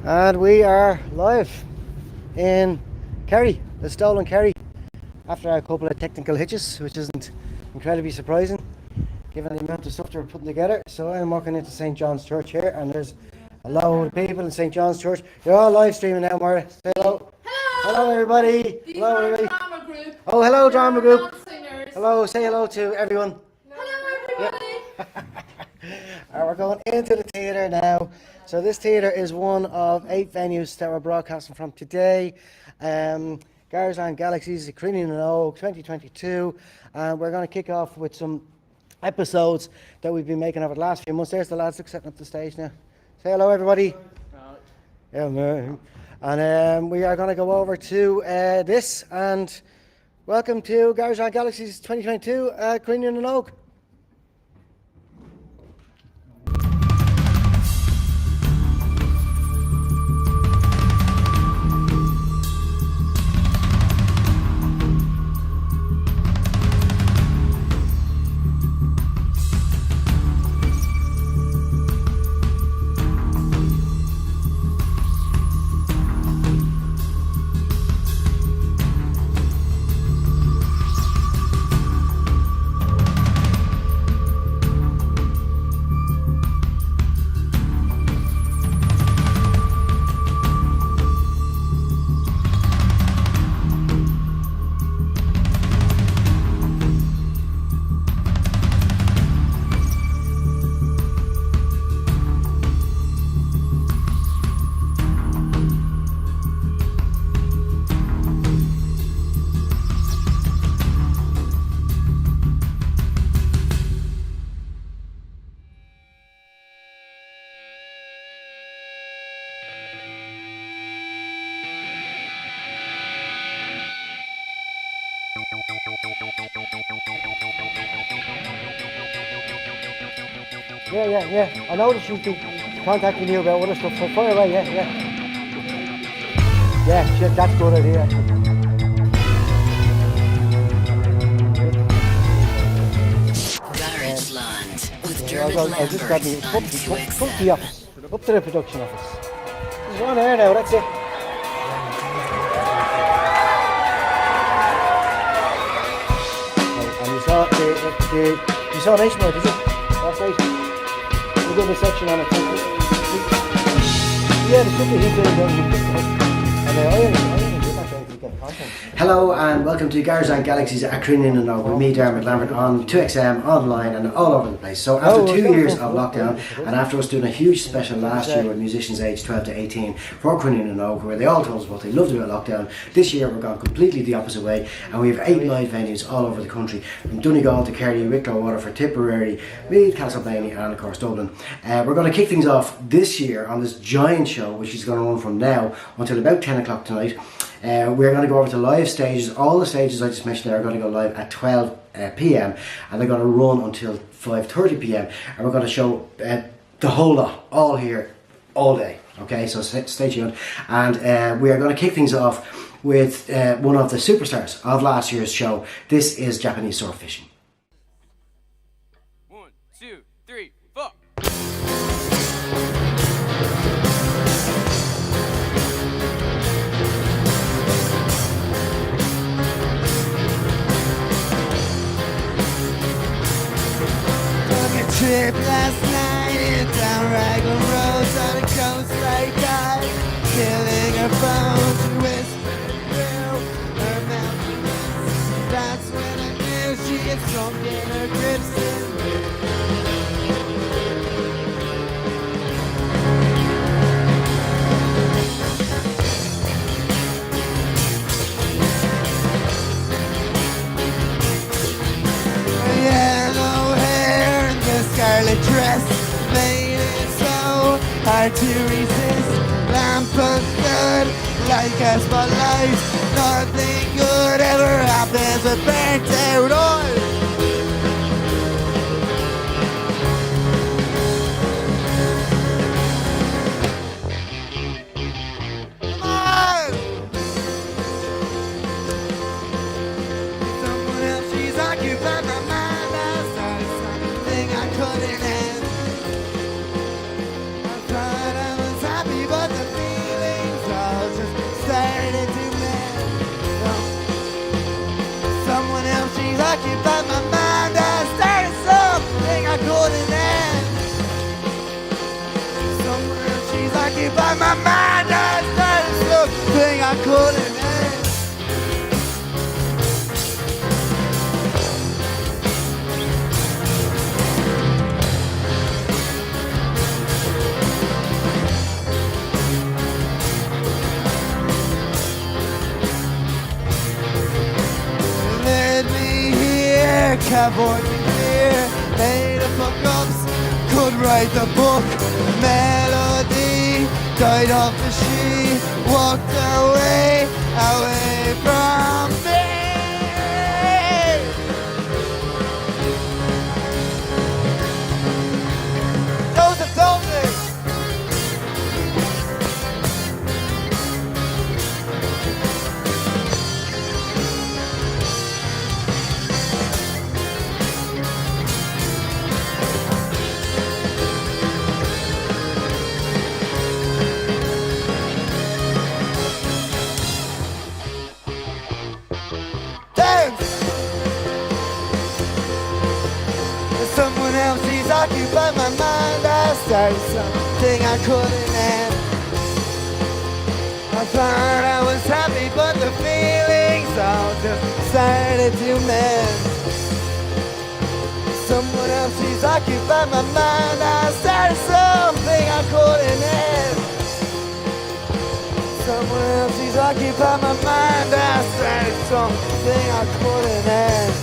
And we are live in Kerry, the stolen Kerry, after a couple of technical hitches, which isn't incredibly surprising given the amount of stuff they're putting together. So I'm walking into St. John's Church here, and there's a load of people in St. John's Church. You're all live streaming now, Maura. Say hello. Hello. Hello, everybody. These hello, are everybody. Drama group. Oh, hello, drama group. Singers. Hello, say hello to everyone. Hello, everybody. We're going into the theatre now. So this theatre is one of 8 venues that we're broadcasting from today. Garageland Galaxyz, Cruinniú 2022. And we're going to kick off with some episodes that we've been making over the last few months. There's the lads setting up the stage now. Say hello, everybody. Yeah, man. And we are going to go over to this, and welcome to Garageland Galaxyz 2022, Cruinniú. Yeah. I know that she's been contacting you about other stuff, so fire away, yeah. Yeah, shit, that's a good idea. Garageland with German I'll just grab me up to the office, up to the production office. There's one there now, that's it. And you saw Nationwide, did you? Last night. We'll give a section on it. Yeah, the super heat and I get content. Hello and welcome to Garageland Galaxyz at Cruinniú with me, Dermot Lambert, on 2XM, online and all over the place. So after 2 years of lockdown, and after us doing a huge special last year with musicians aged 12 to 18 for Cruinniú, where they all told us what they loved about lockdown, this year we're going completely the opposite way, and we have 8 live venues all over the country, from Donegal to Kerry, Wicklow, Waterford, Tipperary, Meath, Castleblaney and of course Dublin. We're going to kick things off this year on this giant show, which is going to run from now until about 10 o'clock tonight. We're going to go over to live stages. All the stages I just mentioned there are going to go live at 12 p.m. and they're going to run until 5:30 p.m. and we're going to show the whole lot, all here, all day. Okay, so stay tuned. And we are going to kick things off with one of the superstars of last year's show. This is Japanese surf fishing. 1, 2, 3, 4. Trip last night down Raglan roads on a coast like I, killing her bones and whispering through her mouth. That's when I knew she had sunken her grips in me. Yellow hair and the scarlet dress, hard to resist. Lamp good like a spotlight. Nothing good ever happens with burnt out oil. Come on! Someone else, she's occupied my mind. I started something I couldn't end. I thought I was happy, but the feelings all just started to mend. Someone else, she's occupied my mind. I started something I couldn't end. Someone else, she's occupied my mind. I started something I couldn't end. Led me here, cowboy me clear, made up of ups, could write the book. Melody died off as she walked away, away from me. Joseph Dolphin. Someone else, she's occupied my mind. I started something I couldn't end. I thought I was happy, but the feelings all just started to mend. Someone else, she's occupied my mind. I started something I couldn't end. Someone else, she's occupied my mind. I started something I couldn't end.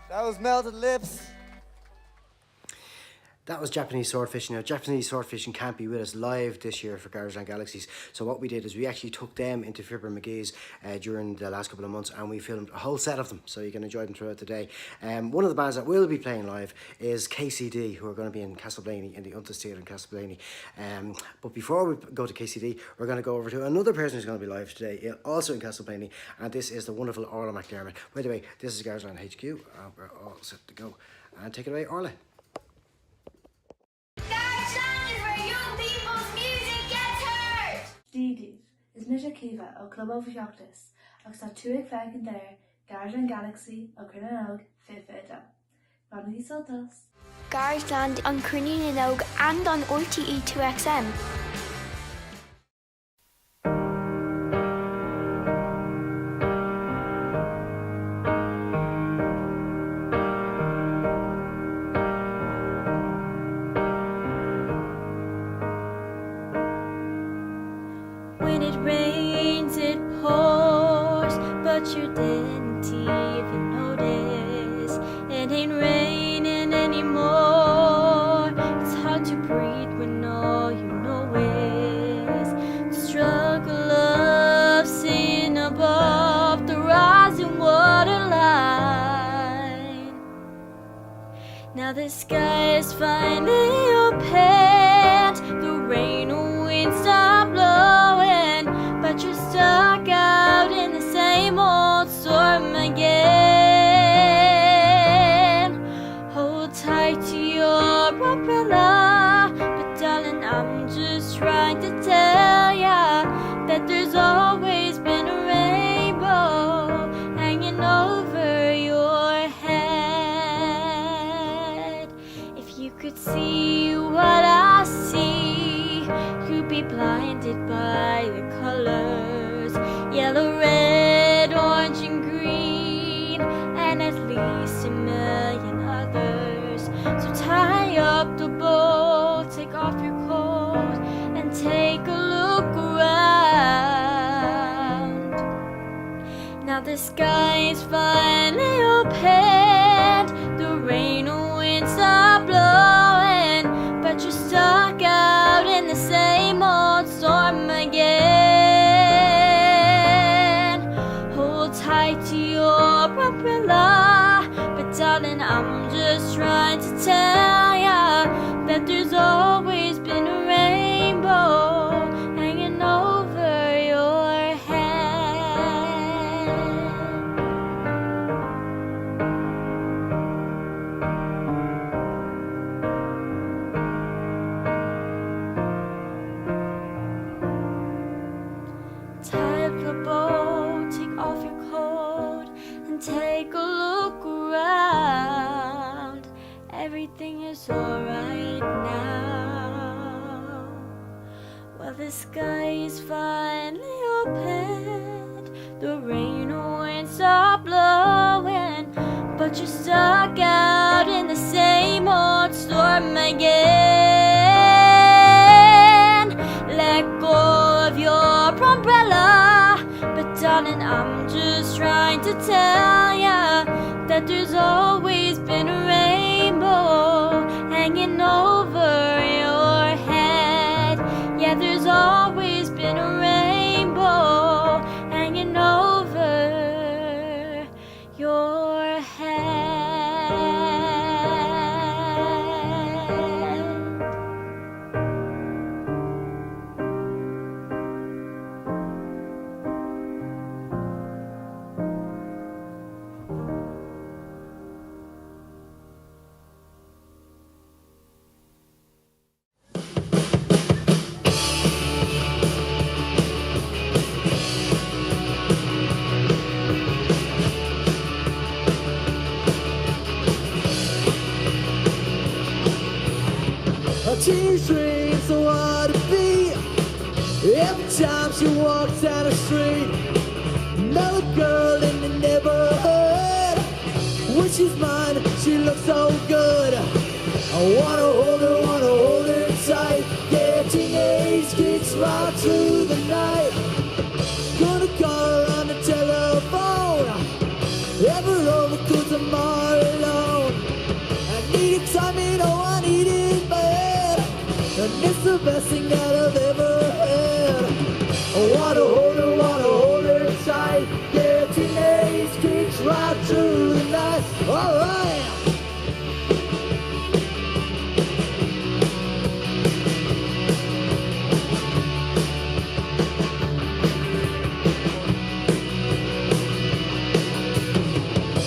That was Melted Lips. That was Japanese swordfishing. Now, Japanese swordfishing can't be with us live this year for Garageland Galaxyz. So what we did is we actually took them into Fibber McGee's during the last couple of months, and we filmed a whole set of them, so you can enjoy them throughout the day. One of the bands that will be playing live is KCD, who are going to be in Castleblaney, in the Untas Theatre in Castleblaney. But before we go to KCD, we're going to go over to another person who's going to be live today, also in Castleblaney, and this is the wonderful Orla McDermott. By the way, this is Garageland HQ, and we're all set to go. And take it away, Orla. Dídíh is mis a cíomh ó club ó bhseachtas agus tá tú ag feicin there Garageland Galaxy ó Cruinniú fifida. Rodney Sotos. Garageland on Cruinniú and on RTE 2XM. When it rains, it pours, but you didn't even notice. It ain't raining anymore. It's hard to breathe when all you know is the struggle of seeing above the rising waterline. Now the sky is finally opened. The rain and wind stop blowing, but you're stuck out in the same old storm again. Hold tight to your umbrella, but darling, I'm just trying to tell ya that there's always been a rainbow hanging over your head. If you could see what I see, you'd be blinded by the color. skies finally opened, the rain and winds are blowing, but you're stuck out in the same old storm again. Hold tight to your umbrella, but darling, I'm just trying to tell ya that there's always been a rainbow hanging over your head. Tie up your boat, take off your coat, and take a look around. Everything is alright now. Well, the sky is finally opened, the rain and winds are blowing, but you're stuck out in the same old storm again. Let go of your umbrella, but darling, I'm just trying to tell ya that there's always been a rainbow hanging over your head. Yeah, there's always been a rainbow hanging over your head. She's dreams so hard to be. Every time she walks down the street, another girl in the neighborhood. When she's mine, she looks so good. I wanna hold her tight. Yeah, teenage kicks right through the night. Gonna call her on the telephone. Ever over 'cause I'm all alone. I need excitement, oh I need it bad. And it's the best thing that I've ever had. I wanna hold her tight. Yeah, teenage kicks right through the night. Alright.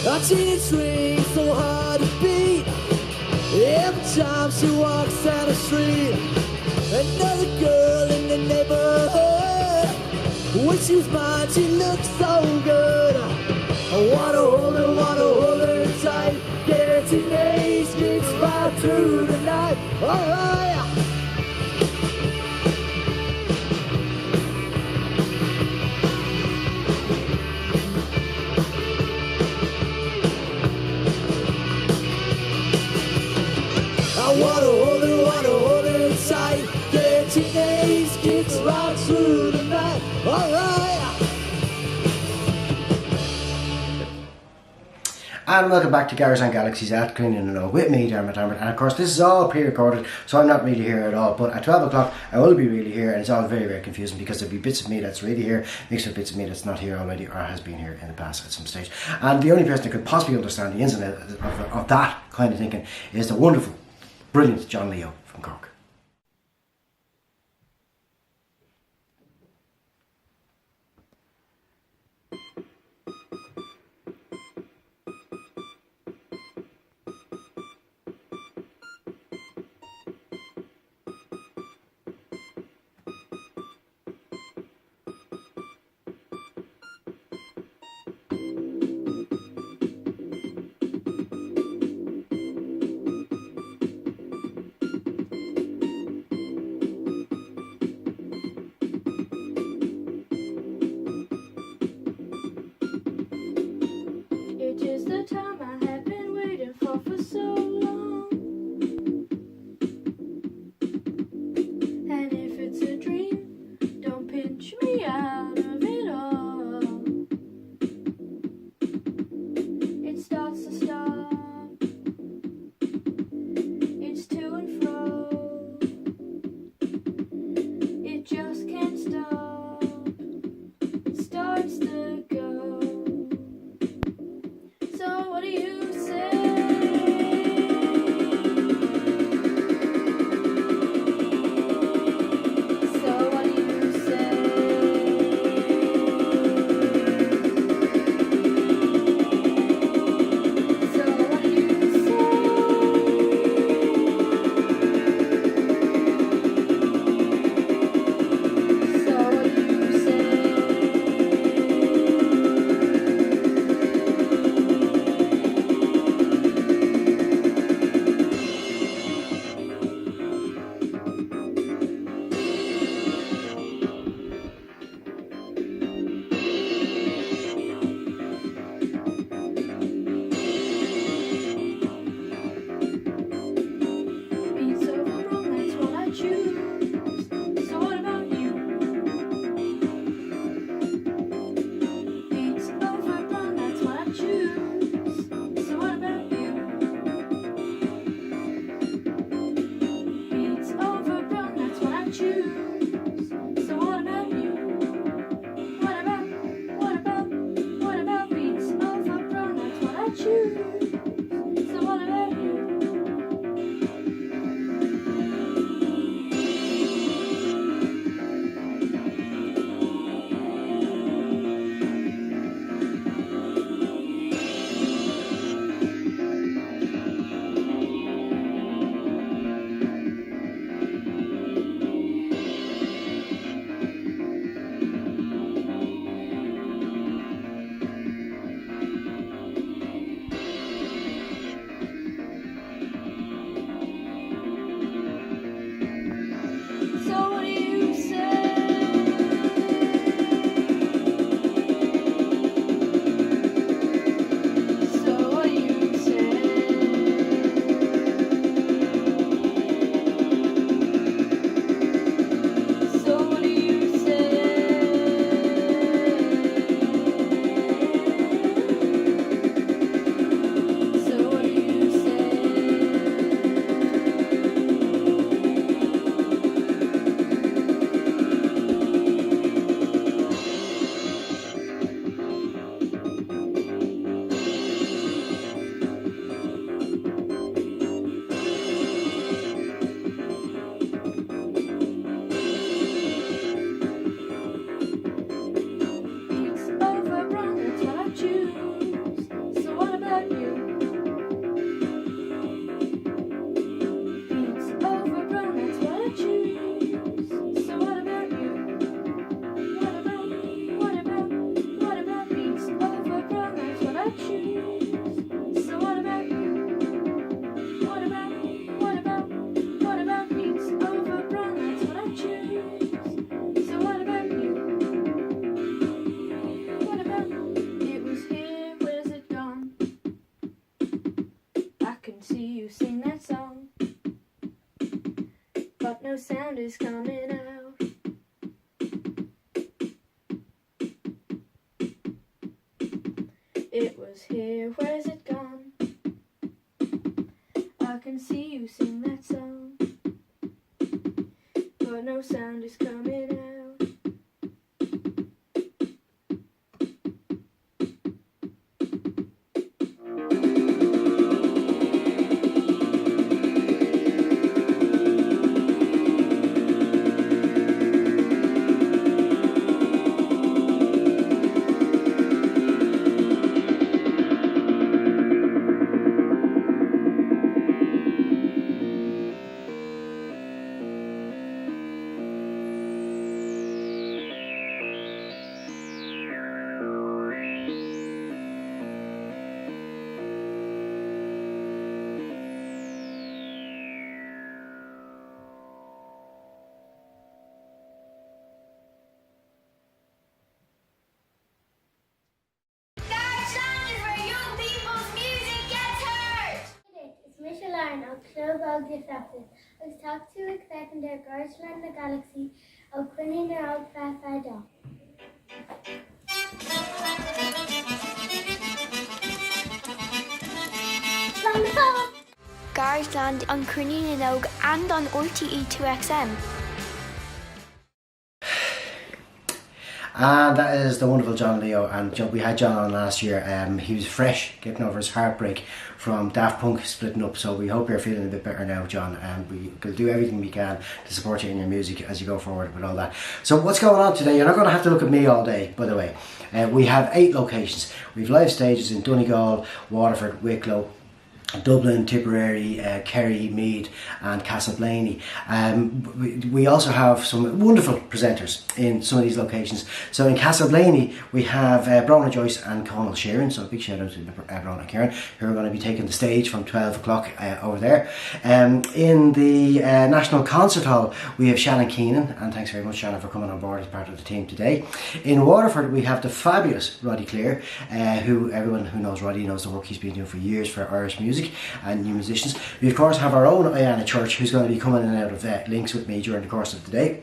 Our teenage dreams so hard to beat. Every time she walks down the street, another girl in the neighborhood. When she's mine, she looks so good. I wanna hold her tight. Yeah, teenage kicks right through the night. Alright. I wanna hold her tight. Yeah, teenage kicks right through the night. Alright. And welcome back to Garageland Galaxyz at Cruinniú with me, Dermot Lambert. And of course, this is all pre-recorded, so I'm not really here at all. But at 12 o'clock, I will be really here, and it's all very, very confusing because there'll be bits of me that's really here, mixed with bits of me that's not here already or has been here in the past at some stage. And the only person that could possibly understand the ins and outs of that kind of thinking is the wonderful, brilliant John Leo from Cork. no sound is coming out. It was here, where's it gone? I can see you sing that song, but no sound is coming out. Agus tak tú ag fecin der Garageland Galaxyz ó Cruinniú fe. Garageland on Cruinniú and on RTE 2XM. And that is the wonderful John Leo, and we had John on last year. He was fresh, getting over his heartbreak from Daft Punk splitting up, so we hope you're feeling a bit better now, John, and we'll do everything we can to support you in your music as you go forward with all that. So what's going on today? You're not going to have to look at me all day, by the way. We have 8 locations. We have live stages in Donegal, Waterford, Wicklow, Dublin, Tipperary, Kerry, Meath and Castleblaney. We also have some wonderful presenters in some of these locations. So in Castleblaney we have Brona Joyce and Conal Sheeran, so a big shout out to Brona and Kieran, who are going to be taking the stage from 12 o'clock over there. In the National Concert Hall we have Shannon Keenan, and thanks very much Shannon for coming on board as part of the team today. In Waterford we have the fabulous Roddy Clear, who everyone who knows Roddy knows the work he's been doing for years for Irish music and new musicians. We of course have our own Iana Church, who's going to be coming in and out of links with me during the course of the day.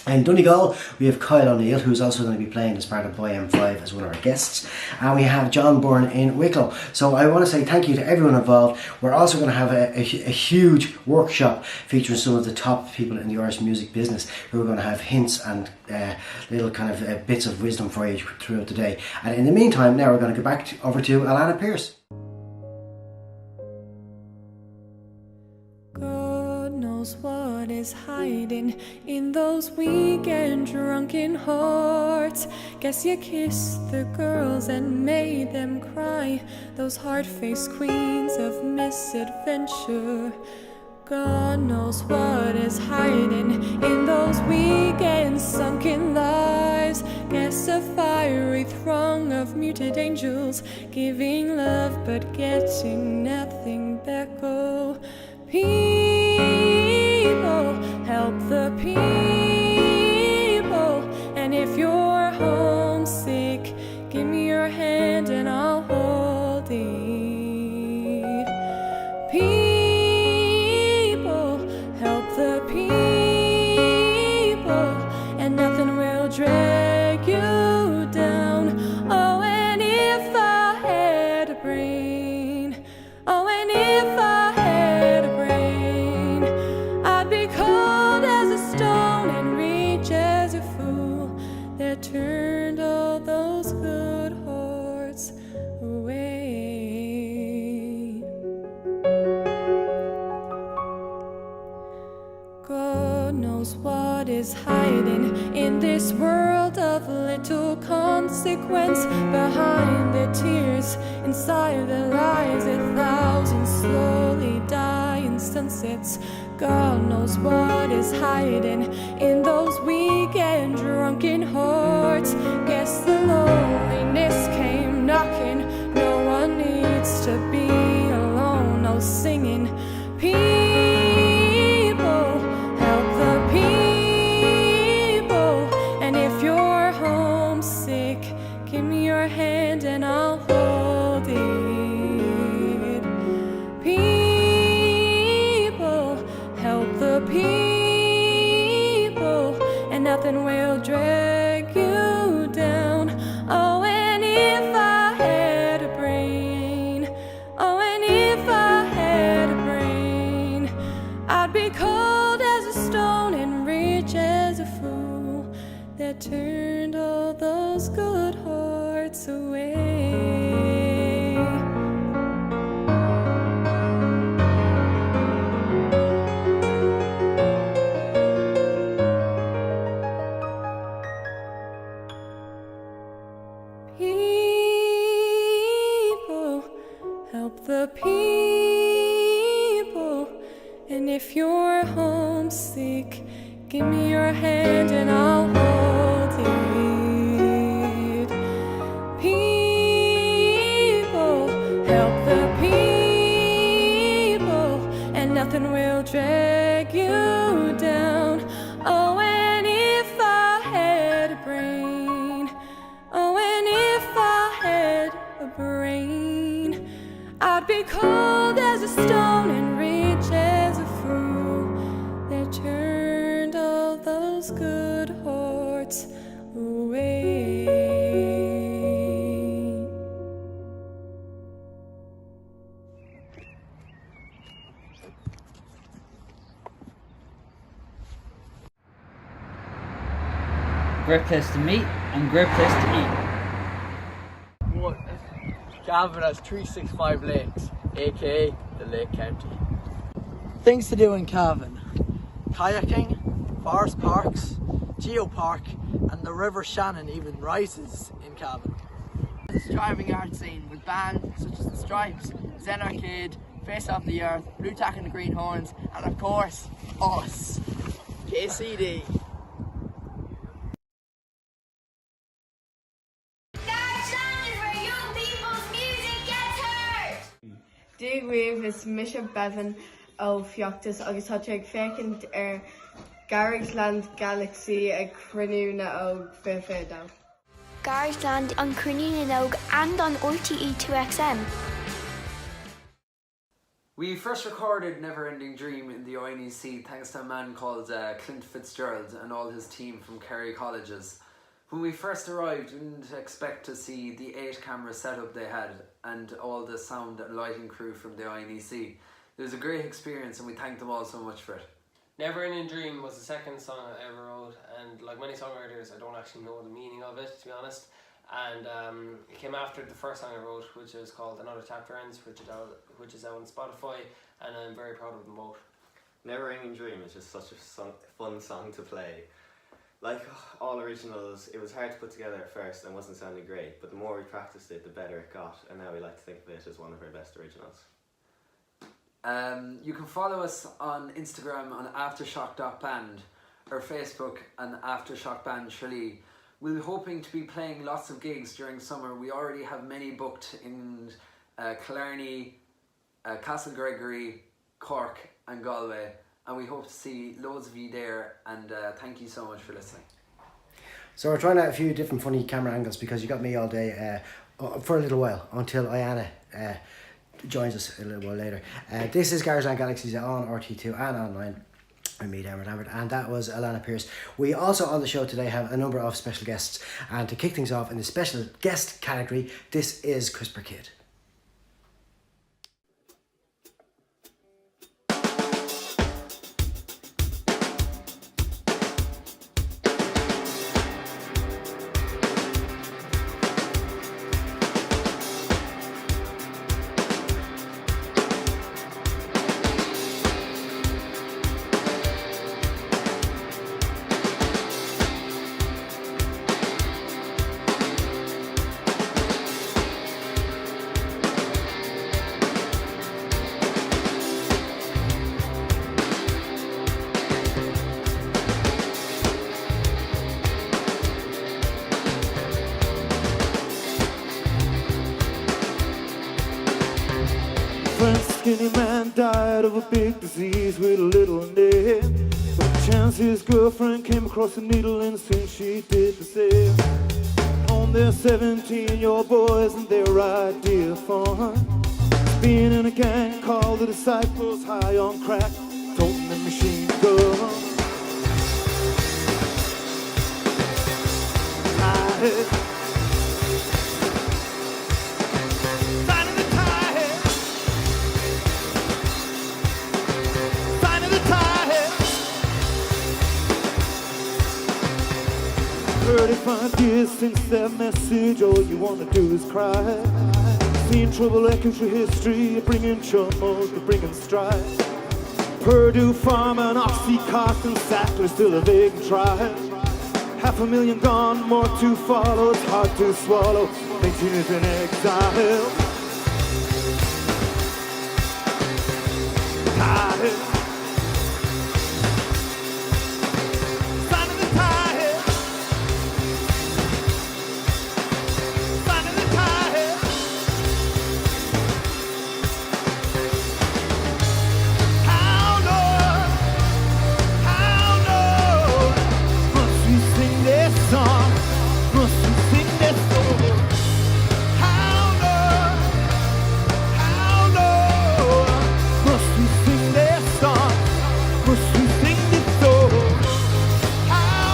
In Donegal we have Kyle O'Neill, who's also going to be playing as part of Boy M5 as one of our guests, and we have John Byrne in Wicklow. So I want to say thank you to everyone involved. We're also going to have a huge workshop featuring some of the top people in the Irish music business, who are going to have hints and little kind of bits of wisdom for you throughout the day. And in the meantime, now we're going to go back over to Alana Pierce. What is hiding in those weekend drunken hearts? Guess you kissed the girls and made them cry, those hard-faced queens of misadventure. God knows what is hiding in those weekend sunken lives. Guess a fiery throng of muted angels, giving love but getting nothing back. Oh, people, help the people. And if you're homesick, give me your hand and I'll hold it. People, help the people, and nothing will drag you down. Oh, and if I had a brain, oh, and if I had a brain, I'd be cold as a stone and rich as a fool that turned all those good hearts away. God knows what is hiding in this world of little consequence, behind the tears, inside the lies, 1,000 slowly dying sunsets. God knows what is hiding in those weekend drunken hearts. Guess the loneliness came knocking. No one needs to be alone. No singing. People, help the people. And if you're homesick, give me your hand and I'll hold it. People, help the people. nothing will drag you down. Oh, and if I had a brain, oh, and if I had a brain, I'd be cold as a stone and rich as a fool that turned all those good hearts away. People, help the people, and if you're homesick, give me your hand and I'll hold it. People, help the people, and nothing will drag you down. Oh, and if I had a brain, oh, and if I had a brain, I'd be cold as a stone and rich as a fool that turned all those good hearts away. Great place to meet and great place to eat. Cavan has 365 lakes, aka the Lake County. Things to do in Cavan: kayaking, forest parks, geopark, and the River Shannon even rises in Cavan. The striving art scene with bands such as the Stripes, Zen Arcade, Face Off the Earth, Blue Tack and the Greenhorns, and of course, us, KCD. Díomh is mise bevan ó Feachtas agus tá ag fécinint Garageland Galaxyz ag Cruinniú na óg féféadam. Garageland on Cruinniú na óg and on RTE 2XM. We first recorded Never Ending Dream in the INEC thanks to a man called Clint Fitzgerald and all his team from Kerry colleges. When we first arrived, we didn't expect to see the 8-camera setup they had and all the sound and lighting crew from the INEC. It was a great experience and we thank them all so much for it. Never Ending Dream was the second song I ever wrote, and like many songwriters I don't actually know the meaning of it, to be honest. And it came after the first song I wrote, which is called Another Chapter Ends, which is out on Spotify, and I'm very proud of them both. Never Ending Dream is just such a fun song to play. Like all originals, it was hard to put together at first and wasn't sounding great, but the more we practiced it, the better it got, and now we like to think of it as one of our best originals. You can follow us on Instagram on aftershock.band, or Facebook on aftershockband Tralee. We're hoping to be playing lots of gigs during summer. We already have many booked in Killarney, Castlegregory, Cork and Galway, and we hope to see loads of you there, and thank you so much for listening. So we're trying out a few different funny camera angles because you got me all day for a little while until Ayana joins us a little while later. This is Garageland Galaxyz on RT2 and online. I'm me, Dermot Lambert, and that was Alana Pierce. We also on the show today have a number of special guests, and to kick things off in the special guest category, this is CRISPR Kid. Skinny man died of a big disease with a little name. But chance his girlfriend came across a needle and soon she did the same. On their 17-year-old boys and their idea fun, being in a gang called the Disciples, high on crack, toting the machine gun. tide. Sign of the tide. Sign of the tide. 35 years since that message, all you wanna do is cry. Seeing trouble echo through history, bringing trouble, bringing strife. Purdue Farm and Oxycontin, Sackler still a big try. 500,000 gone, more to follow, it's hard to swallow. 19 is in exile. Tide. Sign of the tide. Sign of the tide. How, Lord, must we sing this song? Must we sing this song? How, Lord, must we sing this song? Must we sing this song? How,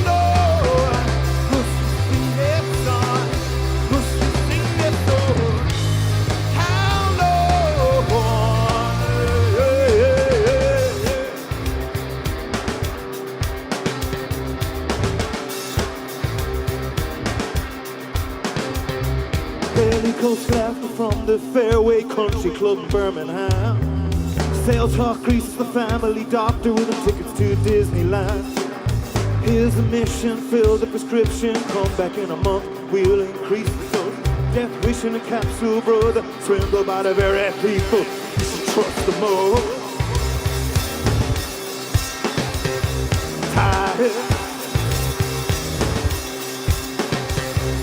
Lord, must we sing this song? Must we sing this song? How, Lord, Bailey Coast left from the Fairway Country Club in Birmingham. Sail talk greases the family doctor with the tickets to Disneyland. Here's a mission, fill the prescription, come back in a month, we'll increase the dose. Death wish in a capsule, brother, swindled by the very people you should trust the most. Tired.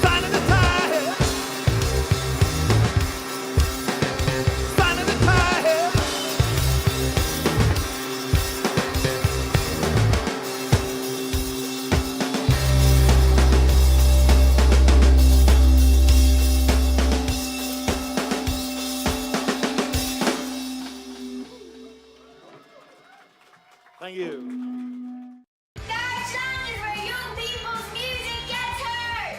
Sign of the tide. Sign of the tide. Thank you. Garageland is where young people's music gets heard.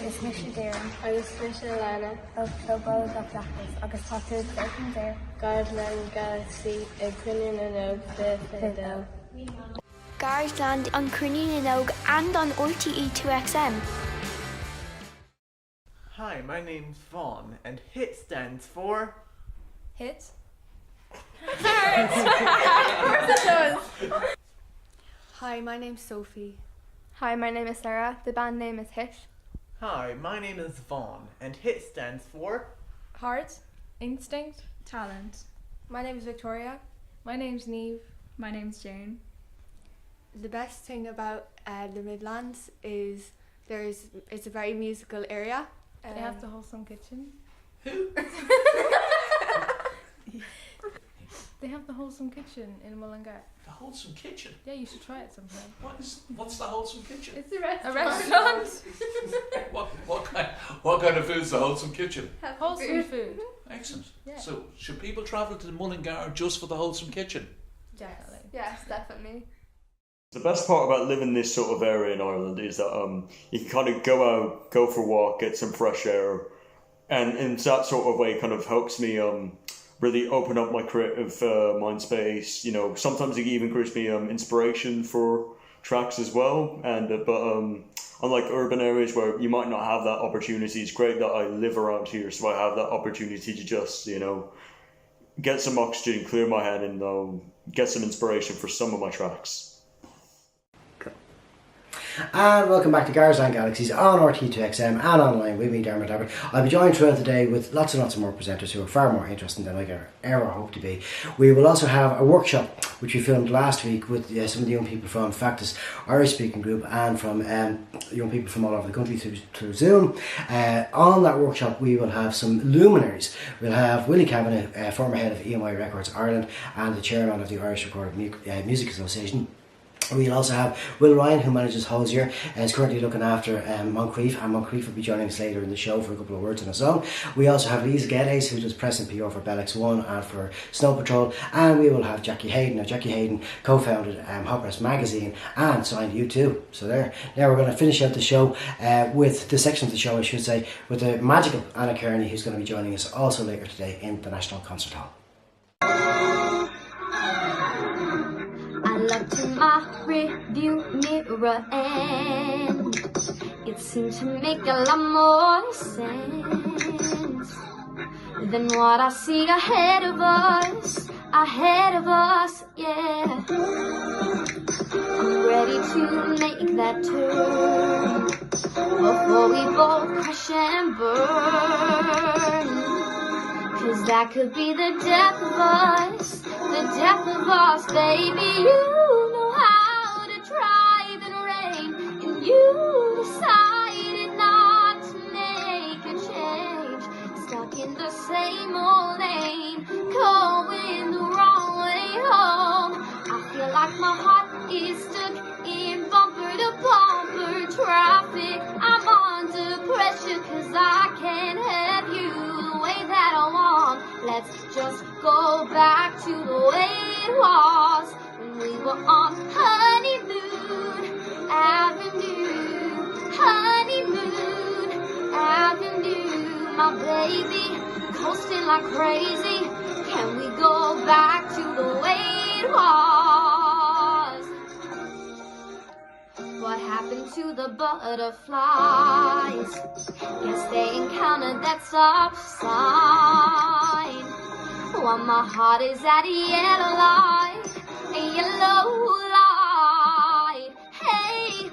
Is Misha Darren agus Misha Lana of Clobal Galaxyz agus Tattoo Second there. Garageland Galaxy ag Cruinniú Fidel. Garageland on Cruinniú and on RTE 2XM. Hi, my name's Vaughn, and HIT stands for... Hit. Hi, my name's Sophie. Hi, my name is Sarah. The band name is Hit. Hi, my name is Vaughn, and HIT stands for... Heart, instinct, talent. My name is Victoria. My name's Neve. My name's Jane. The best thing about the Midlands is it's a very musical area. They have the wholesome kitchen. Who? They have the wholesome kitchen in Mullingar. The wholesome kitchen? Yeah, you should try it sometime. What's the wholesome kitchen? It's a restaurant. What kind of food's the wholesome kitchen? Wholesome food. Excellent. Yeah. So should people travel to Mullingar just for the wholesome kitchen? Definitely. Yes, definitely. The best part about living in this sort of area in Ireland is that you can kind of go out, go for a walk, get some fresh air, and in that sort of way kind of helps me really open up my creative mind space. You know, sometimes it even gives me inspiration for tracks as well. And but unlike urban areas where you might not have that opportunity, it's great that I live around here, so I have that opportunity to just, you know, get some oxygen, clear my head, and get some inspiration for some of my tracks. And welcome back to Garageland Galaxyz on RT2XM and online with me, Dermot Abbott. I'll be joined throughout the day with lots and lots of more presenters who are far more interesting than I can ever hope to be. We will also have a workshop which we filmed last week with some of the young people from Factus Irish speaking group and from young people from all over the country through Zoom. On that workshop we will have some luminaries. We'll have Willie Kavanagh, former head of EMI Records Ireland and the chairman of the Irish Recorded Music Association. We'll also have Will Ryan, who manages Hosier and is currently looking after Moncrief, and Moncrief will be joining us later in the show for a couple of words on his own. We also have Lisa Geddes, who does press and PR for Bellex One and for Snow Patrol, and we will have Jackie Hayden. Now, Jackie Hayden co-founded Hot Press Magazine and signed U2. So there. Now we're going to finish out the show with the section of the show, I should say, with the magical Anna Kearney, who's going to be joining us also later today in the National Concert Hall. I looked in my review mirror and it seemed to make a lot more sense than what I see ahead of us, yeah. I'm ready to make that turn before we both crash and burn. 'Cause that could be the death of us, baby. You know how to drive in rain, and you decided not to make a change. Stuck in the same old lane, going the wrong way home. I feel like my heart is stuck in bumper to bumper traffic. I'm under pressure 'cause I can't have you the way that I want. Let's just go back to the way it was when we were on Honeymoon Avenue, my baby, coasting like crazy. Can we go back to the way it was? What happened to the butterflies? Guess they encountered that stop sign. While my heart is at a yellow light. Hey,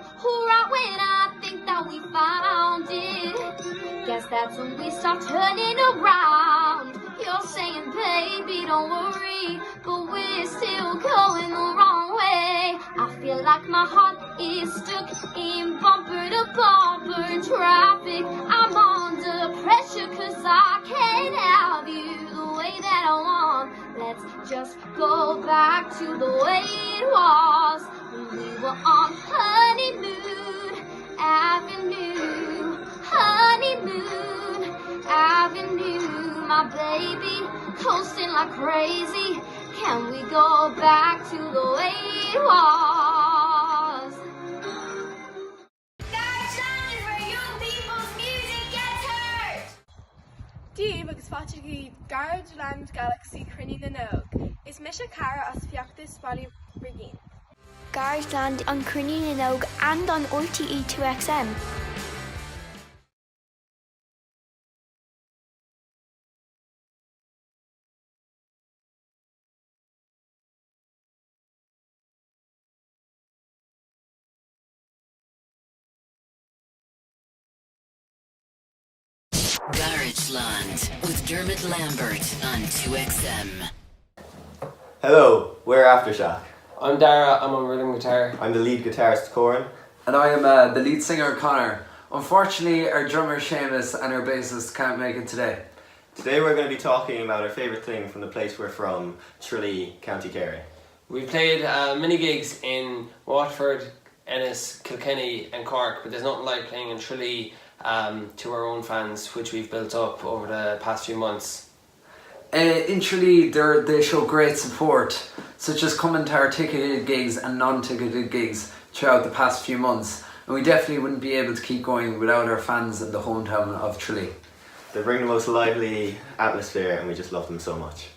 right when I think that we found it, guess that's when we start turning around. You're saying, baby, don't worry, but we're still going the wrong way. I feel like my heart is stuck in bumper to bumper traffic. I'm under pressure 'cause I can't have you the way that I want. Let's just go back to the way it was when we were on Honeymoon Avenue, my baby, coasting like crazy. Can we go back to the way it was? Garageland, where young people's music gets heard! Díobh agus fáilte Garageland Galaxyz Cruinniú is Misha Cara as Fiachtas Bali Regine. Garageland on Cruinniú and on RTE 2XM. Garageland with Dermot Lambert on 2XM. Hello, we're Aftershock. I'm Dara, I'm on rhythm guitar. I'm the lead guitarist, Corin. And I am the lead singer, Connor. Unfortunately, our drummer, Seamus, and our bassist can't make it today. Today we're going to be talking about our favourite thing from the place we're from, Tralee, County Kerry. We played mini gigs in Waterford, Ennis, Kilkenny and Cork, but there's nothing like playing in Tralee to our own fans, which we've built up over the past few months. In Tralee, they show great support, such as coming to our ticketed gigs and non-ticketed gigs throughout the past few months, and we definitely wouldn't be able to keep going without our fans in the hometown of Tralee. They bring the most lively atmosphere and we just love them so much.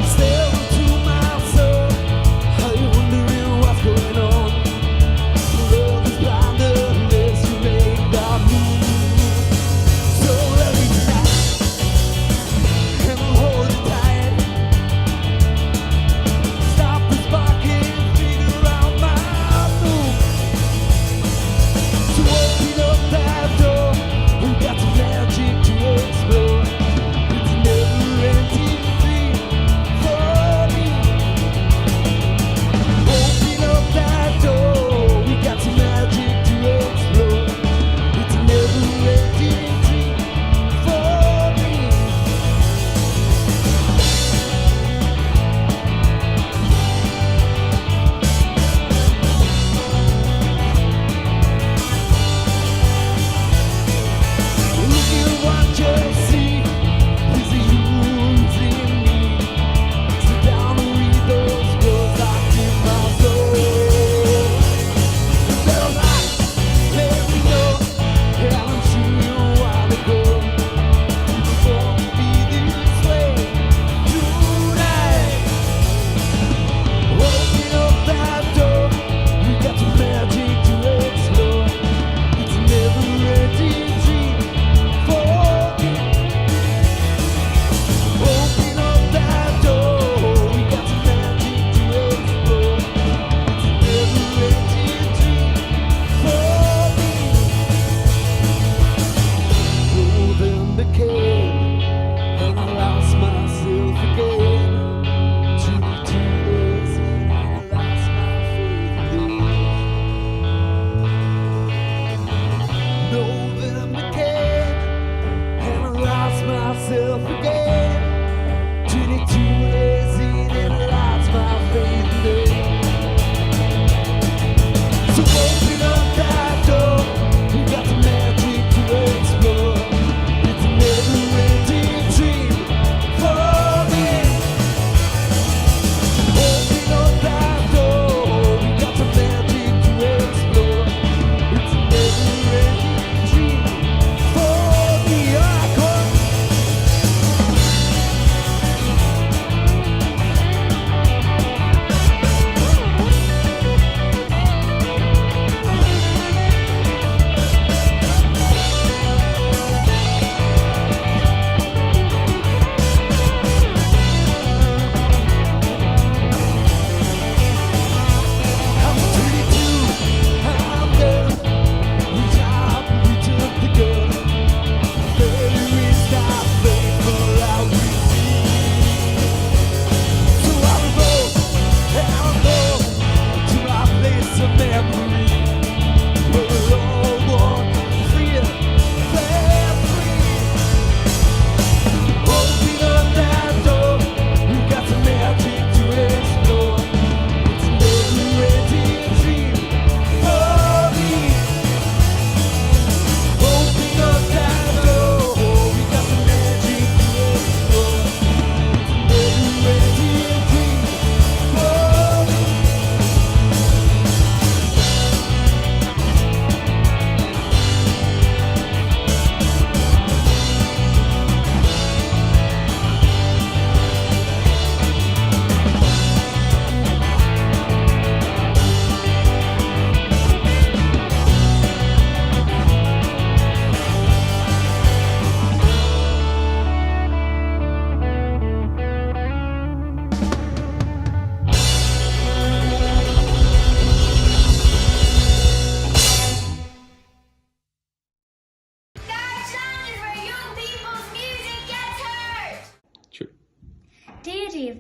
Stay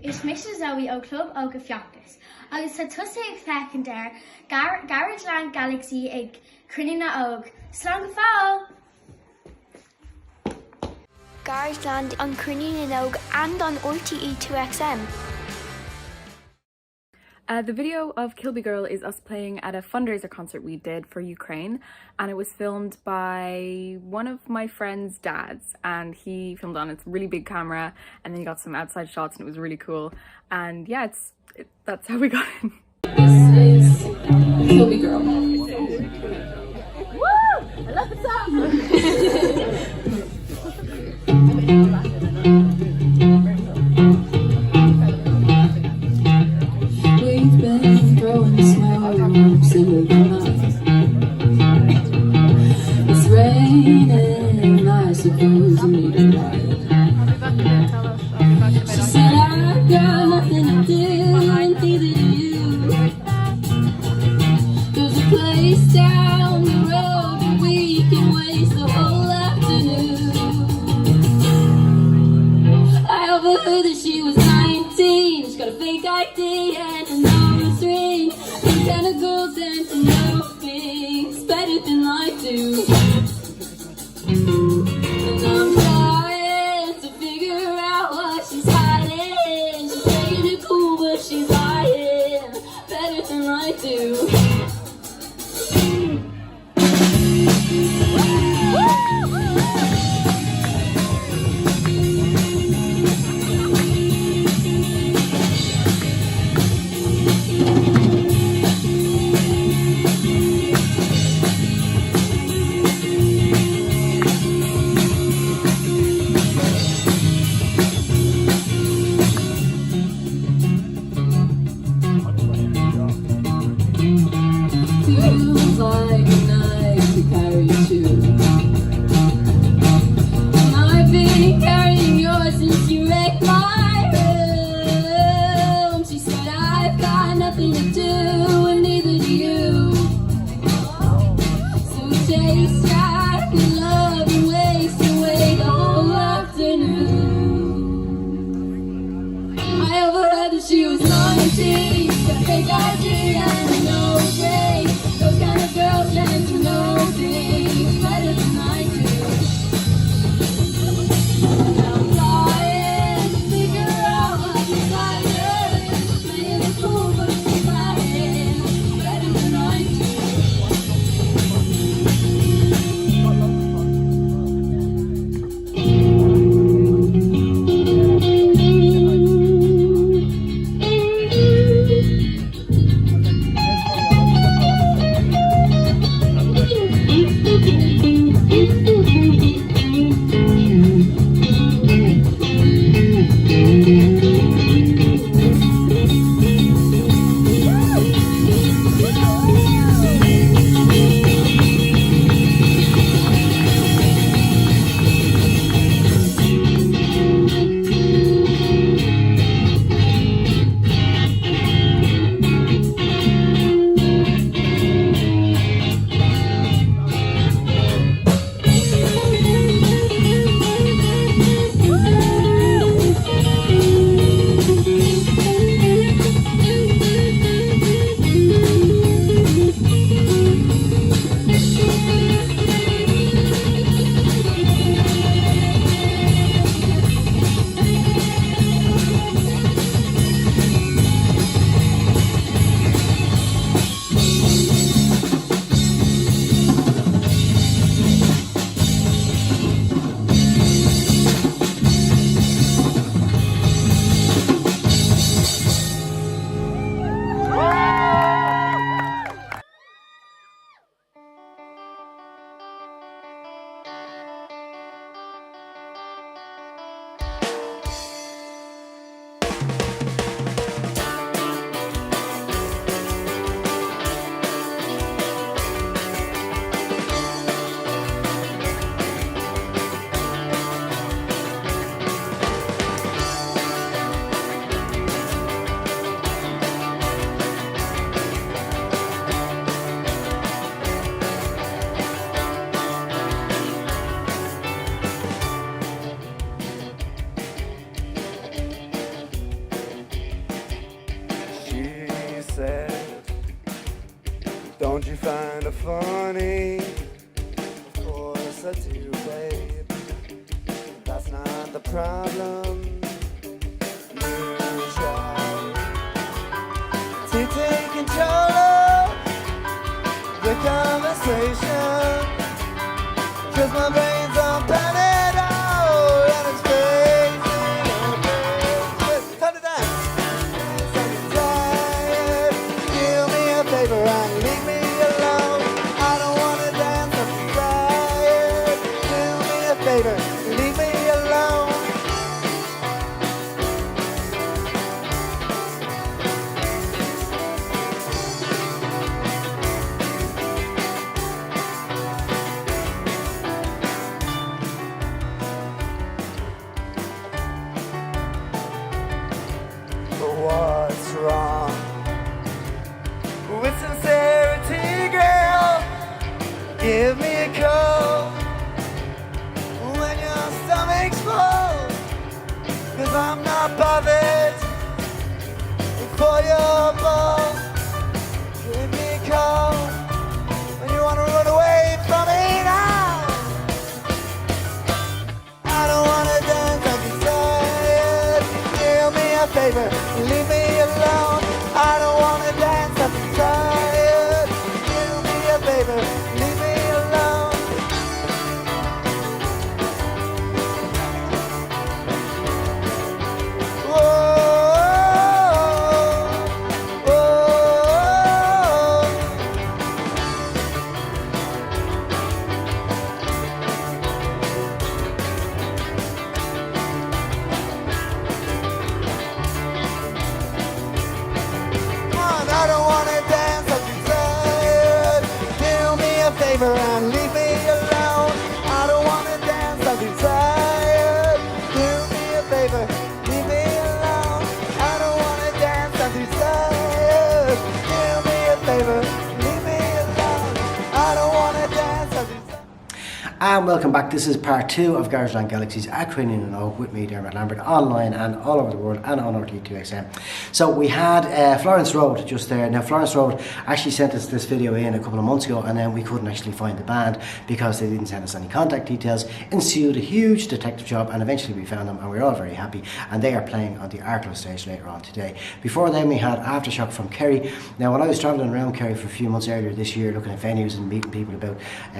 is Mrs. Zoe ó Club Óga Fiachtas. Agus tá tusa ag fecin der Garageland Galaxyz ag Cruinniú óg. Slán fáil! Garageland on Cruinniú and on RTE 2XM. The video of Kilby Girl is us playing at a fundraiser concert we did for Ukraine, and it was filmed by one of my friend's dads, and he filmed on its really big camera, and then he got some outside shots, and it was really cool. And yeah, that's how we got in. This is Kilby Girl. Woo! I love the song! We've been throwing smokes in the night. It's raining, I suppose you need a ride. She said I've got nothing to do, and neither do you. There's a place down the road where we can waste the whole afternoon. I overheard that she was 19. She's got a fake ID and a nose ring. These kind of girls tend to know things better than I do. And I'm trying to figure out what she's hiding. She's playing it cool, but she's lying better than I do. Feels like a knife to carry too. And I've been carrying yours since you wrecked my room. She said I've got nothing to do, and neither do you. So chase back and love and waste away the whole afternoon. I overheard that she was 19. She's got a fake ID and a nose ring. Those kind of girls tend to know things. find it funny. Of course I do, babe. That's not the problem. You try to take control of the conversation, 'cause my brain's on planet out and it's crazy. Cut it down. I'm tired. Do me a favor and leave me alone. I don't wanna dance, I'm tired. Do me a favor, leave me alone. What's wrong with sincerity, girl? Give me a call when your stomach's full, 'cause I'm not bothered for your ball. Give me a call when you wanna run away from me now. I don't wanna dance, I'm tired. Do me a favor, leave me alone. I don't wanna dance, I'm tired. Do me a favor, leave me alone. I don't wanna dance, I'm too tired. Do me a favor and leave me alone. I don't wanna dance, I'm too tired. Do me a favor, leave me alone. I don't wanna dance, I'm too tired. Do me a favor, leave me alone. I don't wanna dance, I'm too tired. And welcome back. This is part 2 of Garageland Galaxyz at Cruinniú and Oak with me, Dermot Lambert, online and all over the world and on RT2XM. So we had Florence Road just there. Now Florence Road actually sent us this video in a couple of months ago, and then we couldn't actually find the band because they didn't send us any contact details. Ensued a huge detective job, and eventually we found them and we were all very happy, and they are playing on the Arklow stage later on today. Before then we had Aftershock from Kerry. Now when I was travelling around Kerry for a few months earlier this year looking at venues and meeting people about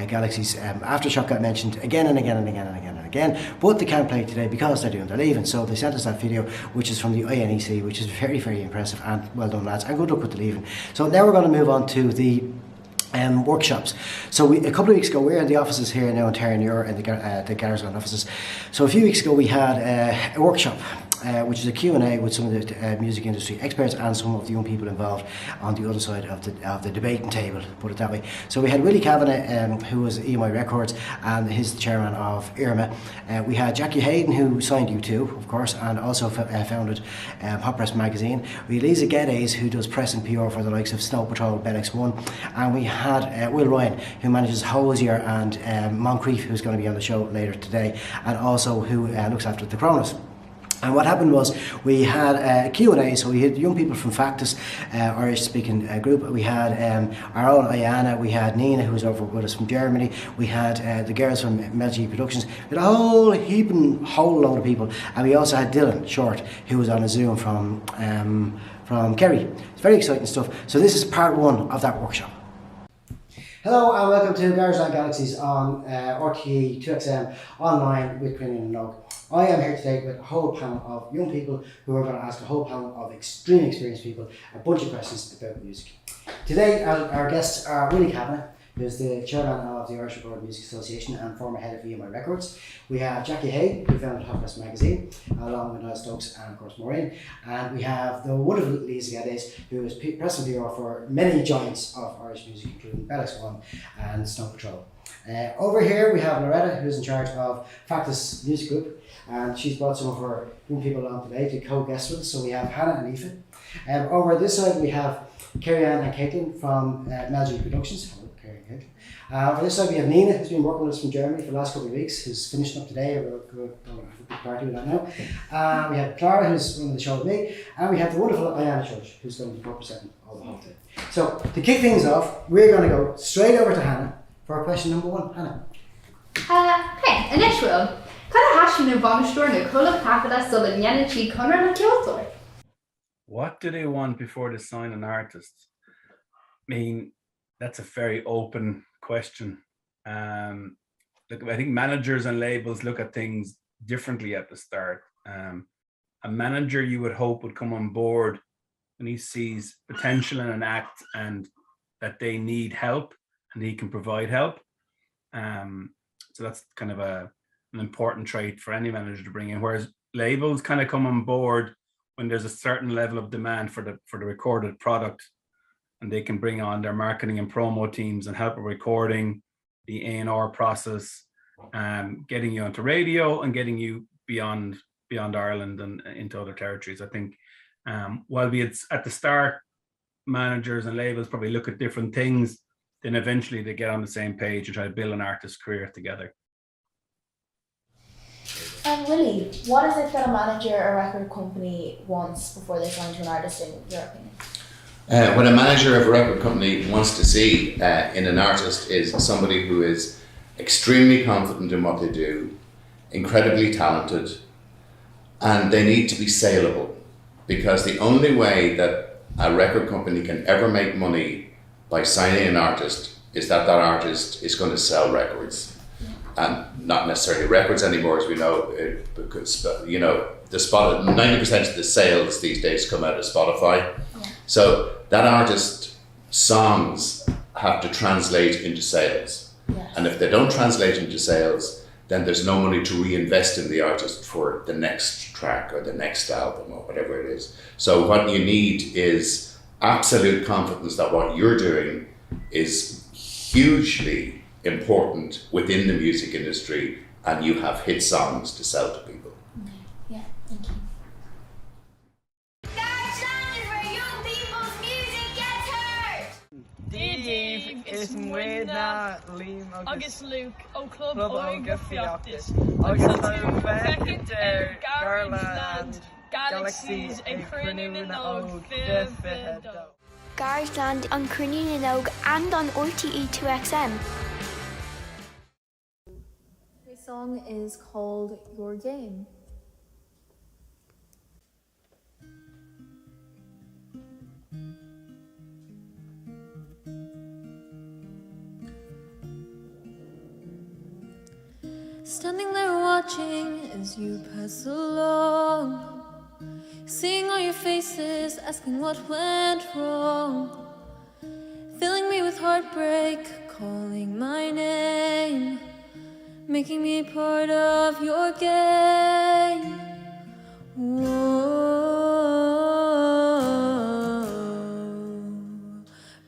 Galaxyz, Aftershock got mentioned again and again and again and again and again, but they can't play today because they're doing their leaving. So they sent us that video, which is from the INEC, which is very, very impressive, and well done lads, and good luck with the leaving. So now we're going to move on to the workshops. So a couple of weeks ago, we're in the offices here now in Cruinniú, in the Garageland offices. So a few weeks ago we had a workshop, which is a Q&A with some of the music industry experts and some of the young people involved on the other side of the debating table, put it that way. So we had Willie Kavanagh, who was EMI Records and he's the chairman of IRMA. We had Jackie Hayden, who signed U2, of course, and also founded Hot Press magazine. We had Lisa Geddes, who does press and PR for the likes of Snow Patrol, BedX1, and we had Will Ryan, who manages Hosier and Moncrief, who's going to be on the show later today, and also who looks after the Cruinniú. And what happened was we had a Q&A, so we had young people from Factus, Irish-speaking group. We had our own Ayana, we had Nina, who was over with us from Germany. We had the girls from Melgy Productions. We had a whole load of people. And we also had Dylan Short, who was on a Zoom from Kerry. It's very exciting stuff. So this is part 1 of that workshop. Hello and welcome to Garageland Galaxyz on RTE2XM online with Cruinniú and Oak. I am here today with a whole panel of young people who are going to ask a whole panel of extremely experienced people a bunch of questions about music. Today our guests are Willie Kavanagh, who's the chairman of the Irish Recording Music Association and former head of EMI Records. We have Jackie Hayden, who founded Hot Press magazine, along with Niall Stokes and of course Maureen. And we have the wonderful Lisa Geddes, who is press and PR for many giants of Irish music, including BedX1 and Snow Patrol. Over here we have Loretta, who's in charge of Factus Music Group, and she's brought some of her young people along today to co-guest with us. So we have Hannah and Aoife. Over this side we have Kerry Ann and Caitlin from Melgy Productions. Hello, Kerry and Caitlin. On this side we have Nina, who's been working with us from Germany for the last couple of weeks, who's finishing up today. We'll have a big party with that now. We have Clara, who's running the show with me, and we have the wonderful Ayana Church, who's going to be representing all the whole thing. So to kick things off, we're going to go straight over to Hannah for our question number 1. Hannah. Hey, initial. Cada hashin in Bonistor no Cola Capita so that Yanachi Conor and Kyoto. What do they want before they sign an artist? I mean, that's a very open question. Look, I think managers and labels look at things differently at the start. A manager, you would hope, would come on board when he sees potential in an act and that they need help and he can provide help. So that's kind of an important trait for any manager to bring in. Whereas labels kind of come on board when there's a certain level of demand for the recorded product, and they can bring on their marketing and promo teams and help with recording, the A&R process, getting you onto radio and getting you beyond Ireland and into other territories. I think while it's at the start, managers and labels probably look at different things, then eventually they get on the same page and try to build an artist's career together. And Willie, what is it that a manager or record company wants before they sign to an artist in your opinion? What a manager of a record company wants to see in an artist is somebody who is extremely confident in what they do, incredibly talented, and they need to be saleable, because the only way that a record company can ever make money by signing an artist is that artist is going to sell records. And not necessarily records anymore, as we know, because the 90% of the sales these days come out of Spotify. Yeah. So that artist's songs have to translate into sales. Yes. And if they don't translate into sales, then there's no money to reinvest in the artist for the next track or the next album or whatever it is. So what you need is absolute confidence that what you're doing is hugely important within the music industry, and you have hit songs to sell to people. Okay. Yeah, thank you. Díomh is muoine Liam agus Luke ó Club Óga Fiachtas agus tá feiceann Garageland Galaxyz ag Cruinniú Garageland on Cruinniú and on RTE2XM. The song is called Your Game. Standing there watching as you pass along, seeing all your faces, asking what went wrong, filling me with heartbreak, calling my name, making me part of your game. Whoa.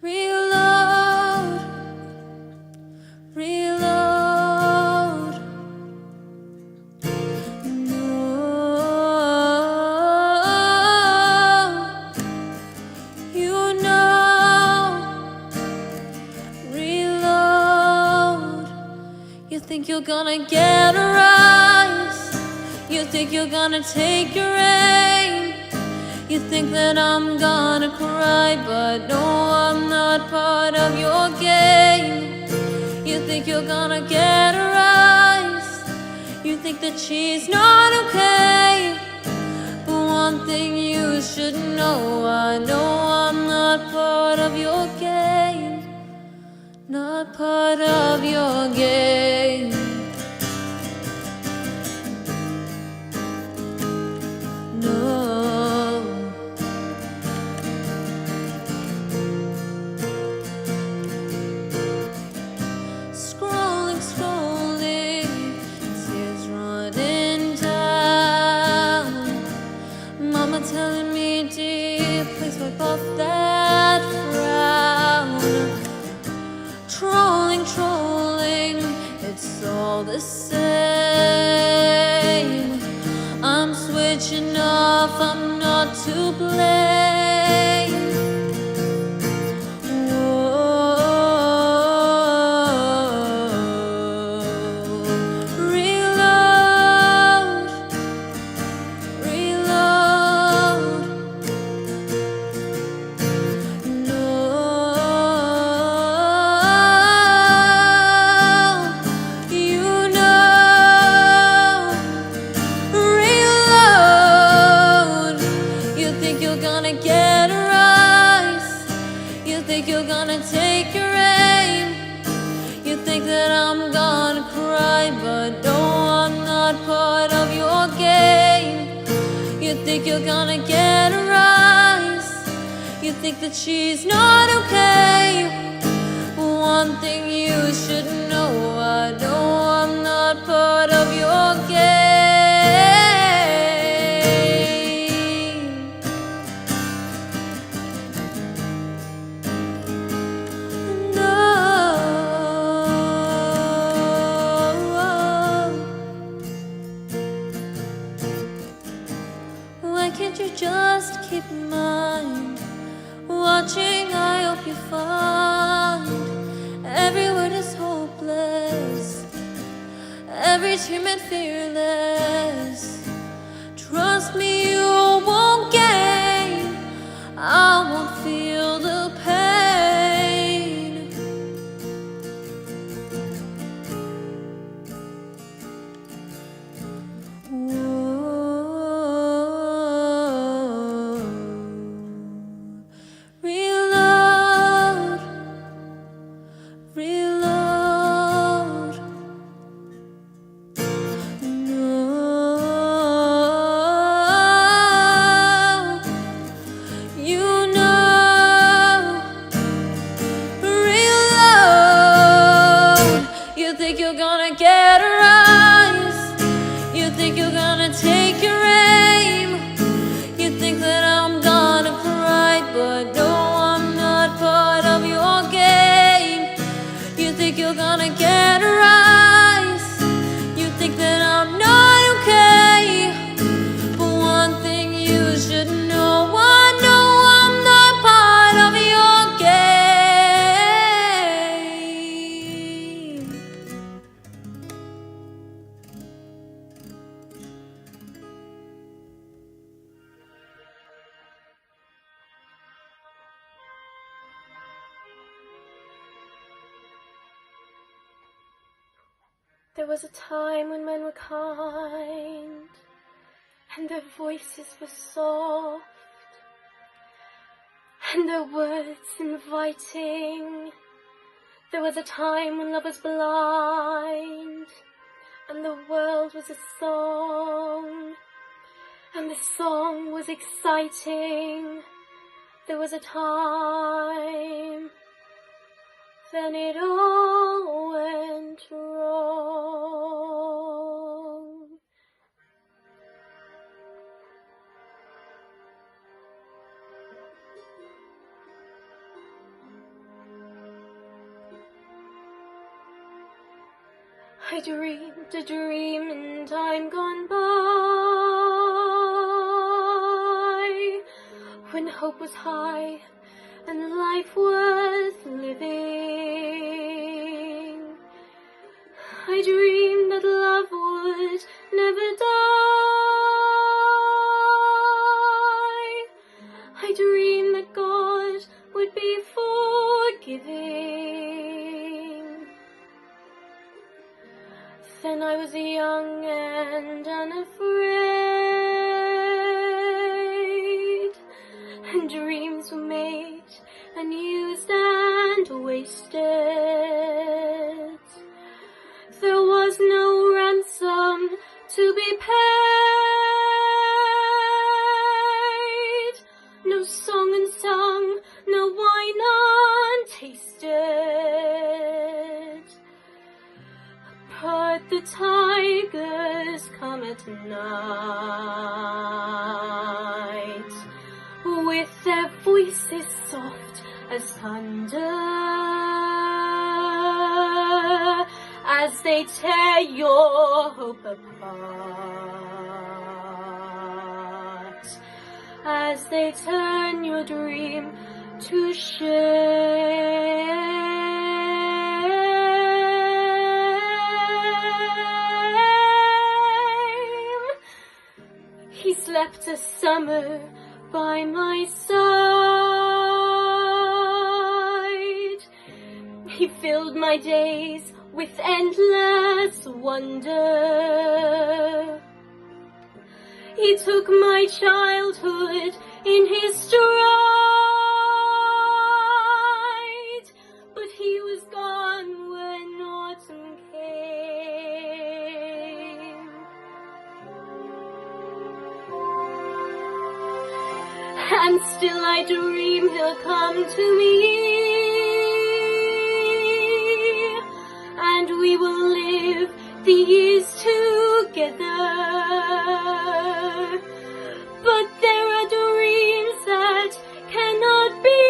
Reload, reload. No, you know, reload. You think you're gonna get a rise, you think you're gonna take your aim, you think that I'm gonna cry, but no, I'm not part of your game. You think you're gonna get a rise, you think that she's not okay, but one thing you should know, I know I'm not part of your game, not part of your game. No. Scrolling, scrolling, tears running down. Mama telling me, dear, please wipe off that frown. Trolling, trolling, it's all the same. I'm switching off, I'm not to blame. Whoa. not part of your game. You think you're gonna get a rise. You think that she's not okay. One thing you should know, I know I'm not part of your game. Why can't you just keep in mind? Watching, I hope you find every word is hopeless, every treatment fearless. Trust me, you won't gain. I won't feel the pain. Reload, reload. No, you know. Reload. You think you're gonna get a rise. You think you're gonna take your aim. You think that I'm gonna cry, but no, I'm not part of your game. You think you're gonna get a rise. You think that I'm not okay. But one thing you should know, I know I'm not part of your game. There was a time when men were kind, and their voices were soft, and their words inviting. There was a time when love was blind, and the world was a song, and the song was exciting. There was a time, then it all went wrong. I dreamed a dream in time gone by, when hope was high and life worth living. I dreamed that love would never die. I dreamed that God would be forgiving. Then I was young and unafraid, and dreams were made and used and wasted. There was no ransom to be paid, no song unsung, no wine untasted. But the tigers come at night, with their voices soft as thunder, as they tear your hope apart, as they turn your dream to shame. He slept a summer by my side. He filled my days with endless wonder. He took my childhood in his stride, but he was gone when autumn came. and still I dream he'll come to me. And we will live the years together. But there are dreams that cannot be,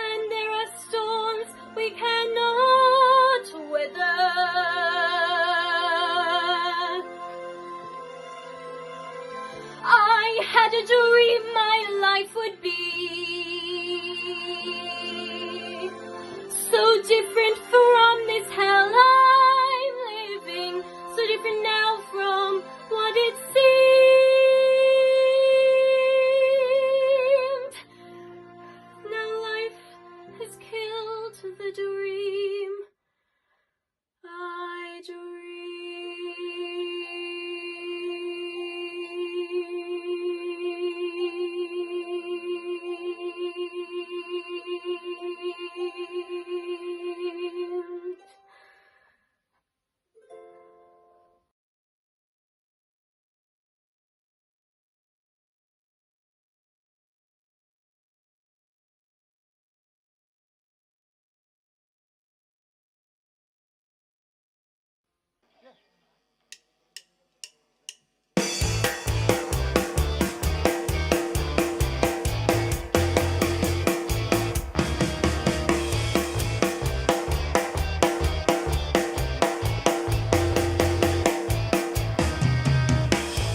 and there are storms we cannot weather. I had a dream my life would be so different from this hell I'm living, so different now from what it seemed. Now life has killed the dream I dreamed.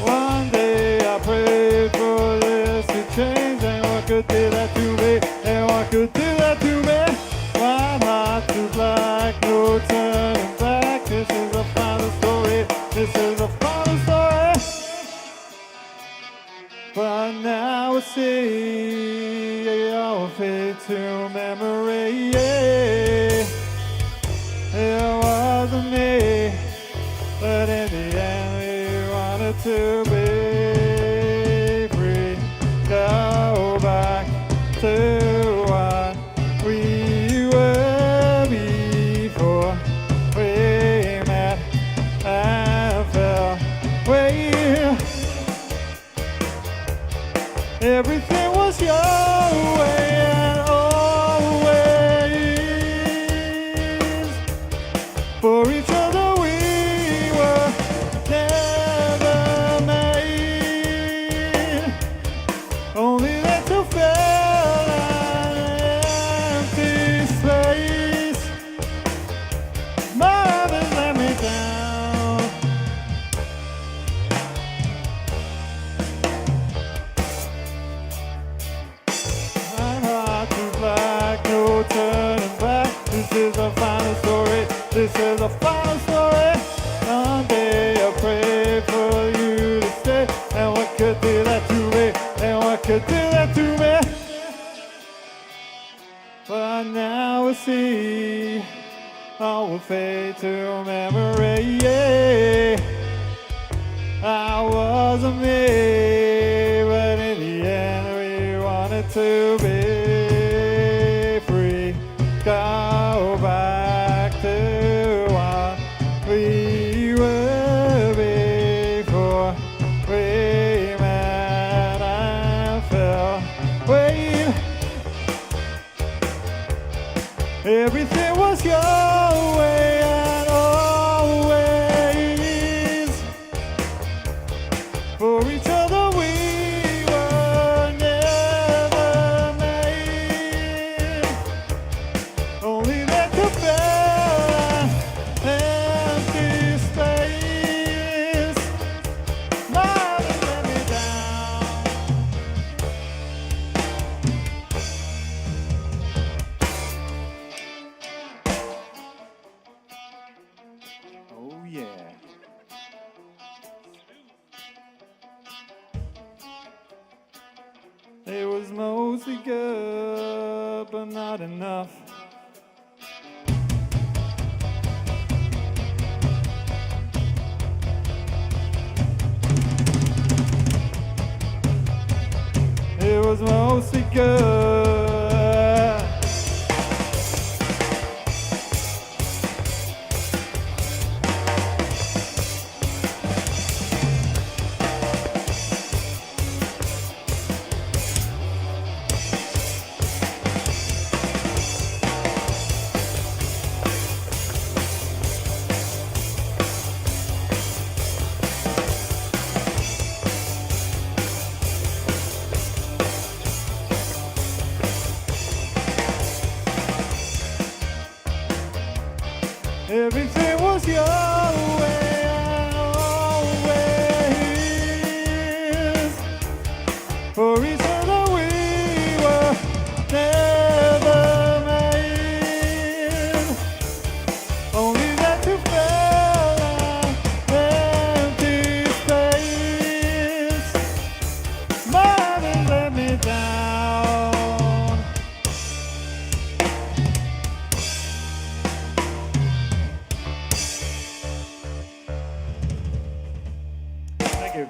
One day I prayed for this to change, and what could do that to me? And what could do that to me? My heart is black, no turning back. This is the final story. This is the final story. But now I see our fade to memory. Yeah. It wasn't me, but in the end we wanted to be free. Go back to what we were before we met and fell. Everything was your way and always. For each other we were never made. Only that you felt an empty space. Mom has let me down. My heart is black, no turning back. This is the final story. This is the final story. One day I prayed for you to stay. And what could do that to me? And what could do that to me? But now I see all will fade to memory. Yeah, I wasn't me, but in the end we wanted to be free. Go back to what we were before we met and fell. Wait, everything was your way and always. For each other we were never made. Only that could fill an empty space. Mom has let me down. Oh yeah. It was mostly good, but not enough. It was mostly good. Everything was your way, always. For each other we were never made. Only that you fell an empty space. My heaven let me down. Thank you.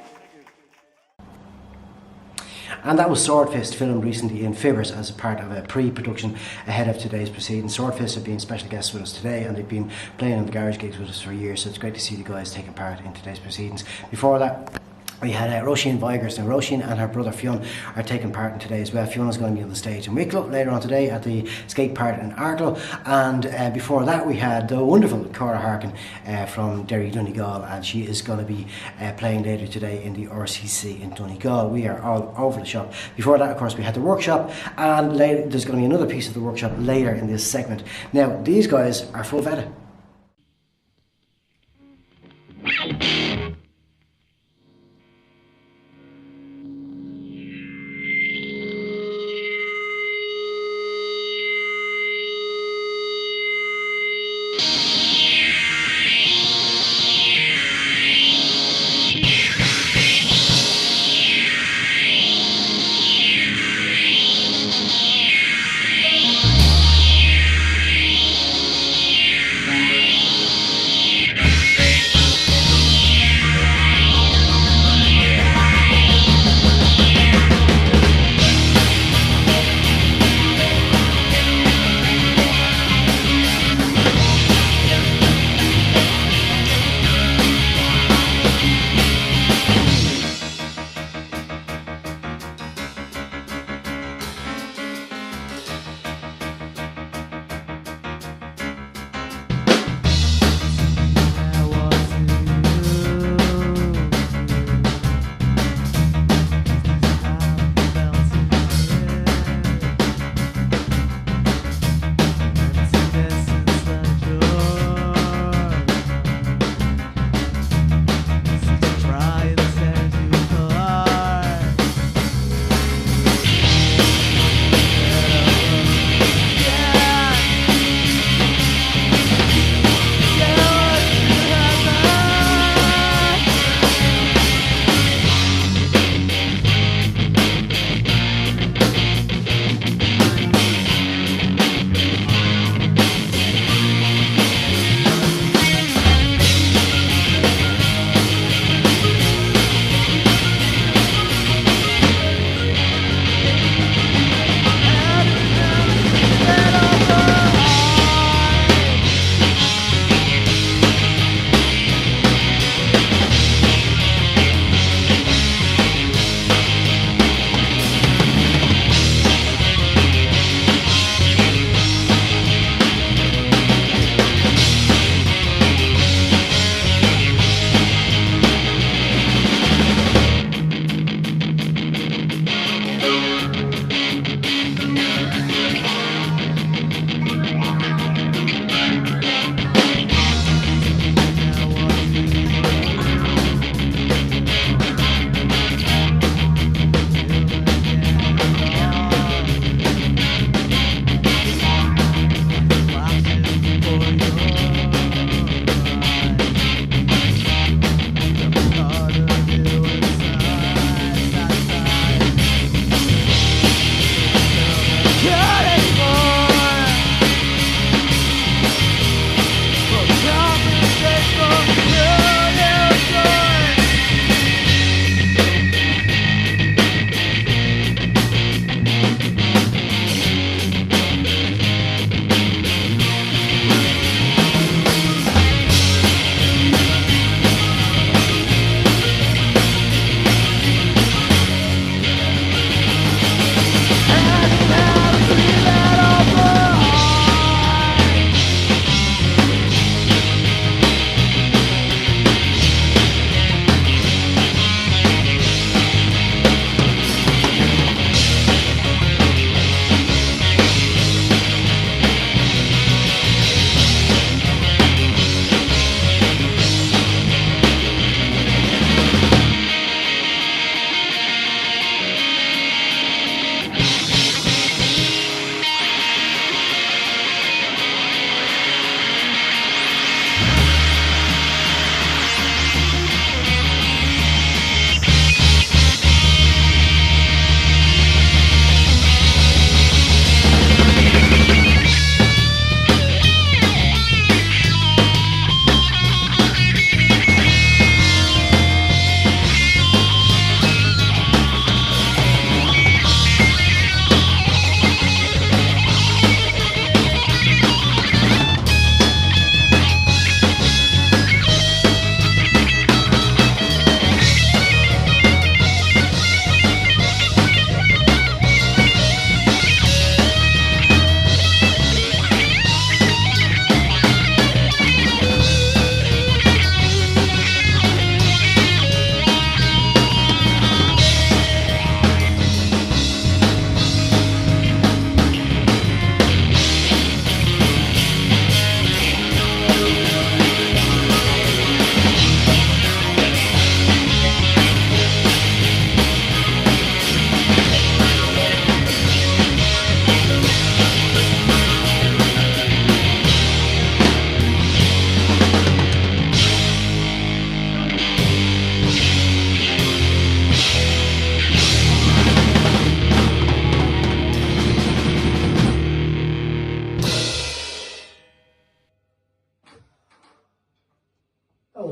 And that was Swordfist, filmed recently in Fibbers as a part of a pre-production ahead of today's proceedings. Swordfist have been special guests with us today, and they've been playing on the garage gigs with us for years, so it's great to see the guys taking part in today's proceedings. Before that, we had Roisin Vigers. Now Roisin and her brother Fionn are taking part in today as well. Fionna's going to be on the stage in Wicklow later on today at the skate park in Arklow, and before that we had the wonderful Cora Harkin from Derry Donegal, and she is going to be playing later today in the RCC in Donegal. We are all over the shop. Before that, of course, we had the workshop, and later, there's going to be another piece of the workshop later in this segment. Now these guys are full vetted.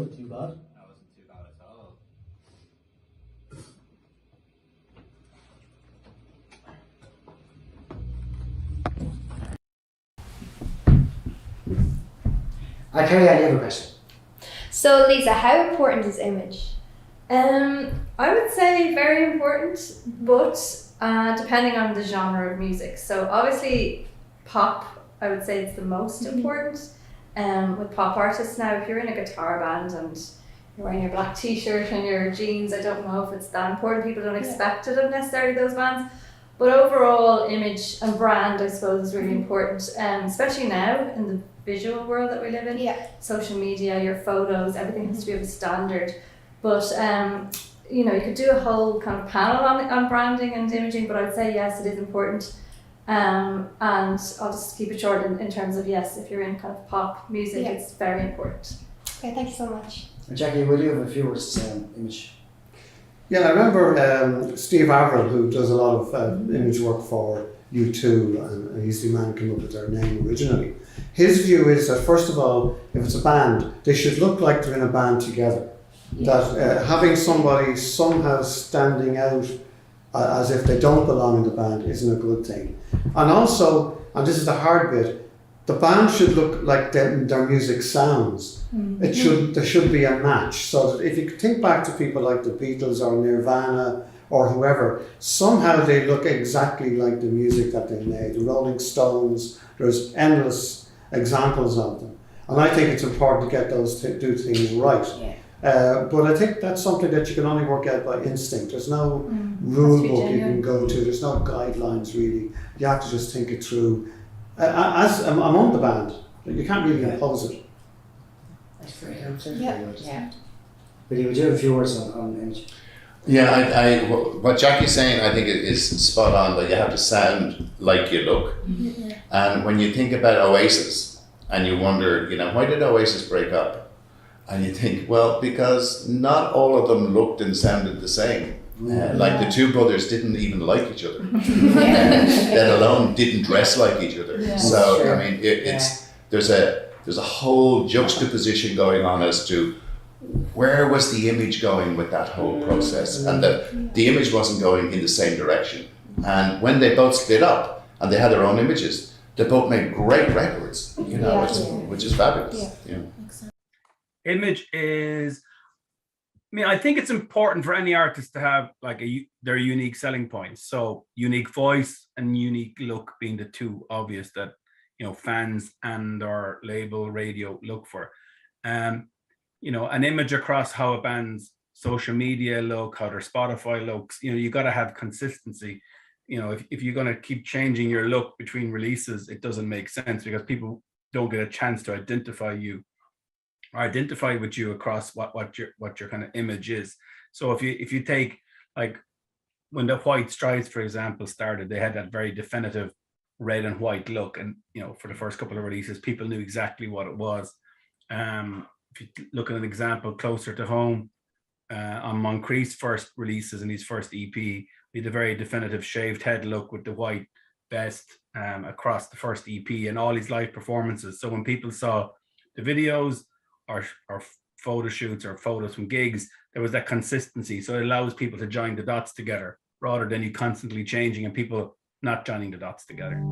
wasn't too bad. That wasn't too bad at all. Kerry, I have a question. So, Lisa, how important is image? I would say very important, but depending on the genre of music. So obviously pop, I would say it's the most important. With pop artists now, if you're in a guitar band and you're wearing your black t-shirt and your jeans, I don't know if it's that important. People don't expect it of necessarily those bands. But overall, image and brand, I suppose, is really important, especially now in the visual world that we live in. Yeah. Social media, your photos, everything has to be of a standard. But you know, you could do a whole kind of panel on branding and imaging, but I would say yes, it is important. And I'll just keep it short in terms of yes, if you're in kind of pop music, it's very important. Okay, thank you so much. And Jackie, will you have a few words to say on image? Yeah, I remember Steve Averill, who does a lot of image work for U2, and he's the man who came up with their name originally. His view is that, first of all, if it's a band, they should look like they're in a band together. That having somebody somehow standing out as if they don't belong in the band isn't a good thing. And also, and this is the hard bit, the band should look like their music sounds. Mm-hmm. There should be a match. So that if you think back to people like the Beatles or Nirvana or whoever, somehow they look exactly like the music that they made. The Rolling Stones, there's endless examples of them. And I think it's important to get those do things right. Yeah. But I think that's something that you can only work out by instinct. There's no rule book you can go to. There's no guidelines really. You have to just think it through. As among the band, you can't really impose it. That's very helpful. Yeah. Billy, would you have a few words on image? Yeah, what Jackie's saying, I think is spot on, that you have to sound like you look. Mm-hmm. And when you think about Oasis and you wonder, you know, why did Oasis break up? And you think, well, because not all of them looked and sounded the same. Like the two brothers didn't even like each other, let alone didn't dress like each other. Yeah. So I mean, there's a whole juxtaposition going on as to where was the image going with that whole process, and the image wasn't going in the same direction. And when they both split up and they had their own images, they both made great records, you know, which is fabulous. Yeah. Image is, I mean, I think it's important for any artist to have like their unique selling points. So unique voice and unique look being the two obvious that, you know, fans and or label radio look for. You know, an image across how a band's social media look, how their Spotify looks, you know, you got to have consistency. You know, if you're going to keep changing your look between releases, it doesn't make sense because people don't get a chance to identify with you across what your kind of image is. So if you take, like, when the White Stripes, for example, started, they had that very definitive red and white look, and you know, for the first couple of releases, people knew exactly what it was. If you look at an example closer to home, on Moncrief's first releases and his first EP, we had a very definitive shaved head look with the white vest across the first EP and all his live performances. So when people saw the videos or photo shoots or photos from gigs, there was that consistency. So it allows people to join the dots together rather than you constantly changing and people not joining the dots together.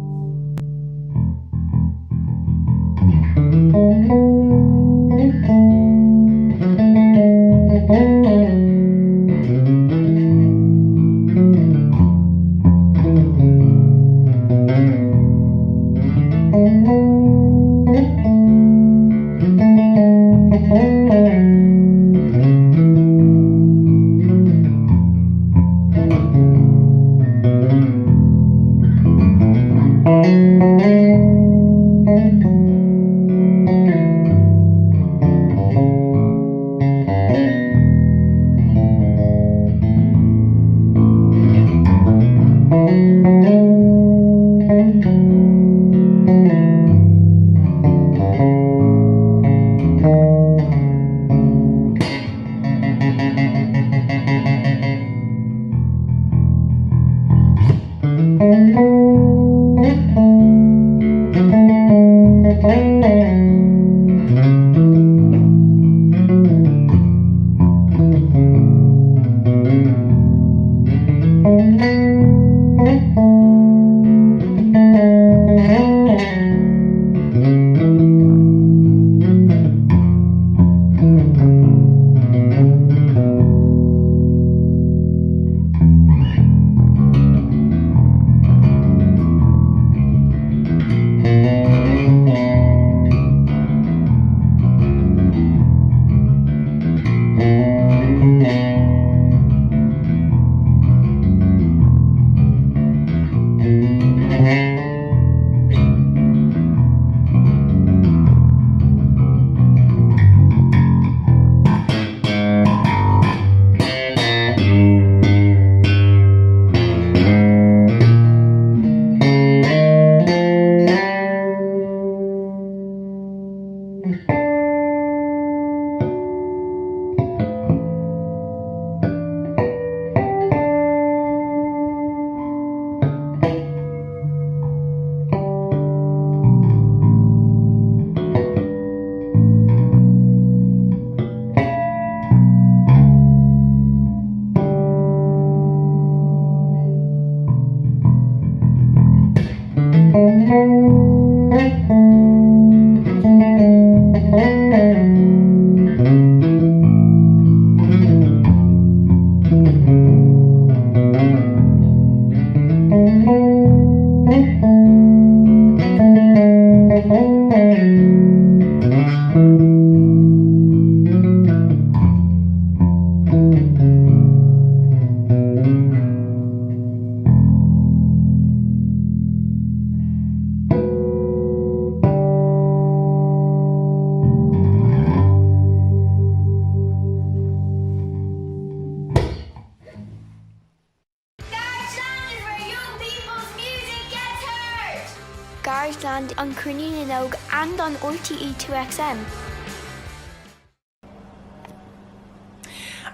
Garageland on Cruinniú and on RTE 2XM.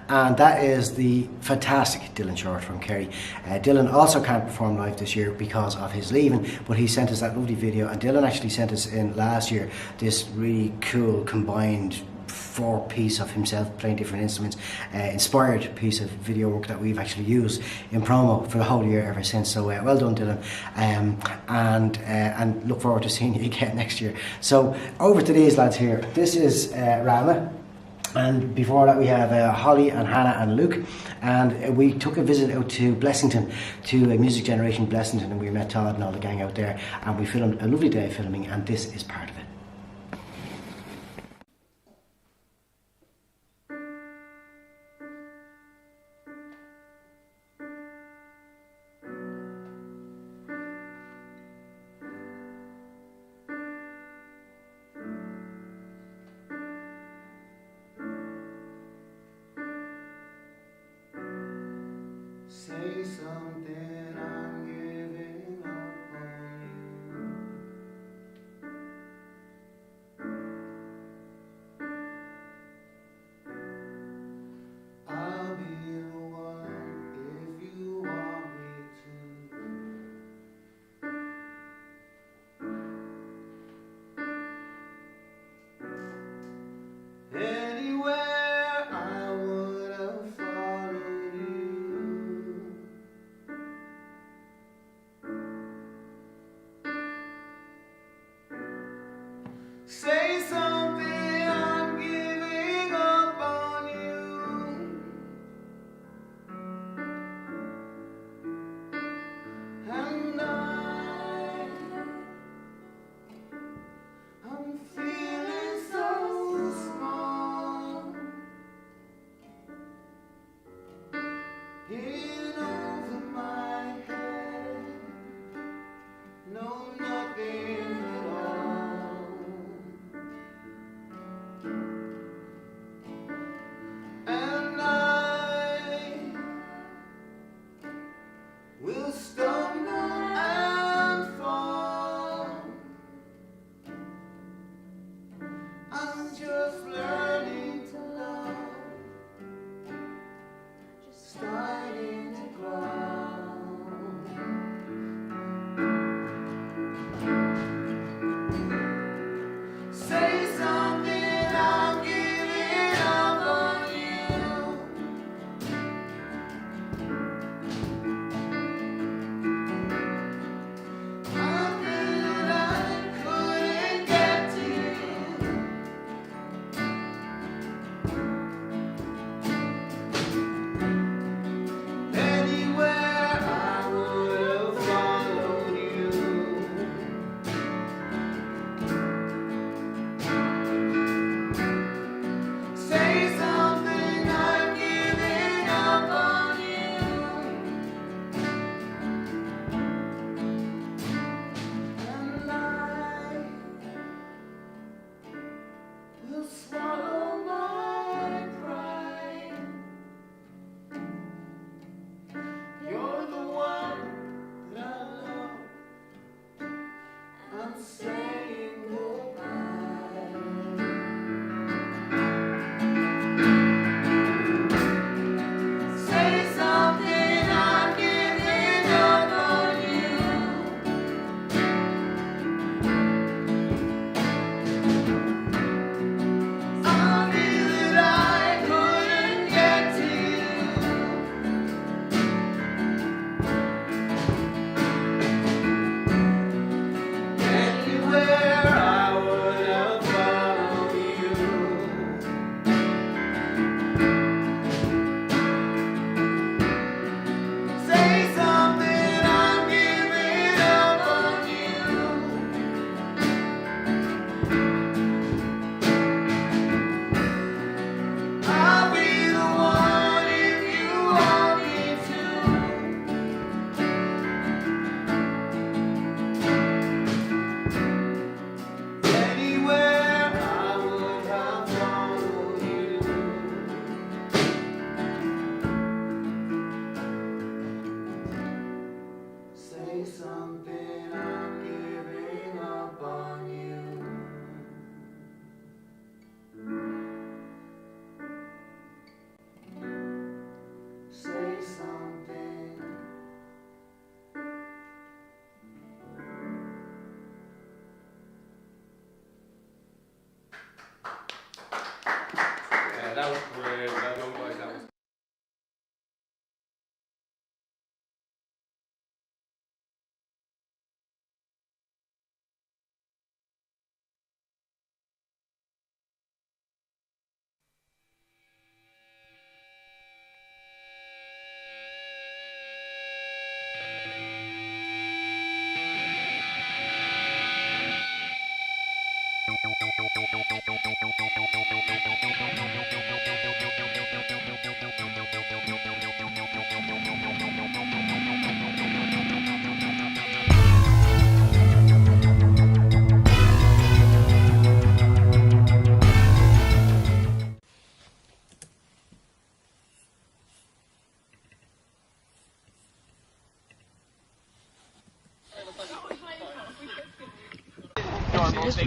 And that is the fantastic Dylan Short from Kerry. Dylan also can't perform live this year because of his leaving, but he sent us that lovely video, and Dylan actually sent us in last year this really cool combined 4-piece of himself playing different instruments, inspired piece of video work that we've actually used in promo for the whole year ever since. So well done, Dylan, and look forward to seeing you again next year. So over to these lads here. This is Rama. And before that we have Holly and Hannah and Luke, and we took a visit out to Blessington, to Music Generation Blessington, and we met Todd and all the gang out there, and we filmed a lovely day filming, and this is part of it. Say something, I'm giving up on you. I'll be the one if you want me to. Anywhere I would have followed you. Say something, I'm giving up on you. And I'm feeling so small, in over my head, no nothing at all. And I will stumble and fall. I'm just learning to love, just starting to grow. Say something, I'm giving up on you. I feel I couldn't get to you. Anywhere I would have followed you. Say something, I'm giving up on you. And I will swallow my pride. You're the one that I love. I'm saying goodbye. Say something, I'm giving up on you. I knew that I couldn't get to you. Anywhere out with Young Boys Out.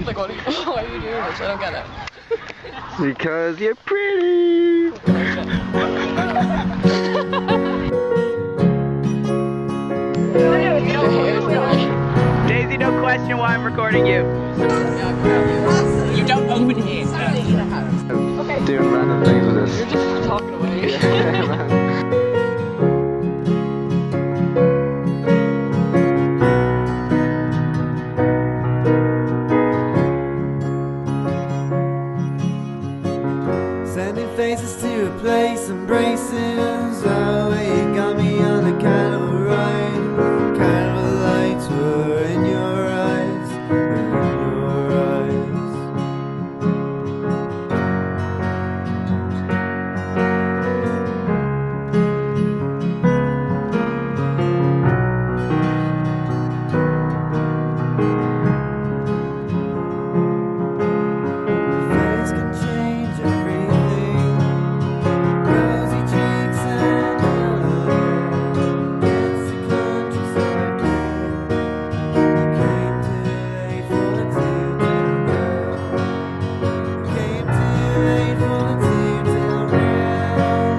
Like, why are you doing this? I don't get it. Because you're pretty. Daisy, don't question why I'm recording you. You don't open it. Okay. Doing random things with this. You're just talking away. Yeah, man. Sending faces to a place, embracing. Oh, you got me on a kind of a ride. Kind of a lights were in your eyes. In your eyes. Face can change everything. Rosy cheeks and yellow. It's the countryside green. Came too late for the two-town girl. Came too late for the two-town girl.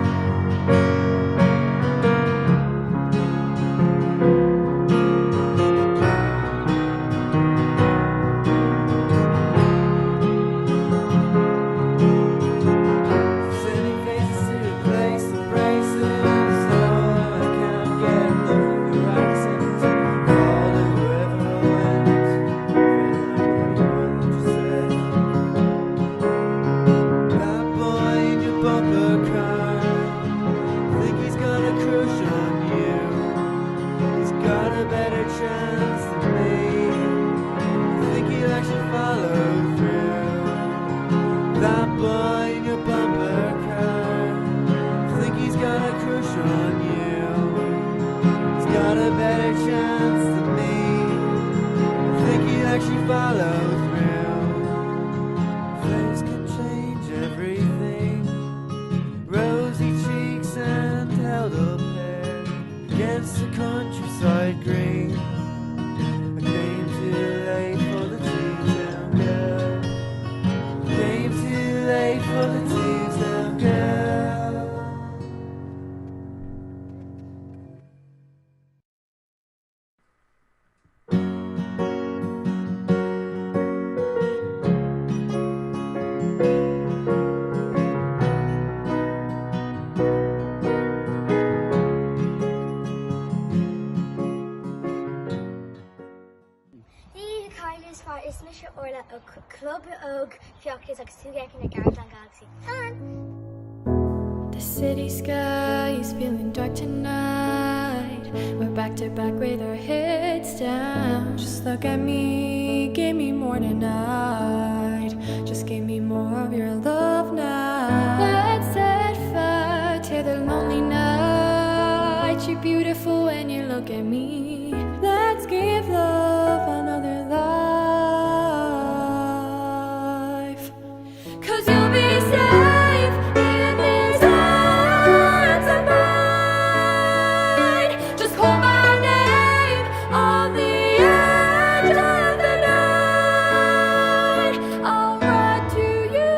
Sending faces to a place, embracing. Oh, I can't get enough of your accent. Called it wherever I went. Feeling like what you said. That boy in your bumper car. Think he's got a crush on you. He's got a better chance than me. Think he'll actually follow through. That boy in your bumper car. Think he's got a crush on you. He's got a better chance than me. Think he'll actually follow through. Face can change everything. Rosy cheeks and held up hair against the countryside green. I came too late for the two-town girl. Came too late for the two-town girl. The kindest part is Mr. Orla og Club og Fjockis agus Tugekin at Garageland Galaxy. Fun! The city sky is feeling dark tonight. We're back to back with our heads down. Just look at me, give me more tonight. Just give me more of your love now. Let's set fire to the lonely night. You're beautiful when you look at me. Let's give love another life. 'Cause you'll be safe in these arms of mine. Just call my name on the edge of the night. I'll run to you.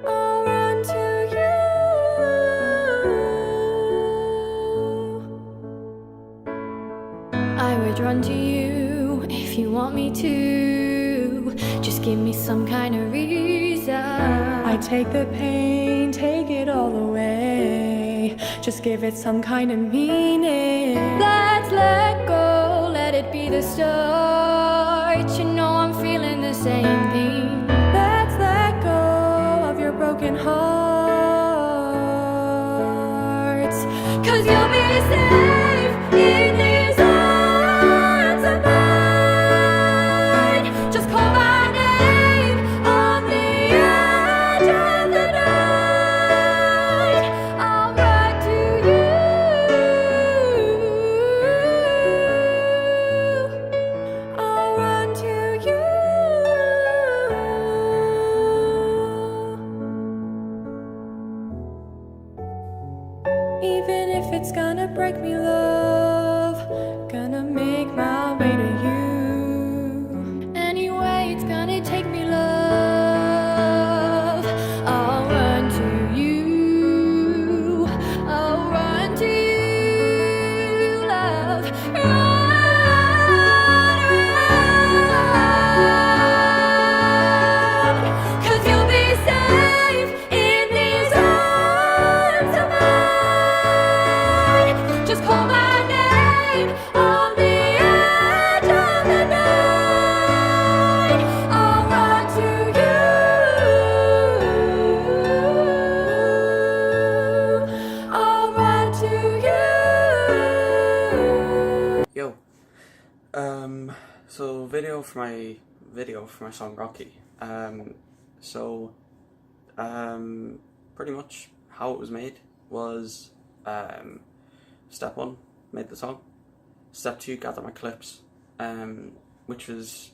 I'll run to you. I would run to you if you want me to. Just give me some kind of reason. I take the pain, take it all away. Just give it some kind of meaning. Let's let go, let it be the start. You know I'm feeling the same thing. Let's let go of your broken hearts. 'Cause you'll be safe in these arms of mine. Just call my name on the edge of the night. I'll run to you. I'll run to you. Even if it's gonna break me, love, gonna make my way to you. Anyway, it's gonna take me, love. I'll run to you. I'll run to you, love. Run. 'Cause you'll be safe in these arms of mine. Just call my name on the edge of the night. I'll run to you. I'll run to you. Yo, so video for my song Rocky. Pretty much how it was made was step 1, made the song. Step 2, gather my clips, which was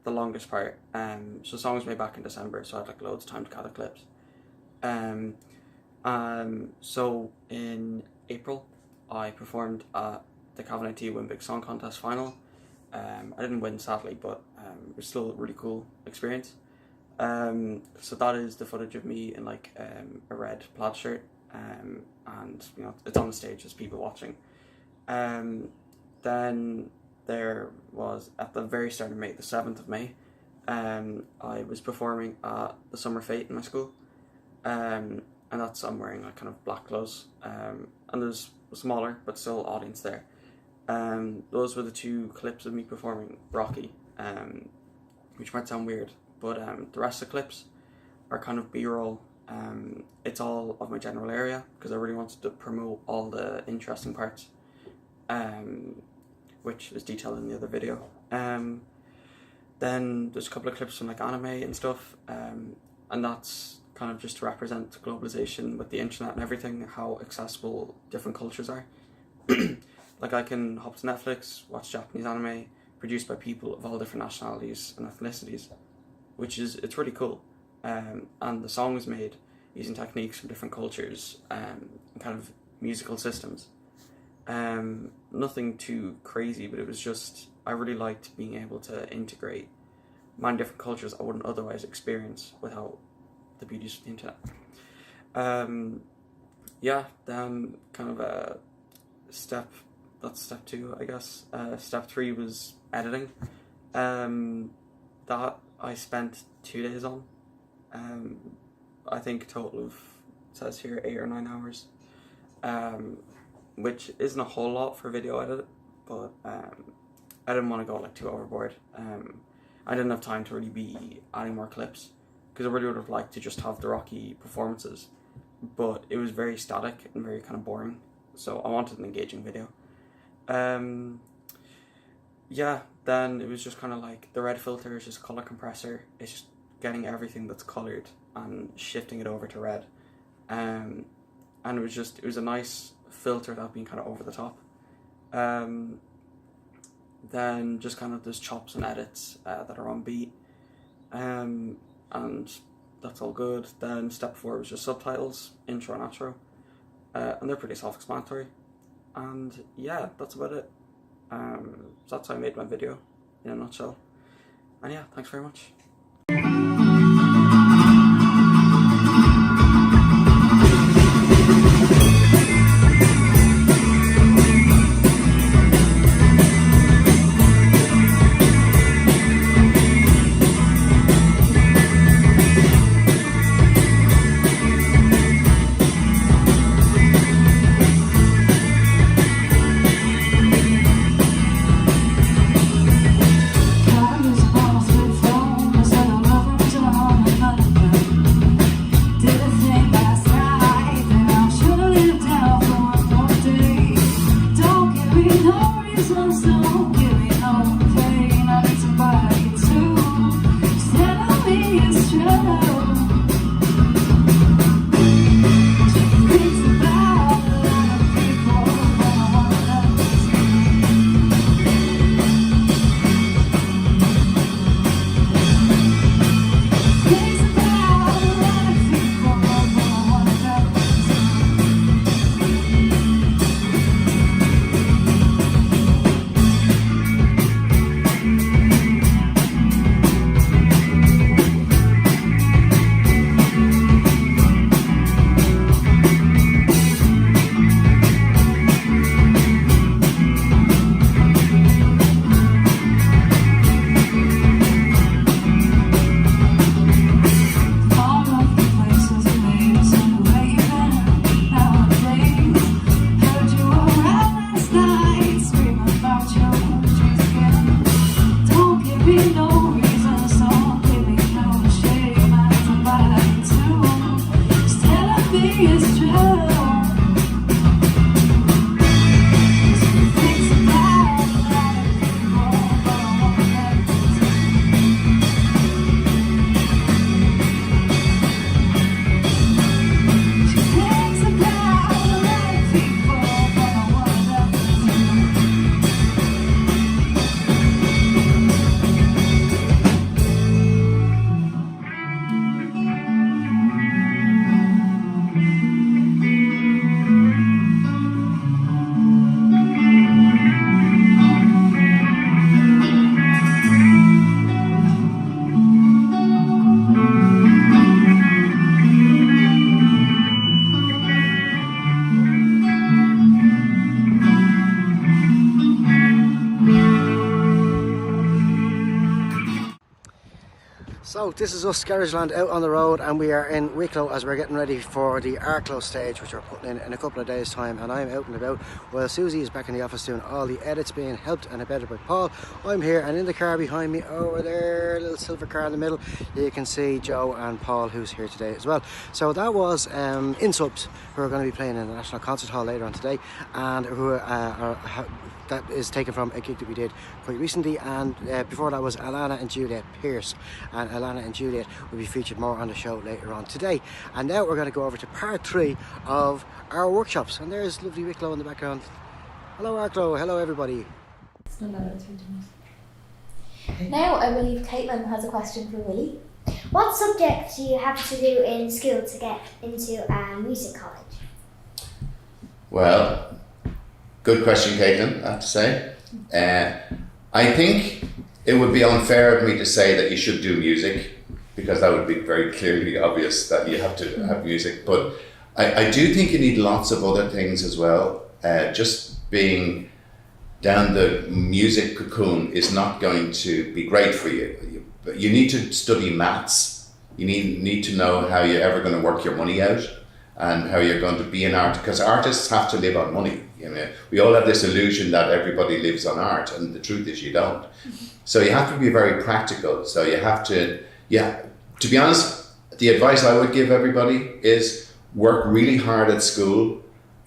the longest part. So the song was made back in December, so I had like loads of time to gather clips. So in April, I performed at the Cavan IT Win Big Song Contest final. I didn't win, sadly, but it was still a really cool experience. So that is the footage of me in like a red plaid shirt, and you know, it's on the stage, there's people watching. Then there was, at the very start of May, the 7th of May, I was performing at the Summer Fete in my school, and that's, I'm wearing like kind of black clothes, and there's a smaller but still audience there. Those were the 2 clips of me performing Rocky, which might sound weird, but the rest of the clips are kind of B-roll. It's all of my general area because I really wanted to promote all the interesting parts, which is detailed in the other video. Then there's a couple of clips from like anime and stuff, and that's kind of just to represent globalization with the internet and everything, how accessible different cultures are. Like I can hop to Netflix, watch Japanese anime produced by people of all different nationalities and ethnicities, which is, it's really cool. And the song was made using techniques from different cultures and kind of musical systems. Nothing too crazy, but it was just, I really liked being able to integrate many different cultures I wouldn't otherwise experience without the beauties of the internet. Yeah, then kind of a that's step 2, I guess. Step 3 was editing. That I spent 2 days on. I think a total of, it says here, 8 or 9 hours, which isn't a whole lot for a video edit, but I didn't want to go like too overboard. I didn't have time to really be adding more clips because I really would have liked to just have the Rocky performances, but it was very static and very kind of boring, so I wanted an engaging video. Yeah, then it was just kind of like the red filter is just a color compressor. It's just getting everything that's colored and shifting it over to red, and it was a nice filter without being kind of over the top. Then just kind of there's chops and edits that are on beat, and that's all good. Then step 4 was just subtitles, intro and outro, and they're pretty self-explanatory. And yeah, that's about it. So that's how I made my video in a nutshell. And yeah, thanks very much. reasons, don't give me no pain. I need somebody to stand on me and struggle. So this is us, Garageland, out on the road, and we are in Wicklow as we're getting ready for the Arklow stage, which we're putting in a couple of days' time. And I'm out and about while Susie is back in the office doing all the edits, being helped and abetted by Paul. I'm here, and in the car behind me over there, a little silver car in the middle, you can see Joe and Paul, who's here today as well. So that was In Subs, who are going to be playing in the National Concert Hall later on today, and who that is taken from a gig that we did quite recently. And before that was Alana and Juliet Pierce, and Alana and Juliet will be featured more on the show later on today. And now we're going to go over to part 3 of our workshops, and there's lovely Wicklow in the background. Hello Arklow, hello everybody. Now I believe Caitlin has a question for Willie. What subject do you have to do in school to get into a music college? Well, good question, Caitlin, I have to say. I think it would be unfair of me to say that you should do music, because that would be very clearly obvious that you have to have music. But I do think you need lots of other things as well. Just being down the music cocoon is not going to be great for you. You need to study maths. You need to know how you're ever going to work your money out and how you're going to be an artist, because artists have to live on money. You know, we all have this illusion that everybody lives on art, and the truth is you don't. So you have to be very practical. So you have to, to be honest, the advice I would give everybody is work really hard at school,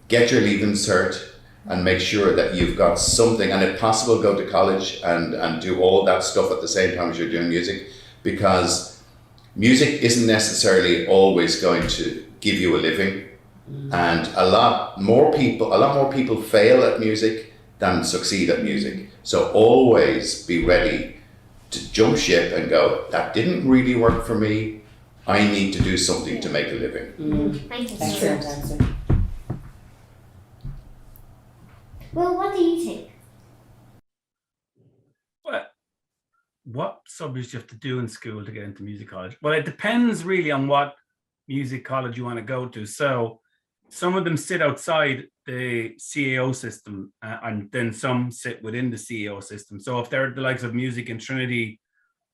get your leaving cert, and make sure that you've got something, and if possible go to college and do all that stuff at the same time as you're doing music, because music isn't necessarily always going to give you a living. And a lot more people fail at music than succeed at music. So always be ready to jump ship and go, that didn't really work for me, I need to do something to make a living. Thank you. Excellent answer. Well, what do you think? What subjects you have to do in school to get into music college? Well, it depends really on what music college you want to go to. So some of them sit outside the CAO system, and then some sit within the CAO system. So if they're the likes of music in Trinity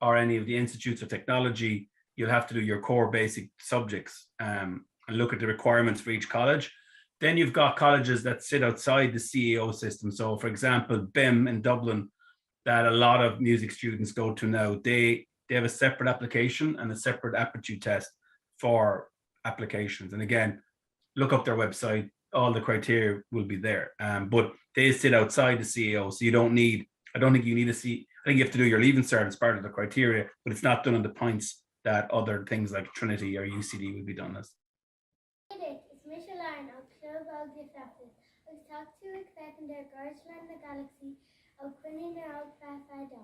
or any of the institutes of technology, you'll have to do your core basic subjects and look at the requirements for each college. Then you've got colleges that sit outside the CAO system. So for example, BIM in Dublin, that a lot of music students go to now, they have a separate application and a separate aptitude test for applications. And again, look up their website, all the criteria will be there. But they sit outside the CAO, so you don't need. I don't think you need to see. I think you have to do your leaving cert as part of the criteria, but it's not done on the points that other things like Trinity or UCD will be done as. It's Michelle Arn of Club of the Flappers. I've talked to a crack in their Garageland Galaxyz of Cruinniú Fafada.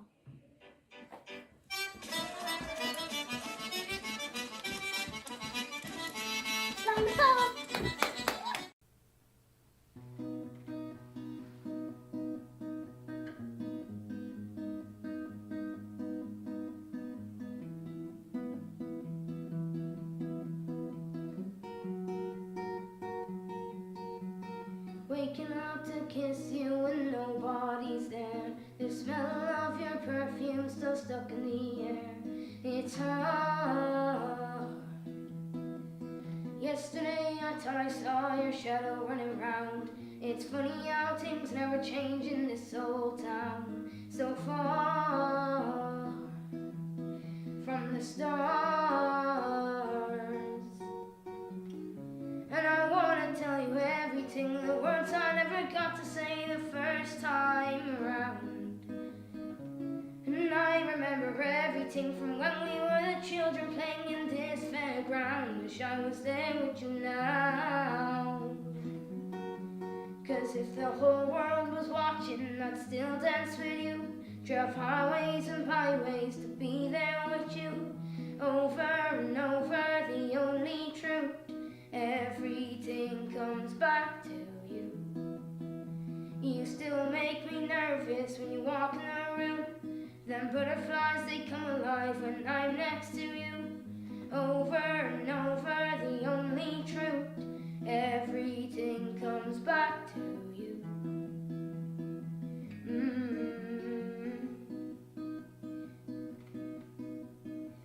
Waking up to kiss you when nobody's there. The smell of your perfume still stuck in the air. It's hard. Yesterday I thought I saw your shadow running round. It's funny how things never change in this old town. So far from the stars. And I wanna tell you everything, the words I never got to say the first time around. And I remember everything from when we were the children playing in this fairground. Wish I was there with you now. Cause if the whole world was watching, I'd still dance with you. Drive highways and byways to be there with you. Over and over, the only truth. Everything comes back to you. You still make me nervous when you walk in the room. Them butterflies, they come alive when I'm next to you. Over and over, the only truth. Everything comes back to you.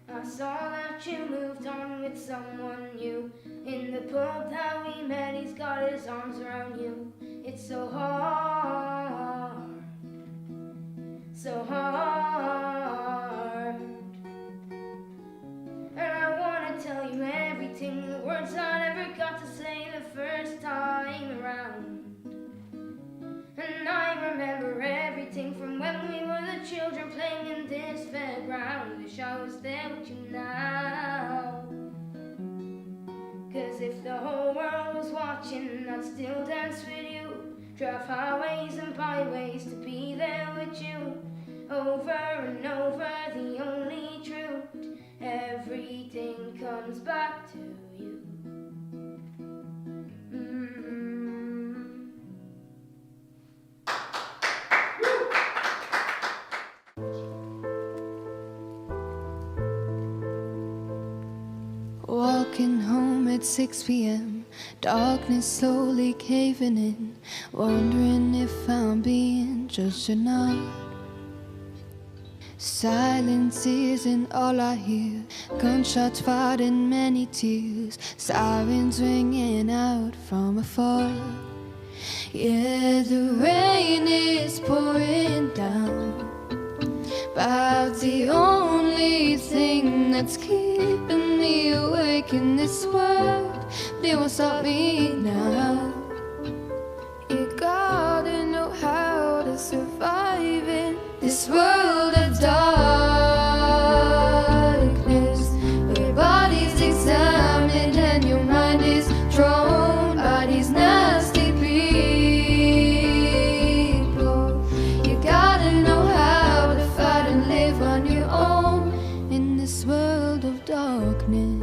I saw that you moved on with someone new. In the pub that we met, he's got his arms around you. It's so hard, so hard. And I wanna tell you everything, the words I never got to say the first time around. And I remember everything from when we were the children playing in this fairground. Wish I was there with you now. Cause if the whole world was watching, I'd still dance with you. Drive highways and byways to be there with you. Over and over, the only truth. Everything comes back to you. Walking home at 6 p.m. Darkness slowly caving in. Wondering if I'm being judged or not. Silence isn't all I hear. Gunshots fired and many tears. Sirens ringing out from afar. Yeah, the rain is pouring down. About the only thing that's keeping me awake in this world. They won't stop me now. You gotta know how to survive in this world of darkness. Your body's examined and your mind is drawn by these nasty people. You gotta know how to fight and live on your own in this world of darkness.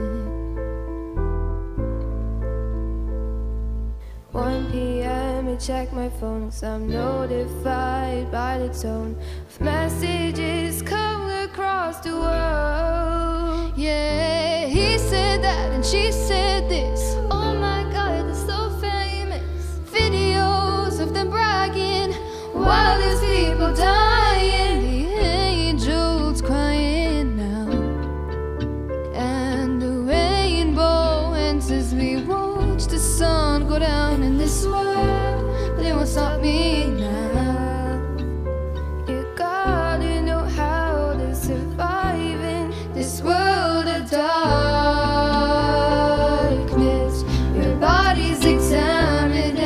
1 p.m. I check my phone, 'cause I'm notified by the tone of messages coming across the world. Yeah, he said that and she said this. Oh my God, they're so famous. Videos of them bragging while there's people dying. The angels crying now, and the rainbow ends as we watch the sun go down in this world. But it won't stop me now. You gotta know how to survive in this world of darkness. Your body's examined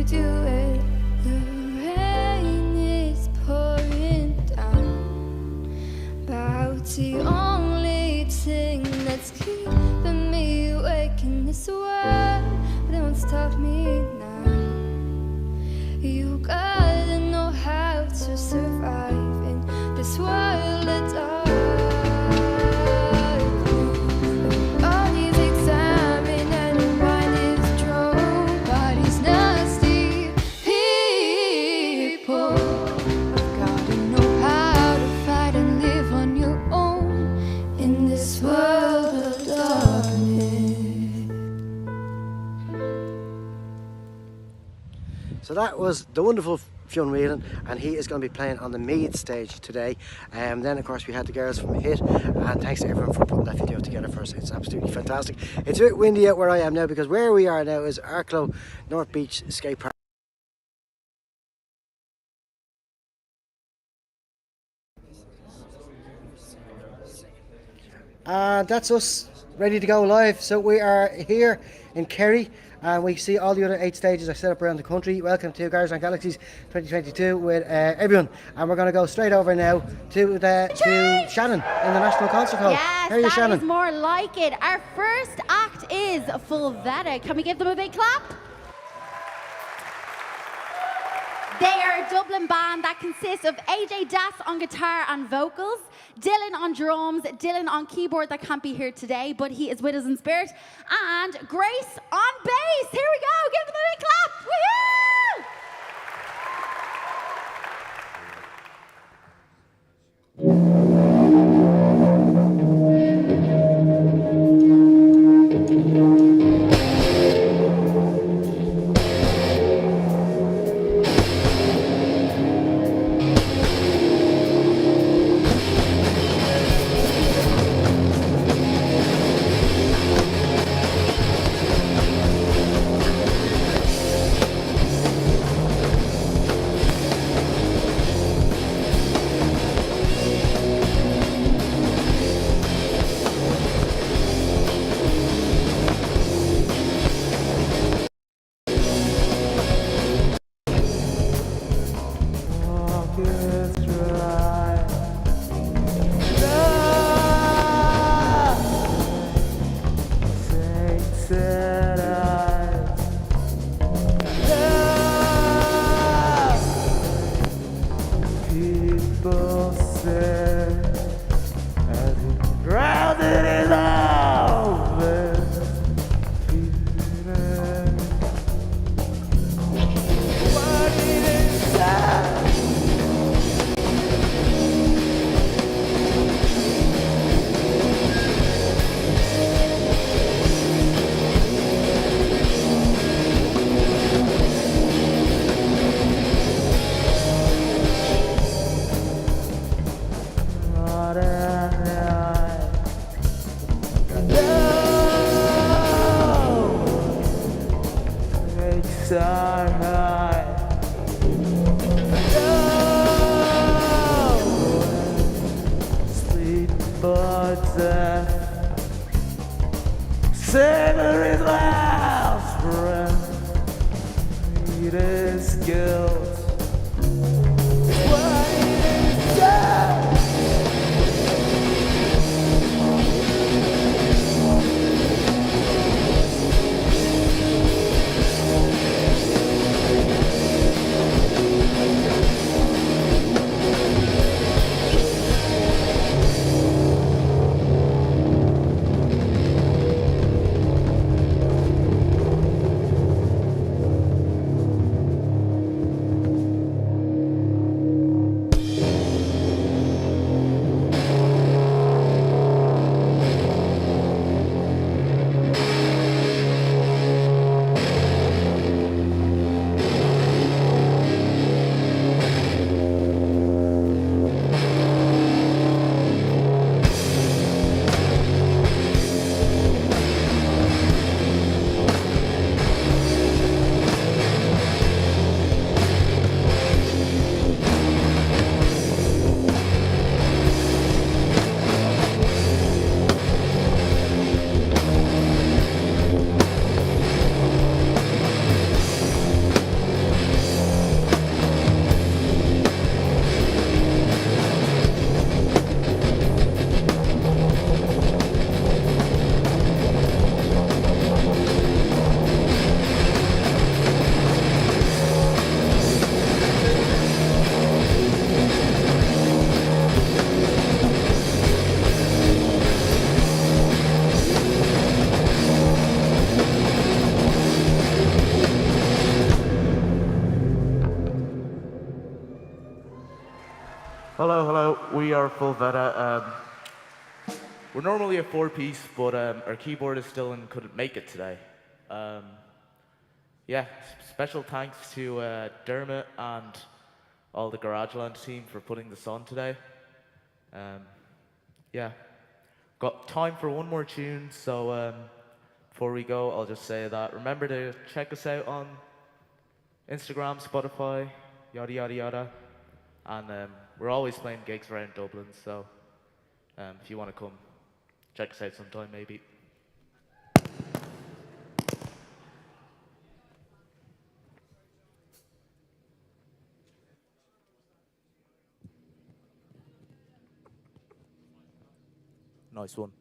to do it. The rain is pouring down, but it's the only thing that's keeping me awake in this world. But it won't stop me now. You gotta know how to survive in this world of dark. So that was the wonderful Fionn Whelan, and he is going to be playing on the Meath stage today. Then of course we had the girls from Hit, and thanks to everyone for putting that video together for us. It's absolutely fantastic. It's a bit windy out where I am now, because where we are now is Arklow North Beach Skate Park. And that's us ready to go live. So we are here in Kerry, and we see all the other 8 stages are set up around the country. Welcome to Garageland Galaxyz 2022 with everyone, and we're going to go straight over now to Shannon in the National Concert Hall. Yes, How are you, that Shannon? is more like it. Our first act is Fulvetta. Can we give them a big clap? They are a Dublin band that consists of AJ Das on guitar and vocals, Dylan on drums, Dylan on keyboard that can't be here today, but he is with us in spirit, and Grace on bass. Here we go, give them a big clap. Woohoo! Savor his last breath, eat his guilt. Hello. We are Full Veta. We're normally a four-piece, but our keyboardist Dylan couldn't make it today. Special thanks to Dermot and all the Garageland team for putting this on today. Got time for one more tune, so before we go, I'll just say that remember to check us out on Instagram, Spotify, yada yada yada, and we're always playing gigs around Dublin, so if you want to come, check us out sometime maybe. Nice one.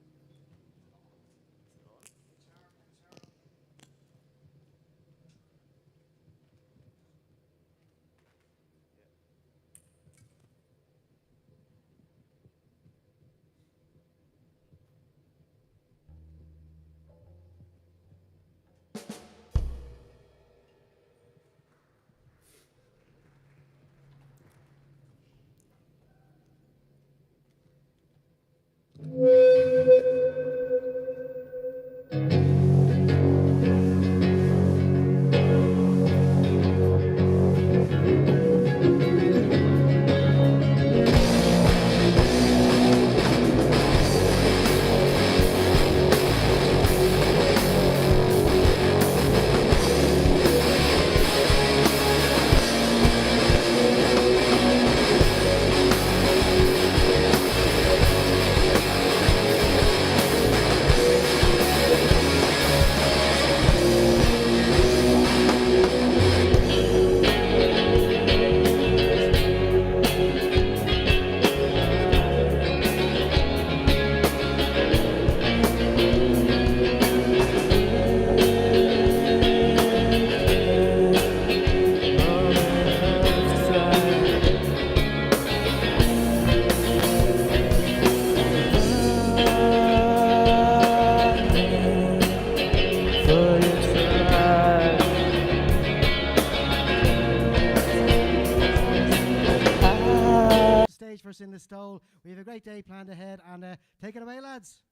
Stage for us in the stole. We have a great day planned ahead, and take it away, lads.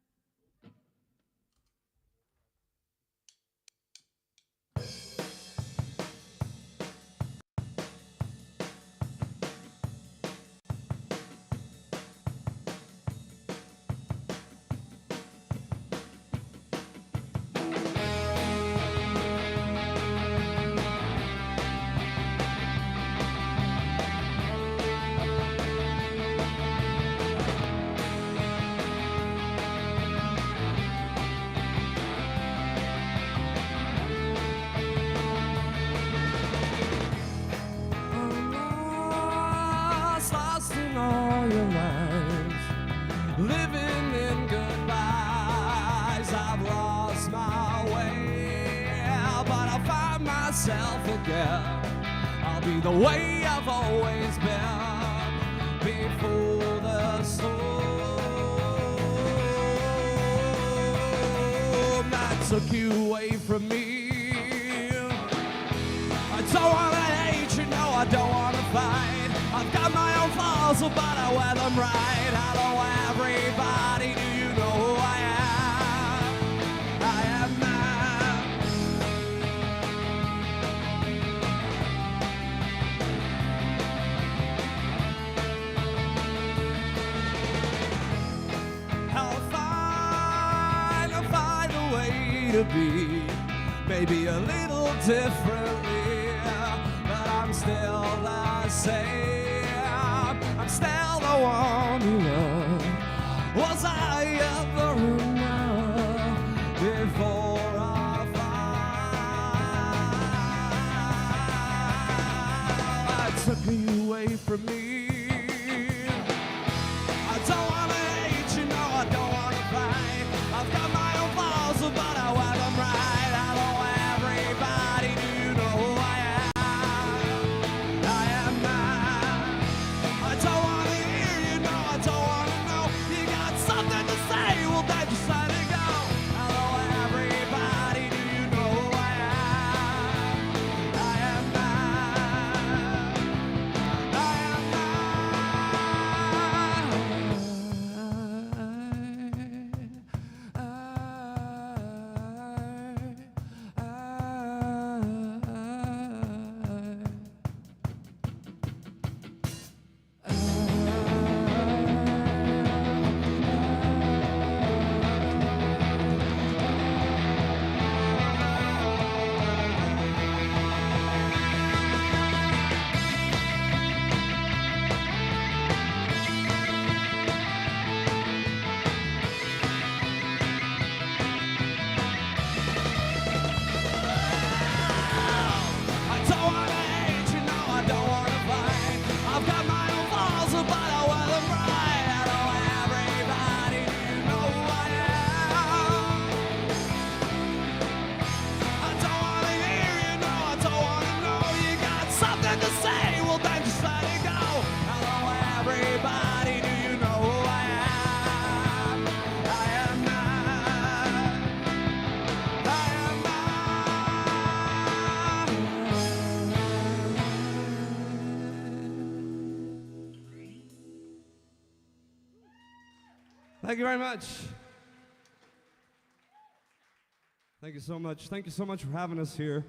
Lost in all your lies, living in goodbyes. I've lost my way, but I'll find myself again. I'll be the way I've always been before the storm that took you away from me. I don't wanna hate you, no, I don't wanna fight. I've got my own flaws, but I wear them right. Hello, everybody, do you know who I am? I am man. I'll find a way to be, maybe a little differently, but I'm still the same. I'm still the one you love. Was I ever enough before I fell? Took you away from me. I don't wanna hate you, no, I don't wanna fight. I've got my own flaws, but I wear them right. Hello, everybody, do you know who I am? I am man. I don't wanna hear you, no, I don't wanna know. You got something to say, Thank you very much. Thank you so much. Thank you so much for having us here.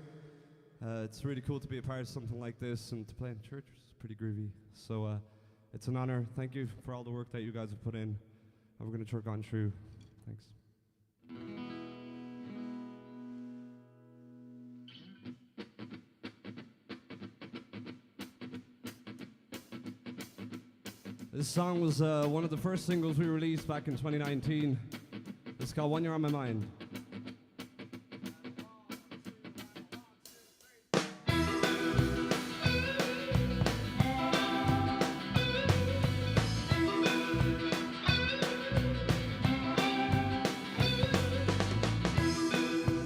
It's really cool to be a part of something like this and to play in church, which is pretty groovy. So it's an honor. Thank you for all the work that you guys have put in. And we're going to work on through. Thanks. This song was one of the first singles we released back in 2019. It's called When You're On My Mind.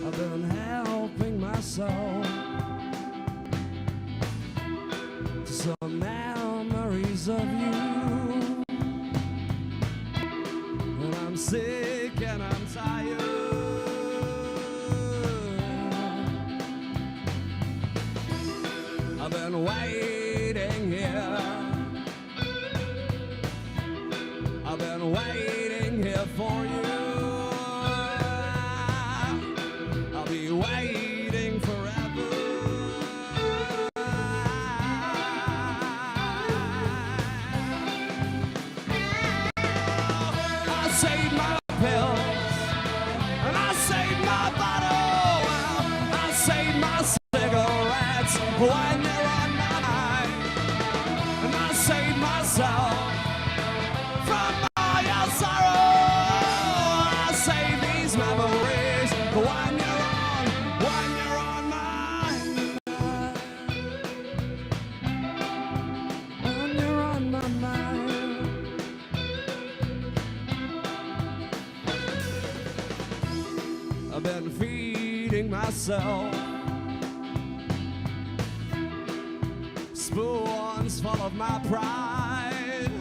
I've been helping myself to some memories of you. I'm sick and I'm tired. I've been waiting here. I've been waiting here for you. I'll be waiting forever. I saved my pills and I saved my bottle. I saved my cigarettes when they're on my mind, and I saved myself from my sorrow. I save these memories when you're on my mind. When you're on my mind. I've been feeding myself spoons full of my pride.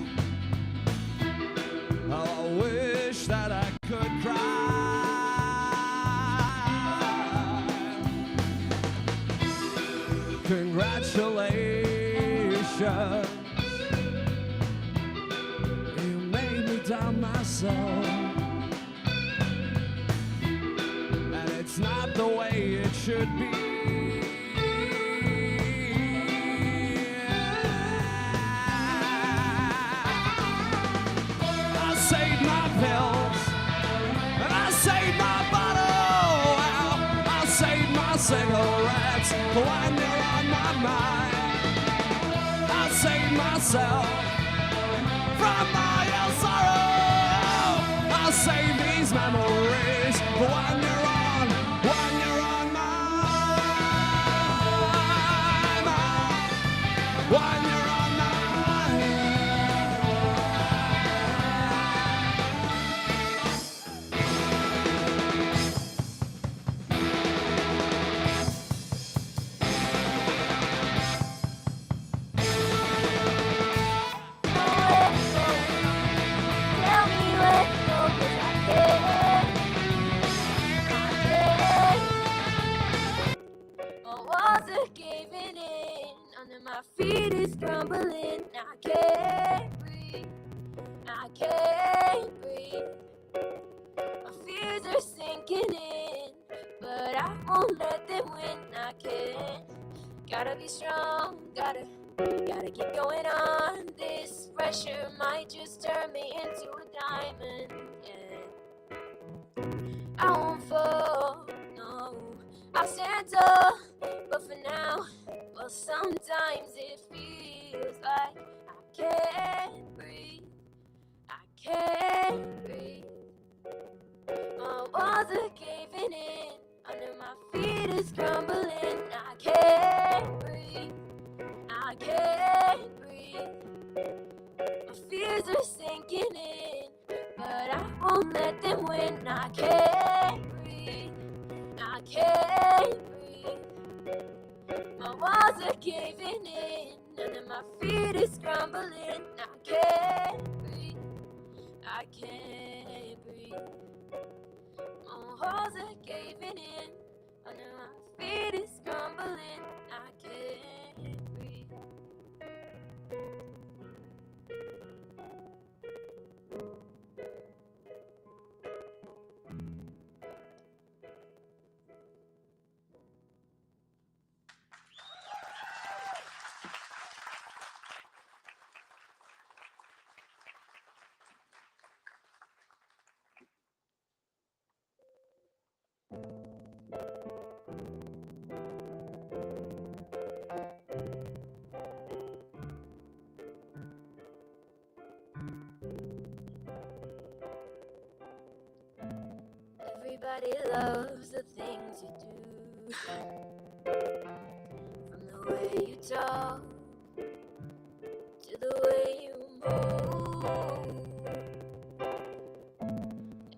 Oh, I wish that I could cry. Congratulations, you made me down myself. It's not the way it should be. I saved my pills and I saved my bottle. I saved my cigarettes when you're on my mind. I saved myself from my sorrow. I save these memories when you're on. When you're on my mind, when you're on my Tell me where to go, 'cause I can't. My walls are caving in, under my feet is crumbling. I can't breathe, I can't breathe. My fears are sinking in, but I won't let them win. I can't. Gotta be strong, gotta keep going on. This pressure might just turn me into a diamond. Yeah. I won't fall, no. I'll stand tall, but for now, well, sometimes it feels like I can't breathe. I can't breathe. My walls are caving in, under my feet is crumbling. I can't breathe. I can't breathe. My fears are sinking in, but I won't let them win. I can't breathe. I can't breathe. My walls are caving in, under my feet is crumbling. I can't breathe. I can't breathe. My walls are caving in, under my feet is crumbling. I can't breathe. Everybody loves the things you do. From the way you talk to the way you move.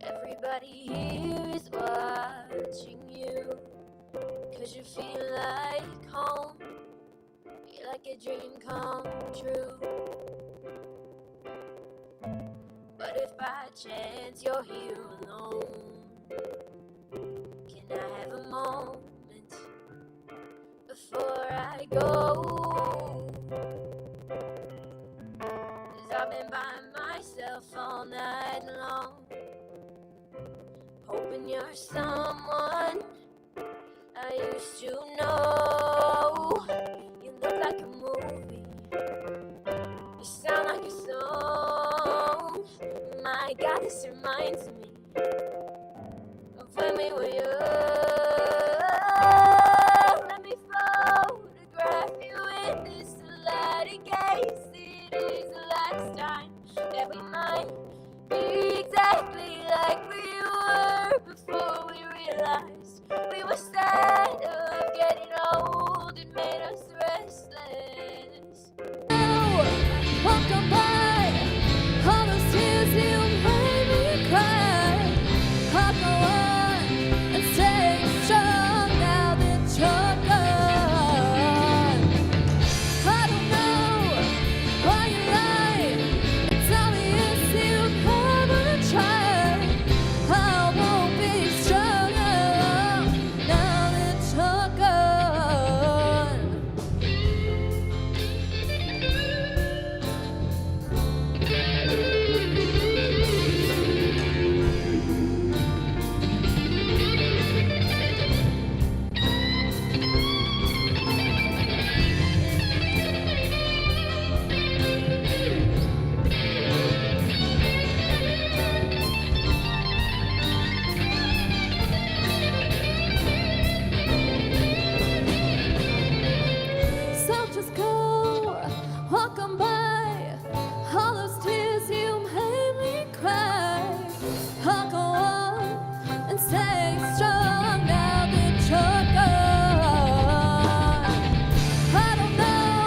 Everybody here is watching you, 'cause you feel like home. You're like a dream come true. But if by chance you're here alone, can I have a moment before I go? 'Cause I've been by myself all night long, hoping you're someone I used to know. You look like a movie, you sound like a song. My God, this reminds me of when we were young. Let me photograph you in this light in case it is the last time that we might be exactly like we were before we realized we were sad of getting old. It made us restless. Walk on by, all those tears you made me cry. I'll go on and stay strong now that you're gone. I don't know why you lied and tell me it's you never tried. I won't be strong alone now that you're gone. So just go, walk on by, all those tears you made me cry. I'll go on and stay strong now that you're gone. I don't know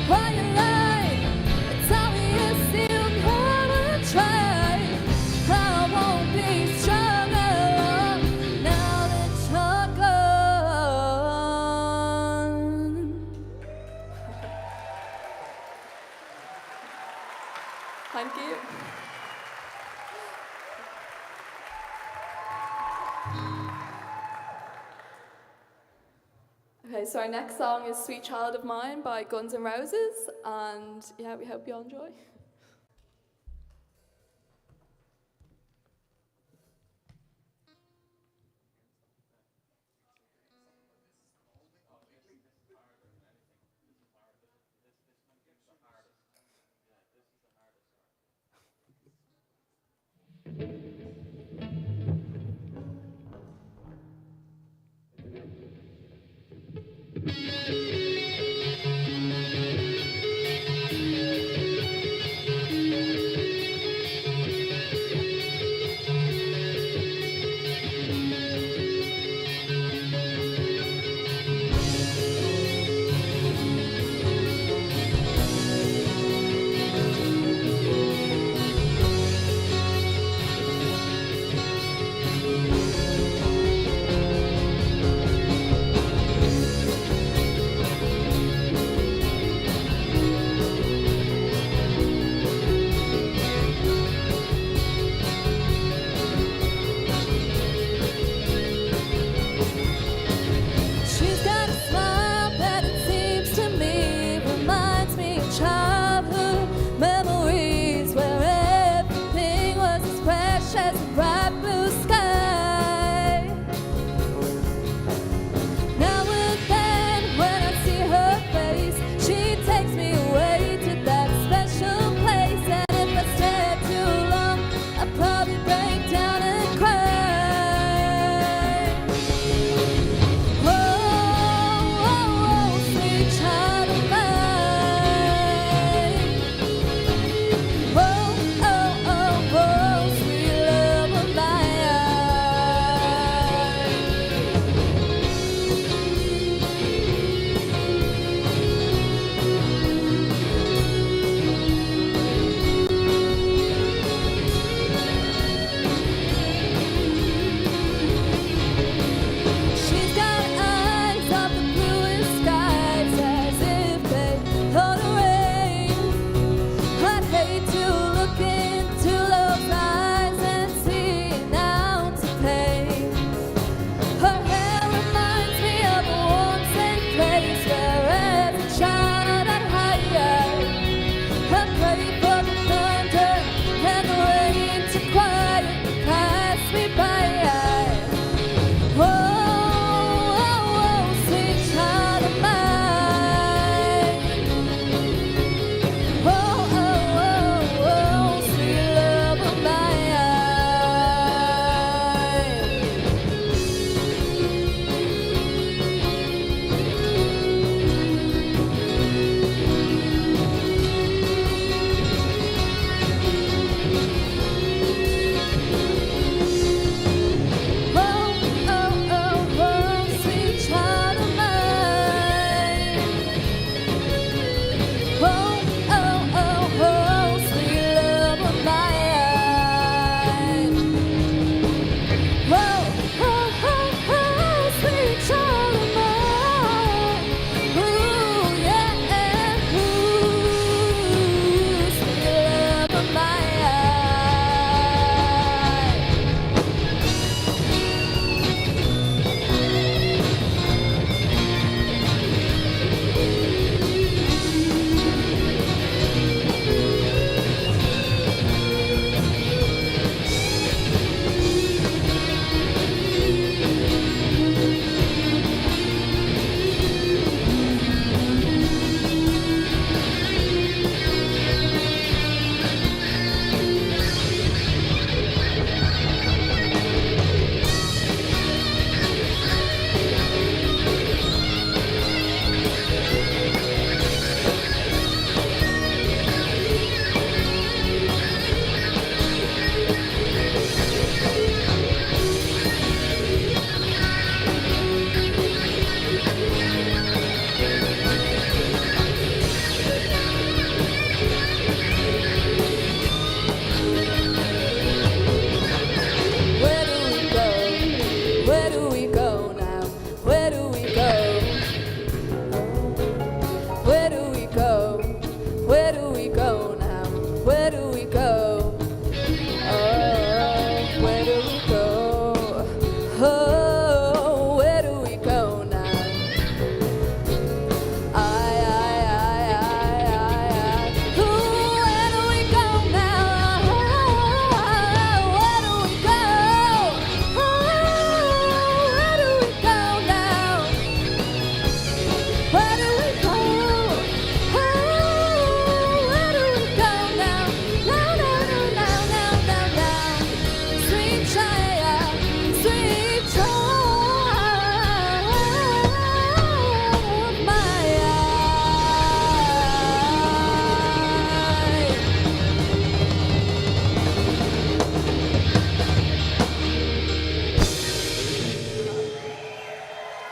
why you lied and tell me it's you never tried. I won't be strong alone now that you're gone. Thank you. Okay, so our next song is Sweet Child of Mine by Guns N' Roses, and yeah, we hope you all enjoy.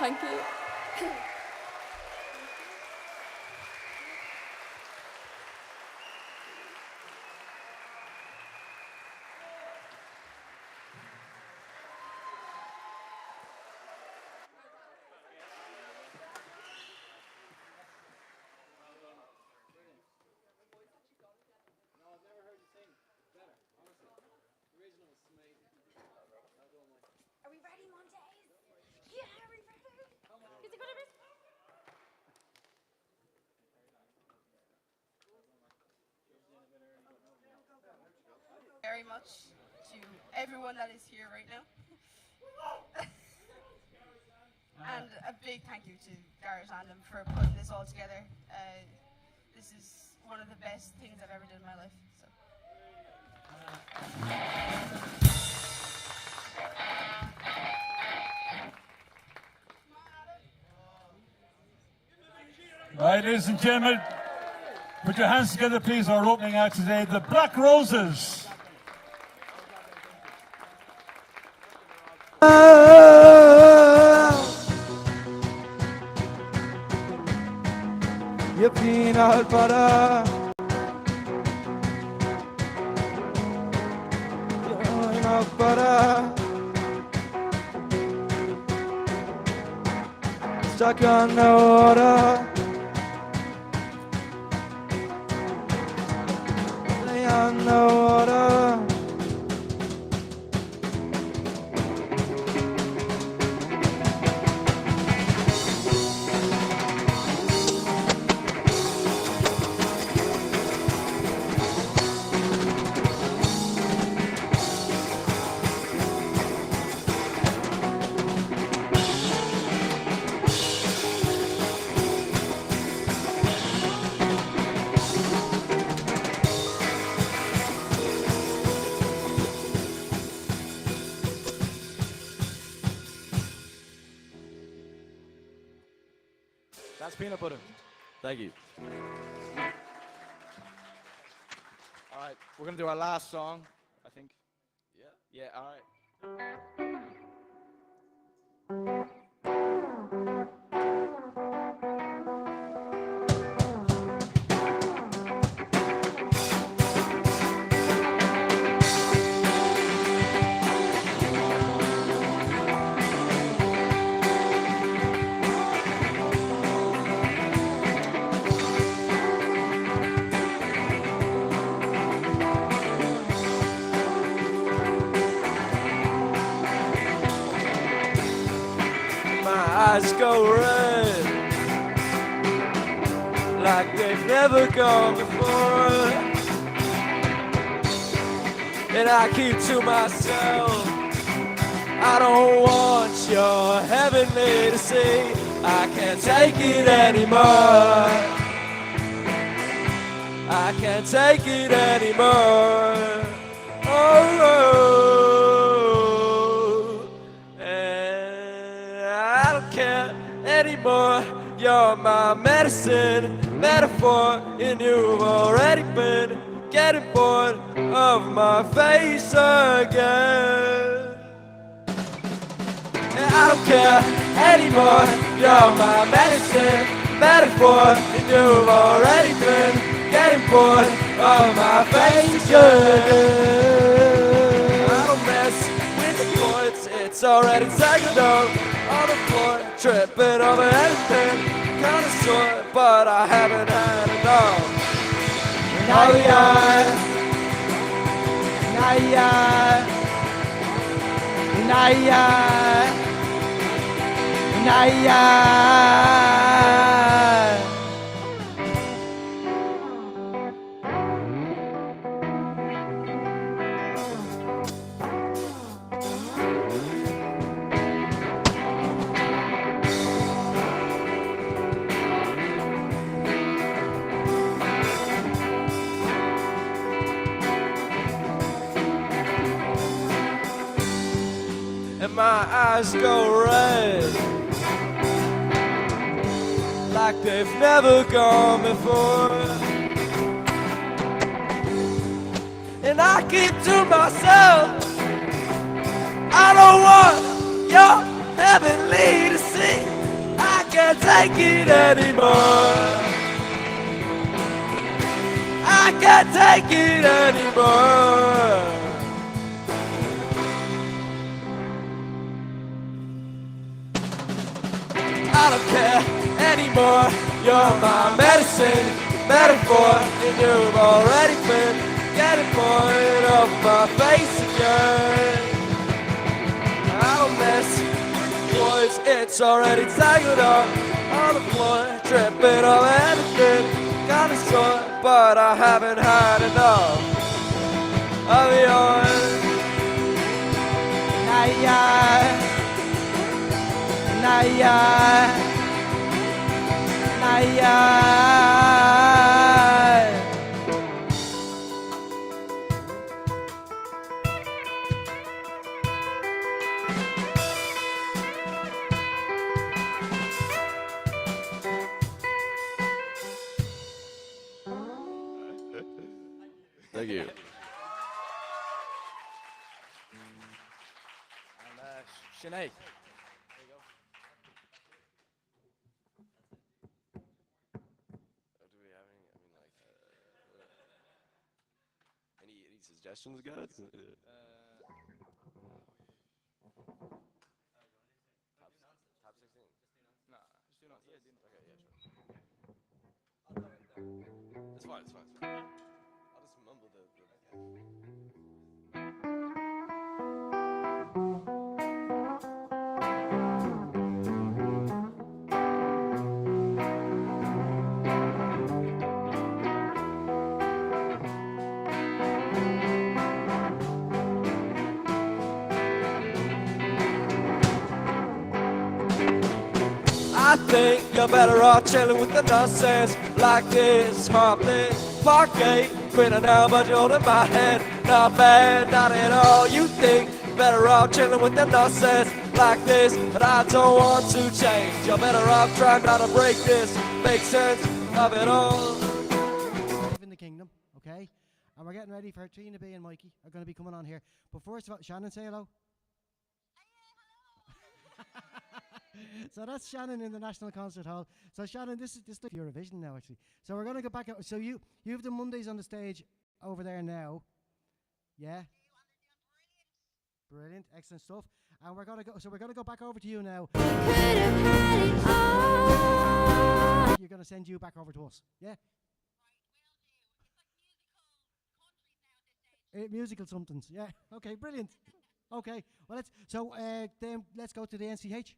Thank you. Are we ready, Mondays? Yeah, are we ready? Is it good, Very much to everyone that is here right now. And a big thank you to Garageland for putting this all together. This is one of the best things I've ever done in my life. So. Right, ladies and gentlemen, put your hands together, please. Our opening act today, the Black Roses. Your peanut butter, your peanut butter, stuck on the water, lay on the water. That's peanut butter. Thank you. All right, we're gonna do our last song, I think. Yeah. Yeah. All right. Eyes go red like they've never gone before, and I keep to myself, I don't want your heavenly to see. I can't take it anymore, I can't take it anymore. Oh. Anymore, you're my medicine, metaphor, and you've already been getting bored of my face again. And I don't care anymore, you're my medicine, metaphor, and you've already been getting bored of my face again. I don't mess with the points, it's already tangled up on the floor, tripping over anything, kinda sore, but I haven't had enough. And my eyes go red like they've never gone before, and I keep to myself, I don't want your heavenly to see. take it anymore. I can't take it anymore. I don't care anymore. You're my medicine, metaphor, and you've already been getting point off my face again. I don't mess with boys, it's already tangled up on the floor, dripping of anything, kind of sort, but I haven't had enough of yours. Nah, Thank you. And Sinead. Any suggestions, guys? Top 16? No, just do not. Yeah, okay, yeah, sure. It's fine, it's fine. I'll just mumble the I think you're better off chilling with the nonsense like this. Harmless parquet, grinning down, but you're holding my head. Not bad, not at all. You think you're better off chilling with the nonsense like this, but I don't want to change. You're better off trying not to break this. Make sense of it all. In the kingdom, okay? And we're getting ready for Tina B and Mikey are going to be coming on here. But first of all, Shannon, say hello. So that's Shannon in the National Concert Hall. So Shannon, this is like Eurovision now, actually. So we're going to go back. So you have the Mondays on the stage over there now. Yeah. Brilliant, excellent stuff. And we're going to go. So we're going to go back over to you now. You're going to send you back over to us. Yeah. Musical somethings. Yeah. Okay. Brilliant. Okay. Well, then let's go to the NCH.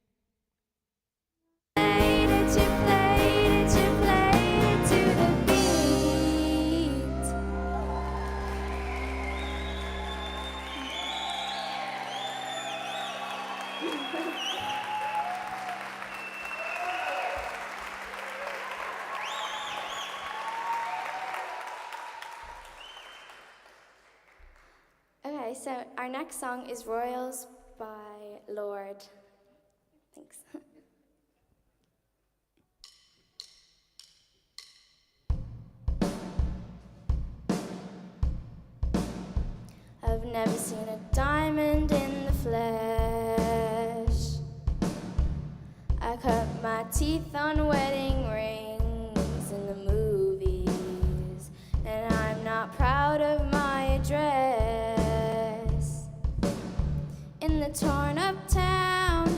Okay, so our next song is Royals by Lord. Thanks. I've never seen a diamond in the flesh. I cut my teeth on wedding rings in the movies, and I'm not proud of my address. In the torn up town,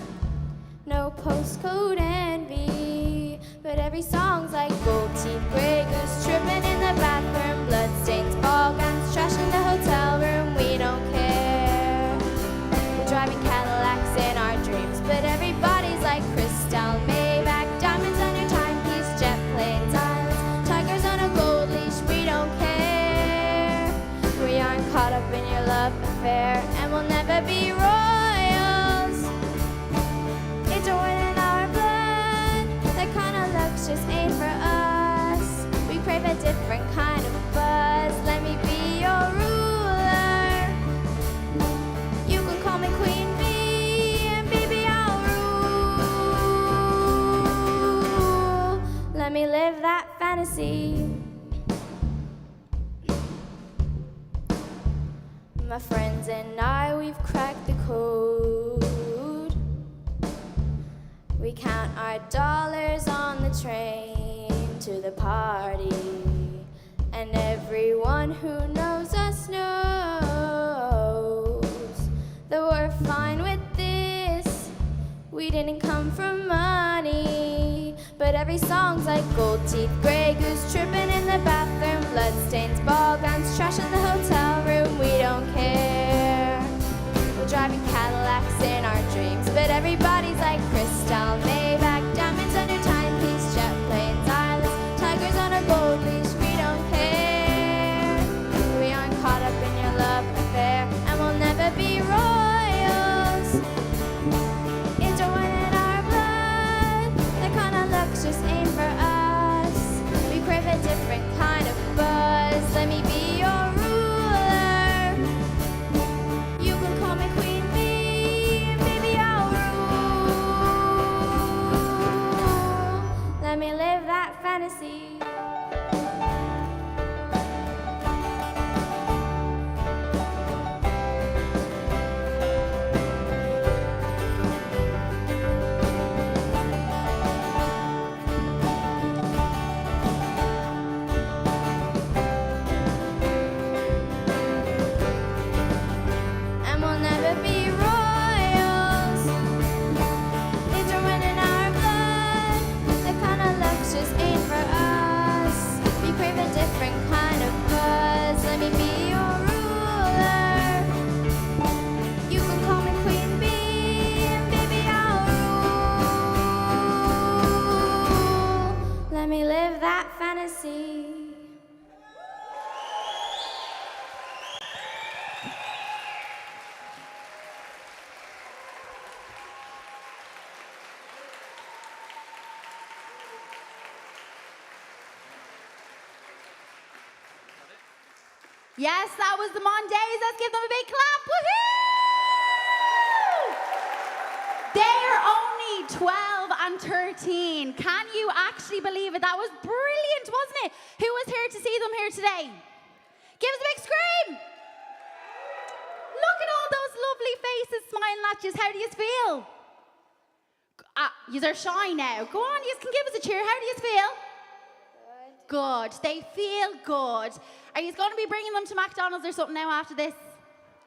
no postcode envy, but every song's like gold teeth, grey goose tripping in the bathroom, bloodstains, ball gowns, trash in the hotel room. We don't care. We're driving Cadillacs in our dreams, but everybody's like Crystal, Maybach, diamonds on your timepiece, jet planes, islands, tigers on a gold leash. We don't care. We aren't caught up in your love affair, and we'll never be royals. It's within our blood. That kind of luck's just ain't for us. We crave a different kind of buzz. Let me be your ruler. You can call me Queen Bee, and baby I'll rule. Let me live that fantasy. My friends and I, we've cracked the code. We count our dollars on the train to the party. And everyone who knows us knows that we're fine with this. We didn't come from money, but every song's like gold teeth, grey goose tripping in the bathroom, bloodstains, ball gowns, trash in the hotel room. We don't care. We're driving Cadillacs in our dreams, but everybody's like crystal, Maybach, diamonds on your timepiece, jet planes, islands, tigers on a gold leash. We don't care. We aren't caught up in your love affair, and we'll never be royals. It's a one in our blood. That kind of luck just ain't for us. We crave a different kind of buzz. Let me be your ruler. You can call me Queen Bee, and baby I'll rule. Let me live that fantasy. And we'll never be royals. It's a run in our blood. The kind of luck just ain't for us. We crave a different kind of buzz. Let me be your ruler. You can call me Queen Bee, and baby I'll rule. Let me live that fantasy. Yes, that was the Mondays. Let's give them a big clap. Woohoo! They're only 12 and 13. Can you actually believe it? That was brilliant, wasn't it? Who was here to see them here today? Give us a big scream. Look at all those lovely faces smiling at you. How do you feel? You are shy now. Go on, you can give us a cheer. How do you feel? Good. They feel good. Are you going to be bringing them to McDonald's or something now after this?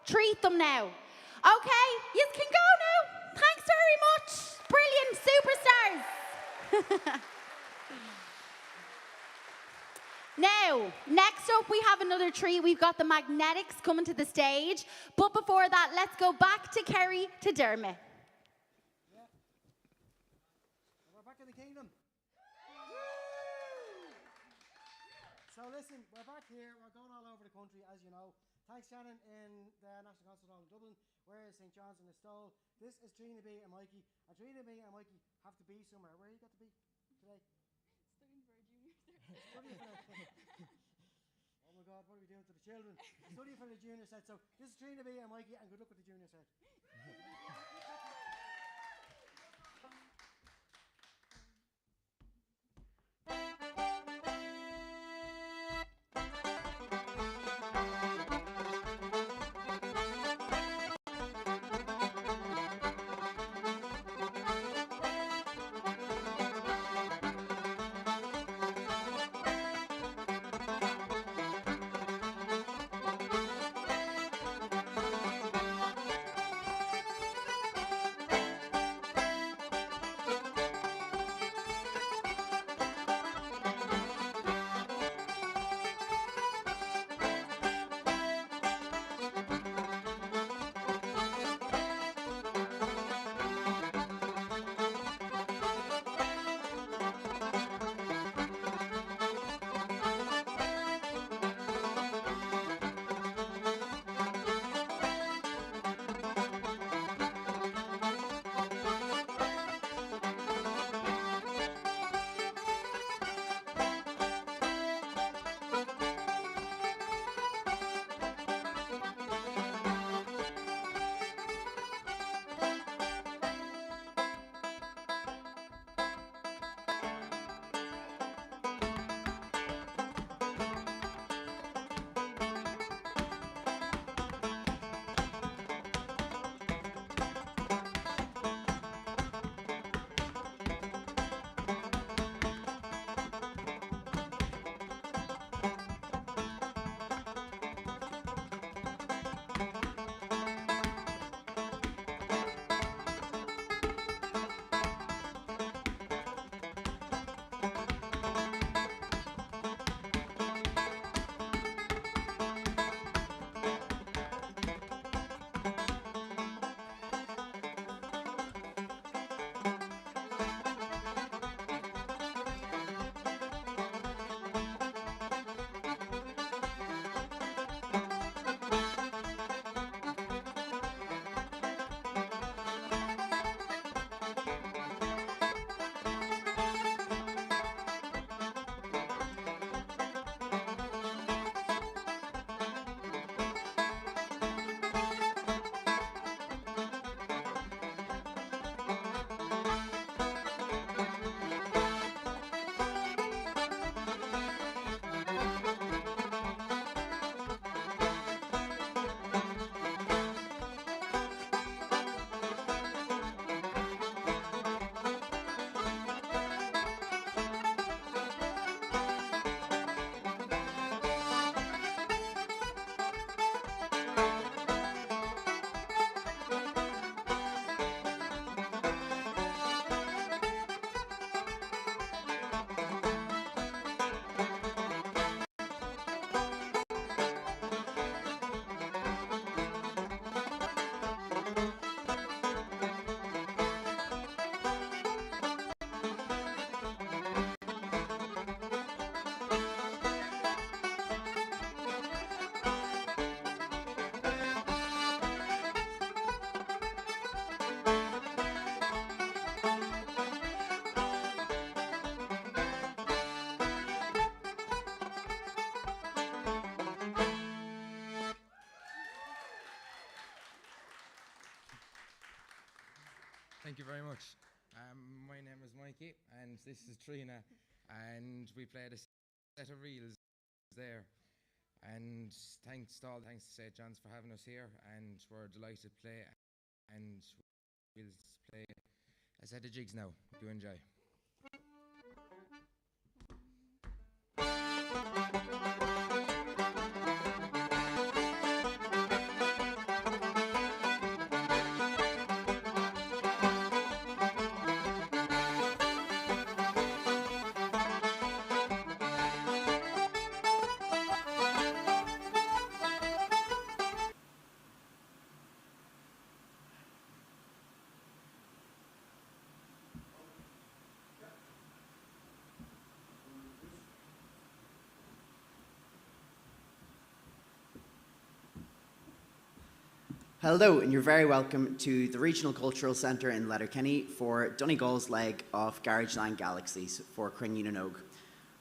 Treat them now. Okay, you can go now. Thanks very much. Brilliant superstars. Now, next up we have another treat. We've got the Magnetics coming to the stage. But before that, let's go back to Kerry to Dermot. We're back in the kingdom. So listen, we're back here. We're going all over the country, as you know. Thanks, Shannon, in the National Concert Hall in Dublin. We're St. John's in the Stole. This is Trina B and Mikey. And Trina B and Mikey have to be somewhere. Where you got to be today? Studying for a junior set. Oh my God, what are we doing to the children? Studying for the junior set. So this is Trina B and Mikey, and good luck with the junior set. much. My name is Mikey, and this is Trina, and we played a set of reels there. And thanks to St. John's for having us here, and we're delighted to play. And we'll play a set of jigs now. Do enjoy. Hello, and you're very welcome to the Regional Cultural Centre in Letterkenny for Donegal's leg of Garageland Galaxyz for Cruinniú.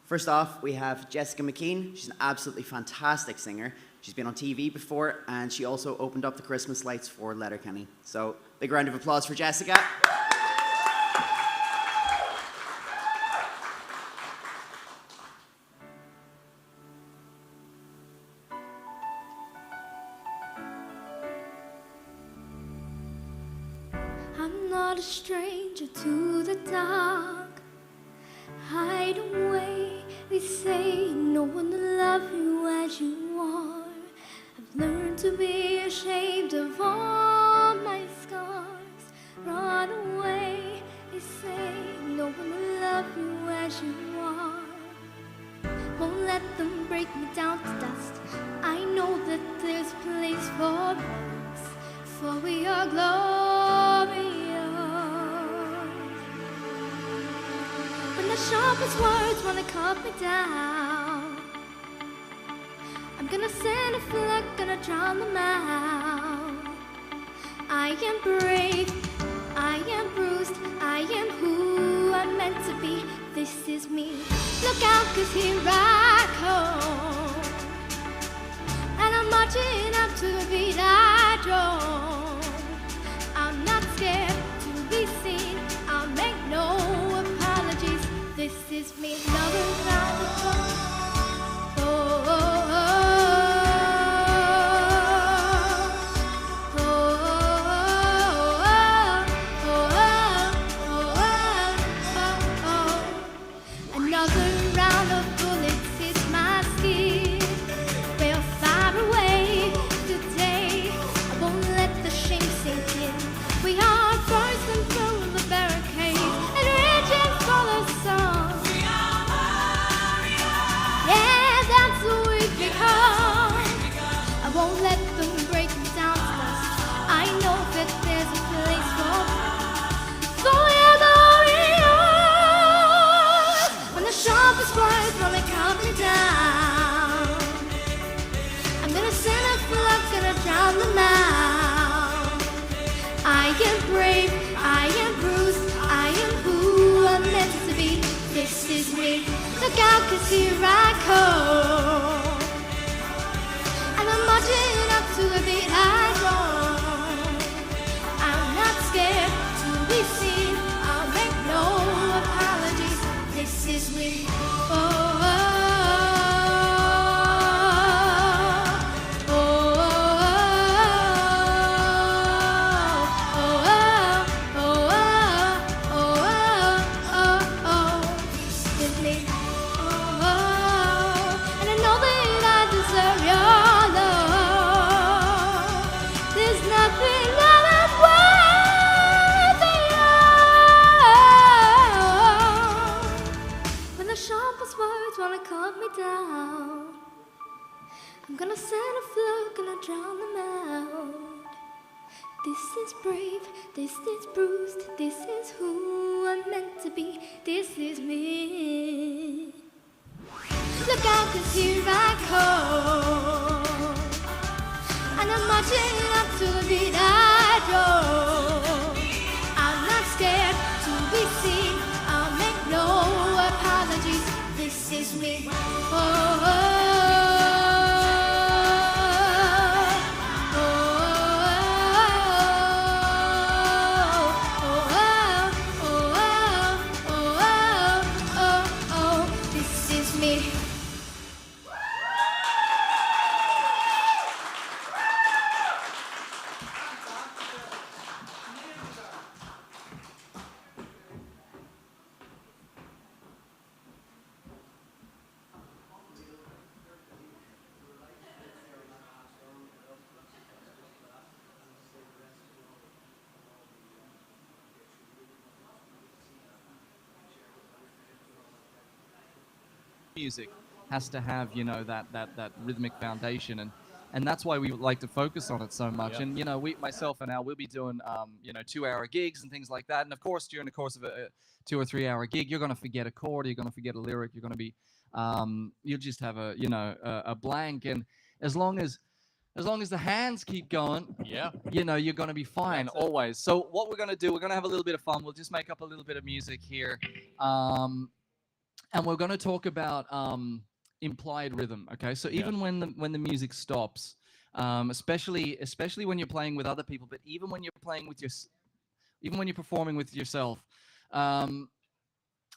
First off, we have Jessica McKean. She's an absolutely fantastic singer. She's been on TV before, and she also opened up the Christmas lights for Letterkenny. So, big round of applause for Jessica. I'm not a stranger to the dark. Hide away, they say no one will love you as you are. I've learned to be ashamed of all my scars. Run away, they say no one will love you as you are. Won't let them break me down to dust. I know that there's a place for us, for we are glorious. When the sharpest words wanna cut me down, I'm gonna send a flood, gonna drown them out. I am brave, I am bruised, I am who I'm meant to be. This is me. Look out, 'cause here I come, and I'm marching up to the beat I drum. I'm not scared to be seen, I'll make no apologies. This is me, lovers round the corner. Another round of bullets hits my skin. We're far away today. I won't let the shame sink in. We are first and through the barricade and reaching for the sun. Yeah, that's who we've become. I won't let them break me down to dust. I know that there's a place for us. So we're glorious. When the sharpest words wanna cut me down, I'm gonna send a flood, gonna drown them out. I am brave, I am bruised, I am who I'm meant to be. This is me. Look out, 'cause here I come, and I'm marching up to the beat I drum. I'm not scared to be seen, I'll make no apologies. This is me. And I know that I deserve your love. There's nothing that I'm worthy of. When the sharpest words wanna cut me down, I'm gonna send a flood, gonna drown them out. This is brave, this is bruised, this is who I'm meant to be. This is me. Look out, 'cause here I come, and I'm marching up to the beat I drum. I'm not scared to be seen, I'll make no apologies. This is me. music has to have, you know, that rhythmic foundation, and that's why we like to focus on it so much. Yep. And you know, myself and Al, we'll be doing you know, 2-hour gigs and things like that. And of course, during the course of a 2 or 3 hour gig, you're going to forget a chord, you're going to forget a lyric, you're going to be you'll just have a, you know, a blank. And as long as the hands keep going, yeah, you know, you're going to be fine always. So what we're going to do, we're going to have a little bit of fun. We'll just make up a little bit of music here, and we're going to talk about implied rhythm. Okay, so even when the music stops, especially when you're playing with other people, but even when you're playing with even when you're performing with yourself,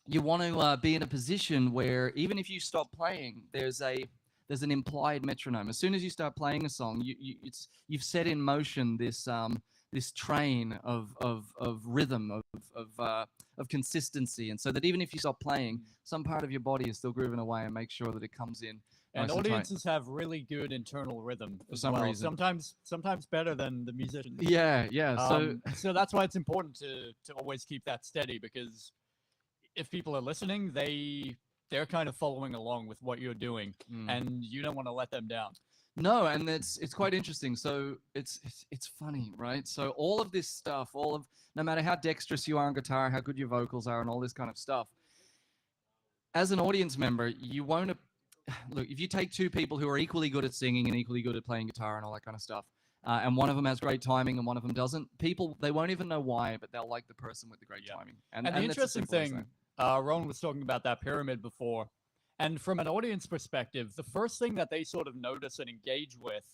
you want to be in a position where even if you stop playing, there's an implied metronome. As soon as you start playing a song, you've set in motion this train of rhythm, of consistency, and so that even if you stop playing, some part of your body is still grooving away, and make sure that it comes in. And nice audiences have really good internal rhythm for some reason. Sometimes better than the musicians. Yeah. So that's why it's important to always keep that steady, because if people are listening, they're kind of following along with what you're doing, and you don't want to let them down. No, and it's quite interesting. So it's funny, right? So all of this stuff, no matter how dexterous you are on guitar, how good your vocals are, and all this kind of stuff, as an audience member, you won't look. If you take two people who are equally good at singing and equally good at playing guitar and all that kind of stuff, and one of them has great timing and one of them doesn't, they won't even know why, but they'll like the person with the great timing. And the interesting thing, Rowan was talking about that pyramid before, and from an audience perspective, the first thing that they sort of notice and engage with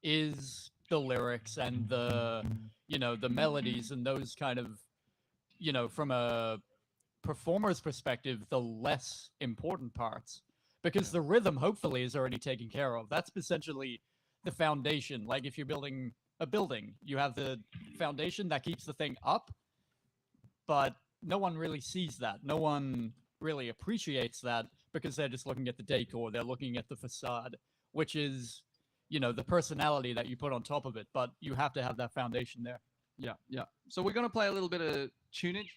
is the lyrics and the melodies and those kind of, from a performer's perspective, the less important parts, because the rhythm hopefully is already taken care of. That's essentially the foundation. Like if you're building a building, you have the foundation that keeps the thing up, but no one really sees that. No one really appreciates that, because they're just looking at the decor. They're looking at the facade, which is, the personality that you put on top of it. But you have to have that foundation there. Yeah. So we're going to play a little bit of tunage.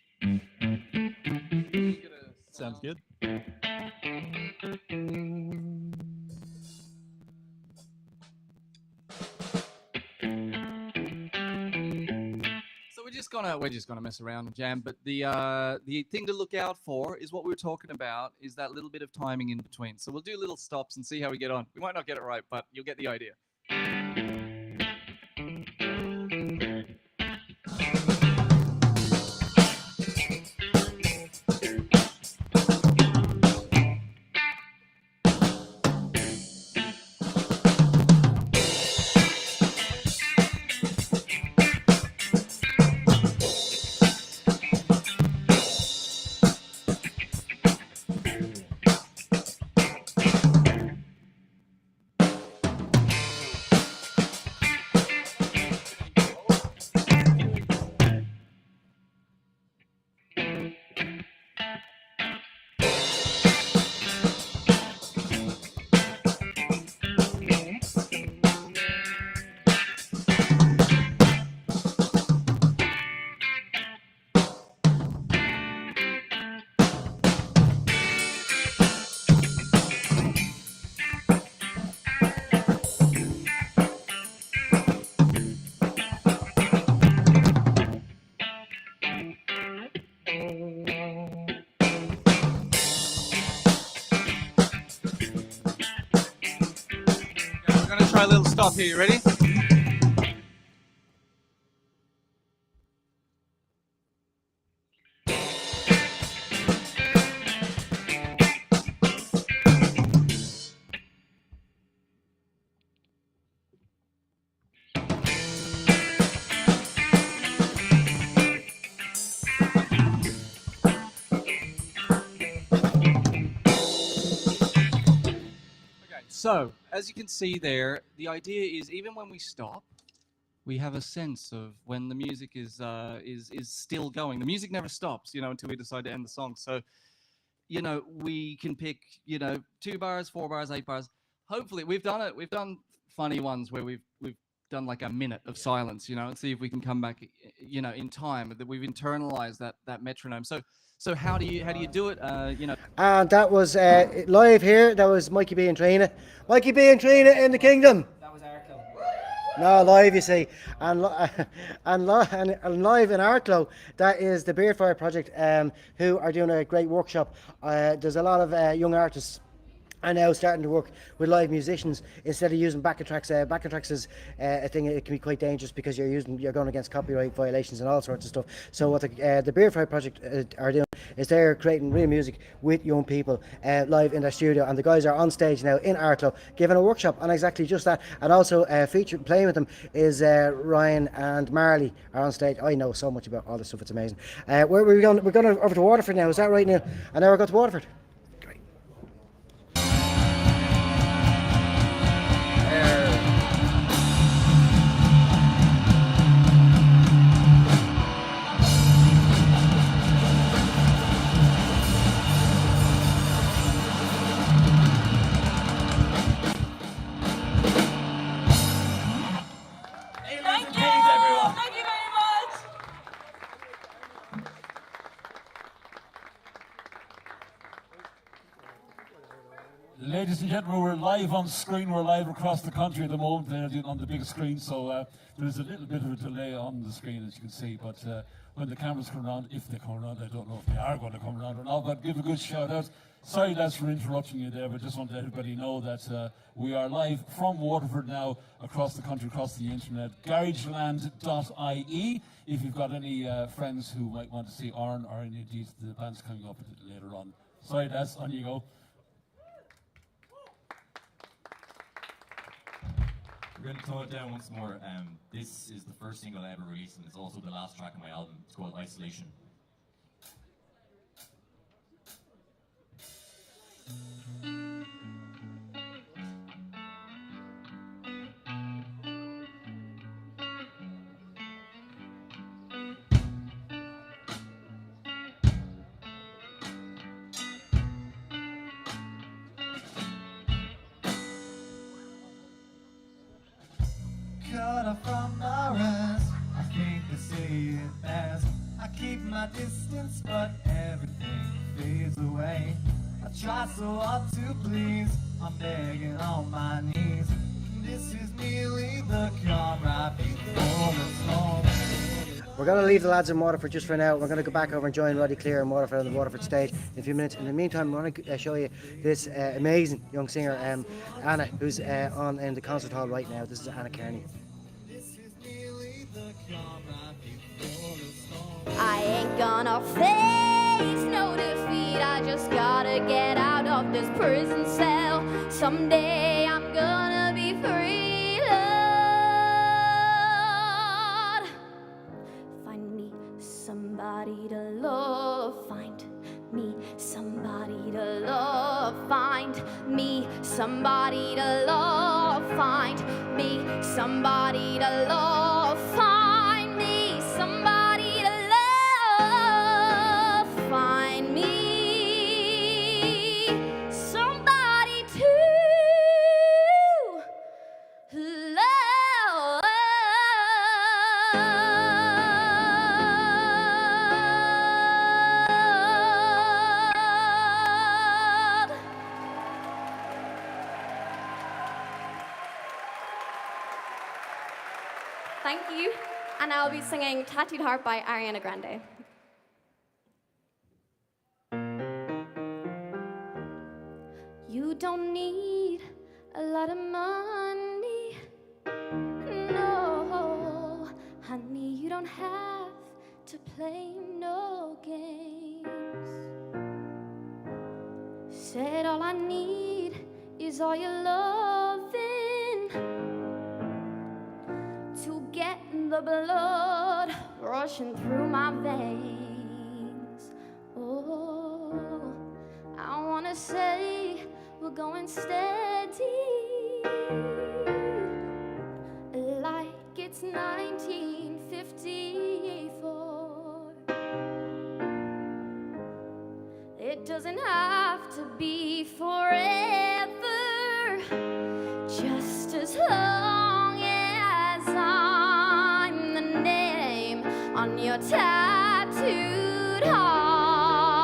Sounds good. We're just gonna mess around and jam, but the thing to look out for is what we were talking about, is that little bit of timing in between. So we'll do little stops and see how we get on. We might not get it right, but you'll get the idea. Try a little stop here. You ready? So, as you can see there, the idea is even when we stop, we have a sense of when the music is still going. The music never stops, until we decide to end the song. So, we can pick, 2 bars, 4 bars, 8 bars. Hopefully, we've done it. We've done funny ones where we've done like a minute of silence, and see if we can come back, in time. That we've internalized that metronome. So So how do you do it? You know. And that was live here. That was Mikey B and Trina. Mikey B and Trina in the Kingdom. That was Arklow. No, live, you see, and live in Arklow. That is the Beard Fire Project, who are doing a great workshop. There's a lot of young artists are now starting to work with live musicians instead of using backing tracks. Backing tracks is a thing. It can be quite dangerous because you're going against copyright violations and all sorts of stuff. So what the Beard Fire Project are doing is they're creating real music with young people live in their studio, and the guys are on stage now in Arklow giving a workshop on exactly just that. And also playing with them is Ryan and Marley are on stage. I know so much about all this stuff; it's amazing. We're going over to Waterford now. Is that right, Neil? And now we're going to Waterford. Ladies and gentlemen, we're live on screen. We're live across the country at the moment. They're doing on the big screen, so there's a little bit of a delay on the screen, as you can see. But when the cameras come around, if they come around, I don't know if they are going to come around or not. But give a good shout out. Sorry, lads, for interrupting you there, but just want to let everybody know that we are live from Waterford now across the country, across the internet. Garageland.ie. If you've got any friends who might want to see Aaron or any of these the bands coming up later on. Sorry, lads, on you go. We're going to throw it down once more. This is the first single I ever released, and it's also the last track on my album. It's called Isolation. Cut off from the rest, I think I see it best. I keep my distance, but everything fades away. I try so hard to please, I'm begging on my knees. This is merely the calm right before the storm. We're going to leave the lads in Waterford just for now. We're going to go back over and join Roddy Clear in Waterford on the Waterford stage in a few minutes. In the meantime, I want to show you this amazing young singer, Anna, who's on in the concert hall right now. This is Anna Kearney. I ain't gonna face no defeat. I just gotta get out of this prison cell. Someday I'm gonna be free, Lord. Find me somebody to love. Find me somebody to love. Find me somebody to love. Find me somebody to love. Find me somebody to love. Find me somebody to love. Thank you. And I'll be singing Tattooed Heart by Ariana Grande. You don't need a lot of money. No, honey, you don't have to play no games. Said all I need is all your loving to get the blood rushing through my veins. Oh, I wanna say we're going steady, like it's 1954. It doesn't have to be forever, just as long as I'm the name on your tattooed heart.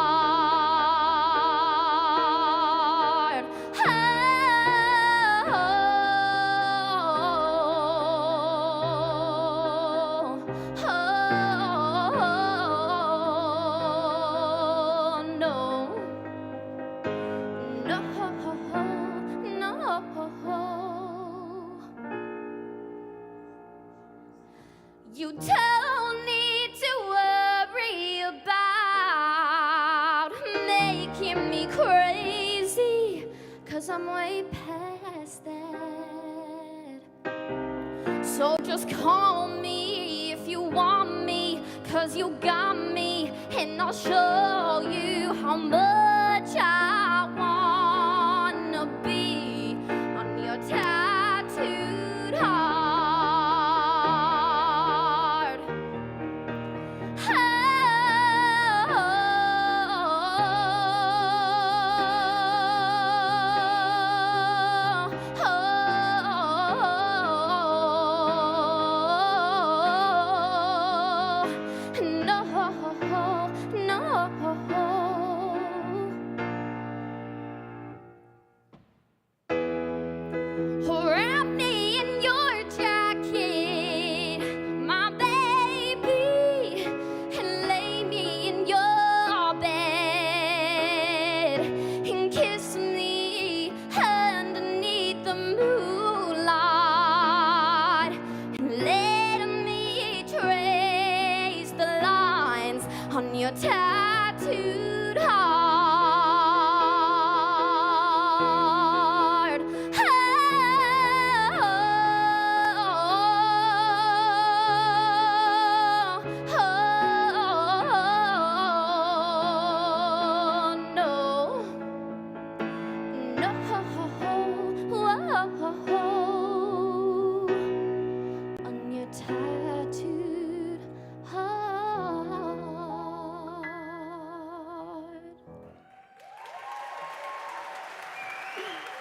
making me crazy, 'cause I'm way past that. So just call me if you want me, 'cause you got me, and I'll show you how much I wanna be on your tattooed heart. Wrap me in your jacket, my baby, and lay me in your bed, and kiss me underneath the moonlight, and let me trace the lines on your tattooed heart.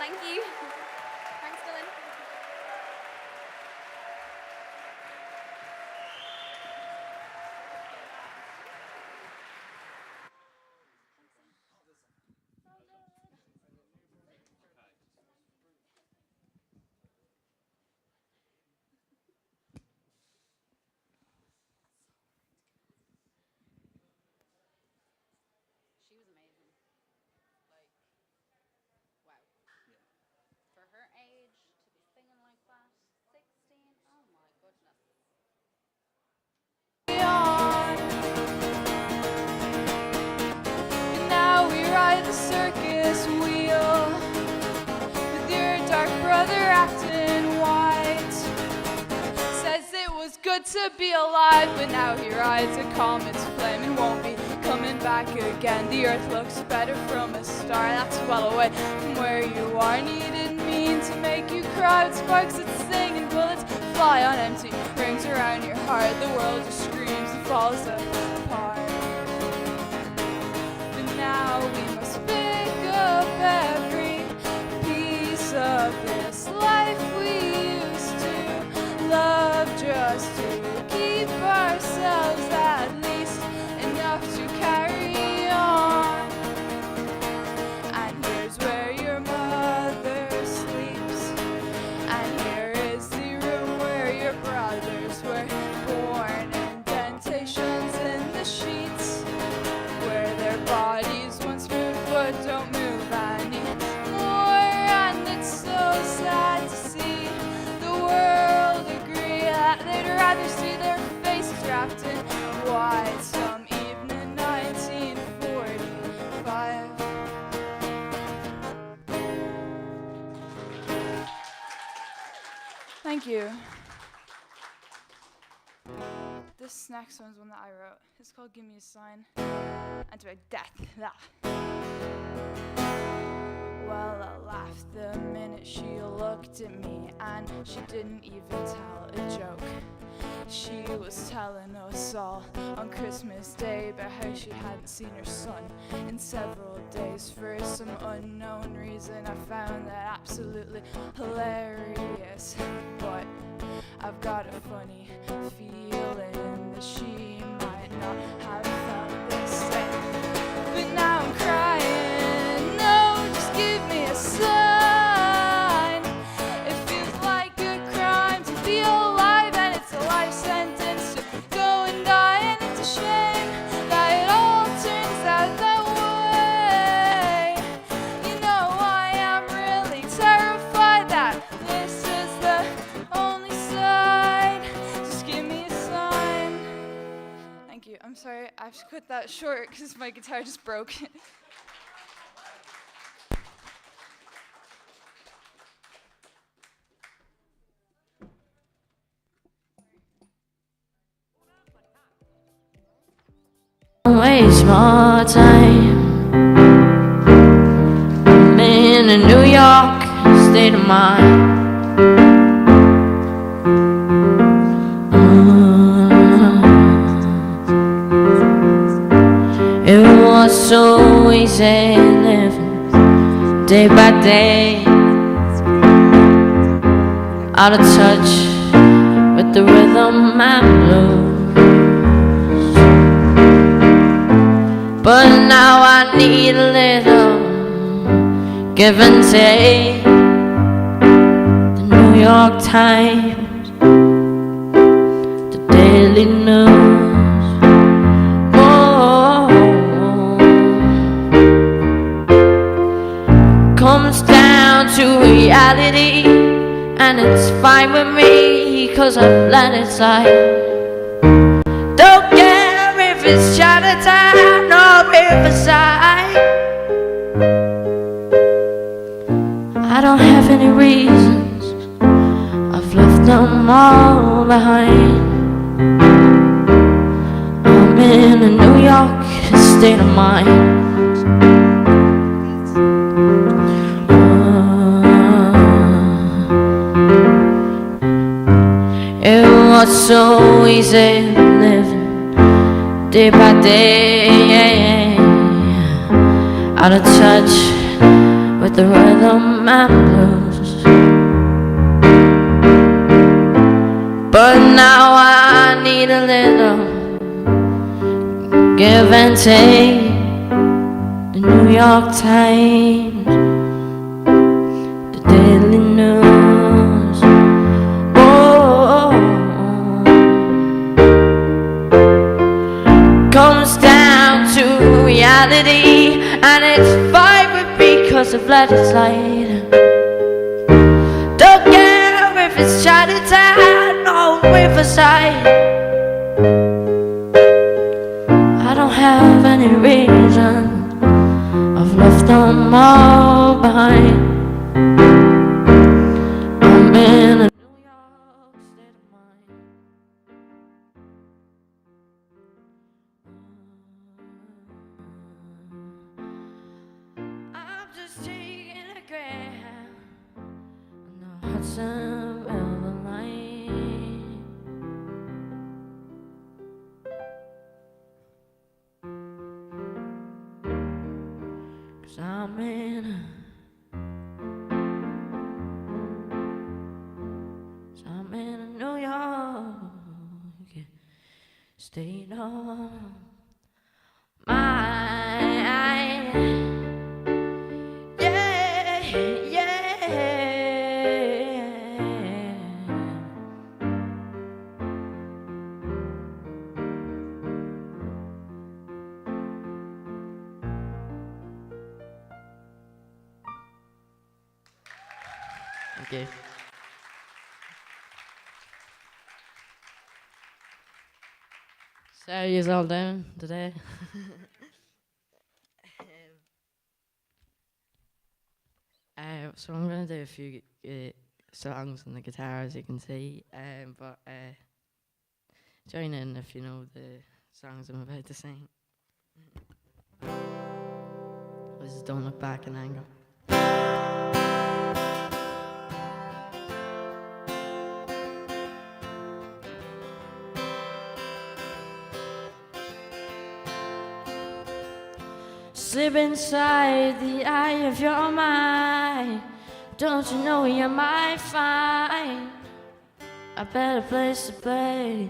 Thank you. Thanks, Dylan. She was amazing. Like, wow. For her age, to be singing like that, 16, oh my goodness. Now we ride the circus wheel with your dark brother acting white. Says it was good to be alive, but now he rides a comet's flame and won't be coming back again. The earth looks better from a star that's well away from where you are. Needed mean to make you cry with sparks that sing and bullets fly on empty rings around your heart. The world just screams and falls apart. But now we must pick up every piece of this life we used to love, just to keep ourselves at least enough to carry on. And here's where your mother sleeps, and here is the room where your brothers were born. Indentations in the sheets where their bodies once moved but don't move anymore. And it's so sad to see the world agree that they'd rather see their faces wrapped in white some evening 1945. Thank you. This next one's one that I wrote. It's called Give Me a Sign. And it's about death. Well, I laughed the minute she looked at me, and she didn't even tell a joke. She was telling us all on Christmas Day about how she hadn't seen her son in several days. For some unknown reason, I found that absolutely hilarious. But I've got a funny feeling that she might not have felt the same. But now I'm crying, no, just give me a sign. It feels like a crime to be alive, and it's a life sentence to go and die. And it's a shame that it all turns out that way. You know, I am really terrified that this is the only side. Just give me a sign. Thank you. I'm sorry, I have to cut that short because my guitar just broke. waste more time. I'm in a New York state of mind. It was so easy living day by day, out of touch with the rhythm and blues. But now I need a little give and take. The New York Times, the Daily News. Comes down to reality, and it's fine with me, 'cause I've let it slide. Don't care if it's Chinatown or Riverside. I don't have any reasons, I've left them all behind. I'm in a New York state of mind. It was so easy living day by day, out of touch with the rhythm and blues. But now I need a little give and take. The New York Times, the Daily News. Comes down to reality, and it's fine with me, 'cause I've let it slide. Don't care if it's Chinatown or Riverside. I don't have any reason, I've left them all behind. I'm in a Hudson River line. 'Cause I'm in a New York state of mind. Yeah, yeah. Thank you. So how you all doing today? So I'm going to do a few songs on the guitar, as you can see, but join in if you know the songs I'm about to sing. This is Don't Look Back in Anger. Slip inside the eye of your mind. Don't you know you might find a better place to play?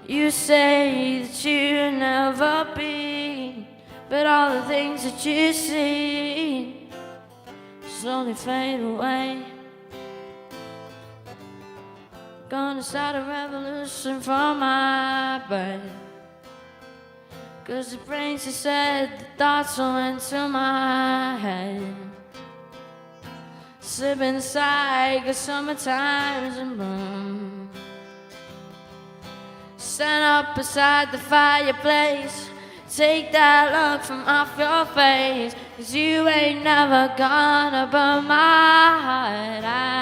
You say that you'll never be, but all the things that you see slowly fade away. Gonna start a revolution for my brain, 'cause the brains you said, the thoughts will enter my head. Slip inside, 'cause summertime's in bloom. Stand up beside the fireplace, take that look from off your face, 'cause you ain't never gonna burn my heart out.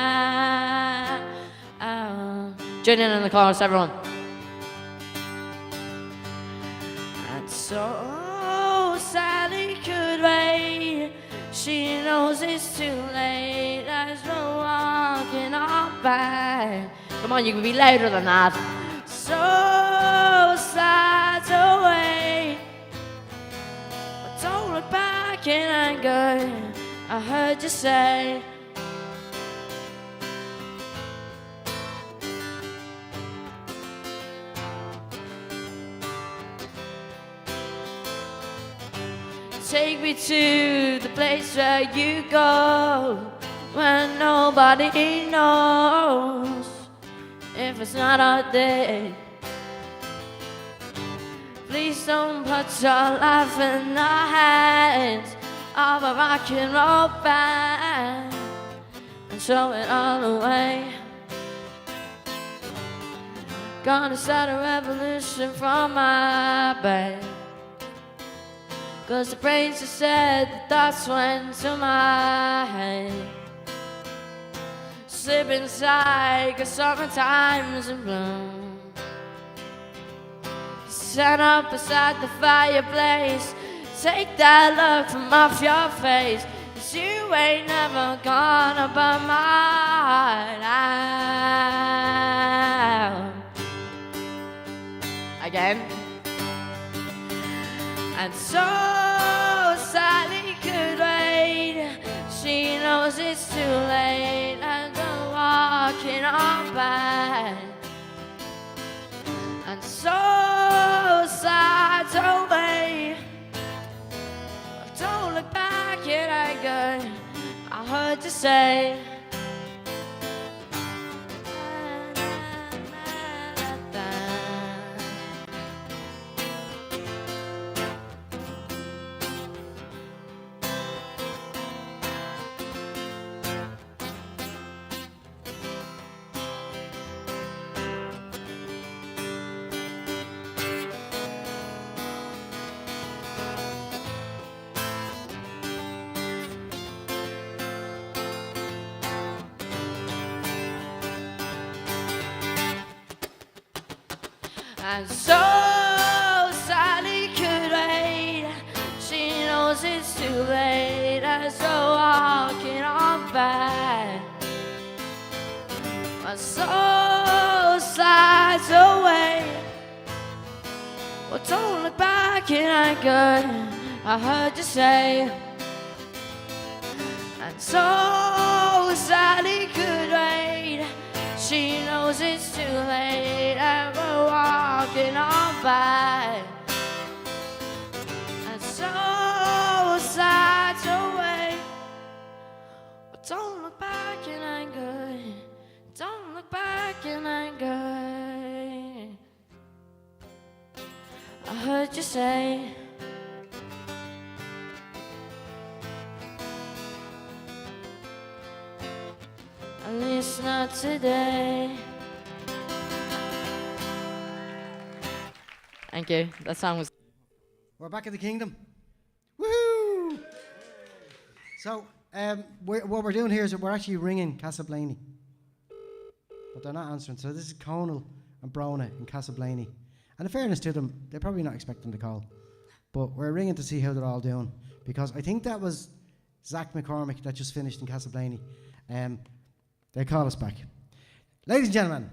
Join in on the chorus, everyone. So Sally could wait. She knows it's too late. There's no walking on by. Come on, you can be louder than that. So slides away. But don't look back in anger. I heard you say. Take me to the place where you go when nobody knows if it's not our day. Please don't put your life in the hands of a rock and roll band and throw it all away. Gonna start a revolution from my bed. 'Cause the brains just said the thoughts went to my head. Slip inside 'cause summertime's in bloom. Stand up beside the fireplace. Take that look from off your face. 'Cause you ain't never gonna burn my heart out. Again. And so Sally could wait. She knows it's too late. And go walking on by. And so slides away. Don't look back in anger. I heard you say. And so Sally could wait. She knows it's too late. As though walking on by. My soul slides away. Well, don't look back in anger. I heard you say. And so Sally could wait. She knows it's too late and we're walking on by. And so slides away. But don't look back in anger. Don't look back in anger. I heard you say. At least not today. Thank you. That song was. We're back in the kingdom. Woohoo! So, what we're doing here is we're actually ringing Castleblaney. But they're not answering. So this is Conal and Brona in Castleblaney. And in fairness to them, they're probably not expecting the call. But we're ringing to see how they're all doing. Because I think that was Zach McCormick that just finished in Castleblaney. They call us back. Ladies and gentlemen,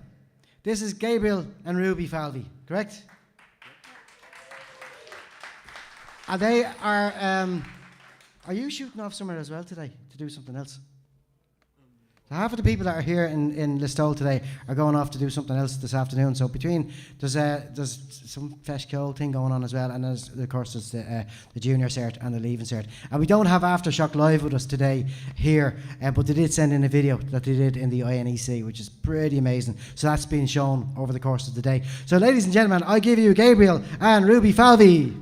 this is Gabriel and Ruby Falvey, correct? And they are you shooting off somewhere as well today to do something else? So half of the people that are here in Listowel today are going off to do something else this afternoon. So between, there's some Fesh Kill thing going on as well, and there's, of course, there's the junior cert and the leaving cert. And we don't have Aftershock live with us today here, but they did send in a video that they did in the INEC, which is pretty amazing. So that's been shown over the course of the day. So ladies and gentlemen, I give you Gabriel and Ruby Falvey.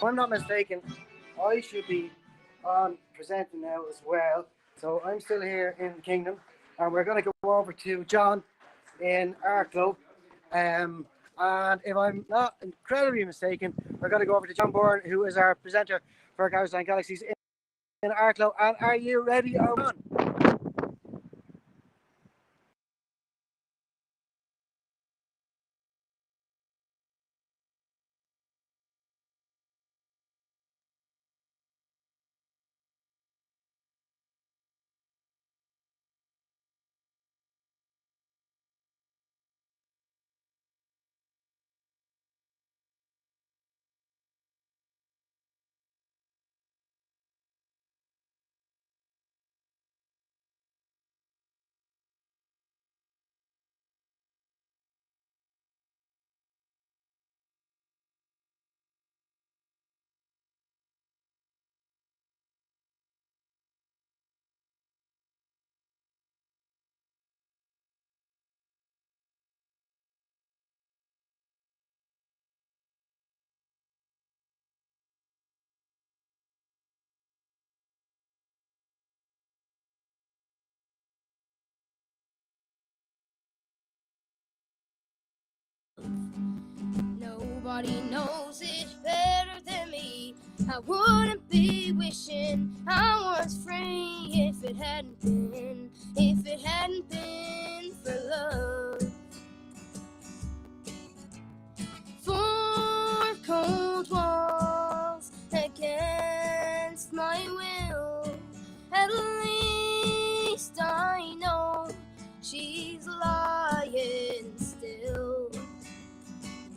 I'm not mistaken, I should be on presenting now as well. So I'm still here in the Kingdom, and we're going to go over to John in Arklow. And if I'm not incredibly mistaken, we're going to go over to John Bourne, who is our presenter for Garageland Galaxyz in Arklow. And are you ready or on? Nobody knows it better than me. I wouldn't be wishing I was free if it hadn't been for love. Four cold walls against my will. At least I know she's lying still.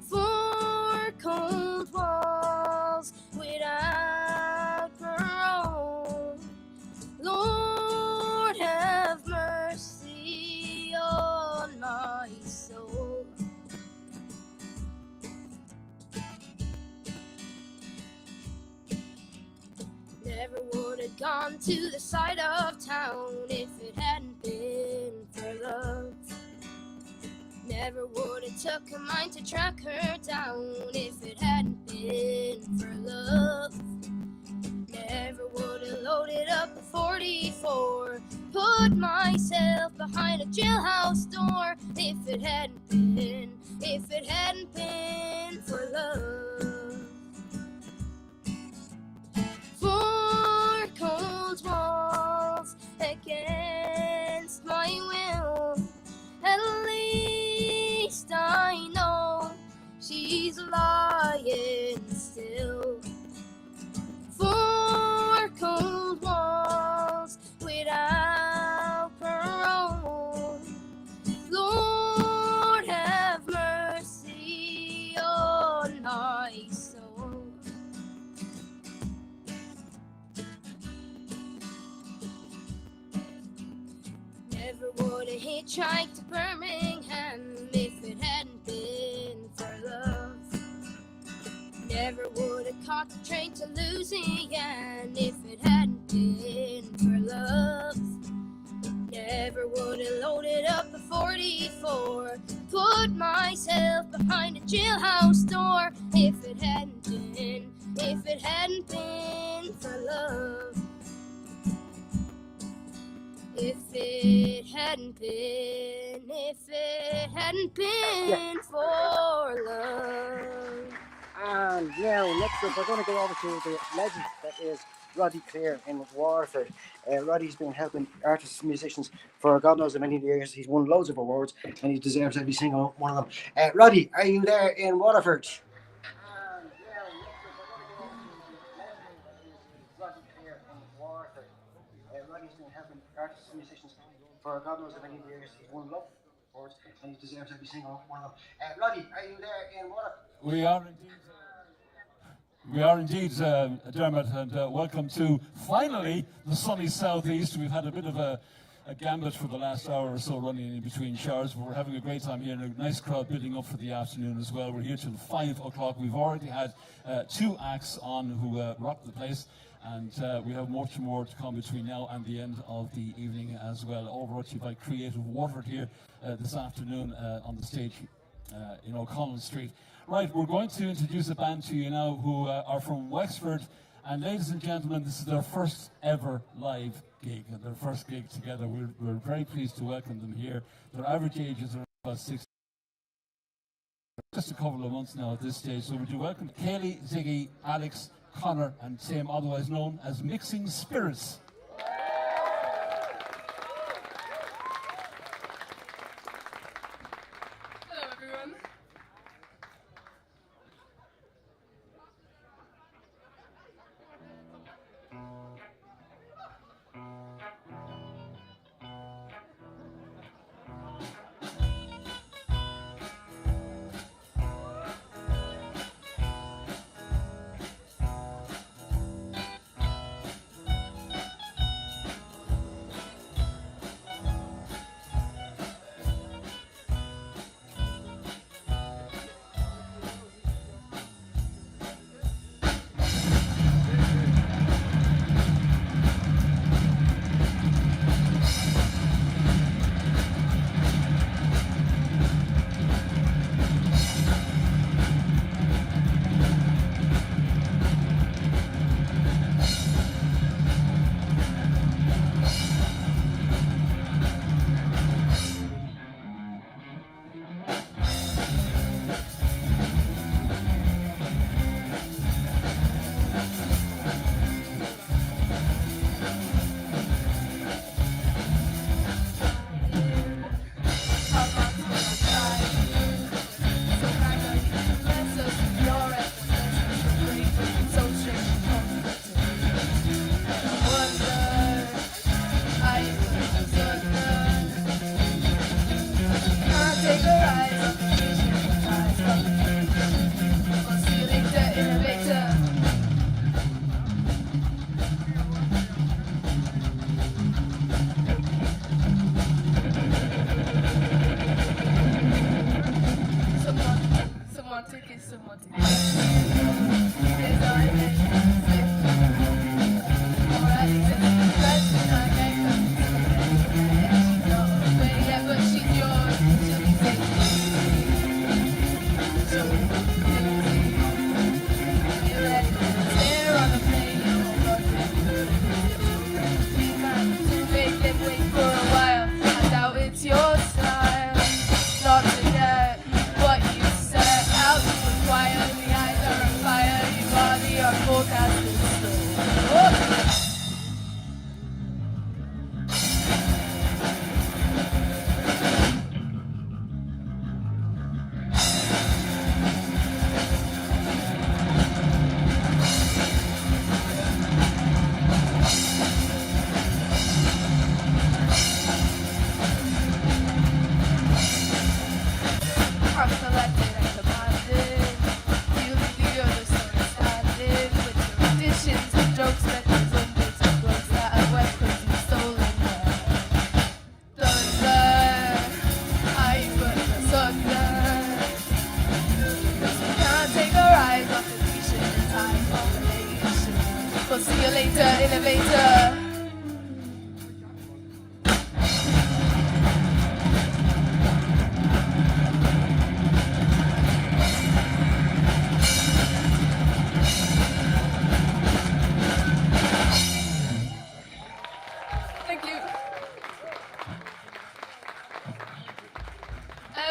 Four cold walls without parole. Lord have mercy on my soul. Never would have gone to the side of town if it hadn't been for love. Never would have took a mind to track her down if it hadn't been for love. Never would have loaded up a 44, put myself behind a jailhouse door if it hadn't been for love. Four cold walls against my will. At least I know she's lying still. Four cold walls without parole. Lord have mercy on my soul. Never would have hitchhiked to Birmingham if it hadn't been for love. Never would have caught the train to Louisiana if it hadn't been for love. Never would have loaded up a 44, put myself behind a jailhouse door if it hadn't been for love. If it hadn't been for love. And now, next up, we're going to go over to the legend that is Roddy Clear in Waterford. Roddy's been helping artists and musicians for God knows how many years. He's won loads of awards and he deserves every single one of them. Roddy, are you there in Waterford? Roddy's been helping artists and musicians for God knows how many years. He's won loads of awards and he deserves every single one of them. Roddy, are you there in Waterford? We are indeed. We are indeed, Dermot, and welcome to, finally, the sunny southeast. We've had a bit of a gambit for the last hour or so running in between showers, but we're having a great time here and a nice crowd building up for the afternoon as well. We're here till 5 o'clock. We've already had 2 acts on who rocked the place, and we have much more to come between now and the end of the evening as well. All brought to you by Creative Waterford here this afternoon on the stage in O'Connell Street. Right, we're going to introduce a band to you now who are from Wexford. And ladies and gentlemen, this is their first ever live gig, and their first gig together. We're very pleased to welcome them here. Their average age is about 60. Just a couple of months now at this stage. So would you welcome Kaylee, Ziggy, Alex, Connor, and Tim, otherwise known as Mixing Spirits. Hello, everyone.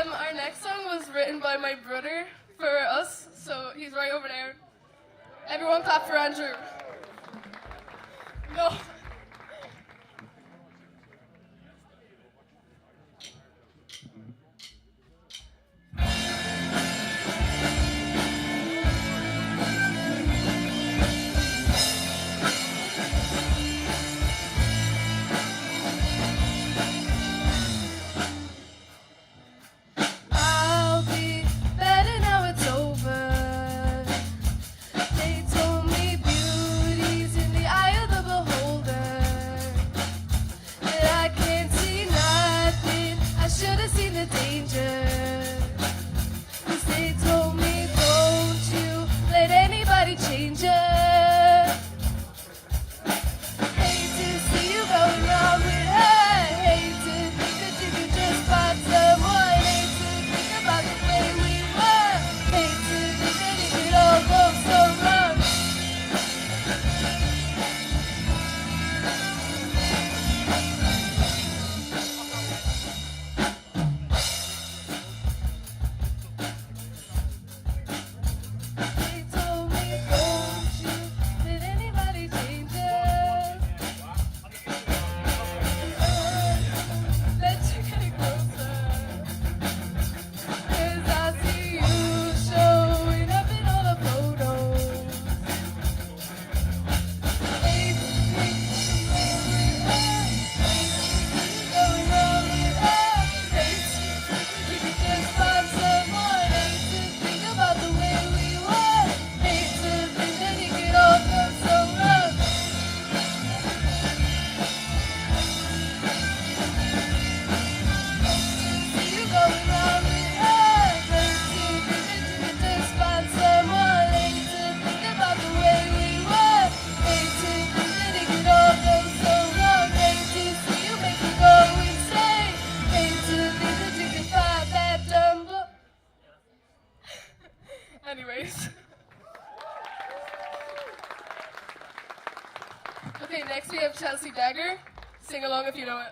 Our next song was written by my brother for us, so he's right over there. Everyone clap for Andrew. No. I'll be better now it's over. They told me beauty's in the eye of the beholder. Anyways. Okay, next we have Chelsea Dagger. Sing along if you know it.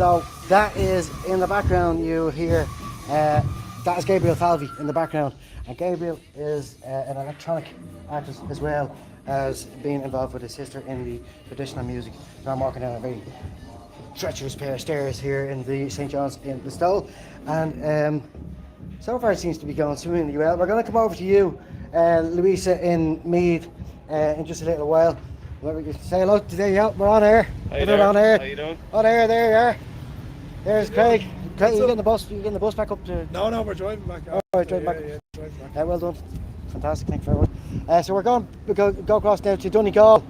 So that is in the background. You hear that is Gabriel Falvey in the background, and Gabriel is an electronic artist as well as being involved with his sister in the traditional music. So I'm walking down a very treacherous pair of stairs here in the St. John's in Listowel, and so far it seems to be going swimmingly well. We're going to come over to you, Louisa, in Meath in just a little while. Say hello today. Yeah, we're on air. We're on air. How you doing? On air. There you are. There's Craig. Craig, you getting the bus? You getting the bus back up to? No, we're driving back. Oh, right, driving back. Yeah, driving back. Well done. Fantastic. Thank you very much. So we're going to go across now to Donegal,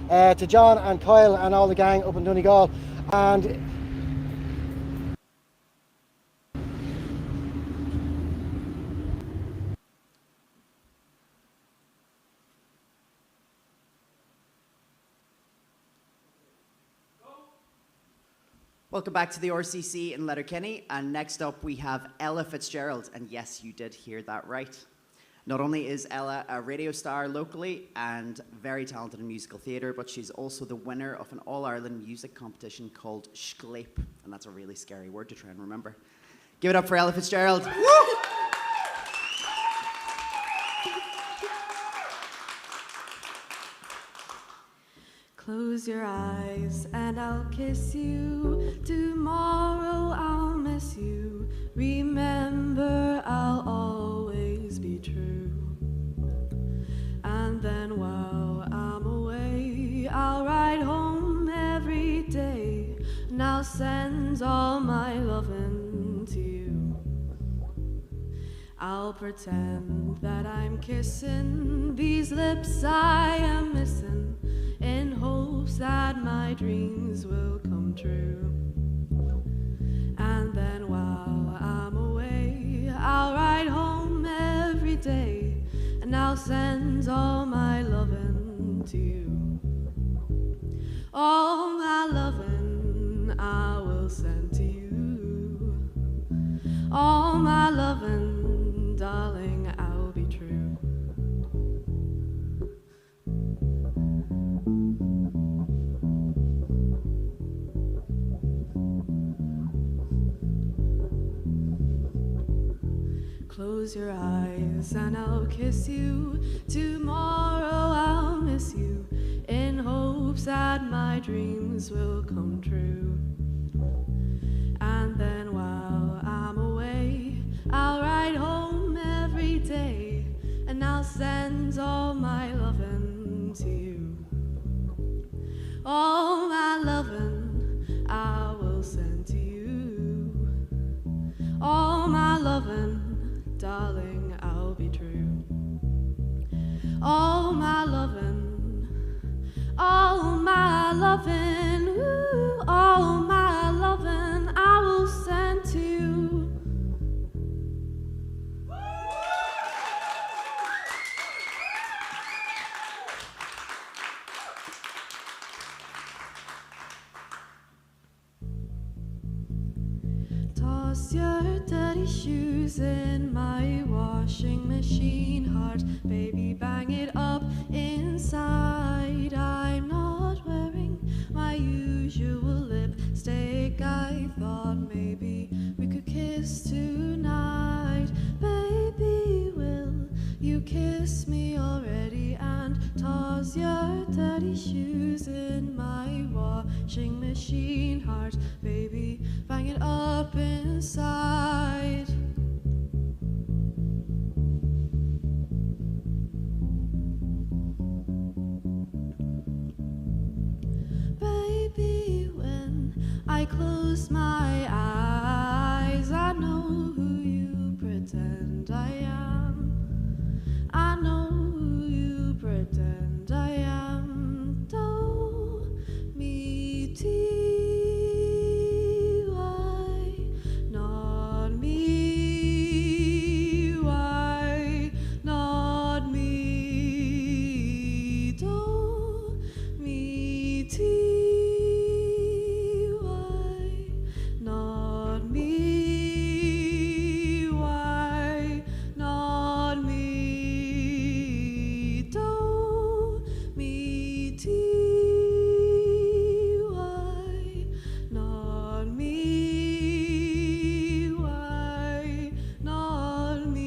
to John and Kyle and all the gang up in Donegal, and. Welcome back to the RCC in Letterkenny, and next up we have Ella Fitzgerald, and yes, you did hear that right. Not only is Ella a radio star locally and very talented in musical theatre, but she's also the winner of an All-Ireland music competition called Schleip, and that's a really scary word to try and remember. Give it up for Ella Fitzgerald. Woo! Close your eyes and I'll kiss you. Tomorrow I'll miss you. Remember, I'll always be true. And then while I'm away, I'll ride home every day. Now I'll send all my loving to you. I'll pretend that I'm kissing these lips I am missing, in hopes that my dreams will come true. And then while I'm away, I'll ride home every day, and I'll send all my loving to you. All my loving I will send to you. All my loving, darling, I'll be true. Close your eyes and I'll kiss you. Tomorrow I'll miss you, in hopes that my dreams will come true. And then while I'm away, I'll ride home every day, and I'll send all my loving to you. All my loving I will send to you. All my loving, darling, I'll be true. All my loving, all my loving, ooh, all my loving I will send to you. Toss your dirty shoes in my washing machine, heart, baby, bang it up inside. I'm not wearing my usual lipstick. I thought maybe we could kiss tonight. Baby, will you kiss me already? And toss your dirty shoes in my washing machine, heart, baby, bang it up inside. Baby, when I close my eyes, I know who you pretend I am. I know who you pretend I am. Do me T-Y, not me. Why not me? Do me T-Y, not me. Why not me? Do me T-Y, not me. Why not me?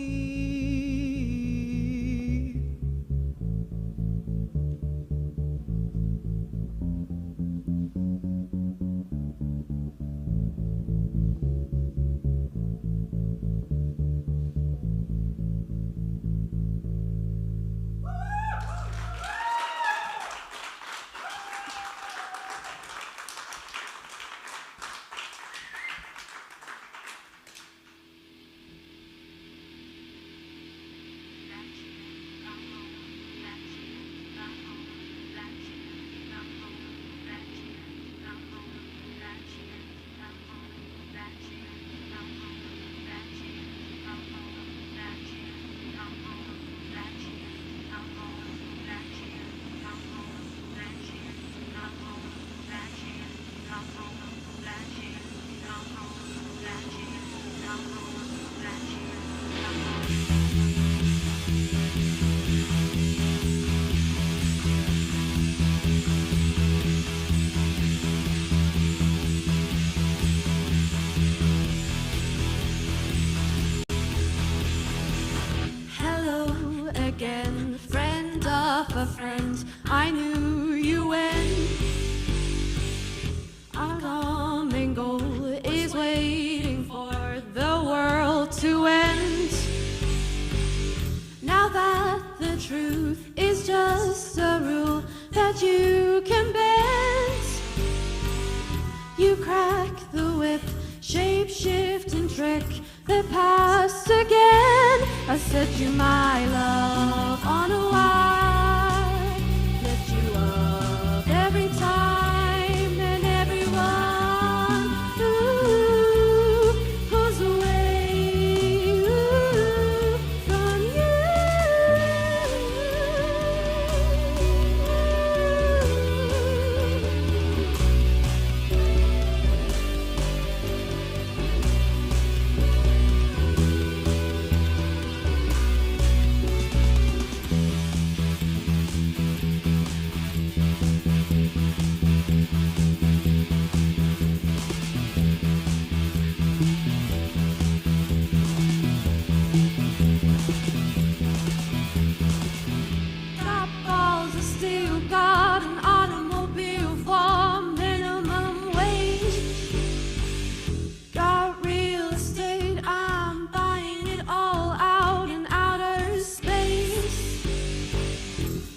Hello again, friend of a friend. I knew you when our common goal is waiting for the world to end. Now that the truth is just a rule that you can bend, you crack trick the past again. I set you my love on a wire, lift you up every time, and everyone pulls away from you. Top balls of steel, got an automobile for minimum wage. Got real estate, I'm buying it all out in outer space.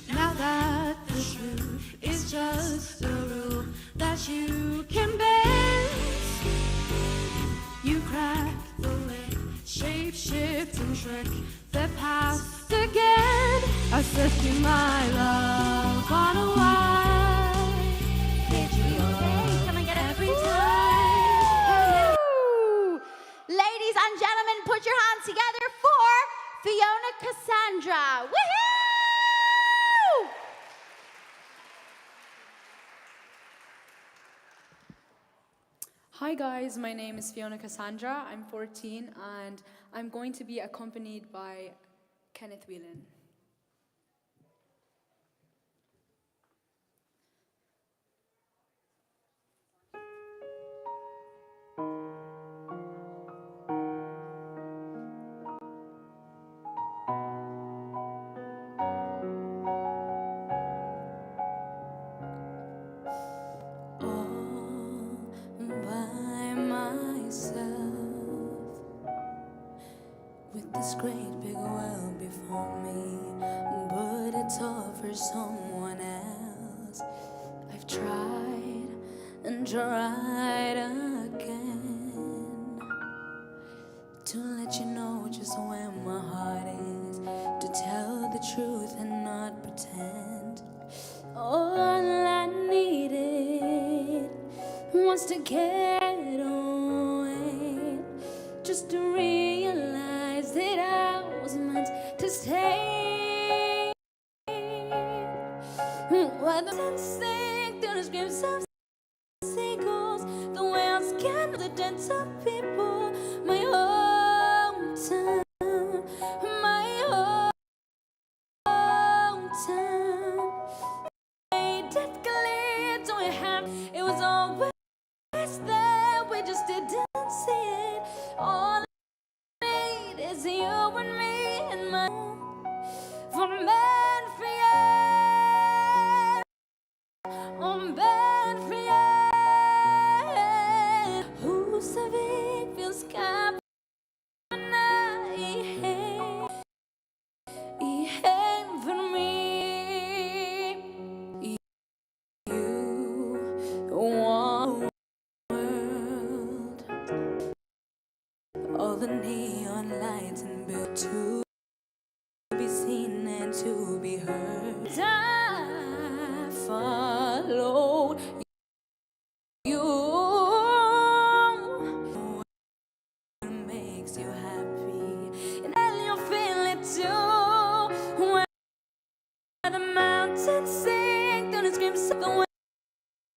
Now that the truth is just a rule that you can bend, you crack the whip, shape shift and trick the past again. I set you my love on a wire. Did you can I get every time? Woo! Ladies and gentlemen, put your hands together for Fiona Cassandra. Woohoo! Hi guys, my name is Fiona Cassandra. I'm 14 and I'm going to be accompanied by Kenneth Whelan. By myself, with this great big world before me, but it's all for someone else. I've tried and tried again to let you know just where my heart is, to tell the truth and not pretend. All I needed was to get away, just to realize that I was meant to stay. While the sun sank through the screams of seagulls, the whales scanned the dance of people. My hometown, my hometown. Made it clear to a hand, it was always there, we just didn't see it. All I need is you and me and my for man for you, on bed for you. Who's the big feels cap and he came for me. You want all the neon lights and built to be seen and to be heard. I followed you. What makes you happy, and then you feel it too. Where the mountains sing, then it screams of the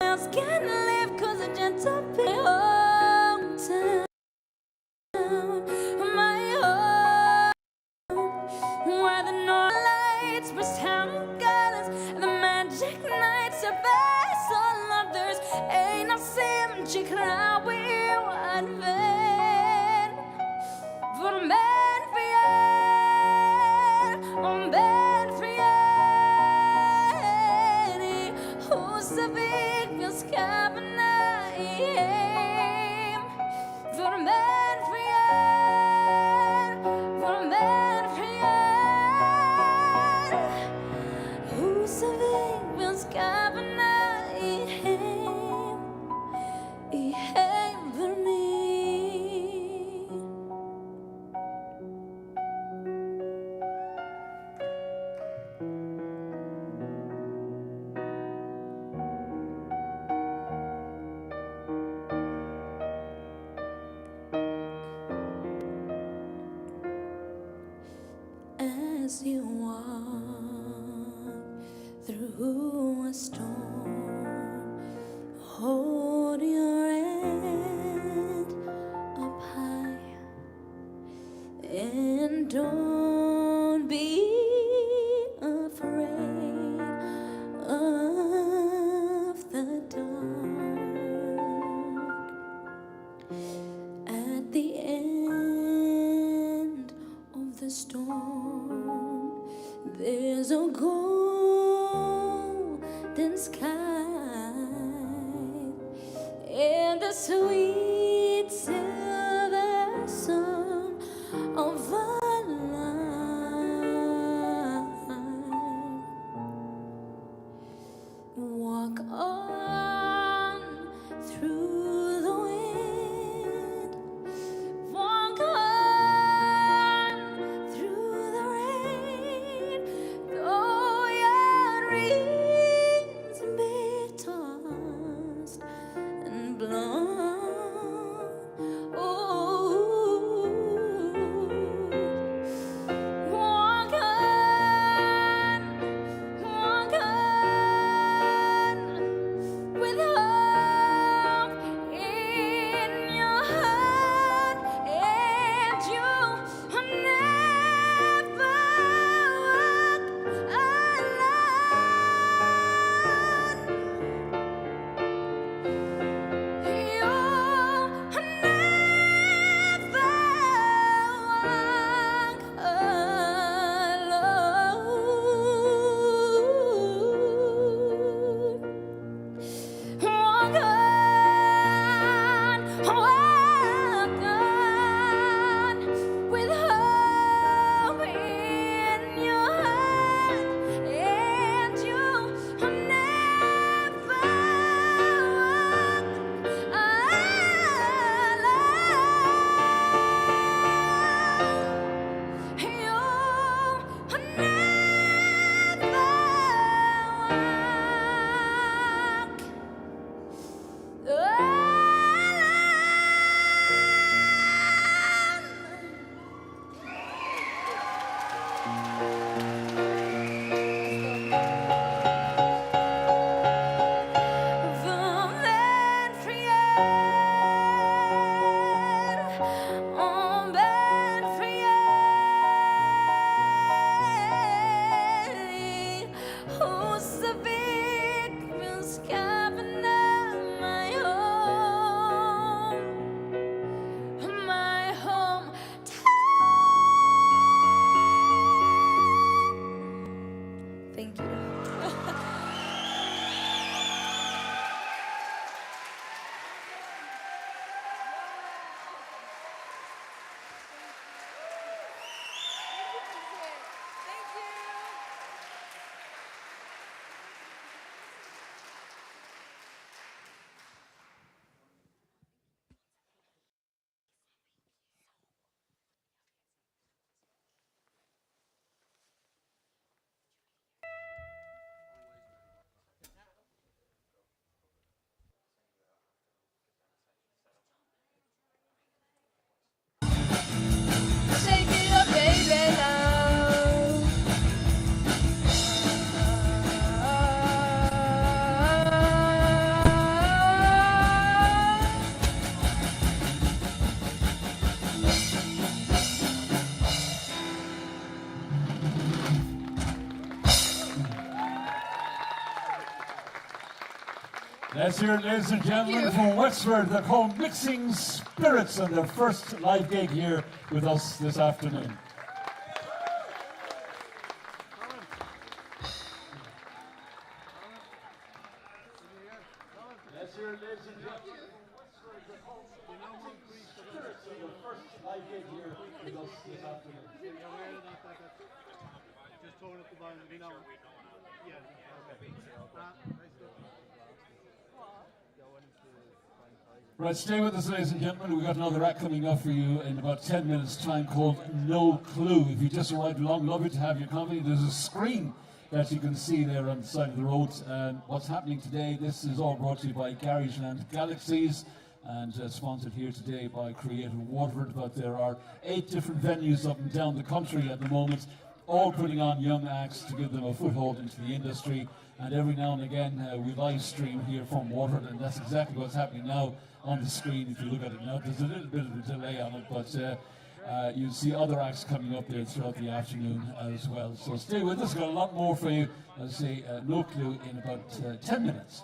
whales can't live 'cause the gentle be hometown. My home, where the northern lights burst out in colors, and the magic nights surpass all others. Ain't no sympathy cry will advance for the man for you, on bed for you. Who's the big feels coming aim for the man for you, for the man for you. Who's the big feels coming aim for me. as you walk through a storm. Hold your head up high and don't be afraid of the dark. At the end of the storm, there's a golden sky and a sweet silver song of our life. Walk on through the wind, walk on through the rain, though your dreams may tossed and blown. Oh, walk on with hope in your heart, and you'll never walk alone. You'll never walk alone. Walk on with hope in your heart, and you'll never walk alone. You'll never walk alone. My home. Thank you. Shake it up, baby, now. Let's hear it, ladies and gentlemen, from Wexford. They're called Mixing Spirits, and their first live gig here with us this afternoon. Let's hear it, ladies and gentlemen, from Wexford. They're called Mixing Spirits, and their first live gig here with us this afternoon. Just throwing up the volume, you know. Yeah, okay. Right, stay with us, ladies and gentlemen. We've got another act coming up for you in about 10 minutes' time called No Clue. If you just arrived along, lovely to have your company. There's a screen that you can see there on the side of the road. And what's happening today, this is all brought to you by Garageland Galaxyz and sponsored here today by Creative Waterford. But there are 8 different venues up and down the country at the moment. all putting on young acts to give them a foothold into the industry. And every now and again, we live stream here from Waterford, and that's exactly what's happening now on the screen. If you look at it now, there's a little bit of a delay on it, but you'll see other acts coming up there throughout the afternoon as well. So stay with us, got a lot more for you. I'll say no clue in about 10 minutes.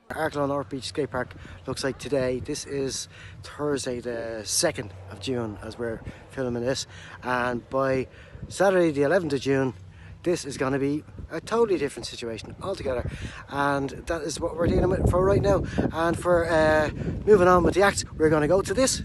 Arklow North Beach Skate Park looks like today. This is Thursday the 2nd of June as we're filming this, and by Saturday the 11th of June this is going to be a totally different situation altogether, and that is what we're dealing with for right now. And for moving on with the acts, we're going to go to this.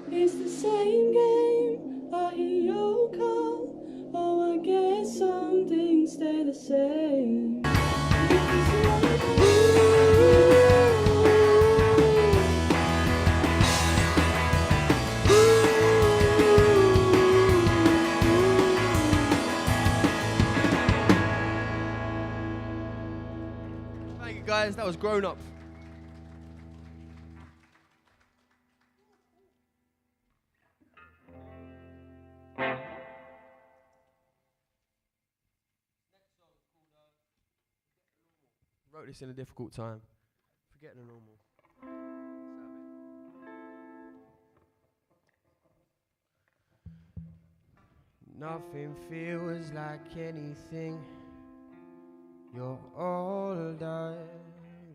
It's the same game, I hear your call. Oh, I guess some things stay the same. Thank you guys, that was Grown Up. Wrote this in a difficult time. Forget the normal. Nothing feels like anything. You're older,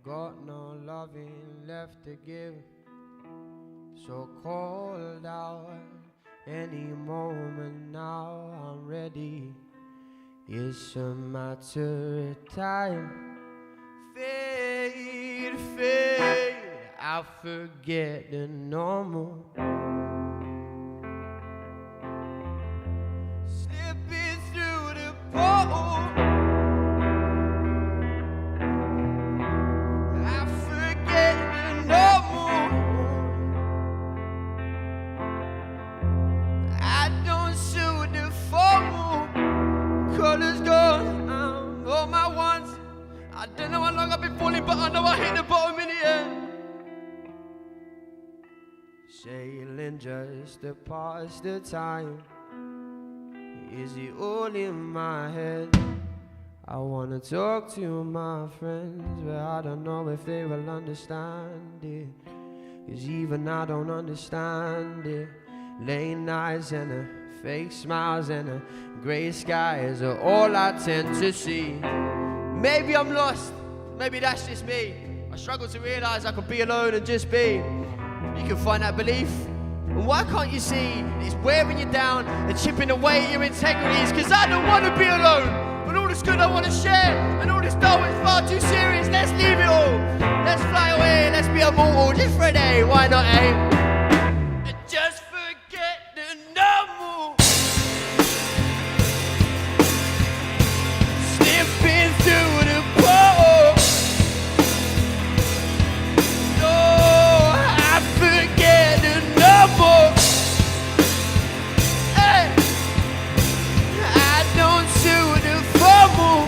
got no loving left to give. So cold out, any moment now I'm ready. It's a matter of time. Fade, fade, I'll forget the normal. Slipping through the portal, I forget the normal. I don't suit the formal. Colors gone, I'm on my ones. I don't know how long I've been falling, but I know I hit the bottom in the end. Sailing just to pass the time. Is it all in my head? I wanna talk to my friends, but I don't know if they will understand it. 'Cause even I don't understand it. Late nights and the fake smiles and the grey skies are all I tend to see. Maybe I'm lost, maybe that's just me. I struggle to realise I can be alone and just be. You can find that belief. And why can't you see it's wearing you down and chipping away at your integrities? 'Cause I don't want to be alone, but all this good I want to share, and all this dull is far too serious. Let's leave it all, let's fly away, let's be immortal just for a day, why not, eh? And just forget the normal. Slipping through the portal. No, I forget the normal. Hey, I don't suit the formal.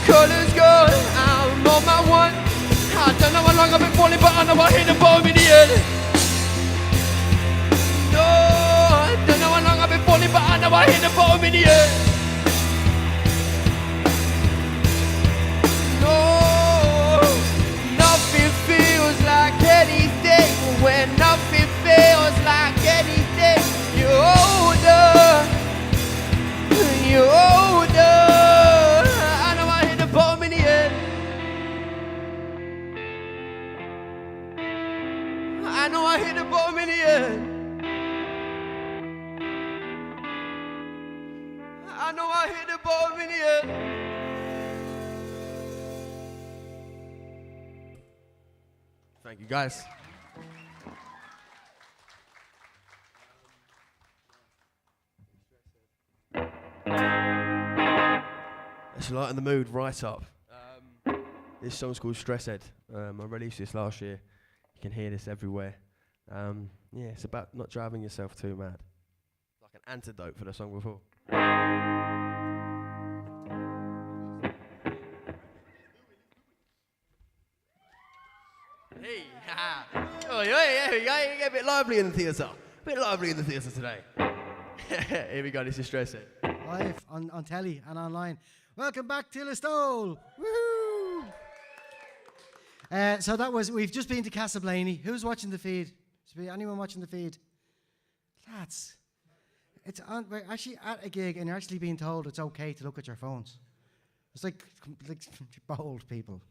Colors gone, I'm on my one. I don't know how long I've been falling, but I know I hit the bottom in the end. No, I don't know how long I've been falling, but I know I hit the bottom in the end. No, nothing feels like anything when nothing feels like anything. You're older, you're older. I know I hit the bottom in the end. I know I hit the bottom in the end. I know I hit the bottom in the end. Thank you, guys. Let's lighten the mood right up. This song's called Stress Ed. I released this last year. You can hear this everywhere. Yeah, it's about not driving yourself too mad. Like an antidote for the song before. Hey, a bit lively in the theatre. A bit lively in the theatre today. Here we go, this is Stress It. Live on telly and online. Welcome back to Listowel. Woohoo! So that was, we've just been to Castleblaney. Who's watching the feed? Anyone watching the feed? Lads, we're actually at a gig and you're actually being told it's okay to look at your phones. It's like bold people.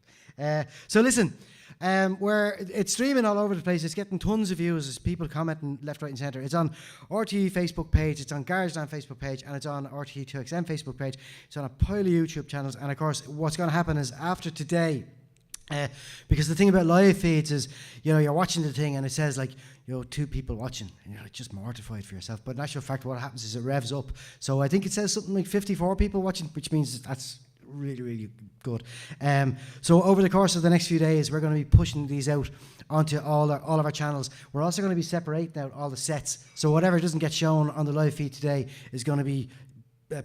So listen, it's streaming all over the place. It's getting tons of views. There's people commenting left, right and centre. It's on RTE Facebook page, it's on Garageland Facebook page, and it's on RTE 2XM Facebook page. It's on a pile of YouTube channels. And of course, what's going to happen is after today, because the thing about live feeds is, you're watching the thing and it says like, 2 people watching, and you're like just mortified for yourself. But in actual fact, what happens is it revs up. So I think it says something like 54 people watching, which means that's really, really good. So over the course of the next few days, we're going to be pushing these out onto all of our channels. We're also going to be separating out all the sets. So whatever doesn't get shown on the live feed today is going to be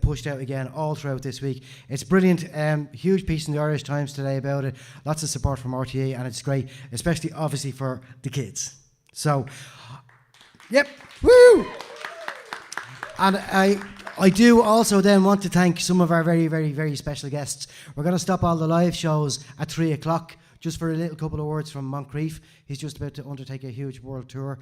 pushed out again all throughout this week. It's brilliant. Huge piece in the Irish Times today about it. Lots of support from RTA, and it's great, especially obviously for the kids. So, yep, woo! And I do also then want to thank some of our very, very, very special guests. We're going to stop all the live shows at 3 o'clock just for a little couple of words from Moncrief. He's just about to undertake a huge world tour.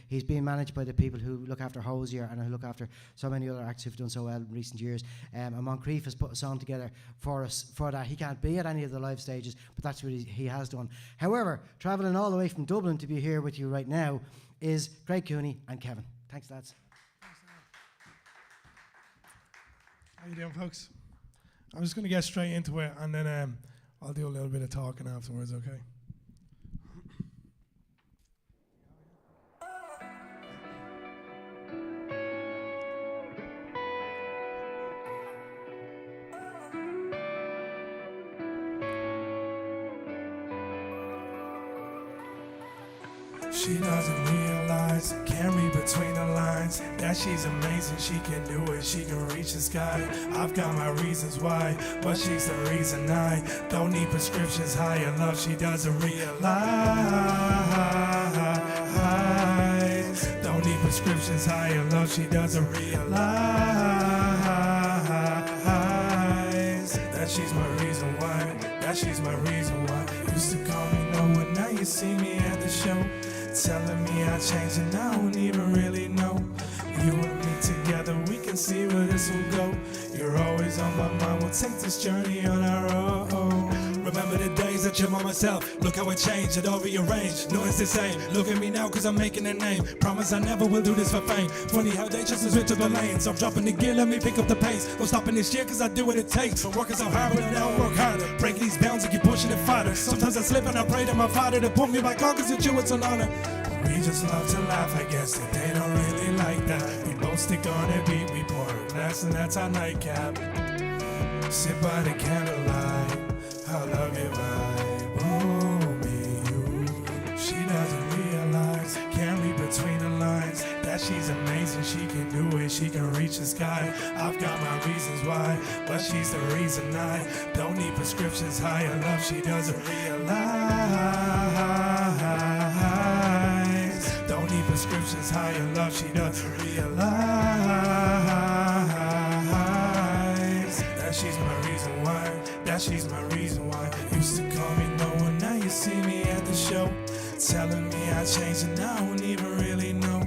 He's being managed by the people who look after Hosier and who look after so many other acts who've done so well in recent years. And Moncrief has put a song together for us for that. He can't be at any of the live stages, but that's what he has done. However, travelling all the way from Dublin to be here with you right now is Craig Cooney and Kevin. Thanks, lads. How you doing, folks? I'm just going to get straight into it, and then I'll do a little bit of talking afterwards, okay? She doesn't realize, can't read between the lines, that she's amazing, she can do it, she can reach the sky. I've got my reasons why, but she's the reason I don't need prescriptions higher love, she doesn't realize. Don't need prescriptions higher love, she doesn't realize. That she's my reason why, that she's my reason why. Used to call me no one, now you see me at the show. Telling me I changed and I don't even really know. You and me together, we can see where this will go. You're always on my mind, we'll take this journey on our own. Remember the days that you're by myself. Look how it changed, it all rearranged. No, it's the same. Look at me now, cause I'm making a name. Promise I never will do this for fame. Funny how they just switch to the lanes. I'm dropping the gear, let me pick up the pace. I'm stopping this year cause I do what it takes. I'm working so hard, but now I work harder. Break these bounds and keep pushing it farther. Sometimes I slip and I pray to my father to put me back on cause with you it's an honor. We just love to laugh, I guess that they don't really like that. We both stick on a beat, we pour a glass and that's our nightcap. Sit by the candlelight, I love your vibe, oh me, you. She doesn't realize, can't read between the lines, that she's amazing, she can do it, she can reach the sky. I've got my reasons why, but she's the reason I don't need prescriptions higher love, she doesn't realize. Don't need prescriptions higher love, she doesn't realize. That she's my reason why, that she's my reason why. Used to call me no one, now you see me at the show. Telling me I changed and I don't even really know.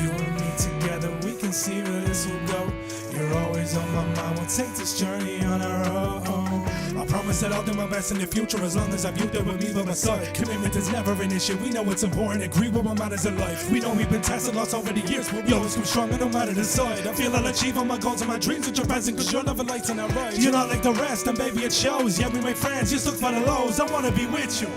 You and me together, we can see where this will go. You're always on my mind, we'll take this journey on our own. I promise that I'll do my best in the future as long as I've you there with me by my side. Commitment is never an issue, we know it's important, agree with what matters in life. We know we've been tested lots over the years, but we always come stronger no matter the side. I feel I'll achieve all my goals and my dreams with your presence, cause you're never lights in our right. You're not like the rest, and baby it shows. Yeah, we make friends, just look for the lows, I wanna be with you.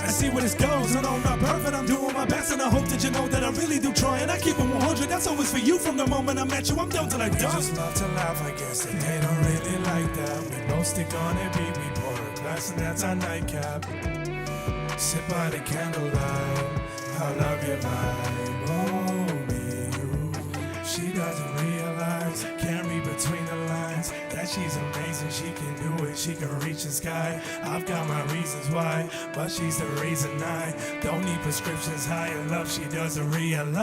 I see where this goes, I know I'm not perfect, I'm doing my best, and I hope that you know that I really do try, and I keep it 100, that's always for you. From the moment I met you, I'm down till I die. We just love to laugh, I guess that they don't really like that. We both stick on a beat, we pour a glass, and that's our nightcap. Sit by the candlelight, I love your vibe, oh me, you. She doesn't realize, can't read between the lines, that she's amazing, she can do it, she can reach the sky. I've got my reasons why, but she's the reason I don't need prescriptions high in love. She doesn't realize.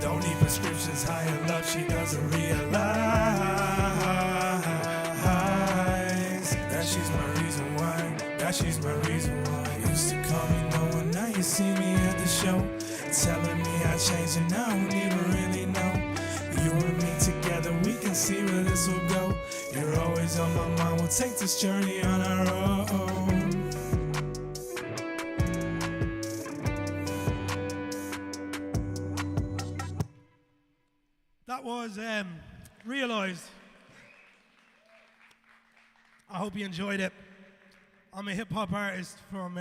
Don't need prescriptions high in love. She doesn't realize that she's my reason why. That she's my reason why. Used to call me no one, now you see me at the show, telling me I changed and I don't even really know. You and me together, we can see where this will go. You're always on my mind, we'll take this journey on our own. That was Realised. I hope you enjoyed it. I'm a hip-hop artist from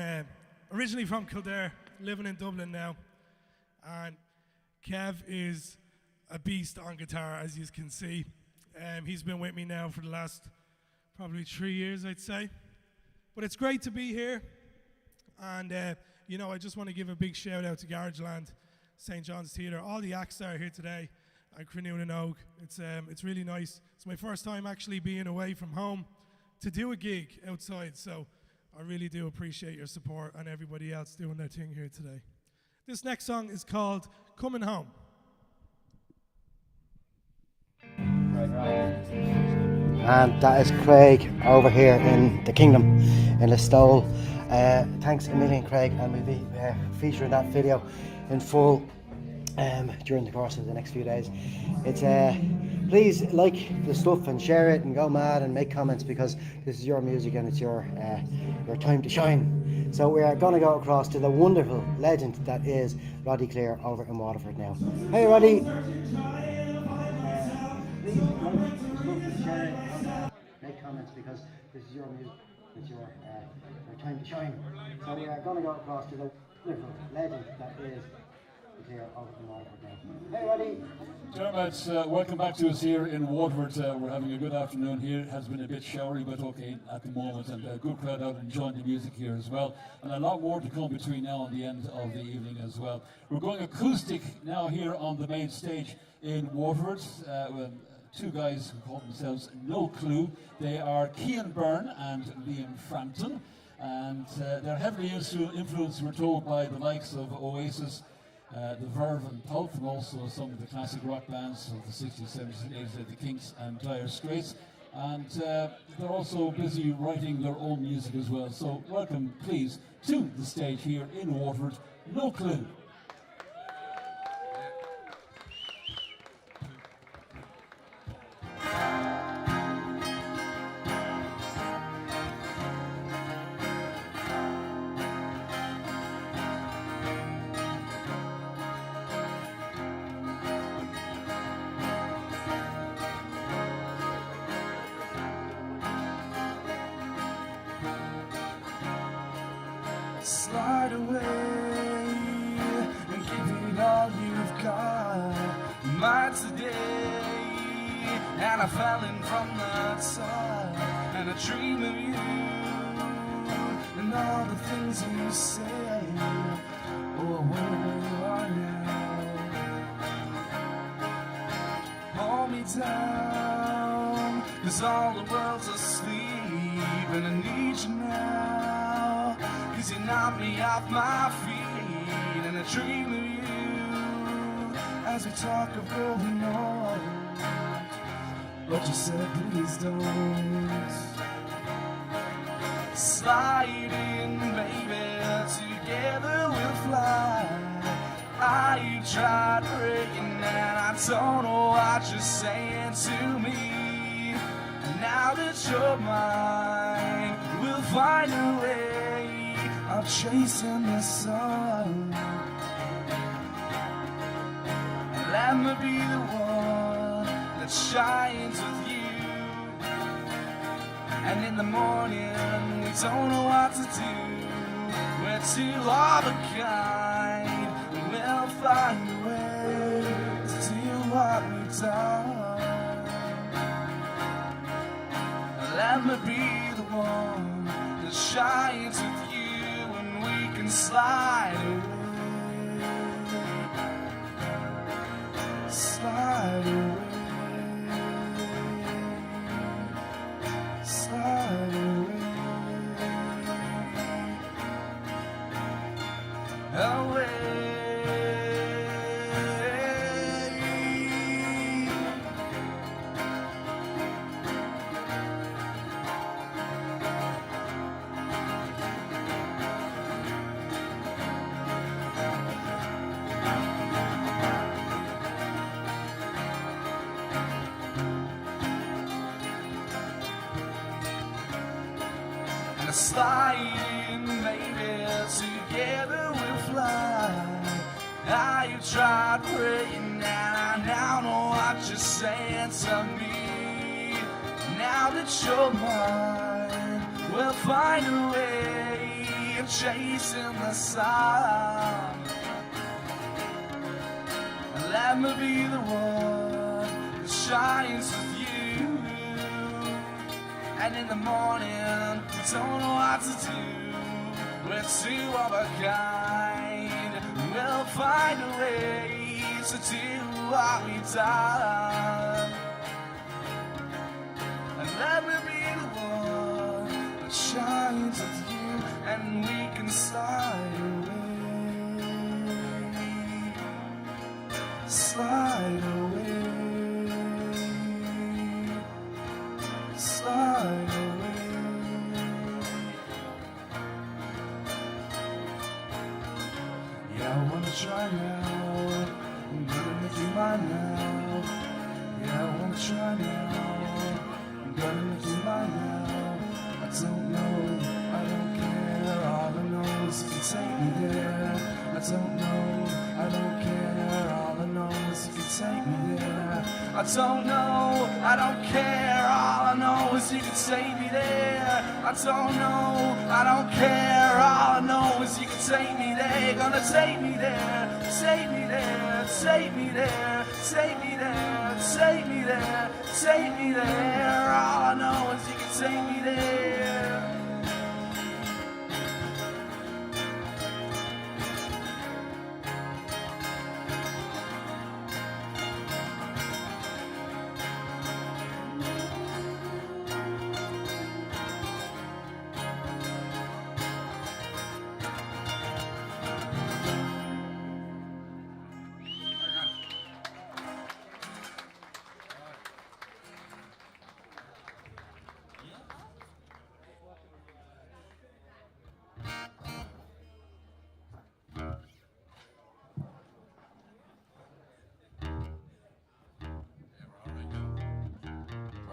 originally from Kildare, living in Dublin now. And Kev is a beast on guitar, as you can see. He's been with me now for the last probably 3 years, I'd say. But it's great to be here. And, you know, I just want to give a big shout out to Garageland, St. John's Theatre, all the acts that are here today, and Cruinniú. It's really nice. It's my first time actually being away from home to do a gig outside, so I really do appreciate your support and everybody else doing their thing here today. This next song is called Coming Home. And that is Craig over here in the Kingdom in Listowel. Thanks a million, Craig, and we'll be featuring that video in full during the course of the next few days. It's please like the stuff and share it and go mad and make comments, because this is your music and it's your time to shine. So we are going to go across to the wonderful legend that is Roddy Clear over in Waterford now. Hey Roddy! Make comments, because this is your music, it's your time to shine. So we are going to go across to the wonderful legend that is Clear over in Waterford now. Hey Roddy! Dermot, welcome back to us here in Waterford. We're having a good afternoon here. It has been a bit showery, but okay at the moment, and a good crowd out enjoying the music here as well. And a lot more to come between now and the end of the evening as well. We're going acoustic now here on the main stage in Waterford. Two guys who call themselves No Clue. They are Cian Byrne and Liam Frampton, and they're heavily influenced, we're told, by the likes of Oasis, the Verve and Pulp, and also some of the classic rock bands of the 60s, 70s and 80s, like the Kinks and Dire Straits. And they're also busy writing their own music as well. So welcome, please, to the stage here in Waterford, No Clue. Slide away and give it all you've got. Mine today, and I fell in from the top, and I dream of you and all the things you say. Oh, where you are now. Hold me down, 'cause all the world's asleep, and I need you now. 'Cause you knock me off my feet, and I dream of you as we talk of growing old. But you said please don't. Slide in, baby, together we'll fly. I tried praying and I don't know what you're saying to me. And now that you're mine, we'll find a way of chasing the sun. And let me be the one that shines with you. And in the morning we don't know what to do. We're two of a kind, and we'll find a way to do what we've done. Let me be the one that shines with you, and we can slide away, slide away. Sliding, maybe together we'll fly. You tried praying, and I now know what you're saying to me. Now that you're mine, we'll find a way of chasing the sun. And let me be the one that shines with you. And in the morning, we don't know what to do. We're two of a kind. We'll find a way to do what we've done. And let me be the one that shines with you. And we can slide away. Slide away. Slide away. Yeah, I wanna try now. I'm gonna make you mine now. Yeah, I wanna try now. I'm gonna make you mine now. I don't know, I don't care. All I know is if you take me there. I don't know, I don't care. All I know is if you take me there. I don't know, I don't care. All I know is you can take me there. I don't know, I don't care. All I know is you can take me there. You're gonna take me there, take me there, take me there, take me there, take me there, take me there. All I know is you can take me there.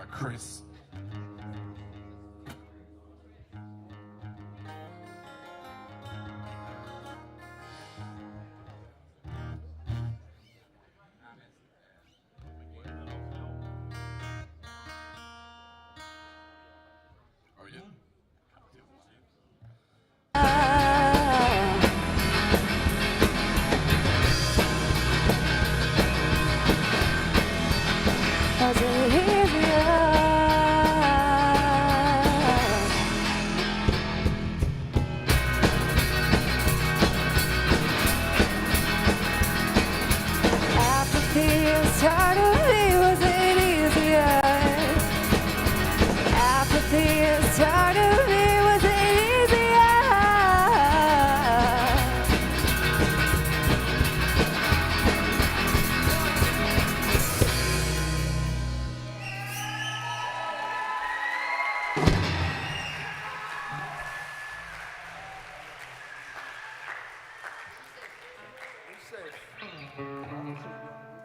Chris.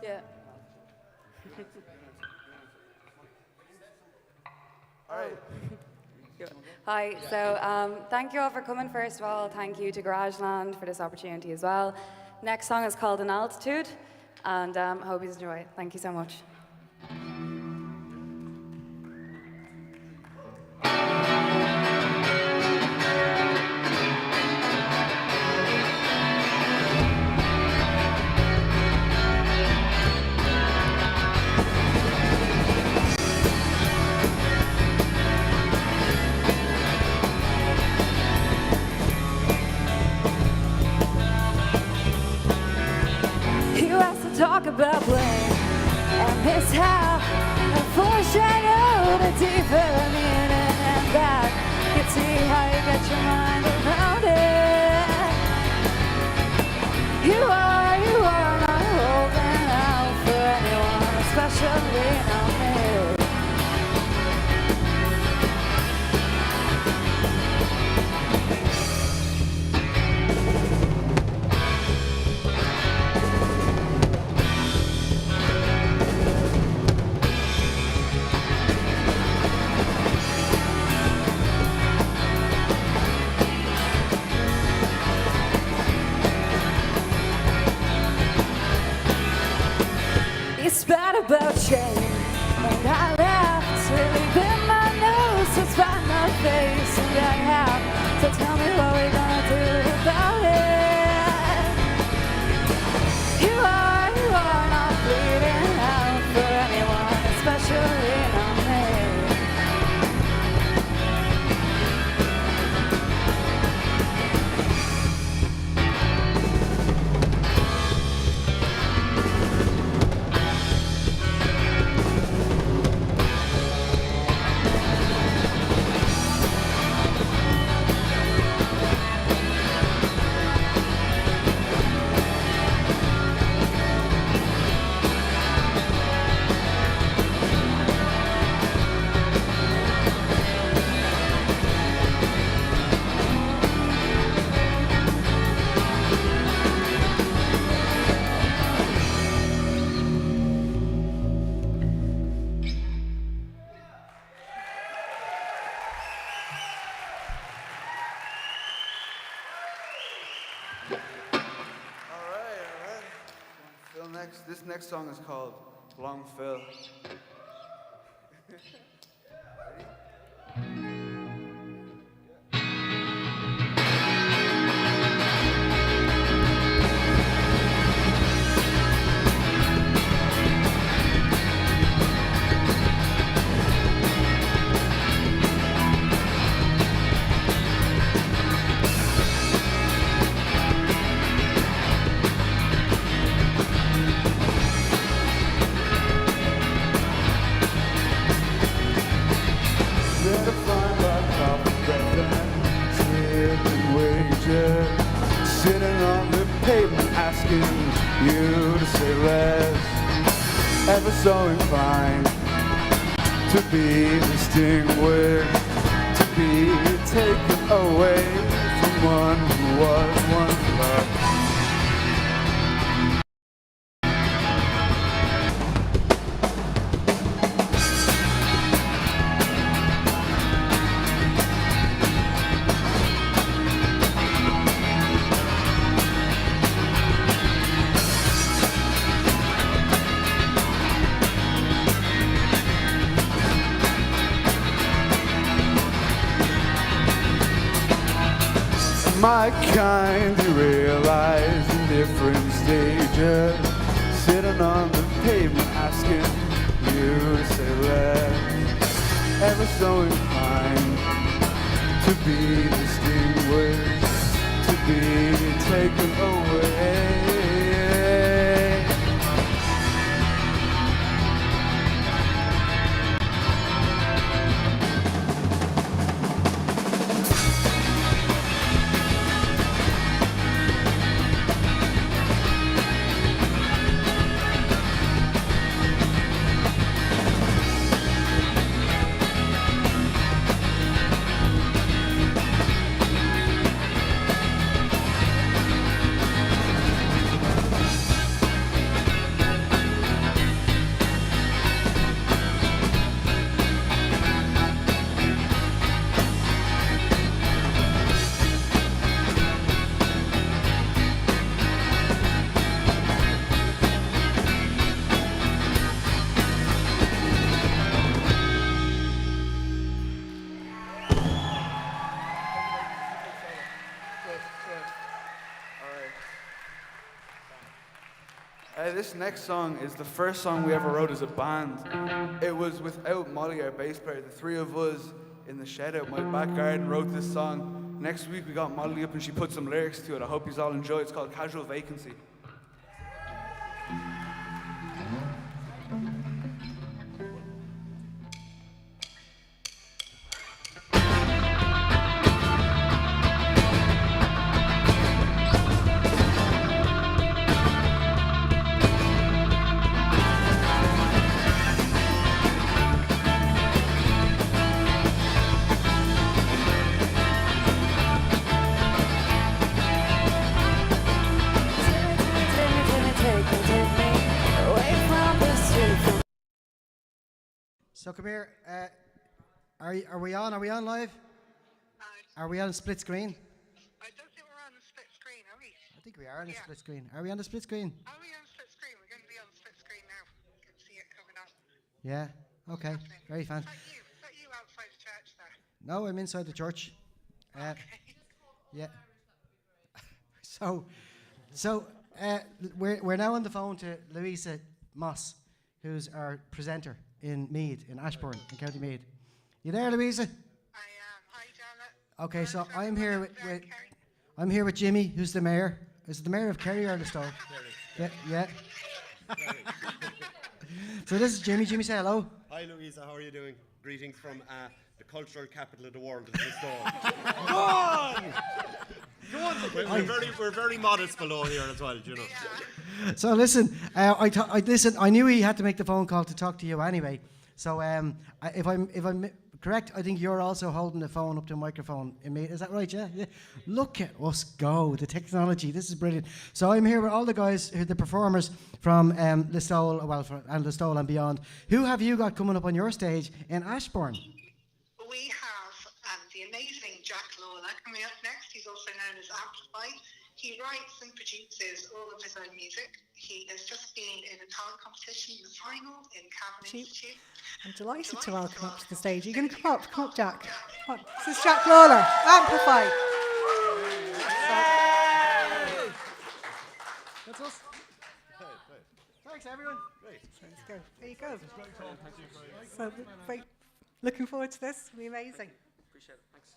Yeah. All right. Hi, so thank you all for coming first of all. Thank you to Garageland for this opportunity as well. Next song is called An Altitude, and hope you enjoy it. Thank you so much. Talk about blame and miss how I foreshadow the deeper meaning, and that you see how you get your mind around it. lean on me. It's bad about change, and I laugh to leave in my nose to find my face, and I have to tell me what we're gonna do about it. You are not bleeding out for anyone, especially not me. This next song is called Long Phil. Sitting on the pavement asking you to say less. Ever so inclined to be distinguished, to be taken away from one who was once loved. My kind, you realize in different stages, sitting on the pavement asking you to say less. Ever so inclined to be distinguished, to be taken away. This next song is the first song we ever wrote as a band. It was without Molly, our bass player. The three of us in the shed out my back garden wrote this song. Next week we got Molly up and she put some lyrics to it. I hope you all enjoy it. It's called Casual Vacancy. So come here. Are we on? Are we on live? Are we on split screen? I don't think we're on the split screen, are we? I think we are on the split screen. Are we on the split screen? Are we on split screen? We're going to be on the split screen now. You can see it coming up. Yeah. Okay. Very fun. Is that you outside the church there? No, I'm inside the church. Yeah. So we're now on the phone to Louisa Moss, who's our presenter in Meath, in Ashbourne, in County Meath. You there, Louisa? I am. Hi, Janet. Okay, so I'm here with Jimmy, who's the mayor. Is it the mayor of Kerry or Listowel? Yeah. So this is Jimmy. Jimmy, say hello. Hi, Louisa. How are you doing? Greetings from the cultural capital of the world, Listowel. Go on! Go on! We're very modest below here as well, you know. So listen, I knew he had to make the phone call to talk to you anyway. So if I'm correct, I think you're also holding the phone up to a microphone. Is that right? Yeah. Look at us go! The technology. This is brilliant. So I'm here with all the guys, the performers from Listowel, and Listowel and beyond. Who have you got coming up on your stage in Ashbourne? We have the amazing Jack Lawler coming up next. He's also known as Amplified. He writes and produces all of his own music. He has just been in a talent competition in the final in Cavan Institute. I'm delighted to welcome up to the stage. Are you going to come up, Jack? Come on. This is Jack Lawler, Amplified. That's us. Thanks, everyone. Let's go. There you go. So, great. Looking forward to this. It'll be amazing. Appreciate it. Thanks.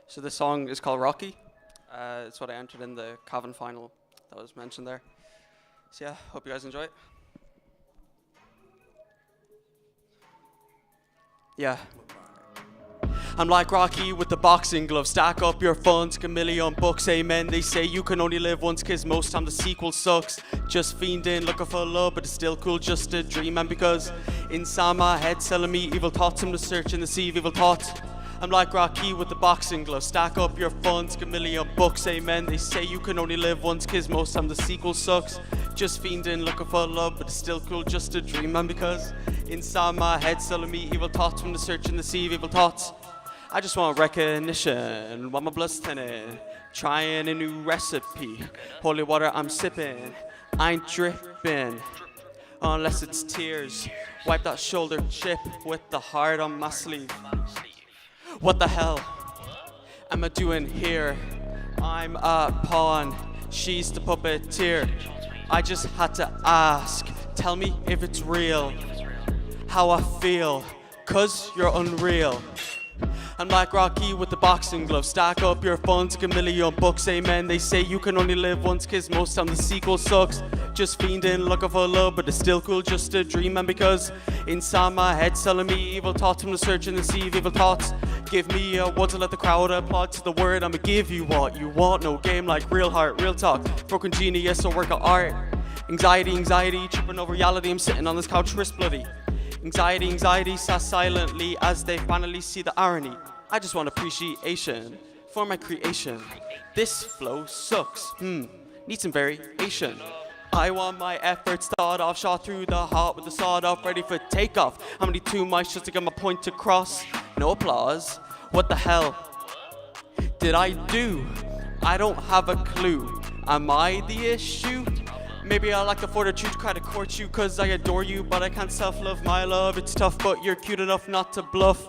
So this song is called Rocky. It's what I entered in the Cavan final that was mentioned there. So yeah, hope you guys enjoy it. Yeah. I'm like Rocky with the boxing glove. Stack up your funds, a million bucks, amen. They say you can only live once, cause most time the sequel sucks. Just fiending, looking for love, but it's still cool just a dream. And because inside my head selling me evil thoughts, I'm just searching to see evil thoughts. I'm like Rocky with the boxing glove. Stack up your funds, a million bucks, amen. They say you can only live once, cause most time the sequel sucks. Just fiending, looking for love, but it's still cool just a dream. And because inside my head selling me evil thoughts, I'm just searching to see evil thoughts. I just want recognition, want my blood's thinning. Trying a new recipe, holy water I'm sipping. I ain't dripping, unless it's tears. Wipe that shoulder chip with the heart on my sleeve. What the hell am I doing here? I'm a pawn, she's the puppeteer. I just had to ask, tell me if it's real, how I feel, cause you're unreal. I'm like Rocky with the boxing glove. Stack up your funds, a million bucks, amen. They say you can only live once, cause most time the sequel sucks. Just fiending, looking for love, but it's still cool just a dream. And because inside my head selling me evil thoughts, I'm just searching to see evil thoughts. Give me a word to let the crowd applaud to the word. I'ma give you what you want. No game like real heart, real talk. Broken genius, a work of art. Anxiety, tripping over reality. I'm sitting on this couch, wrist bloody. Anxiety, sat silently as they finally see the irony. I just want appreciation for my creation. This flow sucks, need some variation. I want my efforts thought off, shot through the heart with the sawed off, ready for takeoff. How many too much just to get my point across? No applause, what the hell did I do? I don't have a clue, am I the issue? Maybe I like the fortitude to try to court you, cause I adore you, but I can't self-love my love. It's tough, but you're cute enough not to bluff.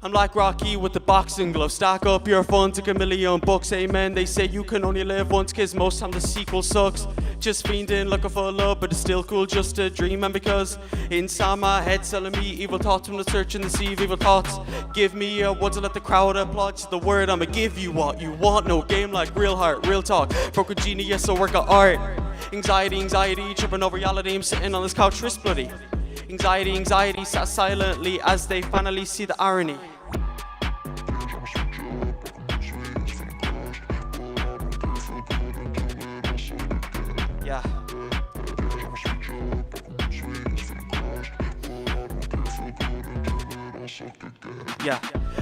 I'm like Rocky with the boxing glove. Stack up your funds, a million bucks, amen. They say you can only live once, cause most time the sequel sucks. Just fiending, looking for love, but it's still cool just a dream. And because inside my head selling me evil thoughts, I'm just searching to see evil thoughts. Give me a word to let the crowd applaud to the word. I'ma give you what you want. No game like real heart, real talk. Broken genius, a work of art. Anxiety, tripping over reality. I'm sitting on this couch, wrist bloody. Anxiety, sat silently as they finally see the irony. Yeah. Yeah.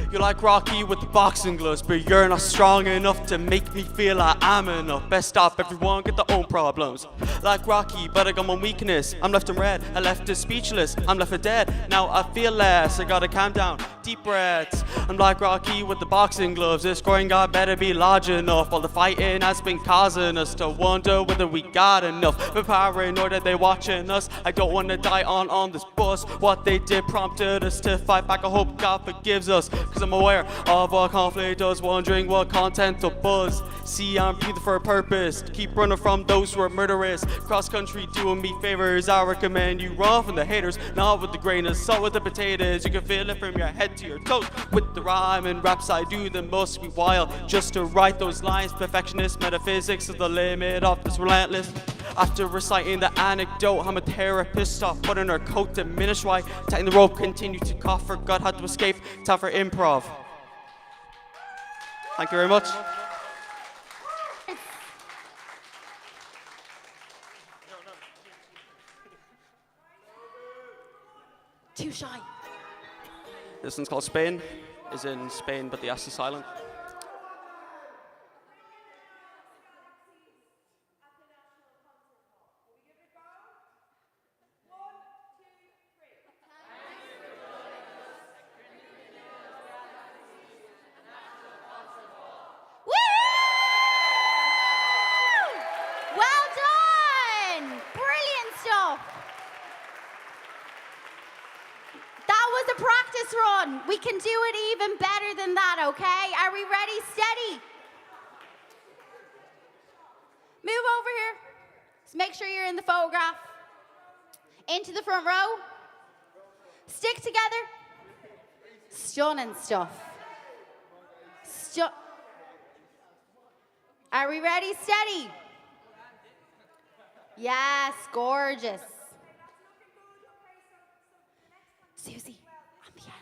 You're like Rocky with the boxing gloves, but you're not strong enough to make me feel I am enough. Best stop, everyone get their own problems. Like Rocky, but I got my weakness. I'm left in red, I left it speechless. I'm left for dead, now I feel less. I gotta calm down, deep breaths. I'm like Rocky with the boxing gloves. This scoring guard better be large enough. All the fighting has been causing us to wonder whether we got enough. We're paranoid that they're watching us. I don't wanna die on this bus. What they did prompted us to fight back. I hope God forgives us, cause I'm aware of what conflict does, wondering what content will buzz. See, I'm breathing for a purpose, to keep running from those who are murderous. Cross country doing me favors, I recommend you run from the haters. Not with the grain of salt, with the potatoes. You can feel it from your head to your toes. With the rhyme and raps I do the most, be wild just to write those lines. Perfectionist metaphysics is the limit of this relentless. After reciting the anecdote, I'm a therapist. Stop putting her coat, diminish why tighten the rope, continue to cough. Forgot how to escape, time for improv. Thank you very much. Too shy. This one's called Spain. Is in Spain, but the S is silent. Well done! Brilliant stuff. That was a practice run. We can do it even better than that, okay? Are we ready? Steady. Move over here. Just make sure you're in the photograph. Into the front row. Stick together. Stunning stuff. Are we ready? Steady. Yes, gorgeous. Susie, on the end.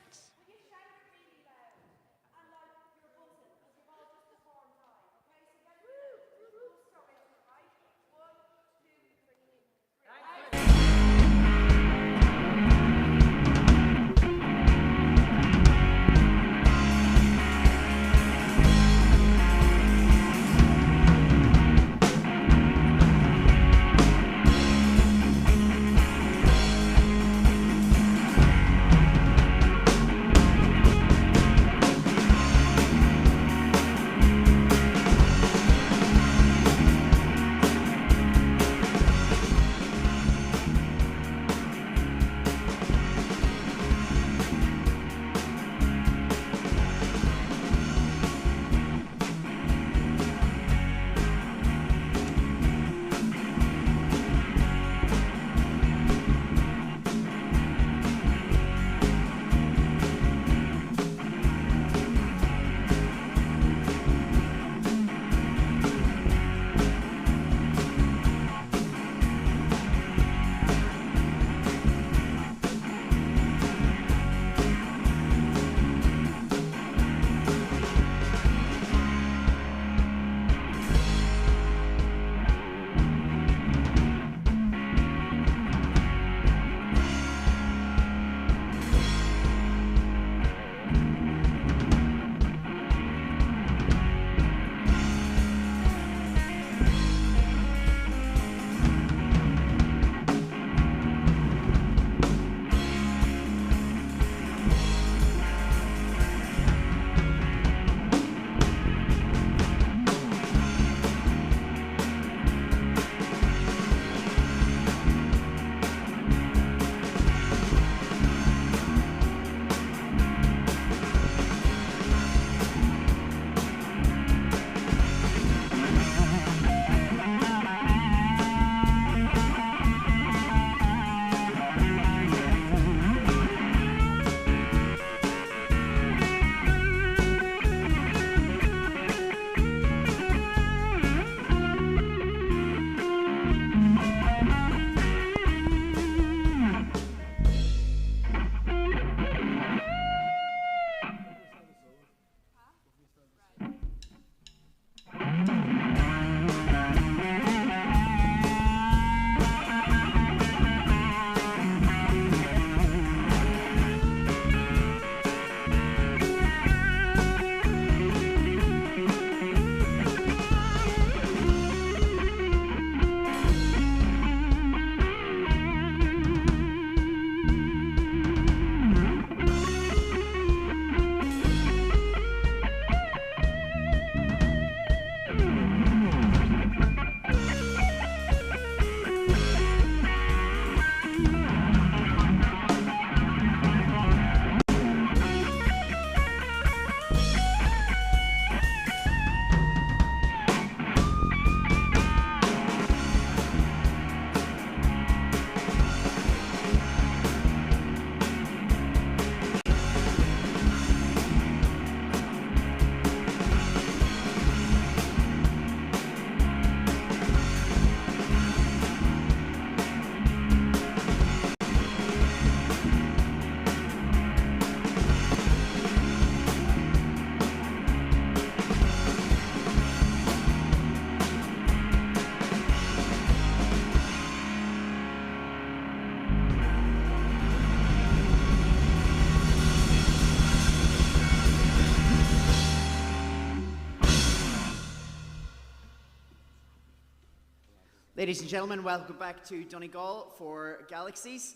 Ladies and gentlemen, welcome back to Donegal for Galaxyz.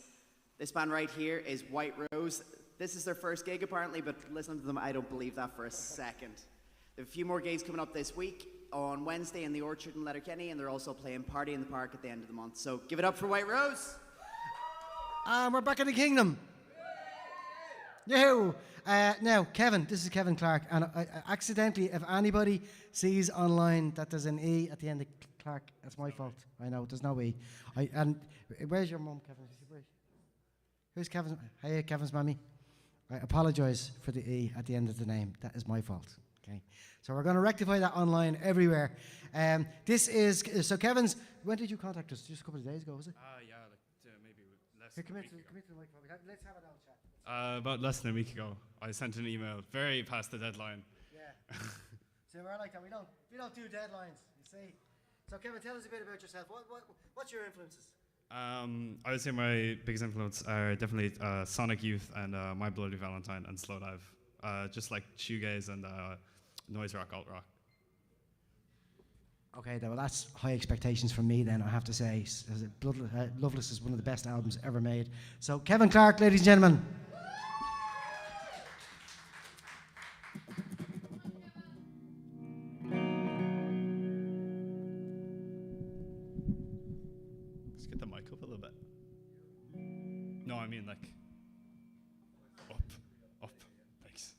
This band right here is White Rose. This is their first gig apparently, but listening to them, I don't believe that for a second. They have a few more gigs coming up this week on Wednesday in the Orchard in Letterkenny, and they're also playing Party in the Park at the end of the month. So give it up for White Rose. We're back in the kingdom. Yahoo! Now, Kevin, this is Kevin Clark, and I accidentally, if anybody sees online that there's an E at the end of Clark, that's my fault. I know, there's no E. And where's your mum, Kevin? Who's Kevin's? Hey, Kevin's mummy. I apologise for the E at the end of the name. That is my fault. Okay, so we're going to rectify that online everywhere. This is so Kevin's. When did you contact us? Just a couple of days ago, was it? Yeah, like maybe less. Here, come here to the microphone. Let's have an old chat. About less than a week ago, I sent an email very past the deadline. Yeah. So we're like that. We don't do deadlines. You see. So Kevin, tell us a bit about yourself. What's your influences? I would say my biggest influence are definitely Sonic Youth and My Bloody Valentine and Slowdive. Just like shoegaze and noise rock, alt rock. Okay, well that's high expectations from me then, I have to say. Loveless is one of the best albums ever made. So Kevin Clark, ladies and gentlemen. Let's get the mic up a little bit. No, I mean like up. Thanks.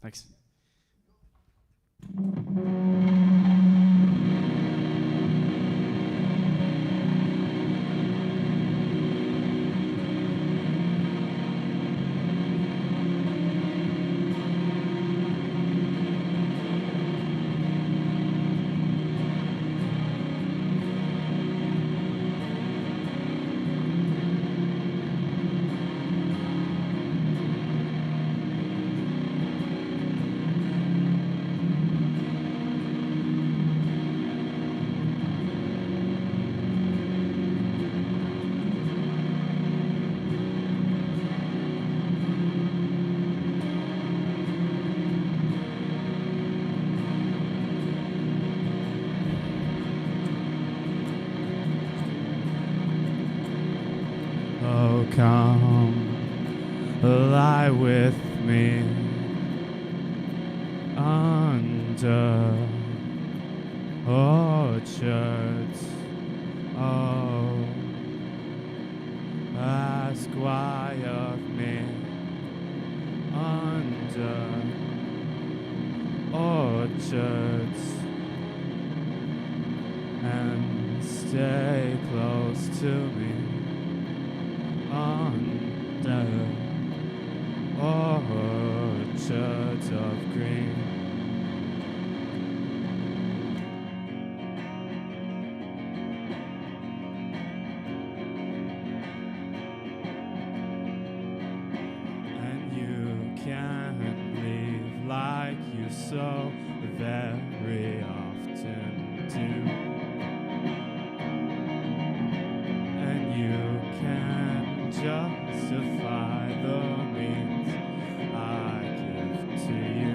Thanks. Oh, come lie with me under orchards. Oh, ask why of me under orchards and stay close to me. Under orchards of green. And you can't leave like you so very often do. And you can't justify the means I give to you.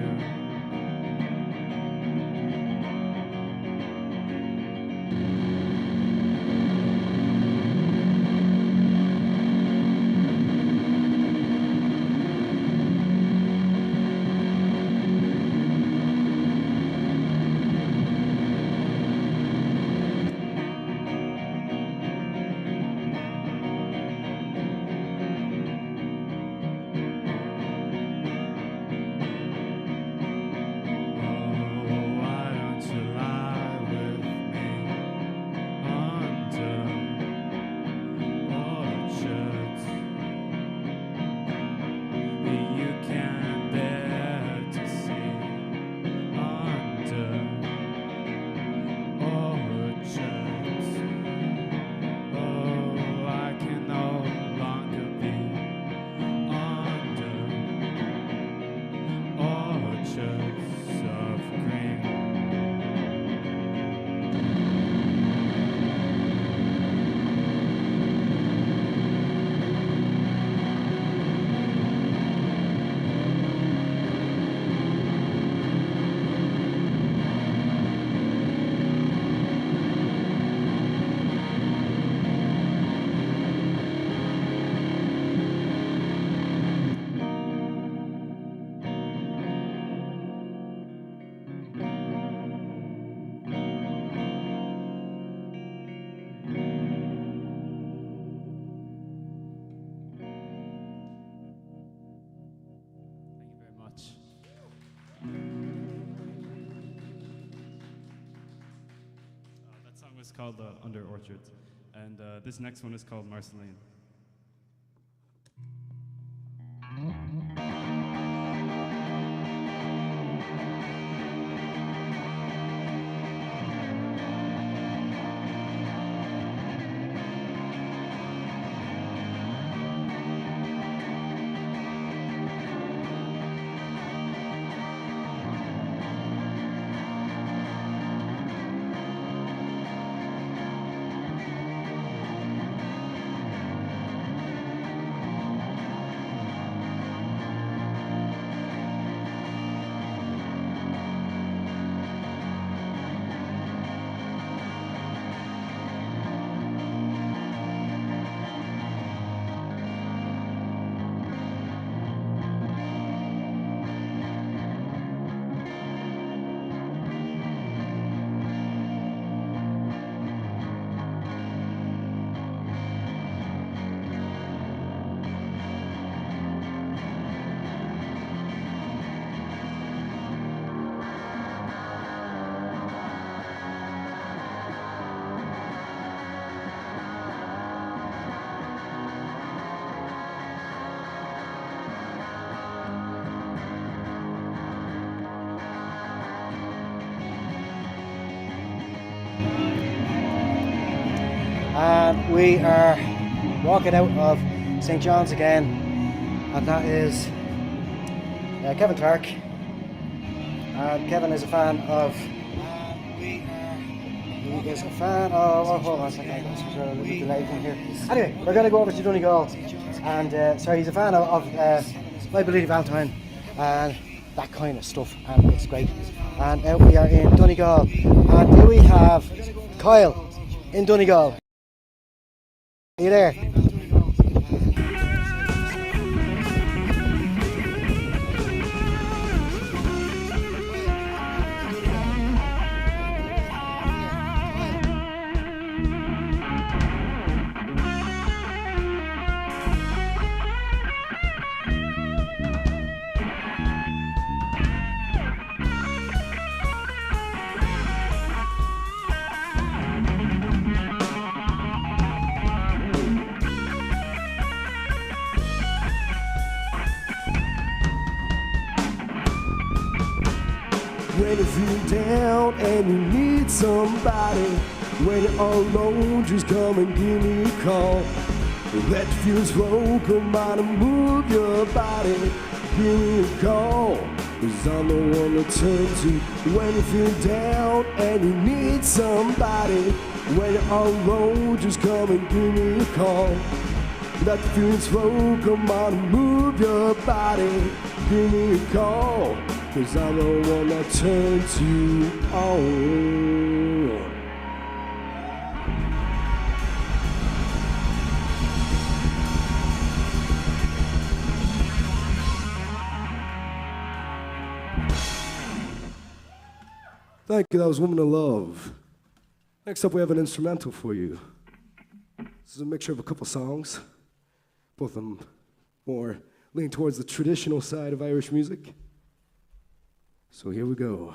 was called Under Orchards, and this next one is called Marceline. And we are walking out of St. John's again, and that is Kevin Clark. And Kevin is a fan of. He is a fan of. Oh, hold on a second. This is a little bit delayed from here. Anyway, we're going to go over to Donegal, and sorry, he's a fan of My Bloody Valentine and that kind of stuff, and it's great. And now we are in Donegal, and here we have Kyle in Donegal. Are you there? When you feel down and you need somebody, when you're all alone, just come and give me a call. That feels wrong, come on and move your body. Give me a call, 'cause I'm the one to turn to. When you feel down and you need somebody, when you're all alone, just come and give me a call. That feels wrong, come on and move your body. Give me a call, 'cause I'm the one that turns you on. Thank you, that was Woman of Love. Next up we have an instrumental for you. This is a mixture of a couple songs, both of them more lean towards the traditional side of Irish music. So here we go.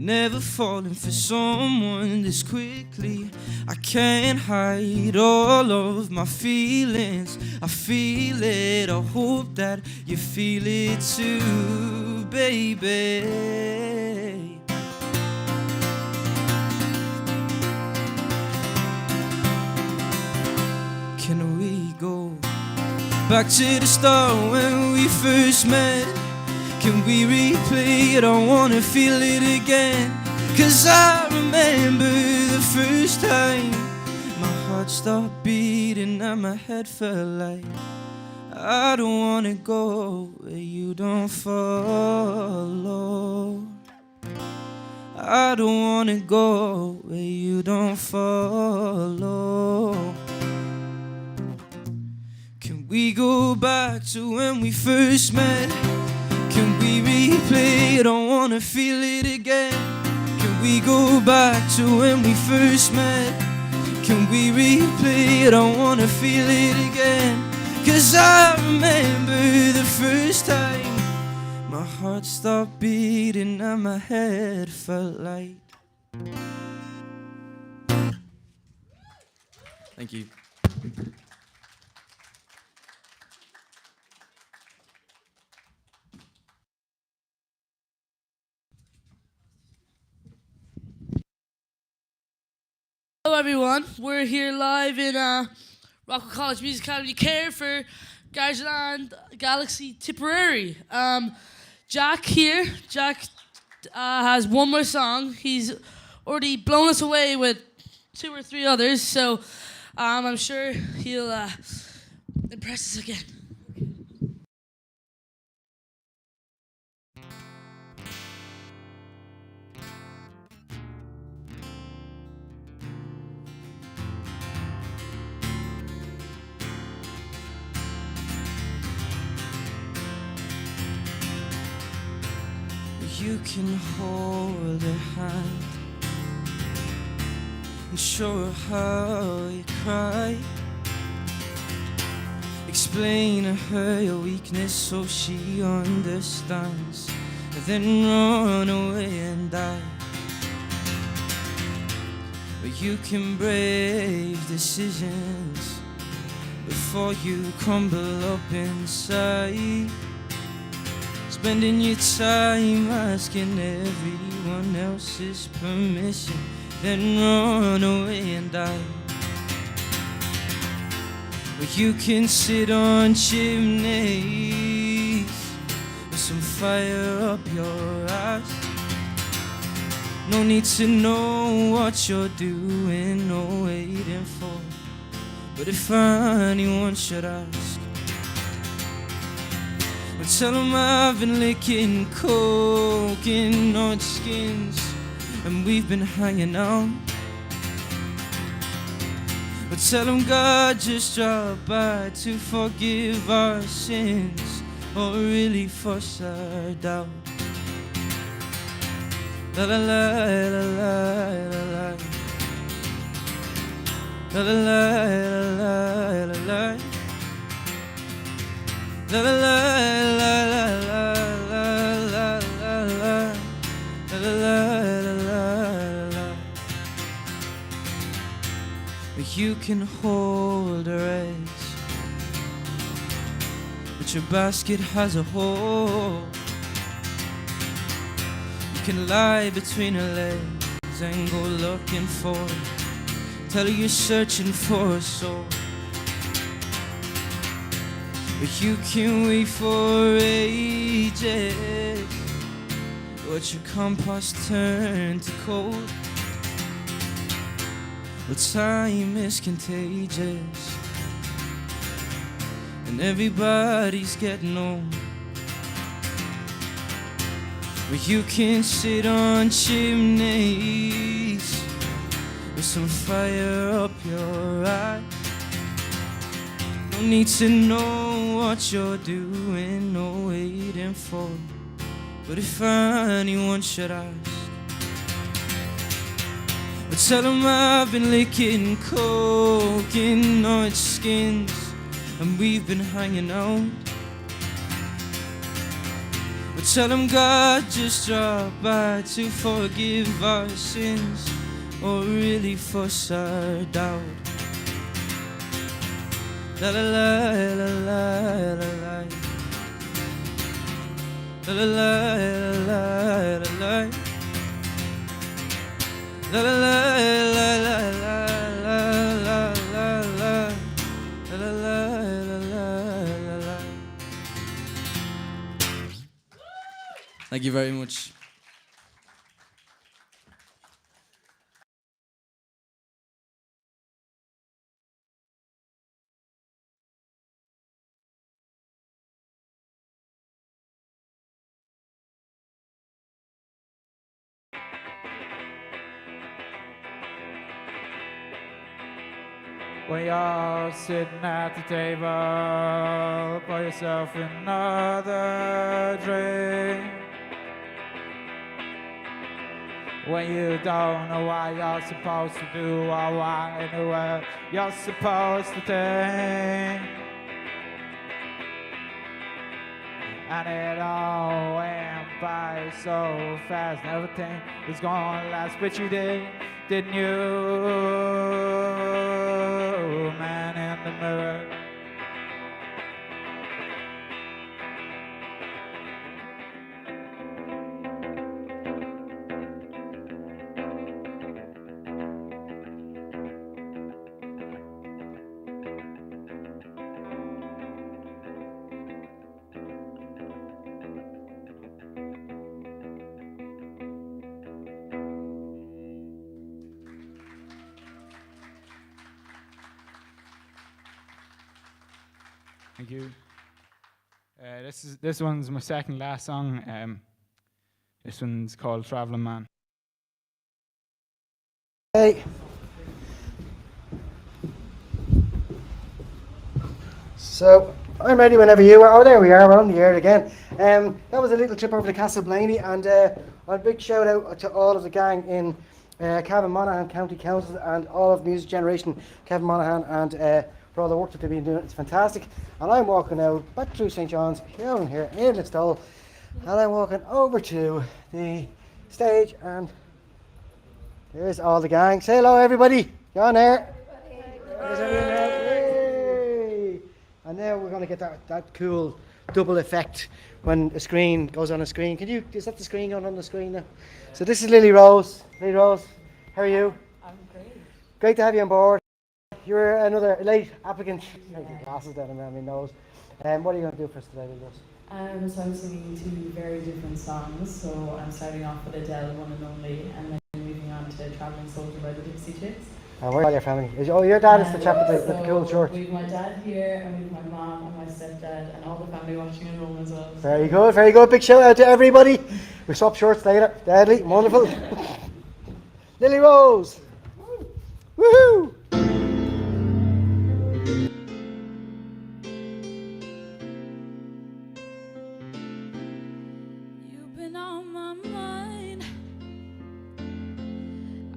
Never falling for someone this quickly. I can't hide all of my feelings. I feel it, I hope that you feel it too, baby. Can we go back to the start when we first met? Can we replay it? I wanna feel it again. 'Cause I remember the first time my heart stopped beating and my head felt light. I don't wanna go where you don't follow. I don't wanna go where you don't follow. Can we go back to when we first met? Can we replay it? I wanna feel it again. Can we go back to when we first met? Can we replay it? I wanna feel it again. 'Cause I remember the first time my heart stopped beating and my head felt light. Thank you. Hello everyone, we're here live in Rockville College Music Academy Kerry for Garageland Galaxyz Tipperary. Jack here, has one more song. He's already blown us away with 2 or 3 others, so I'm sure he'll impress us again. You can hold her hand and show her how you cry. Explain to her your weakness so she understands, and then run away and die. But you can brave decisions before you crumble up inside. Spending your time asking everyone else's permission, then run away and die. But you can sit on chimneys with some fire up your ass. No need to know what you're doing or waiting for, but if anyone should ask, tell them I've been licking coke in odd skins and we've been hanging out. But tell them God just dropped by to forgive our sins or really force our doubt. La la la la la la la la la la la la. La la la la la la la la la la la. But you can hold her eggs, but your basket has a hole. You can lie between her legs and go looking for it. Tell her you're searching for a soul. But you can wait for ages, watch your compost turn to cold. But time is contagious, and everybody's getting old. But you can sit on chimneys with some fire up your eye. No need to know what you're doing or waiting for, but if anyone should ask, but tell them I've been licking coke in odd skins and we've been hanging out. But tell them God just dropped by to forgive our sins, or really fuss our doubt. La la la la la la la. La la la la la la. La la la la la la la la la. La la la la la. Thank you very much. When you're sitting at the table, pour yourself another drink. When you don't know what you're supposed to do or what in the world you're supposed to think. And it all went by so fast, never think it's gonna last, but you didn't you, man in the mirror? Thank you. This one's my second last song. This one's called Traveling Man. Hey. So I'm ready whenever you are. Oh, there we are. We're on the air again. That was a little trip over to Castleblaney, and a big shout out to all of the gang in Cavan Monaghan County Council and all of Music Generation, Kevin Monaghan, and for all the work that they've been doing. It's fantastic. And I'm walking out back through St. John's here in Listowel, and I'm walking over to the stage, and there's all the gang. Say hello, everybody. You on there? There's everyone there. Yay! And now we're going to get that cool double effect when a screen goes on a screen. Is that the screen going on the screen now? So this is Lily Rose. Lily Rose, how are you? I'm great. Great to have you on board. You're another late applicant. Take your glasses down around my nose. What are you going to do for us today, Lily Rose? So I'm singing two very different songs. So I'm starting off with Adele, One and Only, and then moving on to Traveling Soldier by the Dixie Chicks. And where's all your family? Your dad is the chap with the cool short. We've my dad here, and we've my mom and my stepdad, and all the family watching at home as well. Very good, very good. Big shout out to everybody. We swap shorts later. Deadly, wonderful. Lily Rose. Woohoo! You've been on my mind.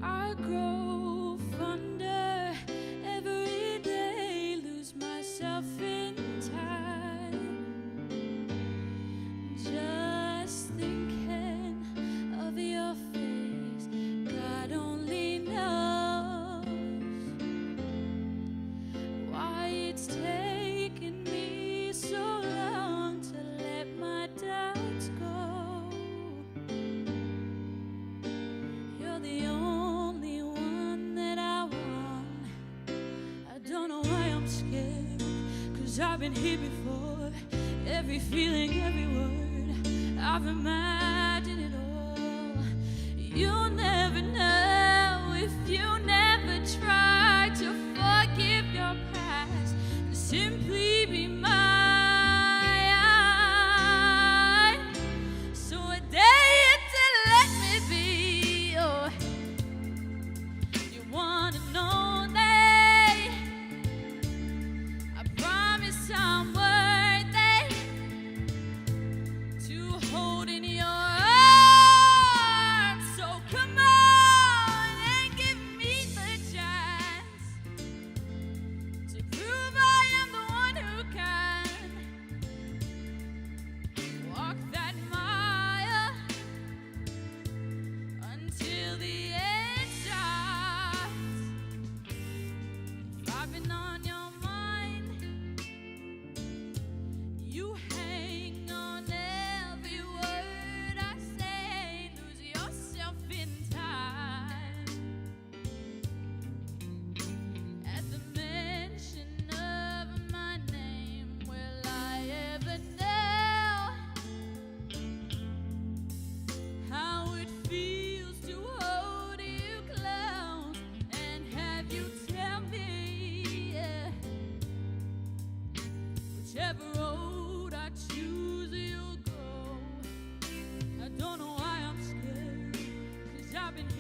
I grow fonder every day, lose myself in time. Just thinking of your face, God only knows why it's taken me so long to let my doubts go. You're the only one that I want. I don't know why I'm scared, 'cause I've been here before. Every feeling, every word, I've imagined it all. You'll never know if you never try to forgive your past and simply be mine. So a day to let me be you wanna know that I promise I'm worthy to hold in your arms. So come on and give me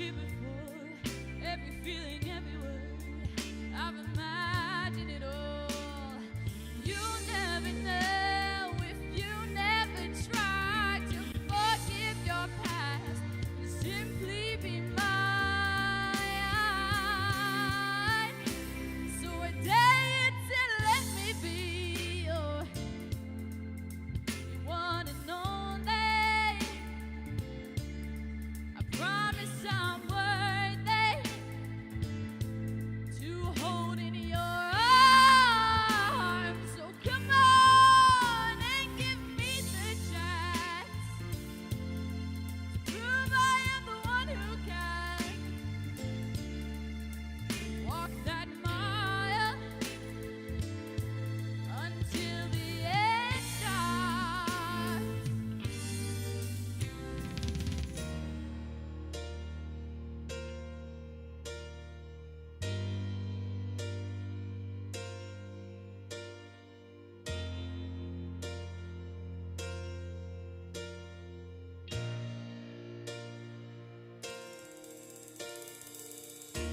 here before. Every feeling, every word, I've imagined it all. You'll never know if you never try to forgive your past and simply be mine. So I dare you to let me be your one and only. I promise I'm worthy to hold in your arms. So come on and give me the chance to prove I am the one who can walk that mile until the end starts.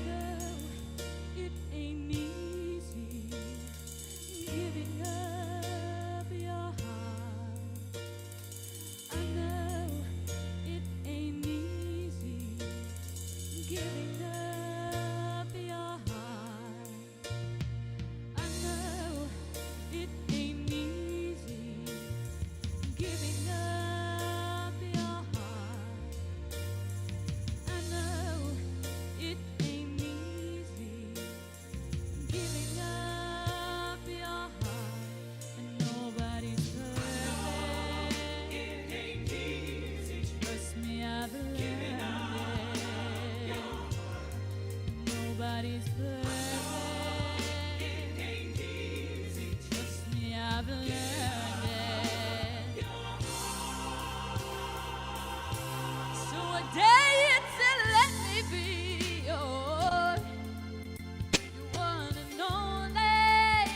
No, it ain't easy giving up your heart. I know it ain't easy giving up your heart. I know it ain't easy giving up your heart. I know it ain't easy giving up your heart. And nobody's perfect. It ain't easy. Trust me, I've learned it. Nobody's perfect. It ain't easy. Trust me, I've learned it. So I dare you to let me be your one and only.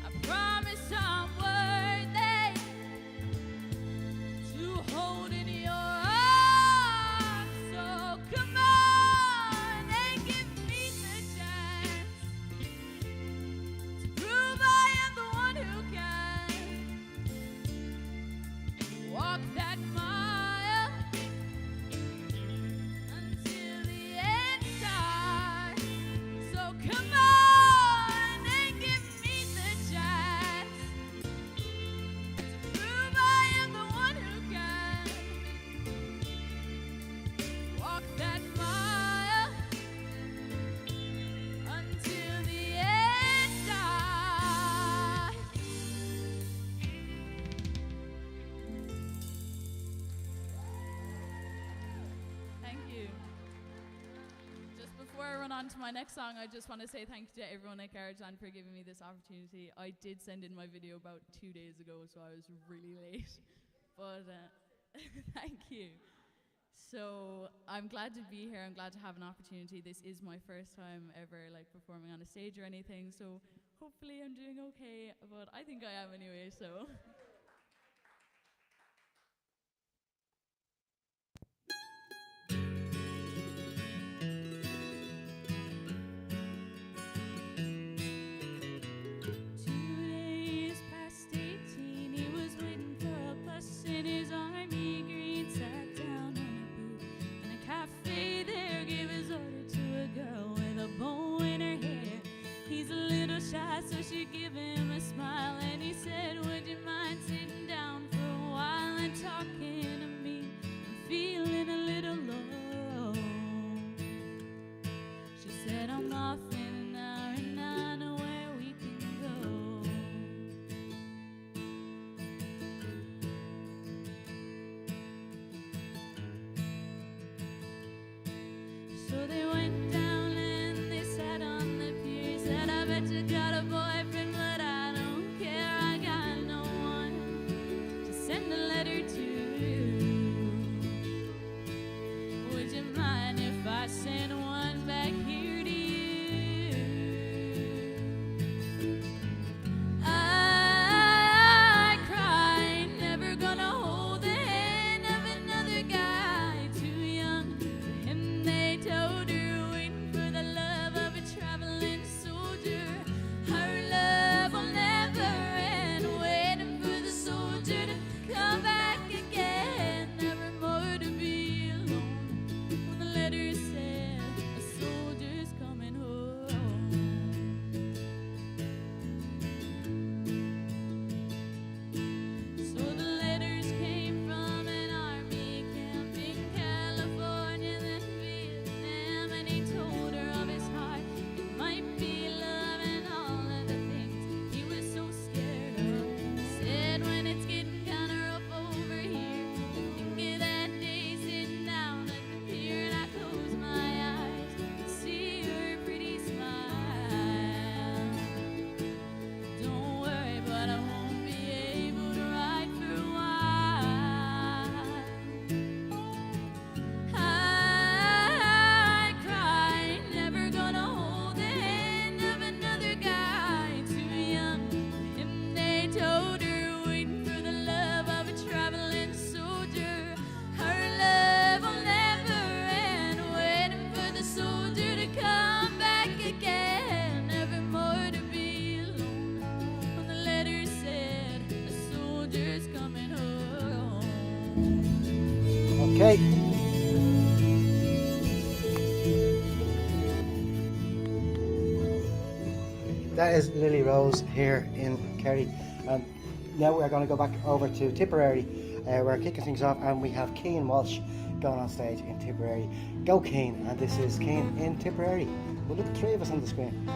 I promise I'm worthy to hold in your arms. So come on and give me the chance to prove I am the one who can walk that mile until the end starts. So come on and give me the chance to prove I am the one who can walk that mile until the end starts. Thank you. Just before I run on to my next song, I just want to say thank you to everyone at Garageland for giving me this opportunity. I did send in my video about 2 days ago, so I was really late. But thank you. So I'm glad to be here. I'm glad to have an opportunity. This is my first time ever performing on a stage or anything. So hopefully I'm doing okay. But I think I am anyway. So. Past 18, he was waiting for a bus in his army green, sat down on a boot in a cafe there, gave his order to a girl with a bow in her hair. He's a little shy, so she gave him a smile, and he said, would you mind Okay. That is Lily Rose here in Kerry. Now we're going to go back over to Tipperary. We're kicking things off, and we have Cian Walsh going on stage in Tipperary. Go Cian, and this is Cian in Tipperary. We'll look at 3 of us on the screen.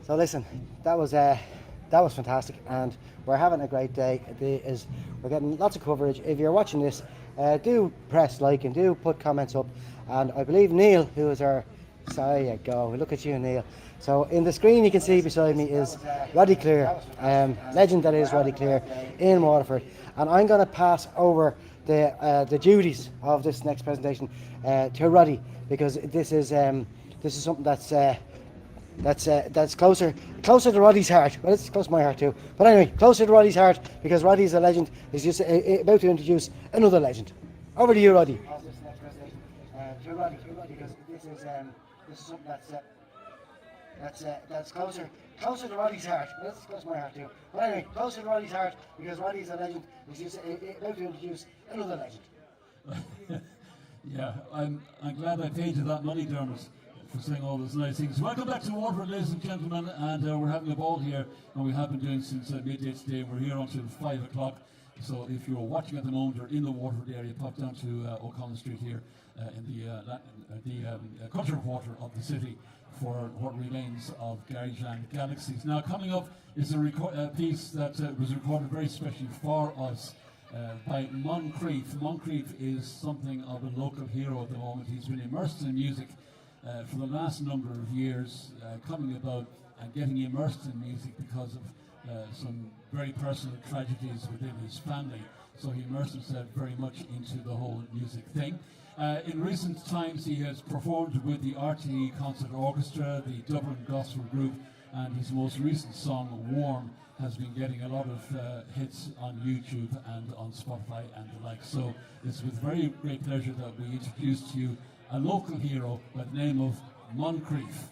So listen, that was fantastic, and we're having a great day. We're getting lots of coverage. If you're watching this, do press like and do put comments up. And I believe Neil, who is our So there you go. Look at you, Neil. So in the screen you can see beside me is Roddy Clear, legend that is Roddy Clear in Waterford, and I'm going to pass over the duties of this next presentation to Roddy, because this is something that's closer to Roddy's heart. Well, it's close to my heart too. But anyway, closer to Roddy's heart, because Roddy's a legend. He's just about to introduce another legend. Over to you, Roddy. Of this next presentation to Roddy, because this is something that's closer to Roddy's heart. Well, it's close to my heart too. But anyway, closer to Roddy's heart, because Roddy's a legend. He's just about to introduce another legend. Yeah, I'm glad I paid you that money, Dermot, for saying all those nice things. Welcome back to Waterford, ladies and gentlemen, and we're having a ball here, and we have been doing since midday today. We're here until 5 o'clock. So if you're watching at the moment or in the Waterford area, pop down to O'Connell Street here in the cultural quarter of the city for what remains of Garageland Galaxyz. Now, coming up is a piece that was recorded very specially for us by Moncrief. Moncrief is something of a local hero at the moment. He's been immersed in music for the last number of years, coming about and getting immersed in music because of some very personal tragedies within his family. So he immersed himself very much into the whole music thing. In recent times he has performed with the RTE Concert Orchestra, the Dublin Gospel Group, and his most recent song, Warm, has been getting a lot of hits on YouTube and on Spotify and the like. So it's with very great pleasure that we introduce to you a local hero by the name of Moncrief.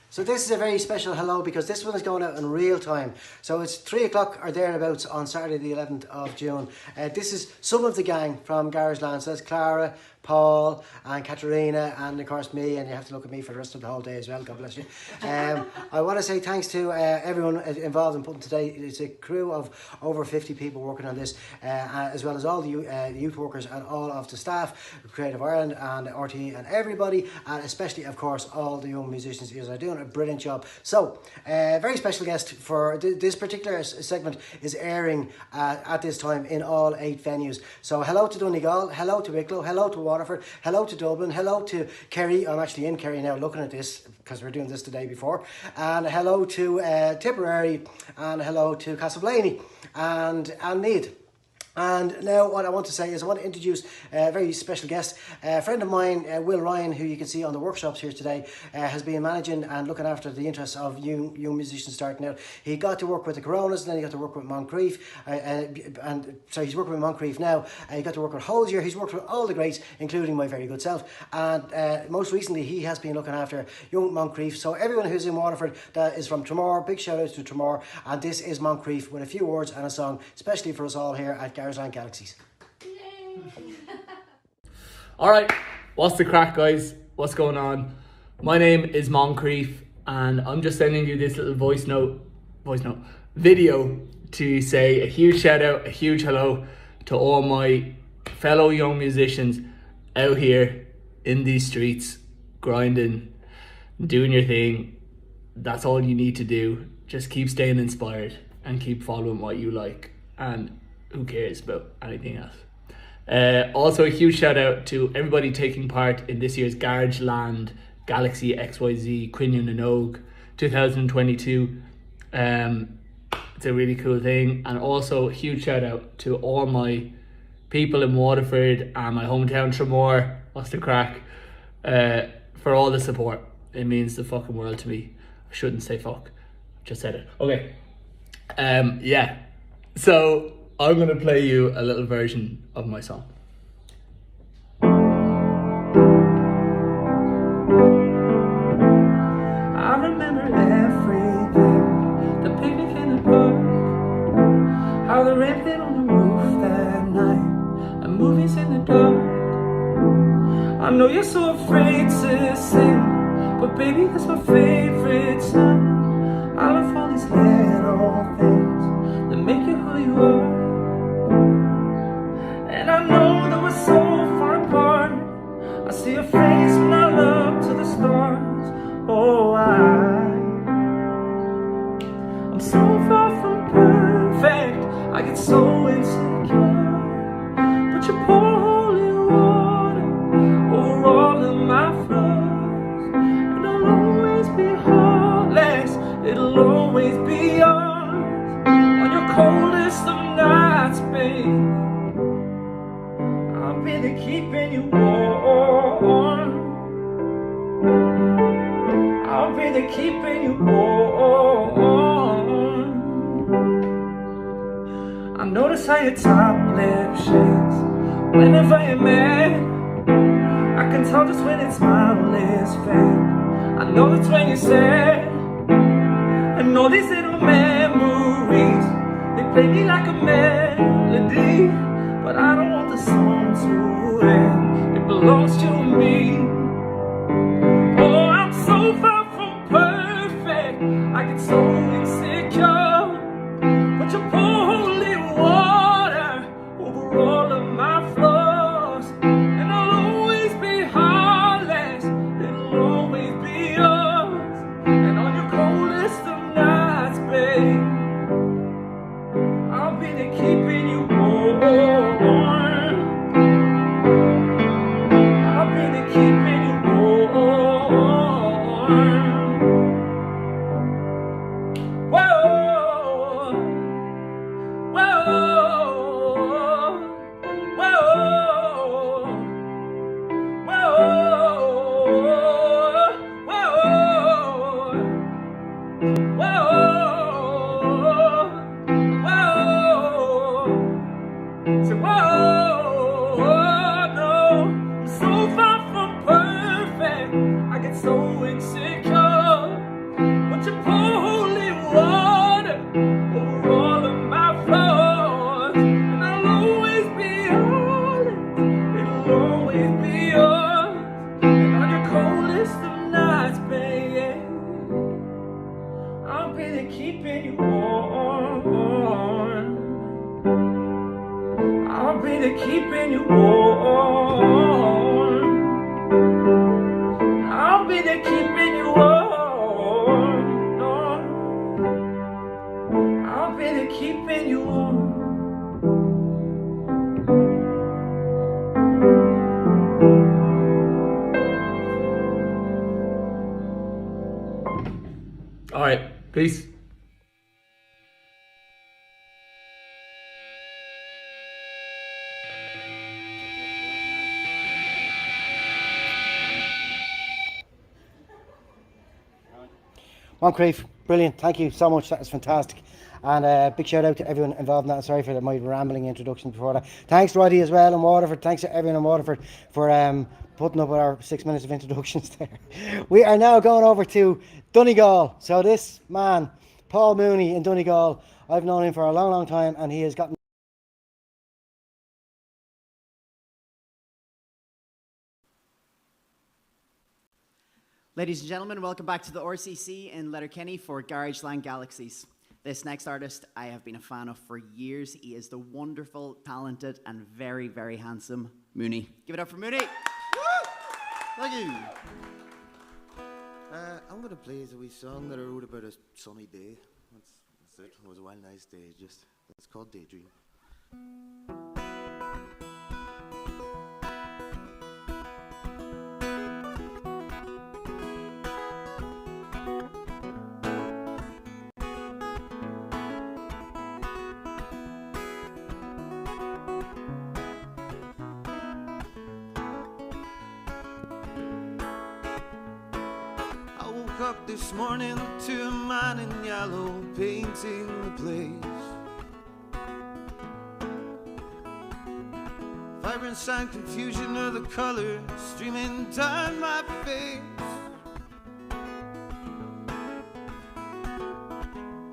So this is a very special hello, because this one is going out in real time. So it's 3 o'clock or thereabouts on Saturday the 11th of June. This is some of the gang from Garageland. So that's Clara, Paul and Katerina, and of course me, and you have to look at me for the rest of the whole day as well, God bless you. I want to say thanks to everyone involved in putting today. It's a crew of over 50 people working on this, as well as all the youth workers and all of the staff, Creative Ireland and RTE and everybody, and especially of course all the young musicians who are doing a brilliant job. So very special guest for this particular segment is airing at this time in all 8 venues. So hello to Donegal, hello to Wicklow, hello to Waterford, hello to Dublin, hello to Kerry. I'm actually in Kerry now looking at this because we're doing this the day before. And hello to Tipperary, and hello to Castleblaney and Meath. And now what I want to say is I want to introduce a very special guest. A friend of mine, Will Ryan, who you can see on the workshops here today, has been managing and looking after the interests of young musicians starting out. He got to work with the Coronas, and then he got to work with Moncrief. So he's working with Moncrief now. He got to work with Hosier. He's worked with all the greats, including my very good self. And most recently, he has been looking after young Moncrief. So everyone who's in Waterford that is from Tramore, big shout out to Tramore. And this is Moncrief with a few words and a song, especially for us all here at Garageland Galaxyz. Alright, what's the crack, guys? What's going on? My name is Moncrief, and I'm just sending you this little voice note video to say a huge shout out, a huge hello to all my fellow young musicians out here in these streets, grinding, doing your thing. That's all you need to do. Just keep staying inspired and keep following what you like, and who cares about anything else. Also a huge shout out to everybody taking part in this year's Garageland Galaxy XYZ Cruinniú 2022. It's a really cool thing. And also a huge shout out to all my people in Waterford and my hometown Tramore, what's the crack, for all the support. It means the fucking world to me. I shouldn't say fuck, just said it. Okay. Yeah, so I'm going to play you a little version of my song. I remember everything, the picnic in the park, how the rain played on the roof that night, and movies in the dark. I know you're so afraid to sing, But baby, that's my favorite song. I love all these little things that make you who you are. And I know that we're so far apart. I see your face when I look to the stars. Oh, I'm so far from perfect. I get so insecure. But you pour holy water over all of my flaws. And I'll always be heartless. It'll always be yours. On your coldest of nights, babe, I'll be there keeping you warm. I'll be there keeping you warm. I notice how your top lip shakes whenever you're mad. I can tell just when it's smile is fake. I know that's when you're sad. And all these little memories, they play me like a melody. But I don't want the song to end. It belongs to me. Oh, I'm so far from perfect. I get so insecure. But you pour holy water over all of my flaws. And I'll always be heartless. It'll always be yours. And on your coldest of nights, babe, I'll be there keeping you warm. I'll be there keeping you warm. Whoa, whoa, whoa, whoa, whoa, whoa. Say, whoa, no, I'm so far from perfect. I get so insecure. But you pour holy water over all of my flaws. And I'll always be honest. It'll always be yours. And on your coldest of nights, baby, I'll be there keeping you warm. I'll be there keeping you warm. I'll be there keeping you warm. I'll be there keeping you warm. All right, peace. Moncrief, brilliant. Thank you so much. That was fantastic. And big shout out to everyone involved in that. Sorry for my rambling introduction before that. Thanks, Roddy, as well in Waterford. Thanks to everyone in Waterford for putting up with our 6 minutes of introductions there. We are now going over to Donegal. So this man, Paul Mooney in Donegal, I've known him for a long, long time, and he has gotten Ladies and gentlemen, welcome back to the RCC in Letterkenny for Garageland Galaxyz. This next artist I have been a fan of for years. He is the wonderful, talented, and very, very handsome Mooney. Give it up for Mooney. Thank you. I'm going to play a wee song that I wrote about a sunny day. That's it. It was a wild, nice day. It's called Daydream. Up this morning to a man in yellow painting the place. Vibrance and confusion of the colors streaming down my face.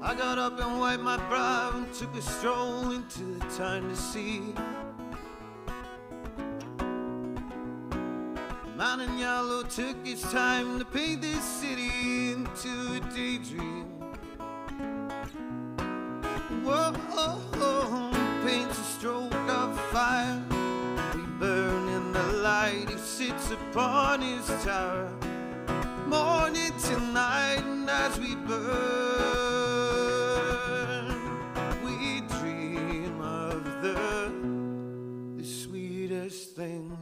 I got up and wiped my brow and took a stroll into the town to see Man in yellow took his time to paint this city into a daydream. Whoa, paints a stroke of fire. We burn in the light, he sits upon his tower. Morning to night, and as we burn, we dream of the sweetest things.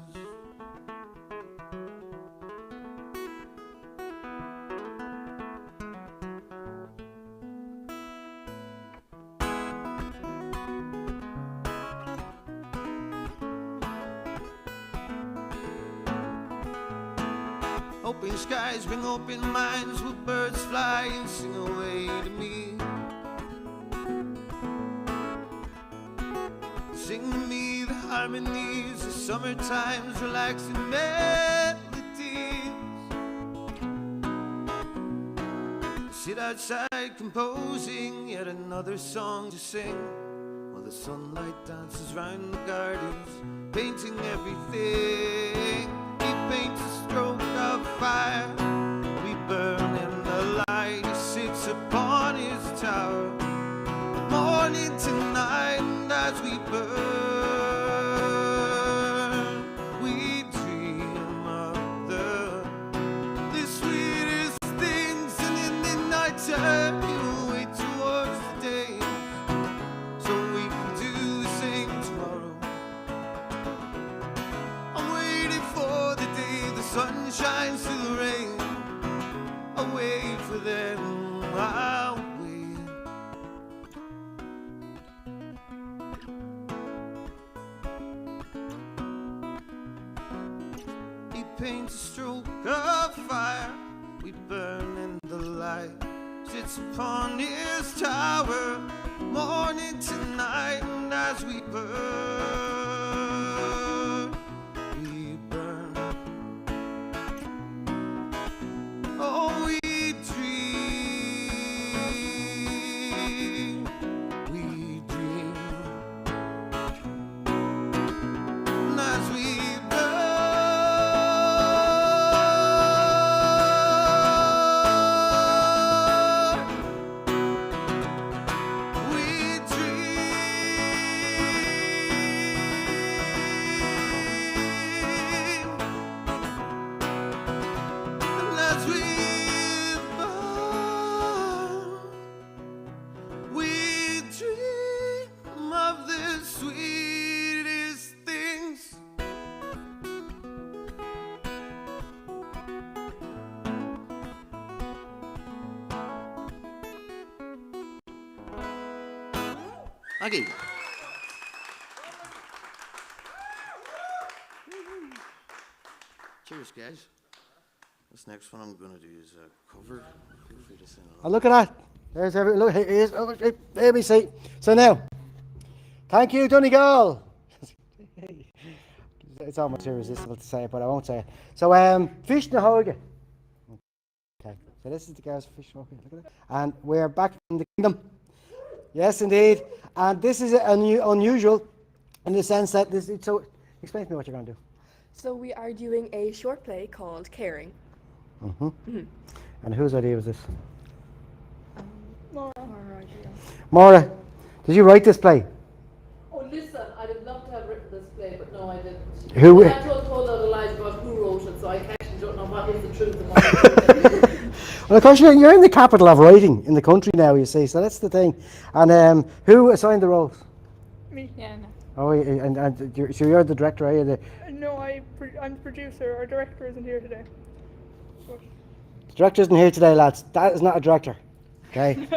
Open skies bring open minds, where birds fly and sing away to me. Sing to me the harmonies of summertime's relaxing melodies. Sit outside composing yet another song to sing, while the sunlight dances round the gardens, painting everything. He paints a stroke of fire. We burn in the light. He sits upon his tower. Morning to night, and as we burn, we dream of the sweetest things. And in the night time, you wait towards the day, so we can do the same tomorrow. I'm waiting for the day the sun shines through the rain. I'll wait for them, I'll wait. He paints a stroke of fire. We burn in the light. Sits upon his tower. Morning to night, and as we burn, we burn. Oh, we dream, we dream. And as we burn, we dream. And as we burn, we dream of the sweetest things. Thank you. Cheers, guys. This next one I'm going to do is a cover. Oh, look at that. There's every look. Here's ABC. So now, thank you, Donegal. It's almost irresistible to say it, but I won't say it. So, Fish na Hoige. Okay, so this is the guys for Fish na Hoige. Look at that. And we're back in the kingdom. Yes, indeed. And this is unusual in the sense that this. So, explain to me what you're going to do. So we are doing a short play called Caring. And whose idea was this? Maura. Maura, did you write this play? Oh, listen, I'd have loved to have written this play, but no, I didn't. Who? I told a whole lot of lies about who wrote it, so I actually don't know what is the truth and what is Well, of course, you're in the capital of writing in the country now, you see, so that's the thing. And who assigned the roles? Me. Yeah, no. Oh, and so you're the director, are you? No, I'm the producer. Our director isn't here today. But The director isn't here today, lads. That is not a director. Okay?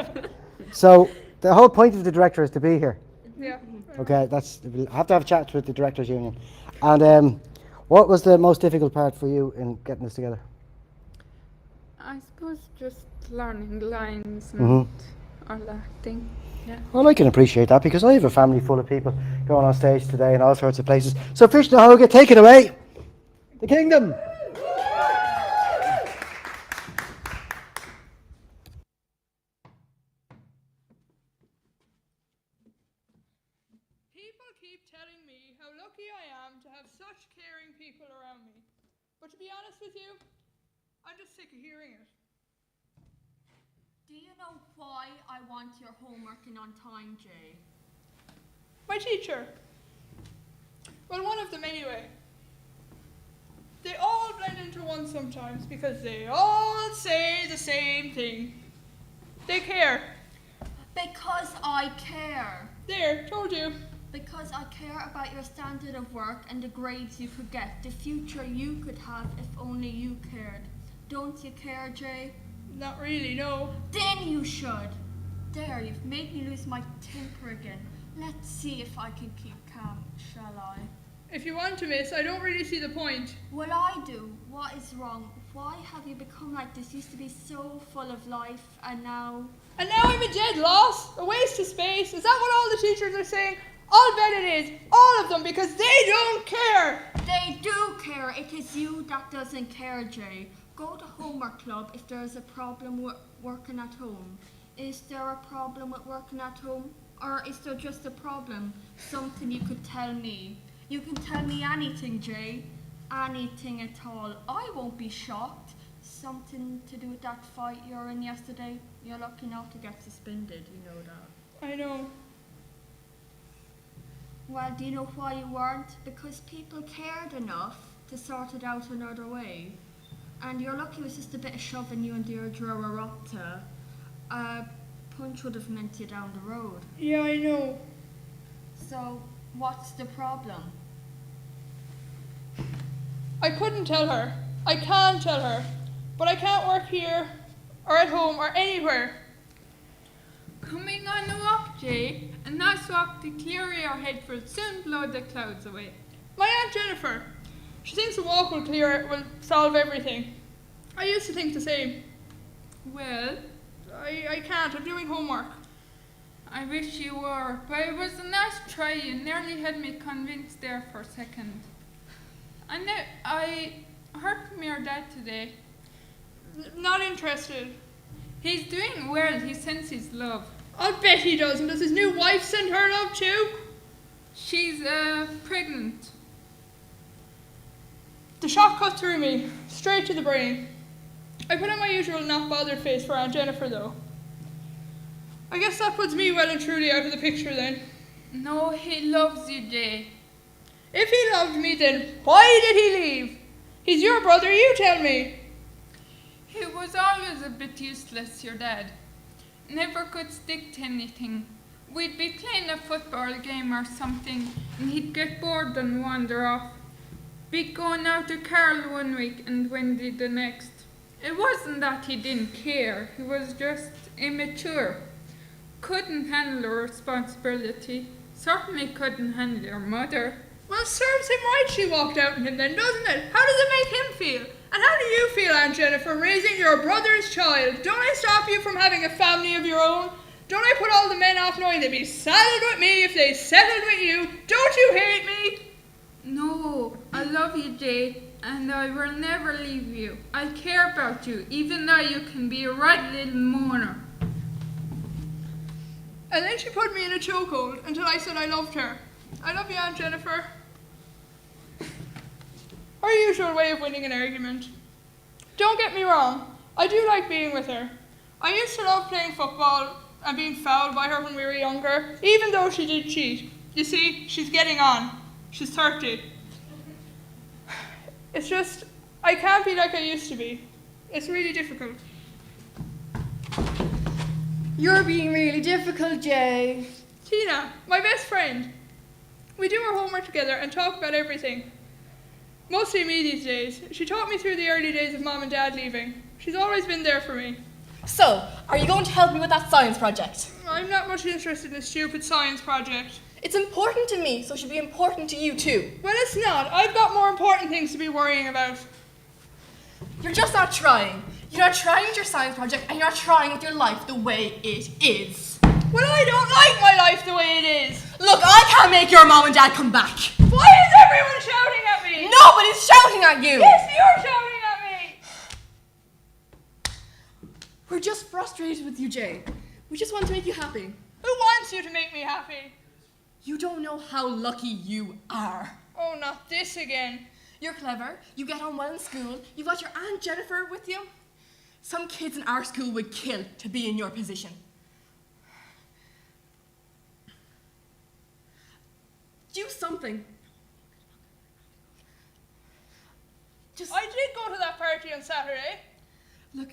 So, the whole point of the director is to be here. yeah. Okay, we'll have to have a chat with the Directors Union. And what was the most difficult part for you in getting this together? I suppose just learning lines and all that thing. Yeah. Well, I can appreciate that because I have a family full of people going on stage today in all sorts of places. So, Fish na Hoige, take it away. The kingdom. People keep telling me how lucky I am to have such caring people around me. But to be honest with you, I'm just sick of hearing it. Do you know why I want your homework in on time, Jay? My teacher. Well, one of them anyway. They all blend into one sometimes because they all say the same thing. They care. Because I care. There, told you. Because I care about your standard of work and the grades you could get, the future you could have if only you cared. Don't you care, Jay? Not really, no. Then you should. There, you've made me lose my temper again. Let's see if I can keep calm, shall I? If you want to, miss, I don't really see the point. Well, I do. What is wrong? Why have you become like this? Used to be so full of life, and now... And now I'm a dead loss, a waste of space. Is that what all the teachers are saying? I'll bet it is. All of them, because they don't care. They do care. It is you that doesn't care, Jay. Go to homework club if there is a problem with working at home. Is there a problem with working at home? Or is there just a problem? Something you could tell me. You can tell me anything, Jay. Anything at all. I won't be shocked. Something to do with that fight you were in yesterday? You're lucky not to get suspended, you know that. I know. Well, do you know why you weren't? Because people cared enough to sort it out another way. And you're lucky it was just a bit of shoving you and Deirdre were up to. A punch would have meant you down the road. Yeah, I know. So, what's the problem? I couldn't tell her. I can't tell her. But I can't work here, or at home, or anywhere. Coming on a walk, Jay. A nice walk to clear your head will soon blow the clouds away. My Aunt Jennifer. She thinks a walk will solve everything. I used to think the same. Well, I can't. I'm doing homework. I wish you were, but it was a nice try. You nearly had me convinced there for a second. And I heard from your dad today. Not interested. He's doing well. He sends his love. I'll bet he doesn't. Does his new wife send her love too? She's pregnant. The shock cut through me, straight to the brain. I put on my usual not bothered face for Aunt Jennifer though. I guess that puts me well and truly out of the picture then. No, he loves you, Jay. If he loved me, then why did he leave? He's your brother, you tell me. He was always a bit useless, your dad. Never could stick to anything. We'd be playing a football game or something, and he'd get bored and wander off. Be going out to Carl one week and Wendy the next. It wasn't that he didn't care, he was just immature. Couldn't handle the responsibility. Certainly couldn't handle your mother. Well, serves him right she walked out on him then, doesn't it? How does it make him feel? And how do you feel, Aunt Jennifer, raising your brother's child? Don't I stop you from having a family of your own? Don't I put all the men off knowing they'd be saddled with me if they settled with you? Don't you hate me? No, I love you, Jay, and I will never leave you. I care about you, even though you can be a right little moaner. And then she put me in a chokehold until I said I loved her. I love you, Aunt Jennifer. Her usual way of winning an argument. Don't get me wrong, I do like being with her. I used to love playing football and being fouled by her when we were younger, even though she did cheat. You see, she's getting on. She's 30. It's just, I can't be like I used to be. It's really difficult. You're being really difficult, Jay. Tina, my best friend. We do our homework together and talk about everything. Mostly me these days. She taught me through the early days of Mom and Dad leaving. She's always been there for me. So, are you going to help me with that science project? I'm not much interested in a stupid science project. It's important to me, so it should be important to you too. Well, it's not. I've got more important things to be worrying about. You're just not trying. You're not trying with your science project, and you're not trying with your life the way it is. Well, I don't like my life the way it is. Look, I can't make your mom and dad come back. Why is everyone shouting at me? Nobody's shouting at you. Yes, you're shouting at me. We're just frustrated with you, Jay. We just want to make you happy. Who wants you to make me happy? You don't know how lucky you are. Oh, not this again. You're clever, you get on well in school, you've got your Aunt Jennifer with you. Some kids in our school would kill to be in your position. Do something. I did go to that party on Saturday. Look,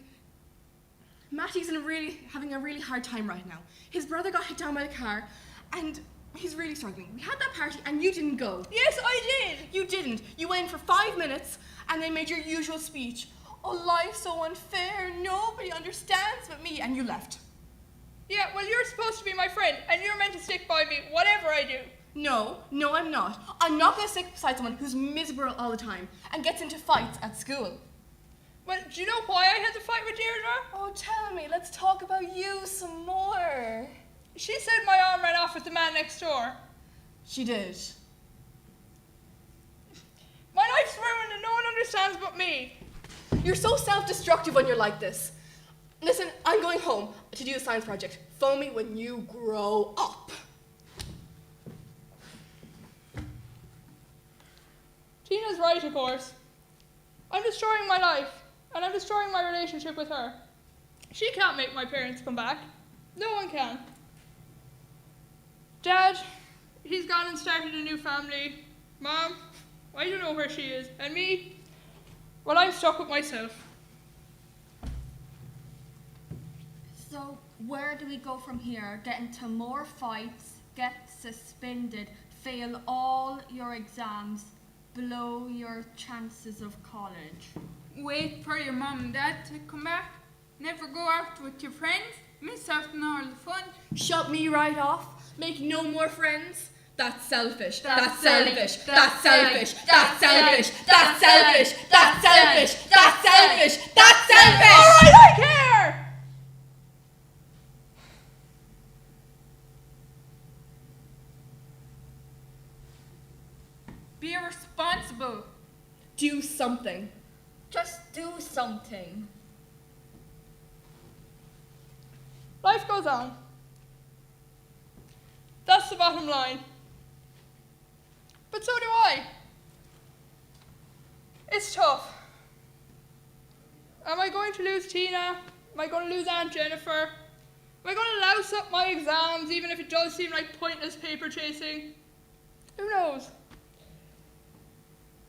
Matty's having a really hard time right now. His brother got hit down by the car, and he's really struggling. We had that party, and you didn't go. Yes, I did. You didn't. You went for 5 minutes, and then made your usual speech. Oh, life's so unfair. Nobody understands but me, and you left. Yeah, well, you're supposed to be my friend, and you're meant to stick by me, whatever I do. No, I'm not. I'm not going to stick beside someone who's miserable all the time and gets into fights at school. Well, do you know why I had to fight with Deirdre? Oh, tell me. Let's talk about you some more. She said my arm ran off with the man next door. She did. My life's ruined and no one understands but me. You're so self-destructive when you're like this. Listen, I'm going home to do a science project. Phone me when you grow up. Tina's right, of course. I'm destroying my life, and I'm destroying my relationship with her. She can't make my parents come back. No one can. Dad, he's gone and started a new family. Mom, I don't know where she is. And me, well, I'm stuck with myself. So, where do we go from here? Get into more fights, get suspended, fail all your exams, blow your chances of college. Wait for your mum and dad to come back. Never go out with your friends. Miss out on all the fun. Shut me right off. Make no more friends. That's selfish. That's selfish. selfish. That's selfish. That's selfish. That's selfish. That's selfish. That's selfish. That's selfish. All right, I care. Be responsible. Do something. Just do something. Life goes on. That's the bottom line. But so do I. It's tough. Am I going to lose Tina? Am I going to lose Aunt Jennifer? Am I going to louse up my exams even if it does seem like pointless paper chasing? Who knows?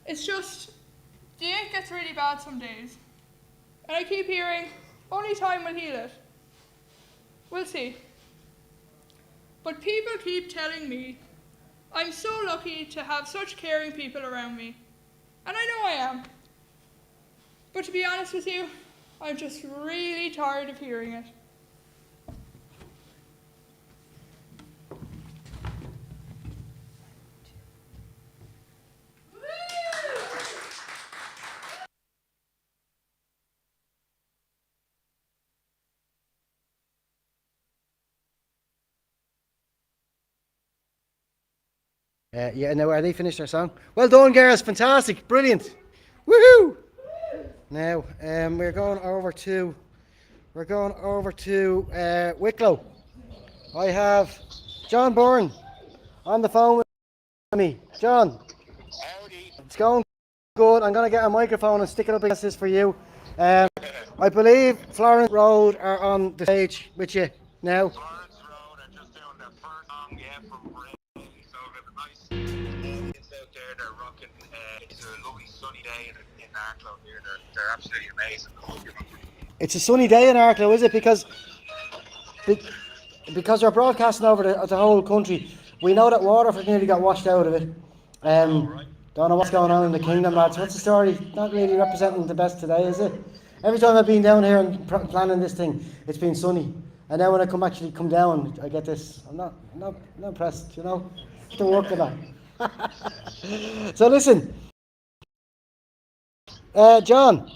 It's just, the ink gets really bad some days. And I keep hearing, only time will heal it. We'll see. But people keep telling me I'm so lucky to have such caring people around me. And I know I am. But to be honest with you, I'm just really tired of hearing it. Yeah, now are they finished their song? Well done, girls, fantastic, brilliant, woohoo! Now we're going over to Wicklow. I have John Byrne on the phone with me. John, it's going good. I'm going to get a microphone and stick it up against this for you. I believe Florence Road are on the stage with you now. They're rocking. It's a lovely sunny day in Arklow here. They're absolutely amazing. It's a sunny day in Arklow, is it? Because they're broadcasting over the whole country. We know that Waterford nearly got washed out of it. Don't know what's going on in the kingdom, lads. What's the story? Not really representing the best today, is it? Every time I've been down here and planning this thing, it's been sunny. And then when I come down, I get this. I'm not impressed, you know. To work with that. So listen, John,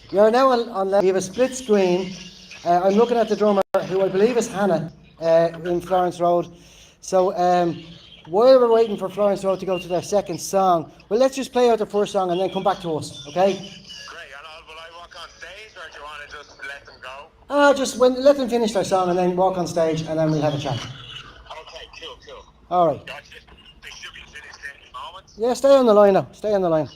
you're now on you have a split screen. I'm looking at the drummer, who I believe is Hannah, in Florence Road. So while we're waiting for Florence Road to go to their second song, well, let's just play out the first song and then come back to us, okay? Great, and will I walk on stage, or do you want to just let them go? Just let them finish their song and then walk on stage and then we'll have a chat. Okay, cool. All right. Gotcha. They should be finished in a moment. Yeah, stay on the line now. Stay on the line.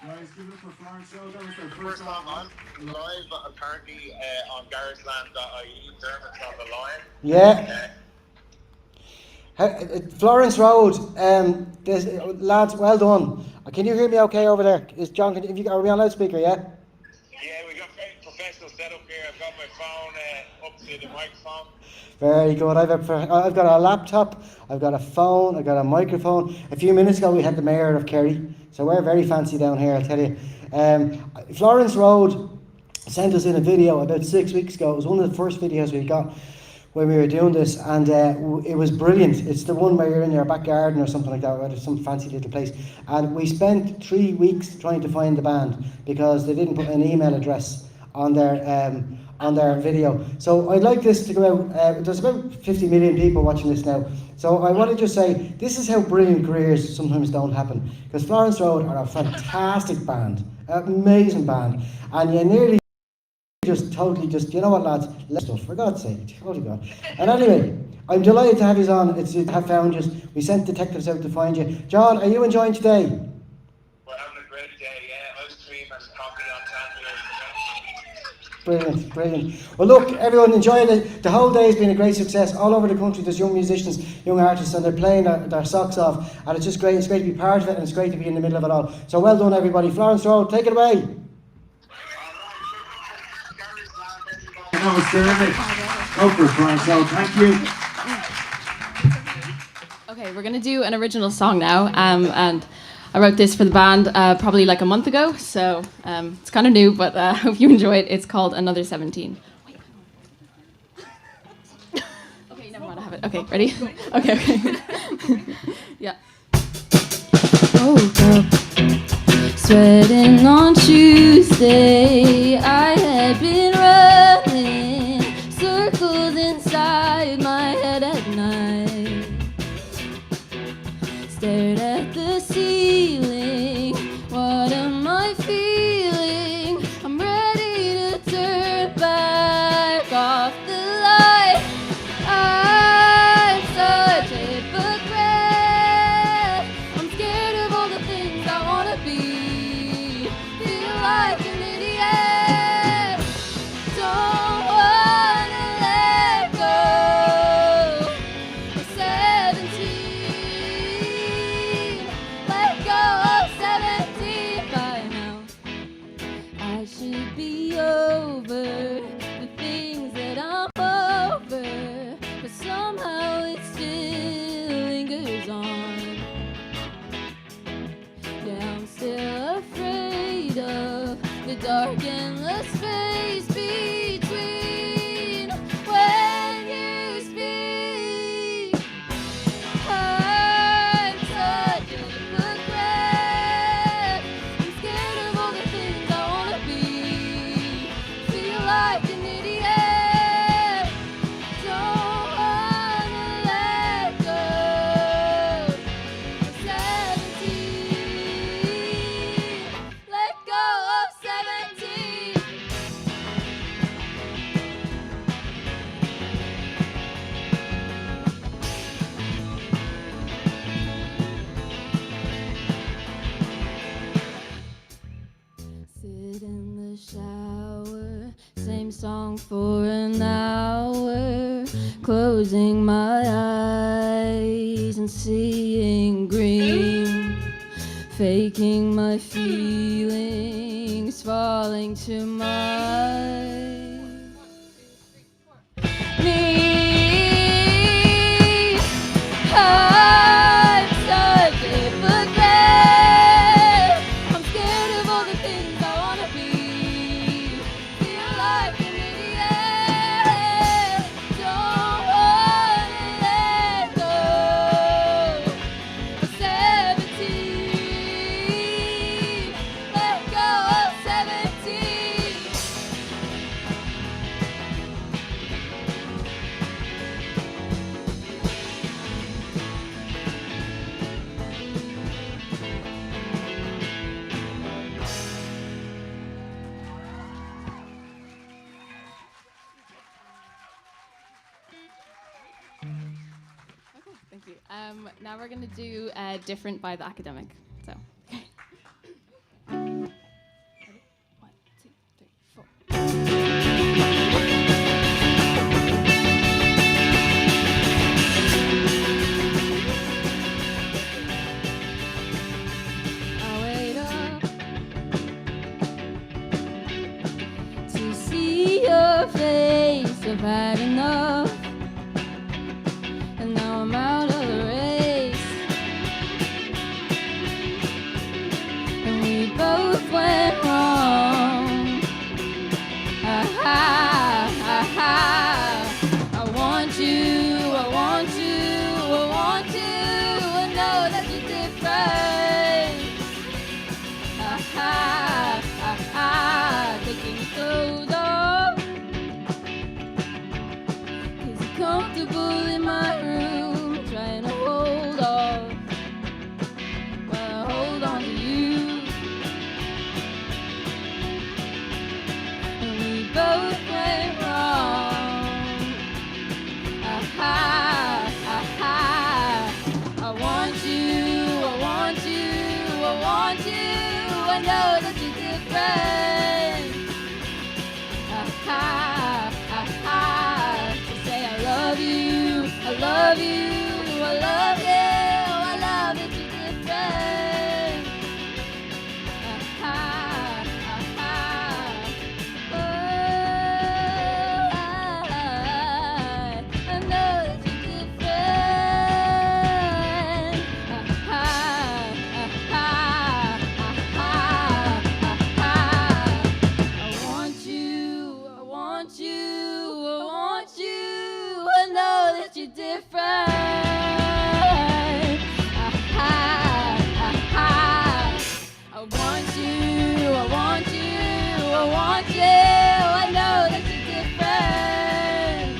Guys, give it up for Florence Road. That was their First time on live, but apparently on Garageland.ie, Dermot's on the line. Yeah. Florence Road, lads, well done. Can you hear me okay over there? Is John? Are we on loudspeaker? Yeah. Yeah, we got very professional setup here. I've got my phone up to the microphone. Very good. I've got a laptop. I've got a phone. I've got a microphone. A few minutes ago, we had the mayor of Kerry, so we're very fancy down here. I'll tell you. Florence Road sent us in a video about 6 weeks ago. It was one of the first videos we got when we were doing this, and it was brilliant. It's the one where you're in your back garden or something like that, or some fancy little place. And we spent 3 weeks trying to find the band because they didn't put an email address on their video. So I'd like this to go out. There's about 50 million people watching this now. So I want to just say, this is how brilliant careers sometimes don't happen. Because Florence Road are a fantastic band, an amazing band, and you nearly you know what, lads, let's stuff, for God's sake, holy God. And anyway, I'm delighted to have you on. It's to have found you. We sent detectives out to find you. John, are you enjoying today? We're having a great day, yeah. Ice cream and coffee on tap here. Brilliant. Well, look, everyone, enjoy it. The whole day has been a great success. All over the country, there's young musicians, young artists, and they're playing their socks off. And it's just great. It's great to be part of it, and it's great to be in the middle of it all. So well done, everybody. Florence Road, take it away. That was terrific. Go for it, Florence Road. Thank you. Okay, we're going to do an original song now, and I wrote this for the band probably like a month ago, so it's kind of new, but I hope you enjoy it. It's called Another 17. Okay, never mind, I have it. Okay, ready? Okay. Yeah. Woke up, sweating on Tuesday. I had been running circles inside my head at night. Stared at the ceiling. What am I feeling? I'm ready to turn back off the light. I'm such a hypocrite. I'm scared of all the things I wanna be. Feel like an idiot. Don't wanna let go. I'm 17. Let go of 17 by now. I should be over the things that I'm over, but somehow it still lingers on. Yeah, I'm still afraid of the dark endless space between when you speak. I'm such a hypocrite. I'm scared of all the things I wanna be. Feel like an idiot. Don't wanna let go. I'm 17. Let go of 17. Sit in the shower, same song for an hour, closing my eyes and seeing green, faking my feelings, falling to my knees. I'm such a hypocrite. I'm scared of all the things I wanna be. Feel like an idiot. Don't wanna let go. I'm 17. Let go of 17. Thank you. Now we're going to do Different by The Academic. So, okay. I've had enough, and now I'm out of the race. And we both went wrong. I want you, I want you, I want you. I know that you're different. Taking your clothes off, 'cause you're comfortable in my room, trying to hold off while I hold on to you. And we both went wrong. I want you, I want you, I want you. I know that you're different. To say I love you, I love you, I love you, I love that you're different. I know that you're different. I want you, I want you, I want you. I know that you're different. I want you, I want you, I want you. I know that you're different.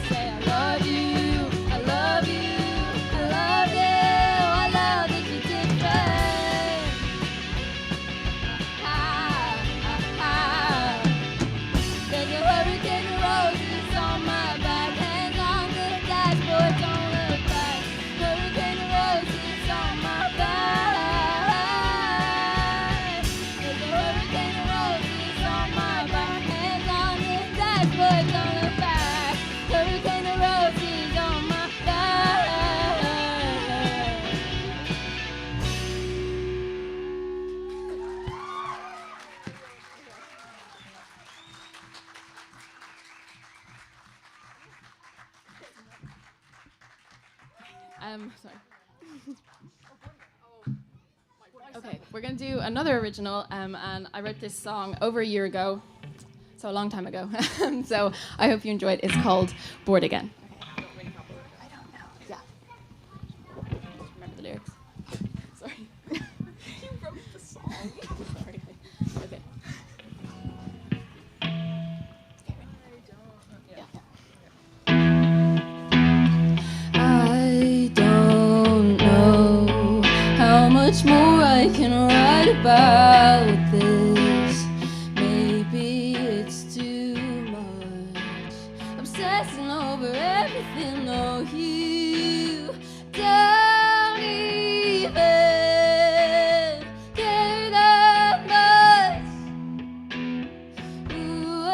Say I love you, I love you, I love you. I know that you're different. There's a hurricane of roses on my back, hands on the dashboard, don't look back. Hurricane of roses on my back. There's a hurricane of roses on my back, hands on the dashboard, don't look back. Hurricane of roses on my back. Sorry. Okay, we're gonna do another original, and I wrote this song over a year ago, so a long time ago. So I hope you enjoy it. It's called Bored Again. I don't know. Yeah. Remember the lyrics? Sorry. You wrote the song. Sorry. Okay. I don't know how much more I can write about this. Maybe it's too much. Obsessing over everything. No, you don't even care that much. Ooh,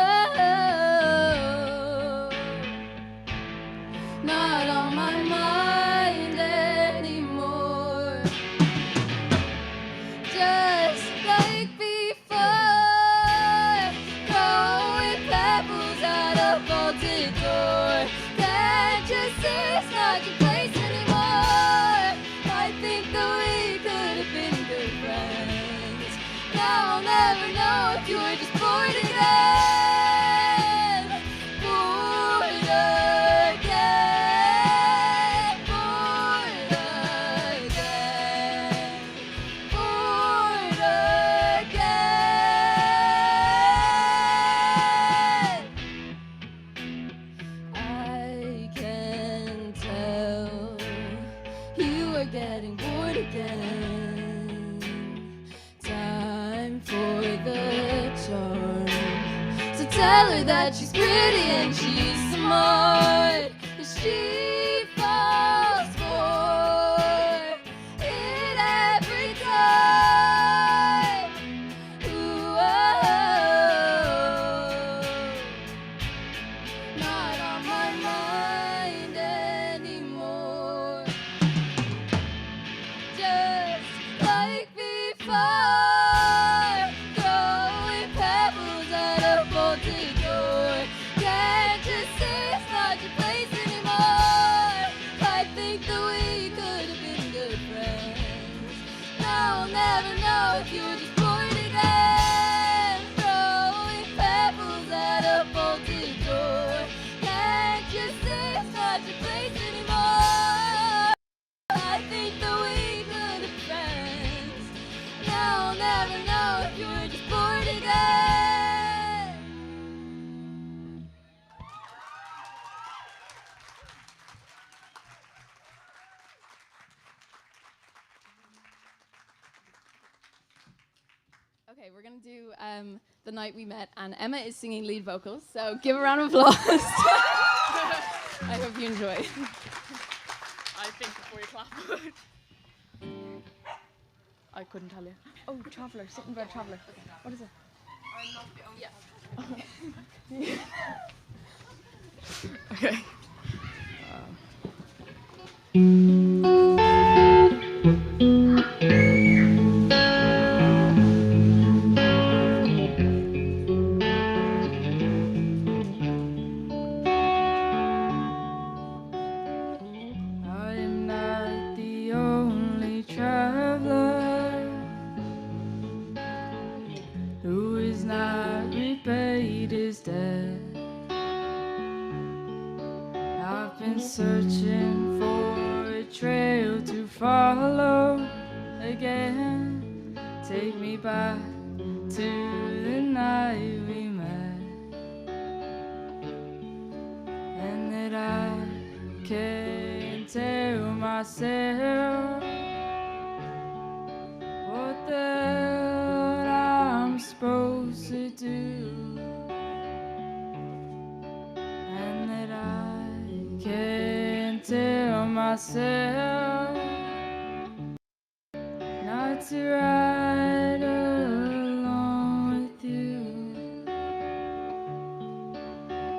not on my mind anymore. Just like before, throwing pebbles at a bolted door. Can't you see it's not your place anymore? I think that we could have been good friends. Now I'll never know if you were just bored again. Bored again. Bored again. Bored again. I can tell you are getting bored again. Time for the charm. So tell her that she's pretty and she's smart. She falls for it every time. Ooh, not on my mind anymore. Just like before, throwing pebbles Now I'll never know if you were just bored again. Throwing pebbles at a bolted door. Can't you see it's not your place anymore? I think that we could have friends. Now I'll never know if you were just bored again. Okay, we're gonna do The Night We Met, and Emma is singing lead vocals, so give a round of applause. I hope you enjoy. I think before you clap. I couldn't tell you. Oh, Traveller, Sitting Bird Traveller. What is it? Yeah. Okay. I am not the only traveler who is not repaid his debt. I've been searching for a trail to follow again. Take me back to the night we met, and that I can't tell myself what that I'm supposed to do, and that I can't tell myself not to ride along with you.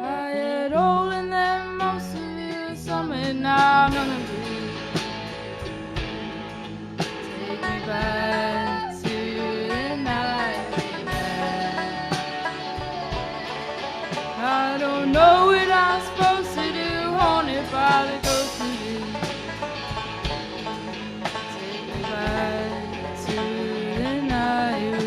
I had all in them, most of you, some and now none of you. Take me back to the night we met. I don't know what I'm supposed to do, haunted by the ghost of you. Take me back to the night we met.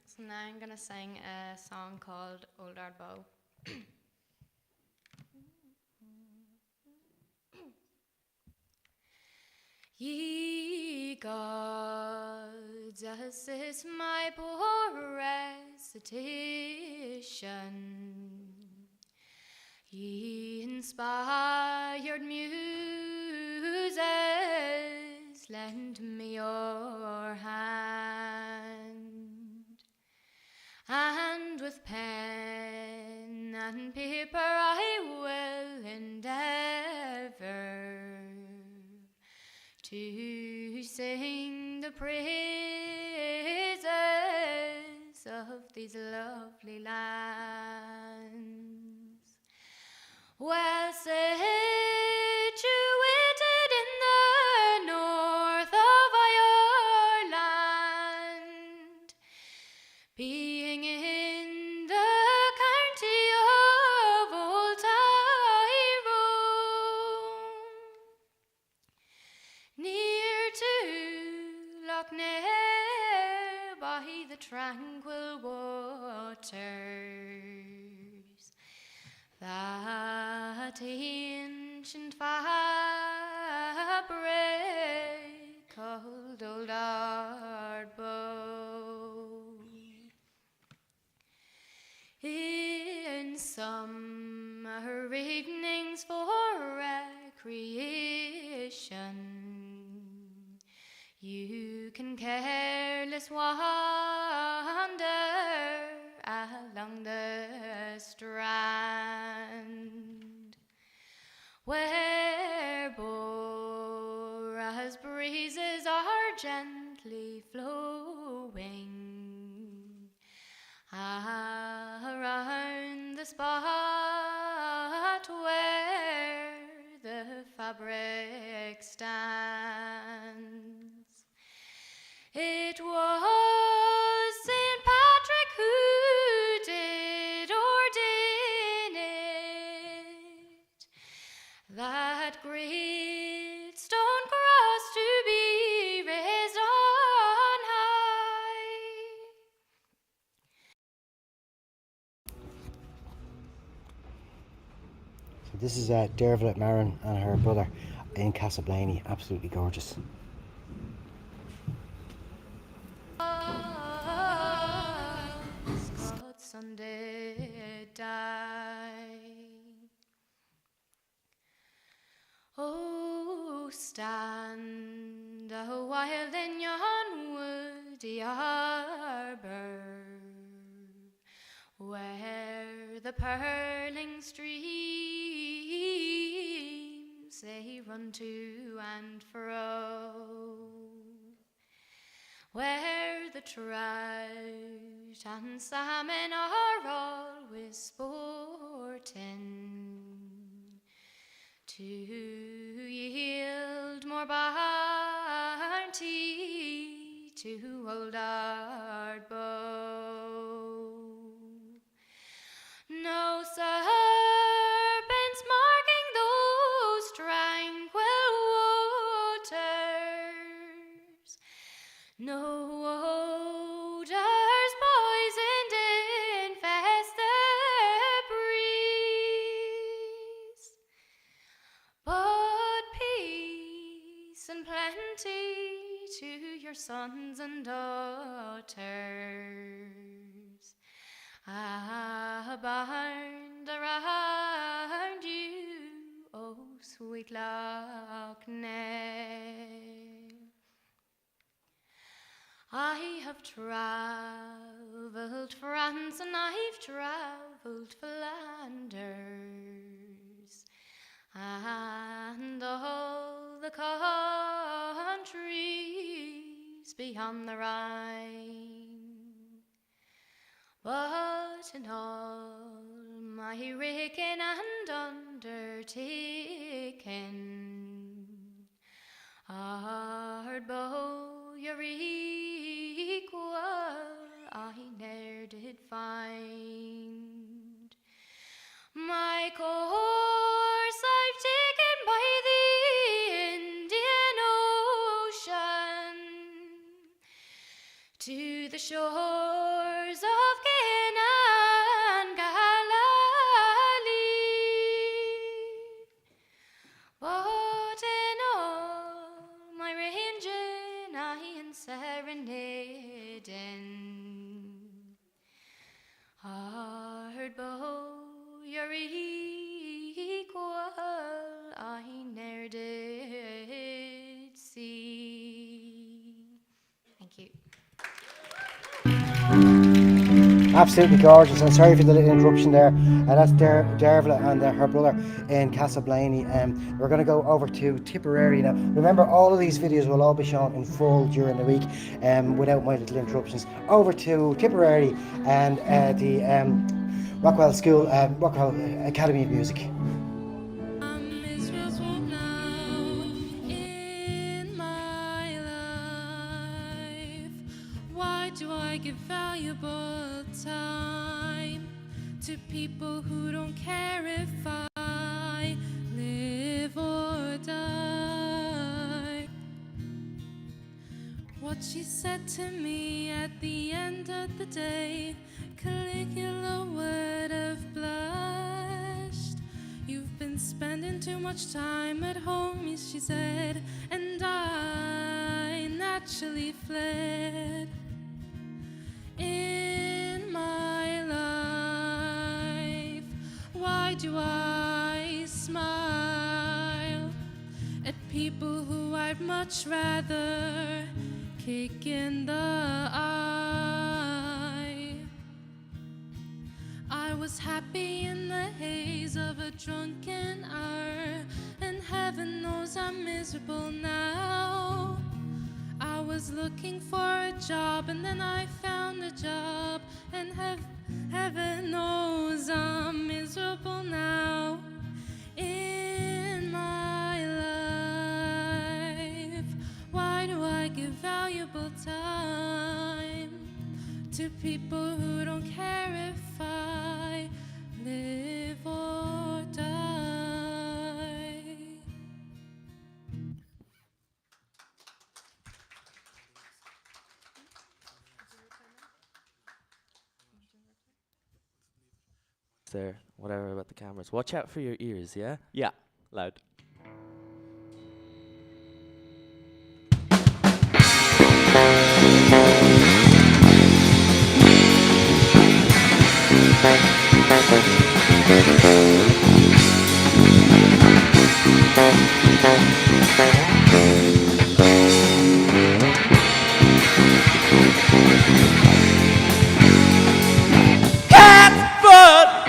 So now I'm gonna sing a song called Old Ard Bow. Ye gods this is my poor recitation. Ye inspired muses, lend me your hand, and with pen and paper I will endeavor to sing the praises of these lovely lands, well situated in the north of Ireland, being in the county of Old Tyrone, near to Loch Ness by the tranquil waters, that ancient fabric called Old Ardbow. In summer evenings for recreation, you can careless wander along the strand, where Bora's breezes are gently flowing around the spot where the fabric stands. It was St. Patrick who did ordain it, that great stone cross to be raised on high. So this is Dervlet Marin and her brother in Castleblaney. Absolutely gorgeous. God's son did die. Oh, stand a while in yon woody arbor, where the purling streams they run to and fro, where the trout and salmon are always sporting, to yield more bounty to Old Ardbow. No serpents marking those tranquil waters, no odors poisoned infest the breeze, but peace and plenty to your sons and daughters abound around you, oh sweet Loch Ness. I have travelled France and I've travelled Flanders, and all the countries beyond the Rhine, but in all my raking and undertaking, Ardbow your equal I ne'er did find. My course I've taken by the Indian Ocean, to the shores of Canaan, Galilee, but in all my ranging I and serenade Absolutely gorgeous, and sorry for the little interruption there. That's Dervla and her brother in Castleblaney. We're going to go over to Tipperary now. Remember, all of these videos will all be shown in full during the week, without my little interruptions. Over to Tipperary and the Rockwell School, Rockwell Academy of Music. Do I give valuable time to people who don't care if I live or die? What she said to me at the end of the day, Caligula would have blushed. You've been spending too much time at home, she said, and I naturally fled. In my life, why do I smile at people who I'd much rather kick in the eye? I was happy in the haze of a drunken hour, and heaven knows I'm miserable now. I was looking for a job, and then I found a job, and heaven knows I'm miserable now. In my life, why do I give valuable time to people who don't care if I live or die? There, whatever about the cameras. Watch out for your ears, yeah? Yeah, loud.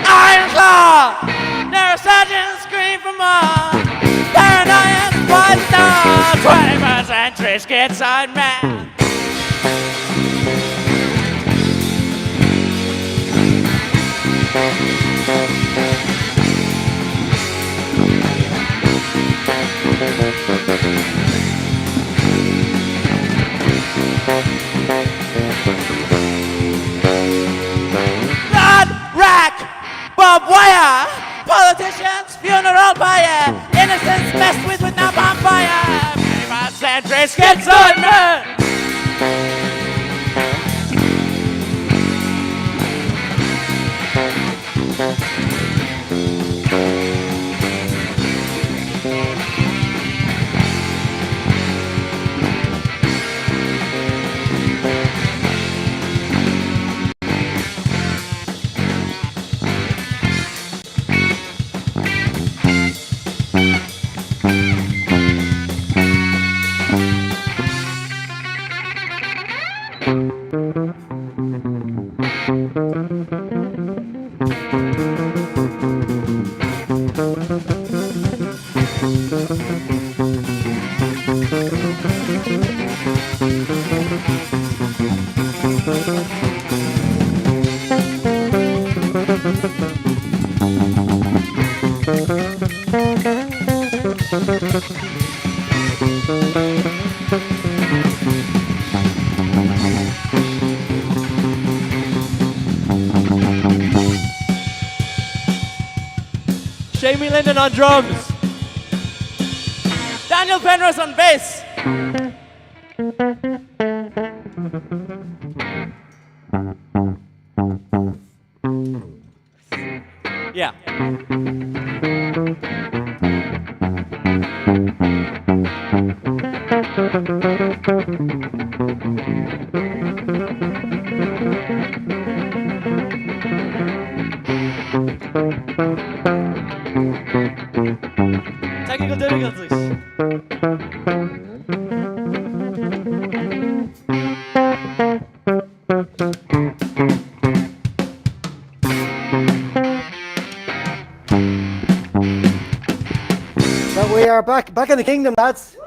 Iron claw, neurosurgeons scream for more. Paranoia's poison dog, 21st century schizoid man. Blood rack, barbed wire, politicians, funeral pyre, innocents messed with now bonfire. 21st century schizoid man. Jamie Linden on drums. Daniel Penrose on bass. Yeah. Technical difficulties. are back in the kingdom, lads.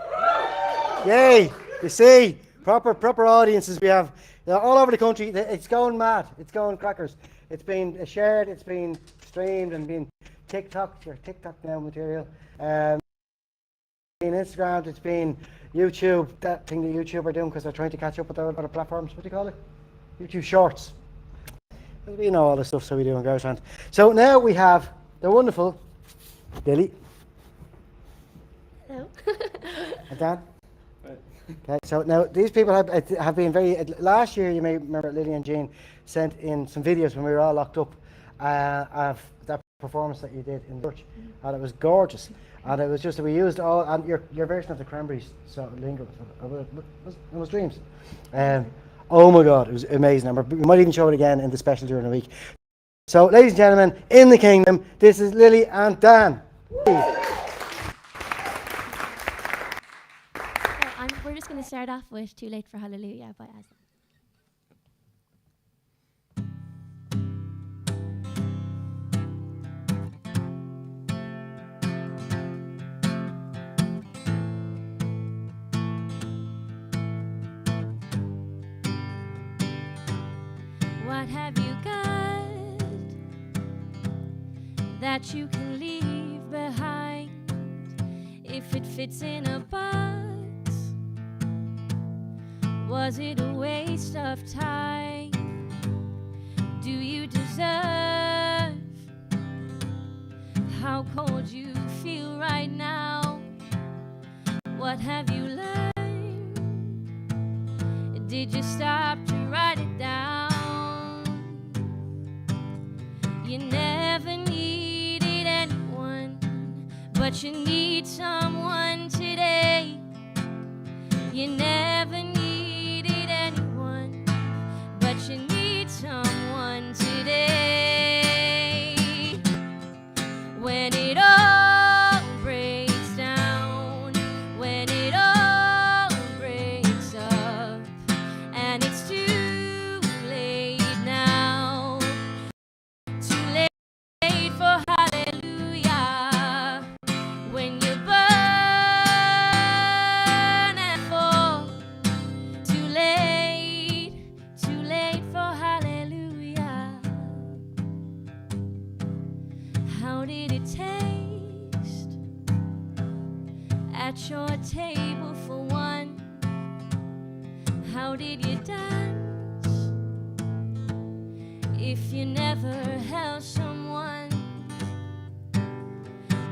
Yay! You see, proper audiences we have all over the country. It's going mad. It's going crackers. It's been shared. It's been streamed and been TikTok now material. It's been Instagram. It's been YouTube. That thing that YouTube are doing because they're trying to catch up with other platforms. What do you call it? YouTube Shorts. We know all the stuff so we do in Garageland. So now we have the wonderful Lily. Hello. And Dan. Okay, so now these people have been very. Last year, you may remember Lily and Jean sent in some videos when we were all locked up of that performance that you did in church, and it was gorgeous. And it was just that we used all and your version of the Cranberries sort of lingo. It was dreams. Oh my God, it was amazing. And we might even show it again in the special during the week. So, ladies and gentlemen, in the kingdom, this is Lily and Dan. We're just going to start off with Too Late for Hallelujah by Aslan. What have you got that you can leave behind if it fits in a box? Was it a waste of time? Do you deserve how cold you feel right now? What have you learned? Did you stop to write it down? You never needed anyone, but you need someone today. You never needed anyone, but you need someone today. When it all breaks down, when it all breaks up, and it's too late now, too late for hallelujah. When you burn and fall, too late for hallelujah. How did it taste at your table for one? How did you dance if you never held someone?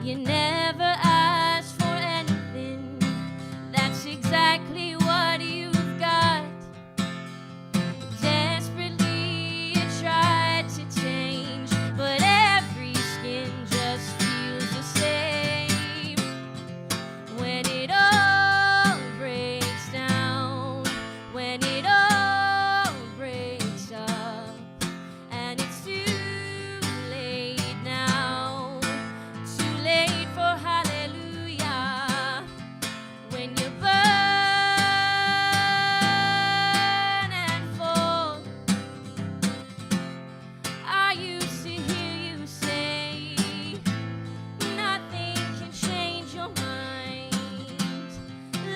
You never asked for anything. That's exactly what you've got. Desperately you tried to change, but every skin just feels the same. When it all breaks down, when it all breaks up, and it's too late now, too late for hallelujah. When you burn and fall, I used to hear you say, nothing can change your mind.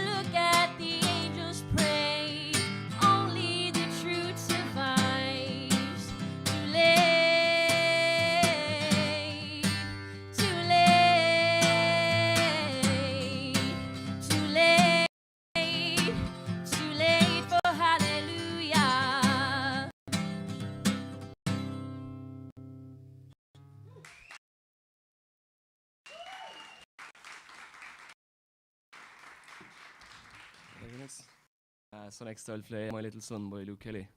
Look at the angels pray, only the truth survives. Too late, too late, too late, too late for hallelujah. So next I'll play My Little Son by Luke Kelly.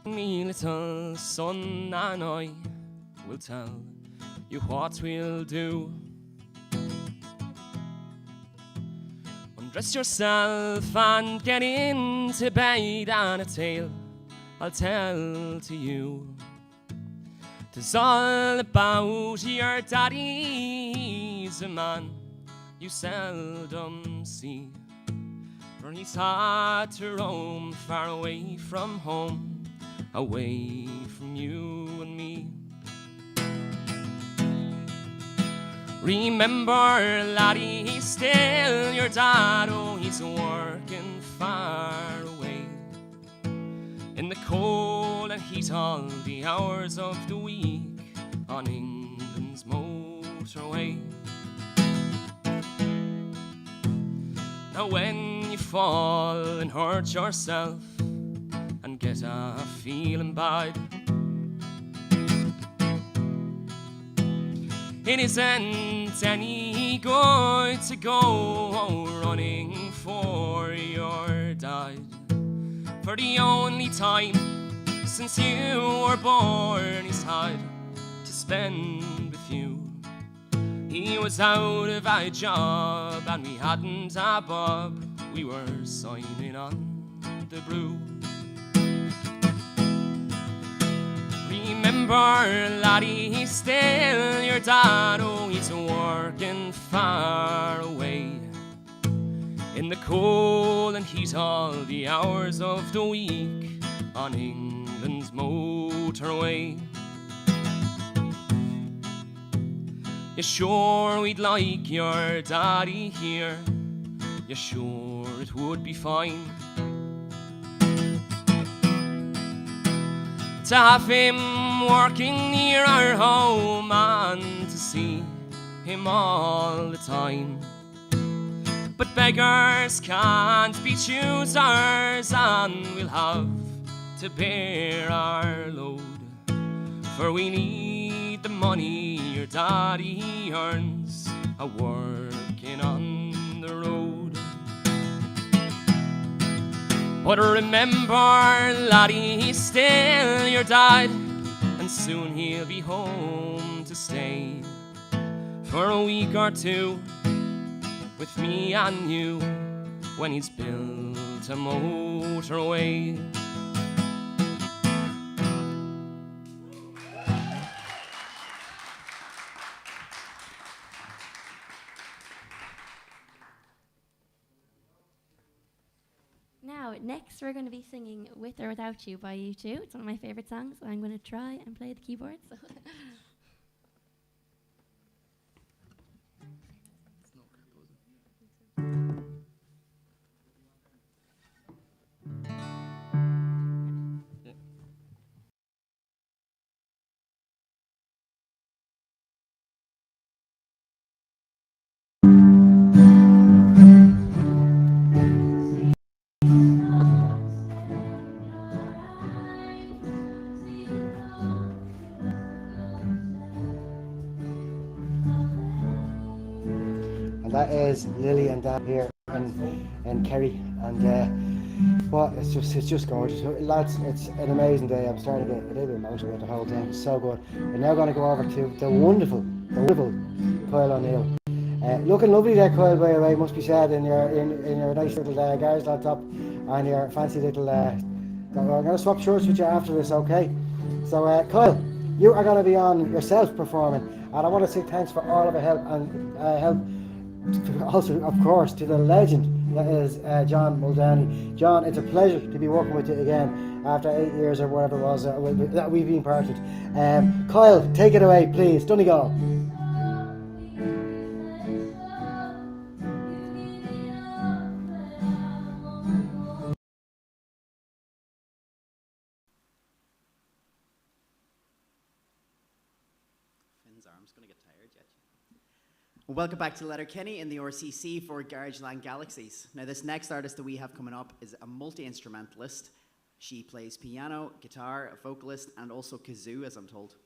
Me little son and I will tell you what we'll do. Undress yourself and get into bed, and a tale I'll tell to you. 'Tis all about your daddy's a man you seldom see. For he's had to roam far away from home, away from you and me. Remember, laddie, he's still your dad. Oh, he's working far away in the cold and heat all the hours of the week on England's motorway. Now when you fall and hurt yourself and get a feeling bad, it isn't any good to go running for your dad. For the only time since you were born he's had to spend with you. He was out of a job and we hadn't a bob. We were signing on the brew. Remember, laddie, he's still your dad. Oh, he's working far away in the cold and heat all the hours of the week on England's motorway. You sure we'd like your daddy here? You sure it would be fine to have him working near our home and to see him all the time. But beggars can't be choosers and we'll have to bear our load. For we need the money your daddy earns a-working on the road. But remember, laddie, he's still your dad, and soon he'll be home to stay for a week or two with me and you when he's built a motorway. Now, next we're going to be singing With or Without You by U2. It's one of my favourite songs, so I'm going to try and play the keyboards. That is Lily and Dad here in Kerry, and well, it's just gorgeous, lads. It's an amazing day. I'm starting to get a little bit emotional with the whole thing. It's so good. We're now going to go over to the wonderful Kyle O'Neill. Looking lovely there, Kyle. By the way, must be said, in your nice little Garageland top and your fancy little. I'm going to swap shirts with you after this, okay? So, Kyle, you are going to be on yourself performing, and I want to say thanks for all of the help and help. Also, of course, to the legend that is John Muldowney. John, it's a pleasure to be working with you again after 8 years or whatever it was that we've been parted. Kyle, take it away, please. Donegal. Welcome back to Letterkenny in the RCC for Garageland Galaxyz. Now, this next artist that we have coming up is a multi-instrumentalist. She plays piano, guitar, a vocalist, and also kazoo, as I'm told.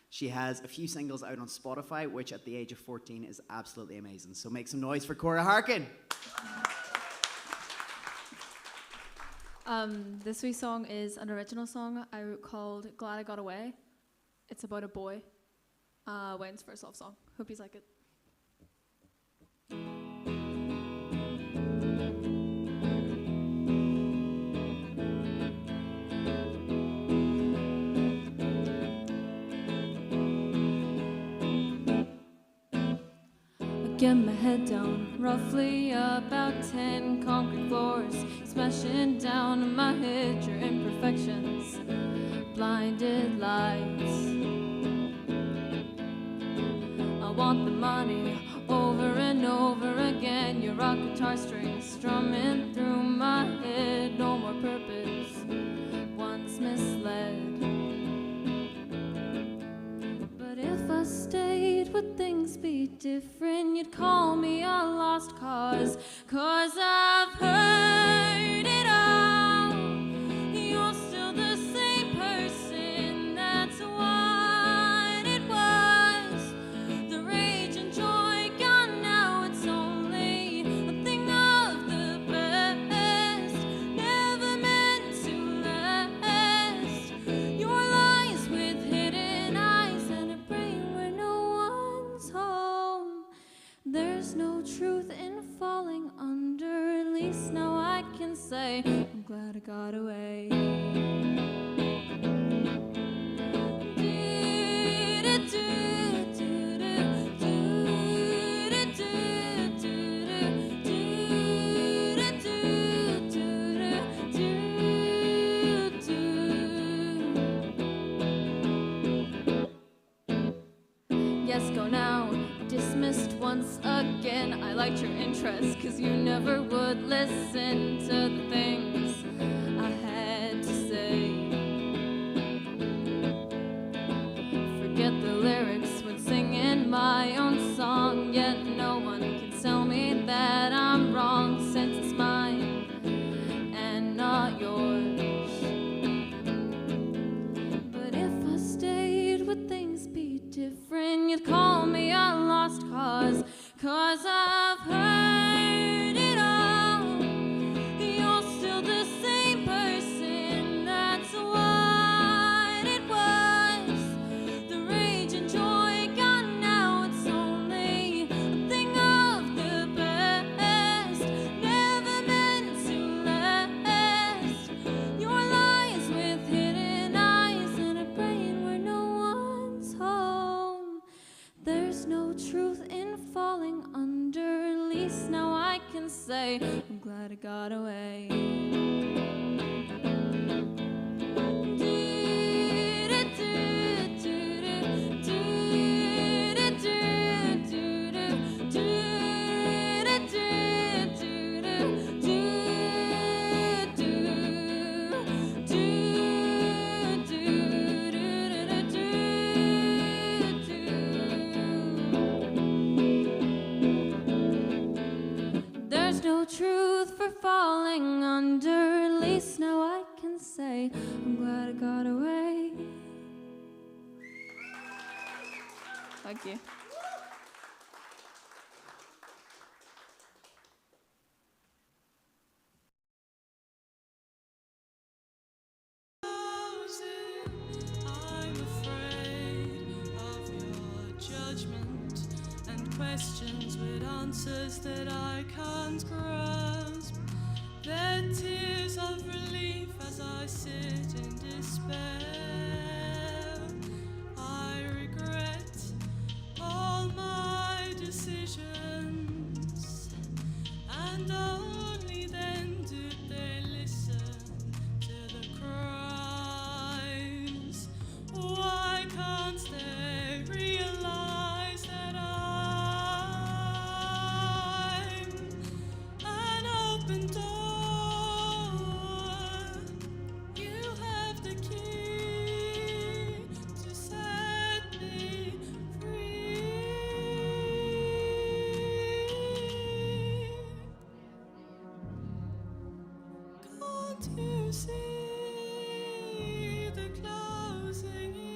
She has a few singles out on Spotify, which at the age of 14 is absolutely amazing. So make some noise for Cora Harkin. This week's song is an original song I wrote called Glad I Got Away. It's about a boy waiting for his love song. Hope you like it. get my head down. Roughly about 10 concrete floors, smashing down in my head your imperfections, blinded lights. I want the money over and over again. Your rock guitar strings strumming through my head. No more purpose, once misled. But if I stayed, would things be different? You'd call me a lost cause, 'cause I've heard it all. You're still the same person, that's what it was. The rage and joy gone now, it's only a thing of the past, never meant to last. Your lies with hidden eyes and a brain where no one's home. There's no truth in falling under, at least now I can say I'm glad I got away. Yes, go now, dismissed once again. I liked your interest, 'cause you never would listen to the things I had to say. Forget the lyrics when singing my own song, yet no one can tell me that I'm wrong, since it's mine and not yours. But if I stayed, would things be different? You'd call me a lost cause, 'cause I've heard it all. You're still the same person, that's what it was. The rage and joy gone now, it's only a thing of the past, never meant to last. Your lies with hidden eyes and a brain where no one's home. There's no truth in falling under, at least now I can say I'm glad I got away. There's no truth for falling under, at least now I can say I'm glad I got away. Thank you. I'm afraid of your judgment and questions with answers that I can't grasp. They're tears of relief as I sit in despair. I regret all my decisions, and only then did they listen to the cries. Why can't they realize that I'm an open door? You have the key to set me free. Can't you see the closing in?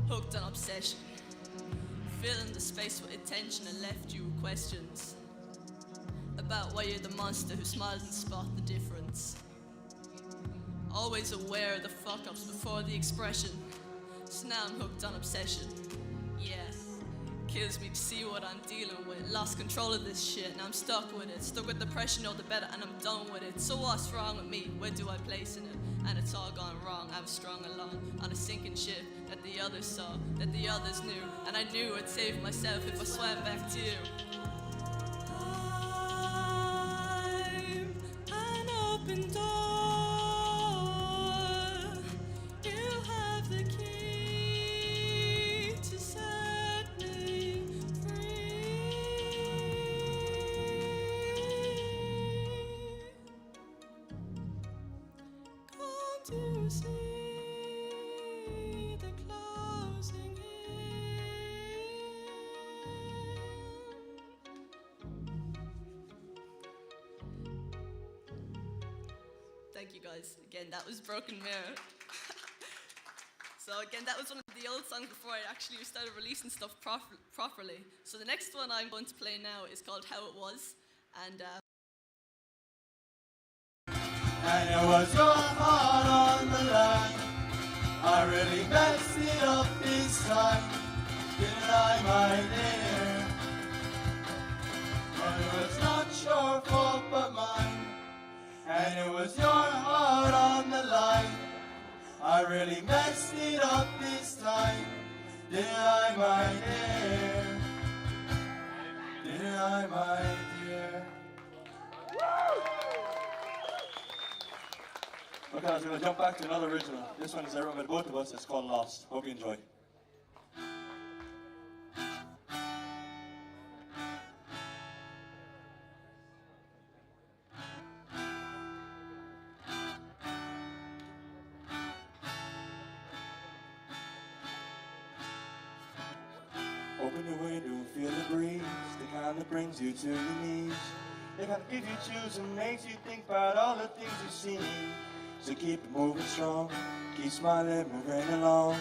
Hooked on obsession, filling the space with attention and left you with questions about why you're the monster who smiles and spot the difference. Always aware of the fuck-ups before the expression, so now I'm hooked on obsession. Yeah, Kills me to see what I'm dealing with. Lost control of this shit and I'm stuck with it. Stuck with depression, all the better, and I'm done with it. So what's wrong with me? Where do I place in it? And it's all gone wrong. I was strung along on a sinking ship that the others saw, that the others knew. And I knew I'd save myself if I swam back to you. I'm an open door. You have the key to set me free. Come to see the closing in. Thank you guys. Again, that was Broken Mirror. So again, that was one of the old songs before I actually started releasing stuff properly. So the next one I'm going to play now is called How It Was. And it was your heart on the line. I really messed it up this time. Didn't I, my dear? But it was not your fault but mine. And it was your heart on the line. I really messed it up this time. Didn't I, my dear? Didn't I, my dear? Okay, I'm going to jump back to another original. This one is Everyone But Both of Us. It's called Lost. Hope you enjoy. Open your window and feel the breeze, the kind that brings you to your knees. The kind that gives you chills and makes you think about all the things you've seen. So keep it moving strong, keep smiling, moving along,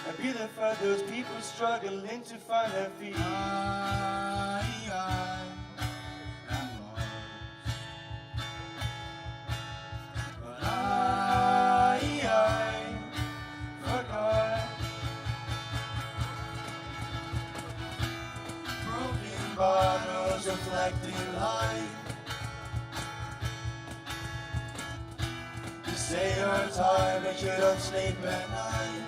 and be there for those people struggling to find their feet. I am lost, but I forgot. Broken bottles reflecting light. You say you're tired but you don't sleep at night.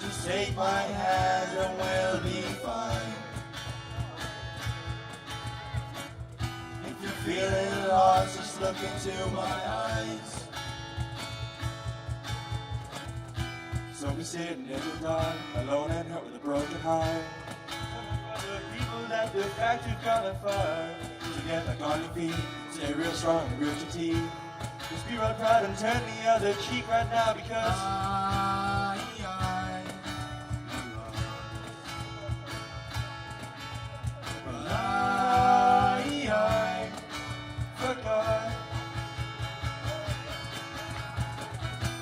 Just take my hand and we'll be fine. If you're feeling lost, just look into my eyes. So be sitting in the dark, alone and hurt with a broken heart. For the people that the fact you've gone far. So get back on your feet, stay real strong and real to teeth. Just be real proud and turn the other cheek right now because I forgot.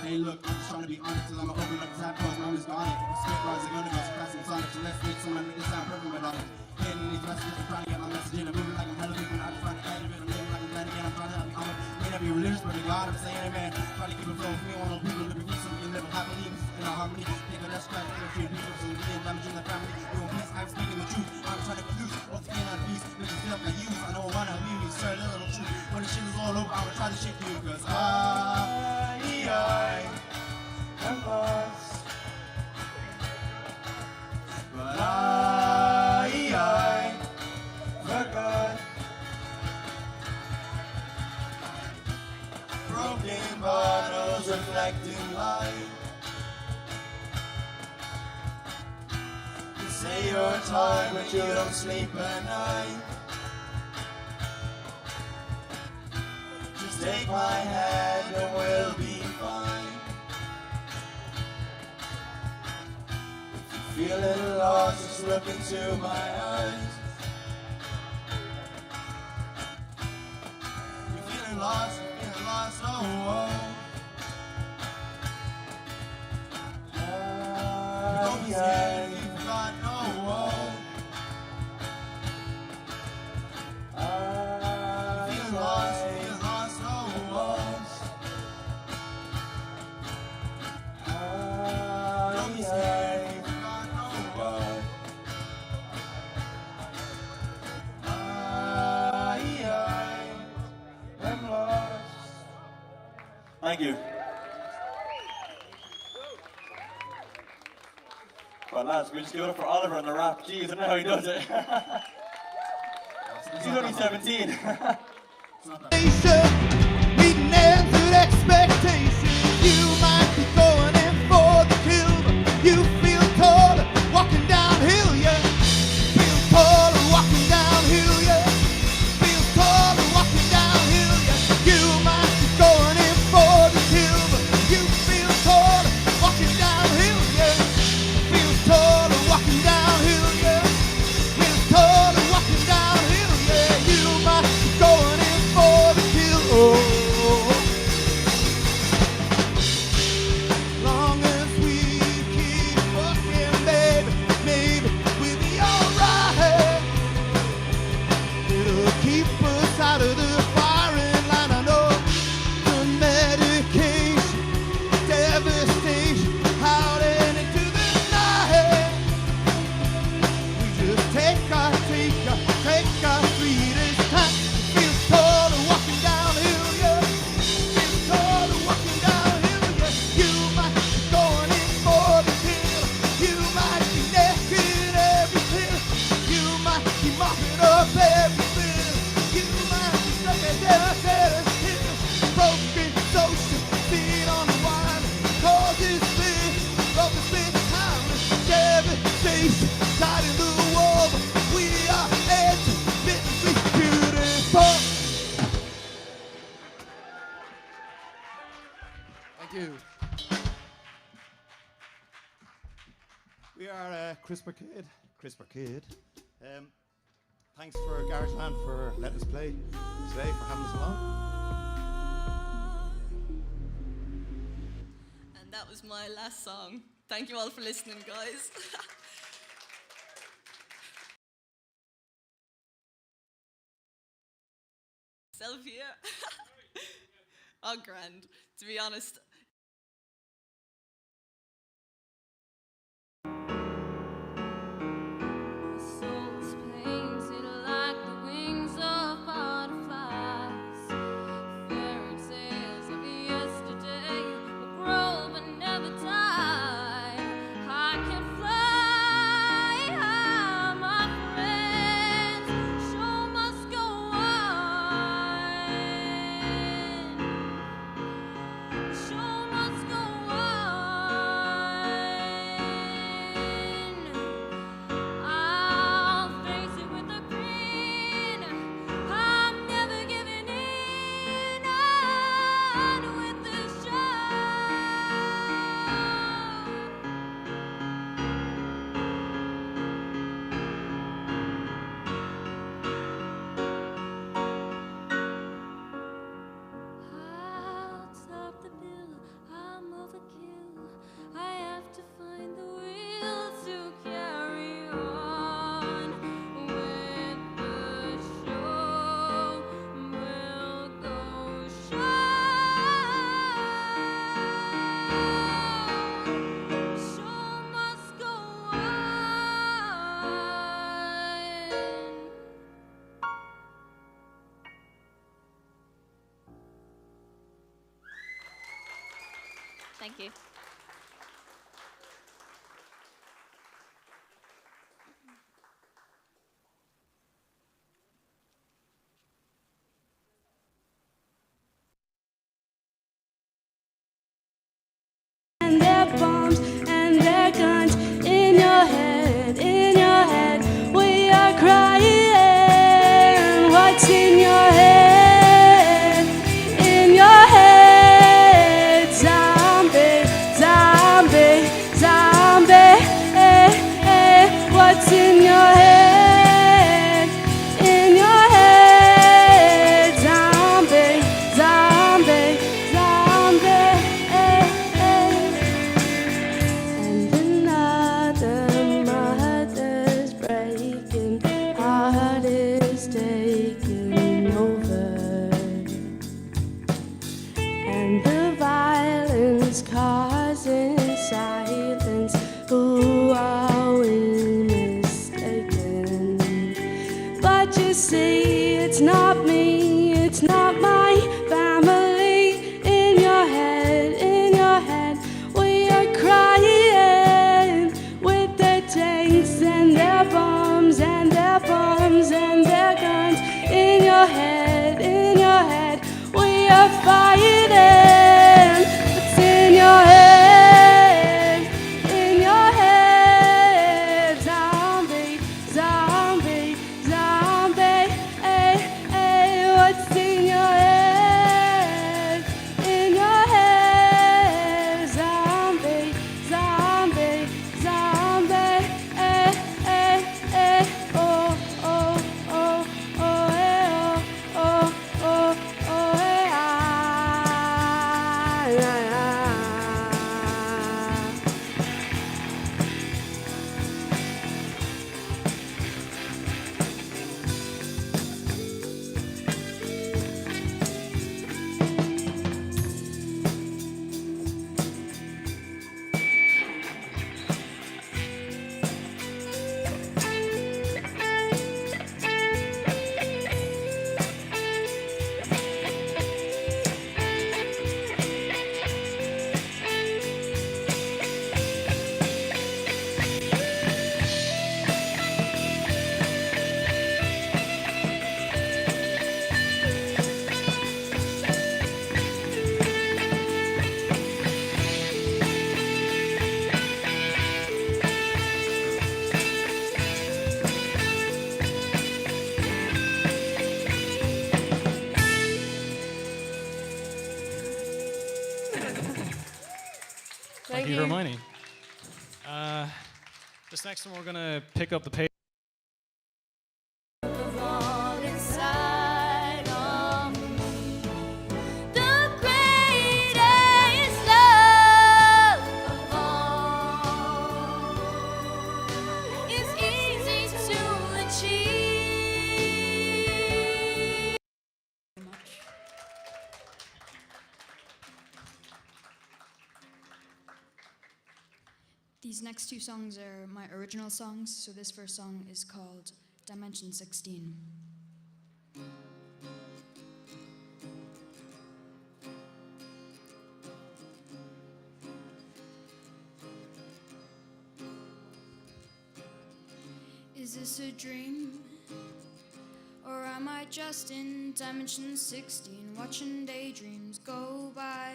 Hey look, I'm just trying to be honest till I'ma open up the tap, cause mom is gone. Spit bars are gonna go, so class and sonic. So let's switch, someone make this sound perfect, my daughter. Hitting these messages, I'm trying to get my message in. I'm moving like I'm hella big, but I'm trying to edit it. I'm living like I'm dead again, I'm trying to help me. I may not be religious, but to God I'm saying amen. Try to keep it flowing with me, I want no people living peace, so we can live happily in our harmony. Think of that scratch, think of treating people, so we can damage in the family. You want peace, I'm speaking the truth. I'm trying to produce, once again on peace. Make you feel like I use, I know I wanna be me, sir, a little truth. When the shit is all over, I'ma try to shit you, cause I am lost, but I forgot. Broken bottles reflecting light. You say you're tired but you don't sleep at night. Just take my hand and we'll be fine. Feeling lost, just look into my eyes. You're feeling lost, oh, oh. Don't be scared if you forgot, no, oh. You're feeling lost, oh, oh. Don't be scared. Thank you. Well, lads, we'll just give it up for Oliver on the rap. Jeez, I know how he does it. He's only 17. Meeting ends with expectation. You might be going in for the kill, but you feel taller walking downhill, yeah. Feel taller walking downhill, yeah. Feel taller walking downhill, yeah. You might be going in for the kill, but you feel taller walking downhill, yeah. Feel taller walking downhill, yeah. Feel taller walking downhill, yeah. You might be going in for the kill, oh. Long as we keep fucking, baby, maybe we'll be alright. It'll keep us out of the firing line. I know the medication, devastation, out into the night. We just take our sweetest time. Feel taller walking downhill, yeah. Feel taller walking downhill, yeah. You might be going in for the kill. You might be necking every pill. You might be mopping up every bill. You might be stuck at the hill. Broken social, feet on the wire. Causes split, broken split, timeless devastation. Tied in the wall, but we are intimately beautiful. Thank you. We are CRISPR Kid. Thanks for Garageland for letting us play today, for having us along. And that was my last song. Thank you all for listening, guys. Self here. Oh, grand. To be honest, Souls painted like the wings of butterflies. Fairy tales of yesterday will grow but never die. I can fly high, my friends. Show must go on. Show must go on. I'll face it with a grin. I'm never giving in on with this show. I'll top the bill, I'm overkill. I have to find the will to carry on with the show. We'll go show must go on. Thank you. And their bombs and their guns in your head, in your head. We are crying. What's in your head? In your head, zombie. Hermione. This next one, we're going to pick up the pace. These next two songs are my original songs, so this first song is called Dimension 16. Is this a dream? Or am I just in Dimension 16, watching daydreams go by?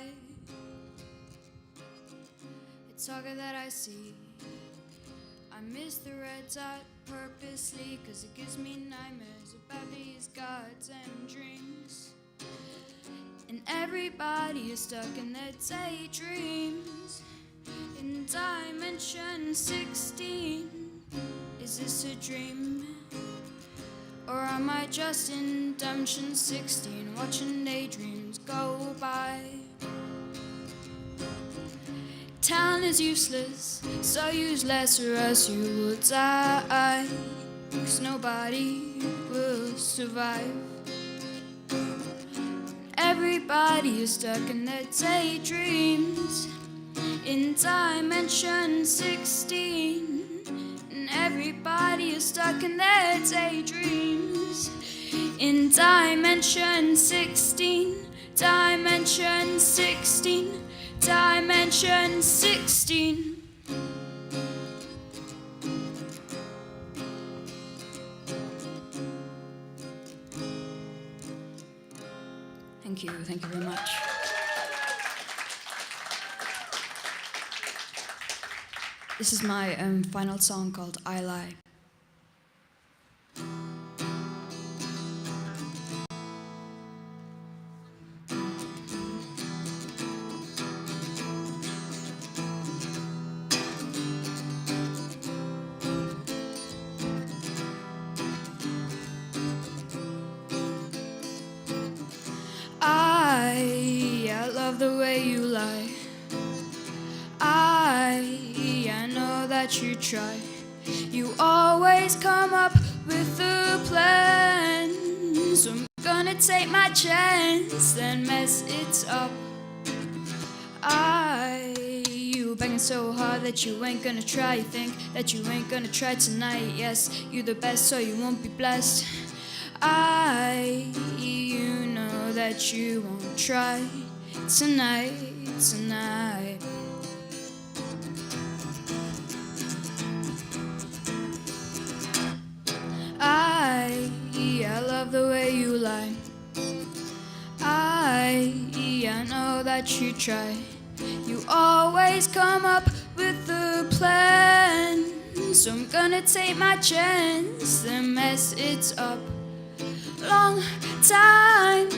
It's saga that I see. I miss the red dot purposely, cause it gives me nightmares about these gods and dreams. And everybody is stuck in their daydreams in Dimension 16. Is this a dream? Or am I just in Dimension 16, watching daydreams go by? Town is useless, so useless or else you will die, cause nobody will survive. Everybody is stuck in their daydreams in Dimension 16. And everybody is stuck in their daydreams in Dimension 16. Dimension 16. Dimension 16. Thank you very much. This is my final song called I Lie. I love the way you lie. I know that you try. You always come up with a plan. So I'm gonna take my chance, then mess it up. You begging so hard that you ain't gonna try. You think that you ain't gonna try tonight. Yes, you're the best, so you won't be blessed. You know that you won't try tonight. I love the way you lie. I know that you try. You always come up with a plan. So I'm gonna take my chance, then mess it up. Long time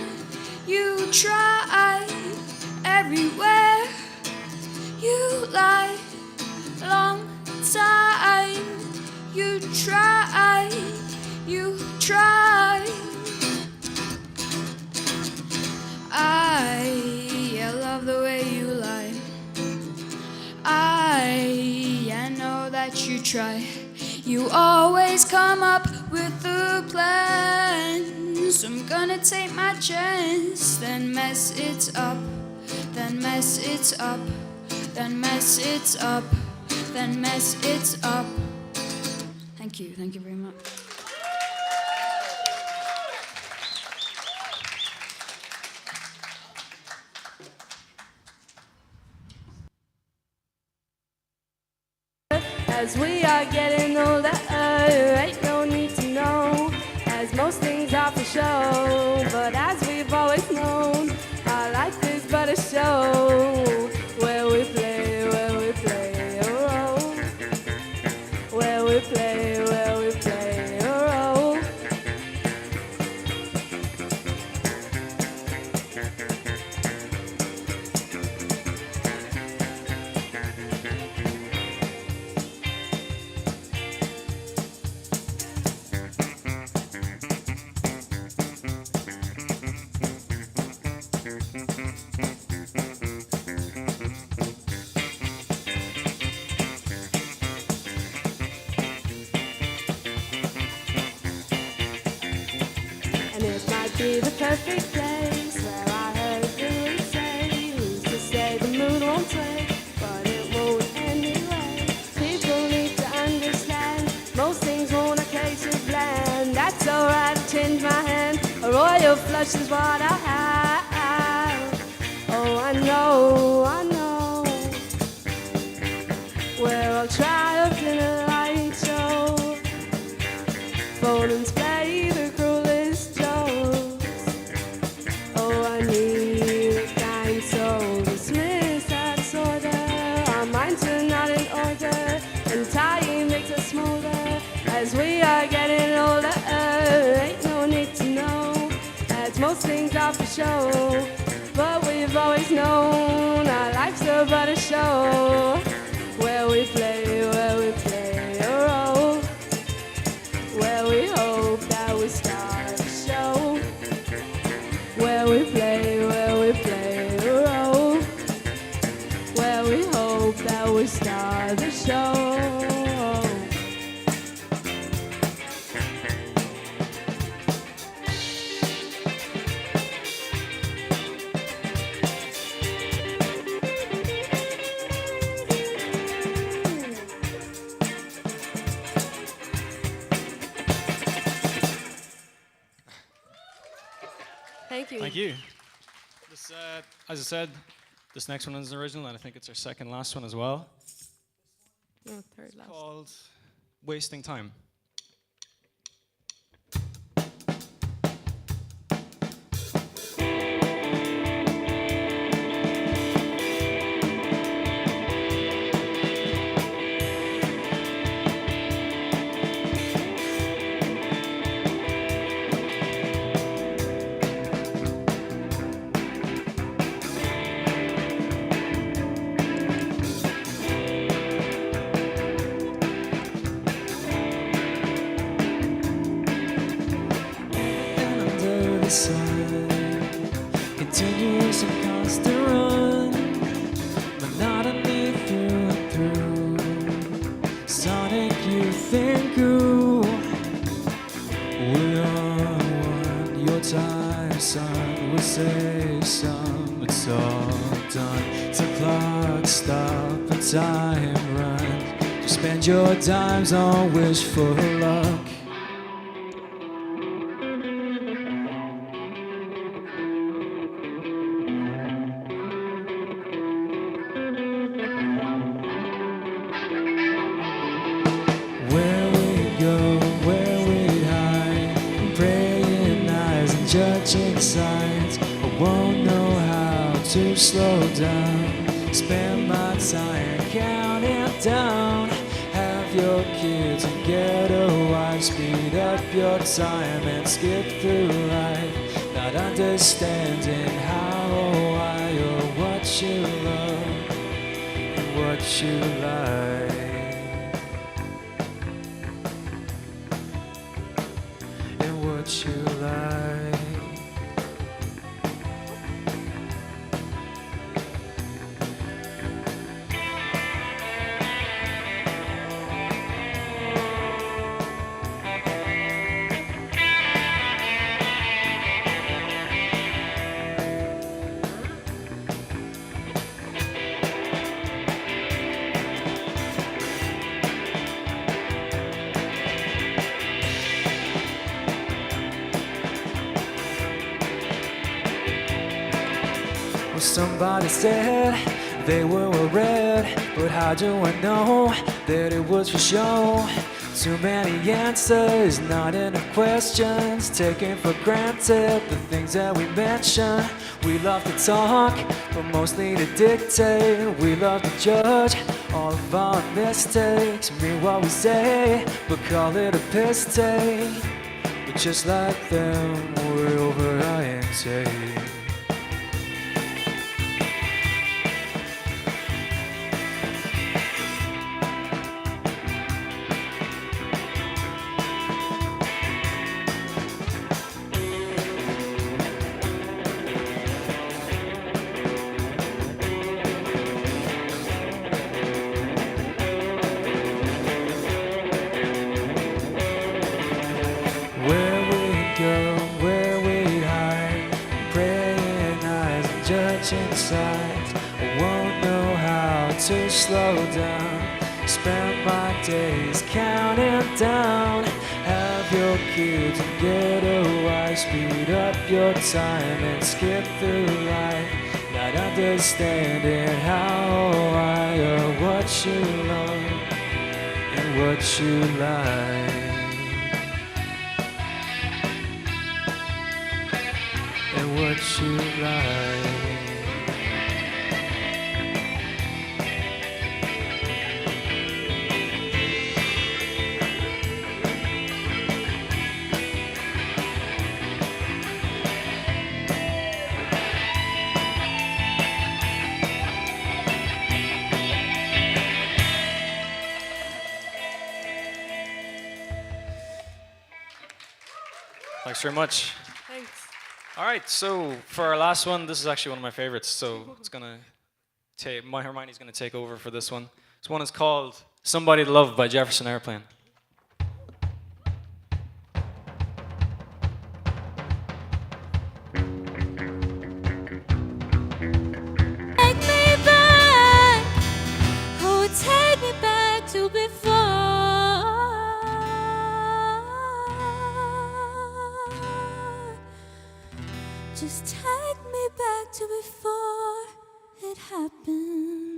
you try, everywhere you lie. Long time you try, you try. I love the way you lie. I know that you try. You always come up with a plan. So I'm gonna take my chance, then mess it up. Then mess it up. Then mess it up. Then mess it up. Thank you very much. As we are getting older, ain't no need to know, as most things are for show. But as we've always known, our life is but a show, where we play a role, where we play a role. perfect place where I heard Billy say, who's to say the moon won't sway, but it won't anyway. People need to understand, most things won't a case of bland. That's alright, I'll change my hand, a royal flush is what I have. Oh, I know, where I'll triumph in a light show. Phones play the cruelest jokes. Oh, I need a kind soul, dismiss that disorder. Our minds are not in order, and time makes us smolder. As we are getting older, ain't no need to know, as most things are for show. But we've always known our life's but a show, where we play a role, where we hope that we start a show, where we play a role, where we hope that we start the show. Thank you. Thank you. This, as I said, this next one is an original, and I think it's our second last one as well. No, third last. Called Wasting Time. Continuous and constant run, monotony through and through, sonic youth and goo. We are one, your time, son, we say some, it's all done. The clock stop and time run, you spend your dimes on wishful luck. Judging signs, I won't know how to slow down. Spend my time counting down. Have your kids and get a wife. Speed up your time and skip through life, not understanding how or why or what you love and what you like and what you like. Somebody said they were red, but how do I know that it was for show? Too many answers, not enough questions, taken for granted the things that we mention. We love to talk, but mostly to dictate. We love to judge all of our mistakes, mean what we say, but call it a piss take. But just like them, we're overoriented. Where we go, where we hide, much inside. I won't know how to slow down. Spend my days counting down. Have your kids and get a wife. Speed up your time and skip through life. Not understanding how or why or what you love and what you like. And what you like. Thanks very much. Thanks. All right, so for our last one, this is actually one of my favorites, so it's gonna take, Hermione's gonna take over for this one. This one is called Somebody to Love by Jefferson Airplane. Take me back, oh, take me back to before. Just take me back to before it happened.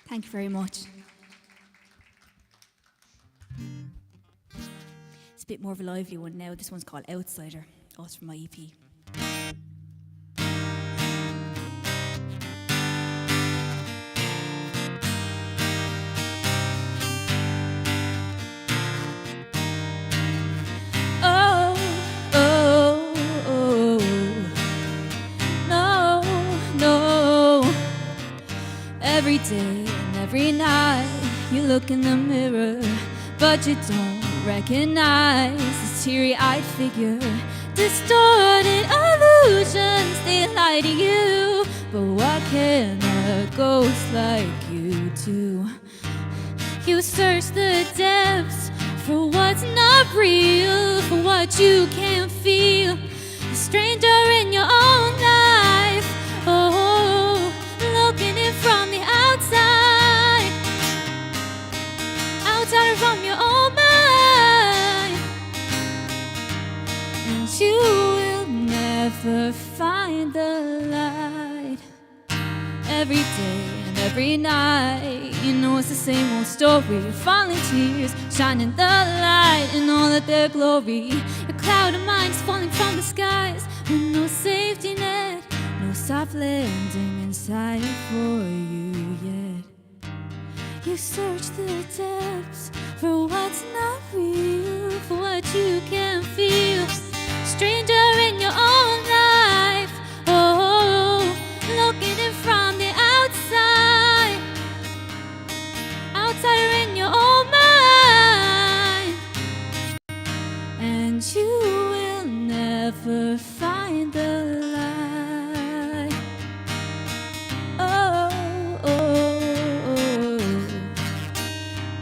Thank you very much. It's a bit more of a lively one now. This one's called Outsider. Oh, it's from my EP. Every day and every night you look in the mirror, but you don't recognize this teary-eyed figure. Distorted illusions, they lie to you, but what can a ghost like you do? You search the depths for what's not real, for what you can't feel. A stranger in your own life, oh, looking in from the outside, outsider from your own mind, and you will never find the light. Every day and every night, you know it's the same old story. Falling tears, shining the light in all of their glory. A cloud of minds falling from the skies, with no safety net, no soft landing inside for you yet. You search the depths for what's not real, for what you can't feel. Stranger in your own life, oh, looking in from the outside, outsider in your own mind, and you will never find the light. Oh, oh, oh.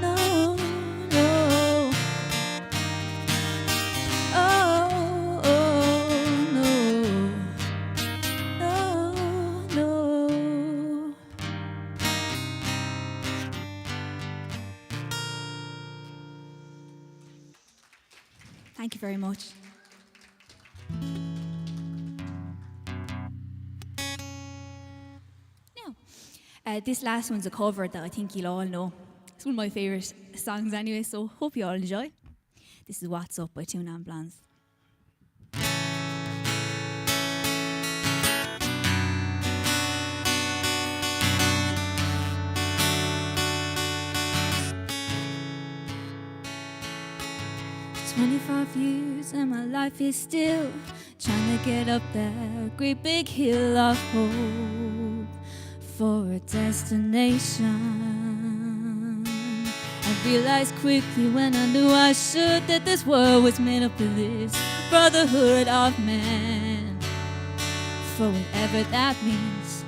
No, no. Oh, oh, no. No, no. Thank you very much. This last one's a cover that I think you'll all know. It's one of my favourite songs anyway, so hope you all enjoy. This is What's Up by Tune and Blans. It's 25 years and my life is still trying to get up that great big hill of hope for a destination. I realized quickly when I knew I should that this world was made up of this brotherhood of man, for whatever that means.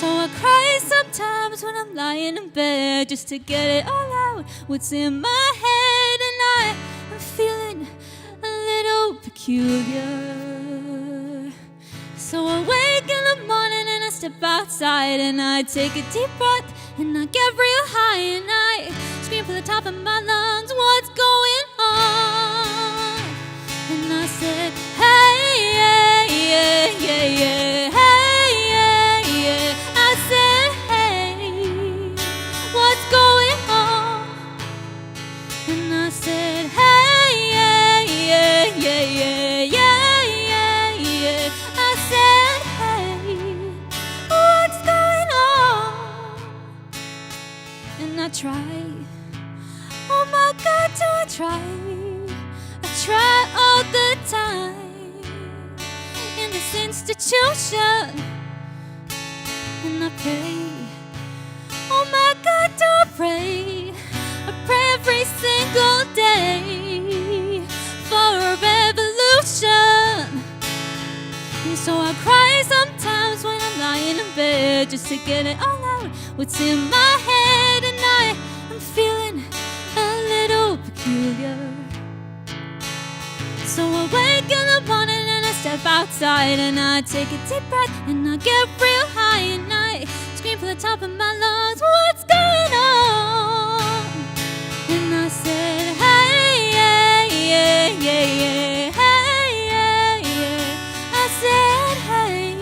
So I cry sometimes when I'm lying in bed just to get it all out, what's in my head, and I am feeling a little peculiar. So I wake in the morning and I step outside and I take a deep breath and I get real high and I scream from the top of my lungs, what's going on? And I said, hey, yeah, yeah, yeah, yeah, hey, yeah, yeah. I said, hey, what's going on? And I said, hey, yeah, yeah, yeah, yeah, yeah, yeah, yeah. I said, hey, what's going on? And I try, oh my God, do I try? I try all the time in this institution. And I pray, oh my God, do I pray? I pray every single day for a revolution. And so I cry sometimes when I'm lying in bed just to get it all out, what's in my head. And I'm feeling a little peculiar. So I wake in the morning and I step outside and I take a deep breath and I get real high and I scream from the top of my lungs, what's going on? And I said, hey, yeah, yeah, yeah, yeah, hey, yeah, yeah. I said, hey,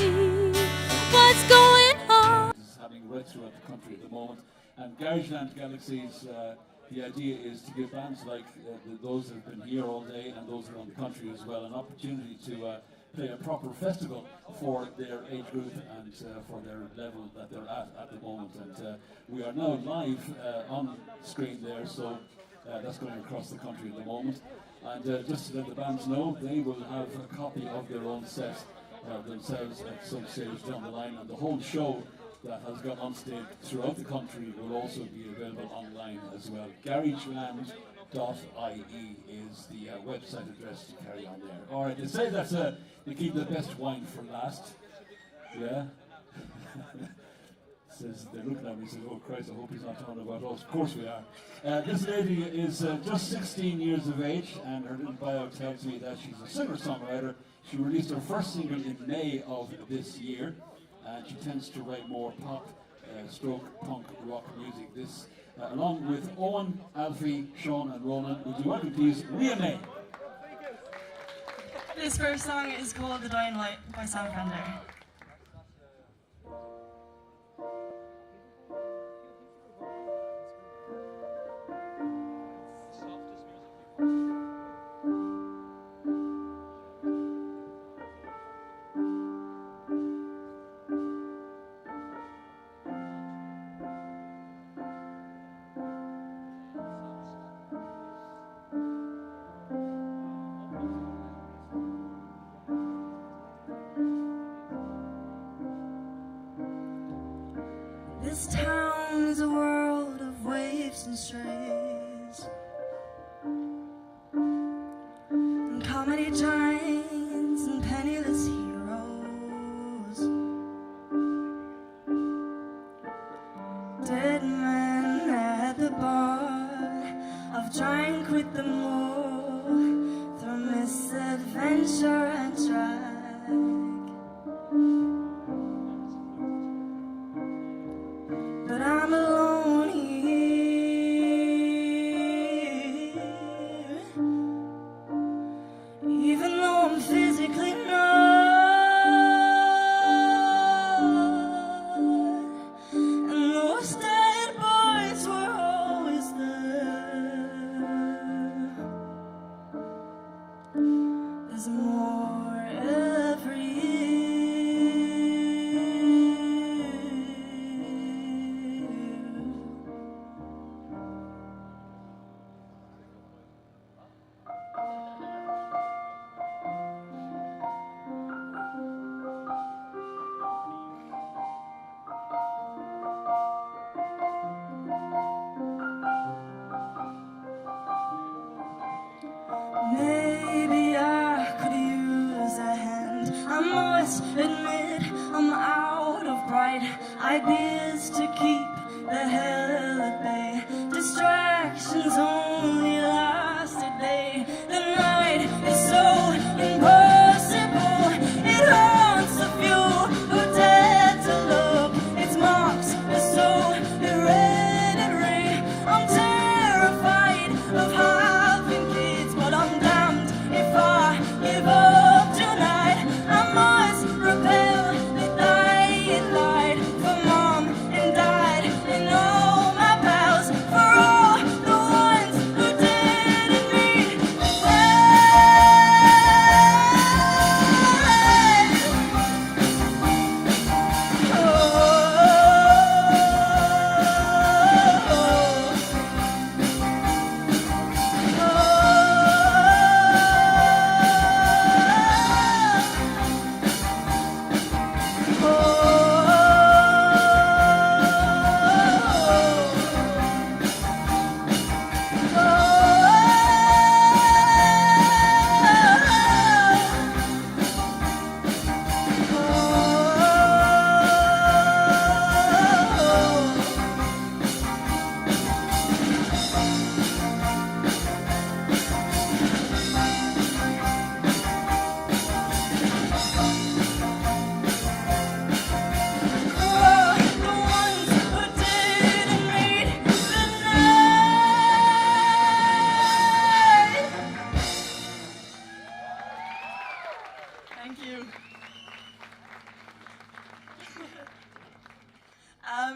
what's going on? Is having right throughout the country at the moment, and Garageland Galaxyz, the idea is to give bands like those that have been here all day and those around the country as well an opportunity to play a proper festival for their age group and for their level that they're at the moment. And we are now live on screen there, so that's going across the country at the moment. And just to let the bands know, they will have a copy of their own set themselves at some stage down the line, and the whole show that has gone on stage throughout the country will also be available online as well. Garageland.ie is the website address to carry on there. All right, they say that they keep the best wine for last. Yeah. Says they're looking at me and say, oh Christ, I hope he's not talking about us. Of course we are. This lady is just 16 years of age, and her little bio tells me that she's a singer-songwriter. She released her first single in May of this year, and she tends to write more pop, stroke, punk, rock music. This, along with Owen, Alfie, Sean, and Ronan, would you welcome please Ria May. This first song is called The Dying Light by Sam Fender. This town is a world of waves and strays, and comedy giants and penniless heroes, dead men at the bar. I've drank with them all through misadventure and drag. But I'm alone here, even though I'm physically not. And those dead boys were always there. There's more every year. Maybe I could use a hand. I must admit I'm out of bright ideas to keep the hell at bay. Distractions only last a day.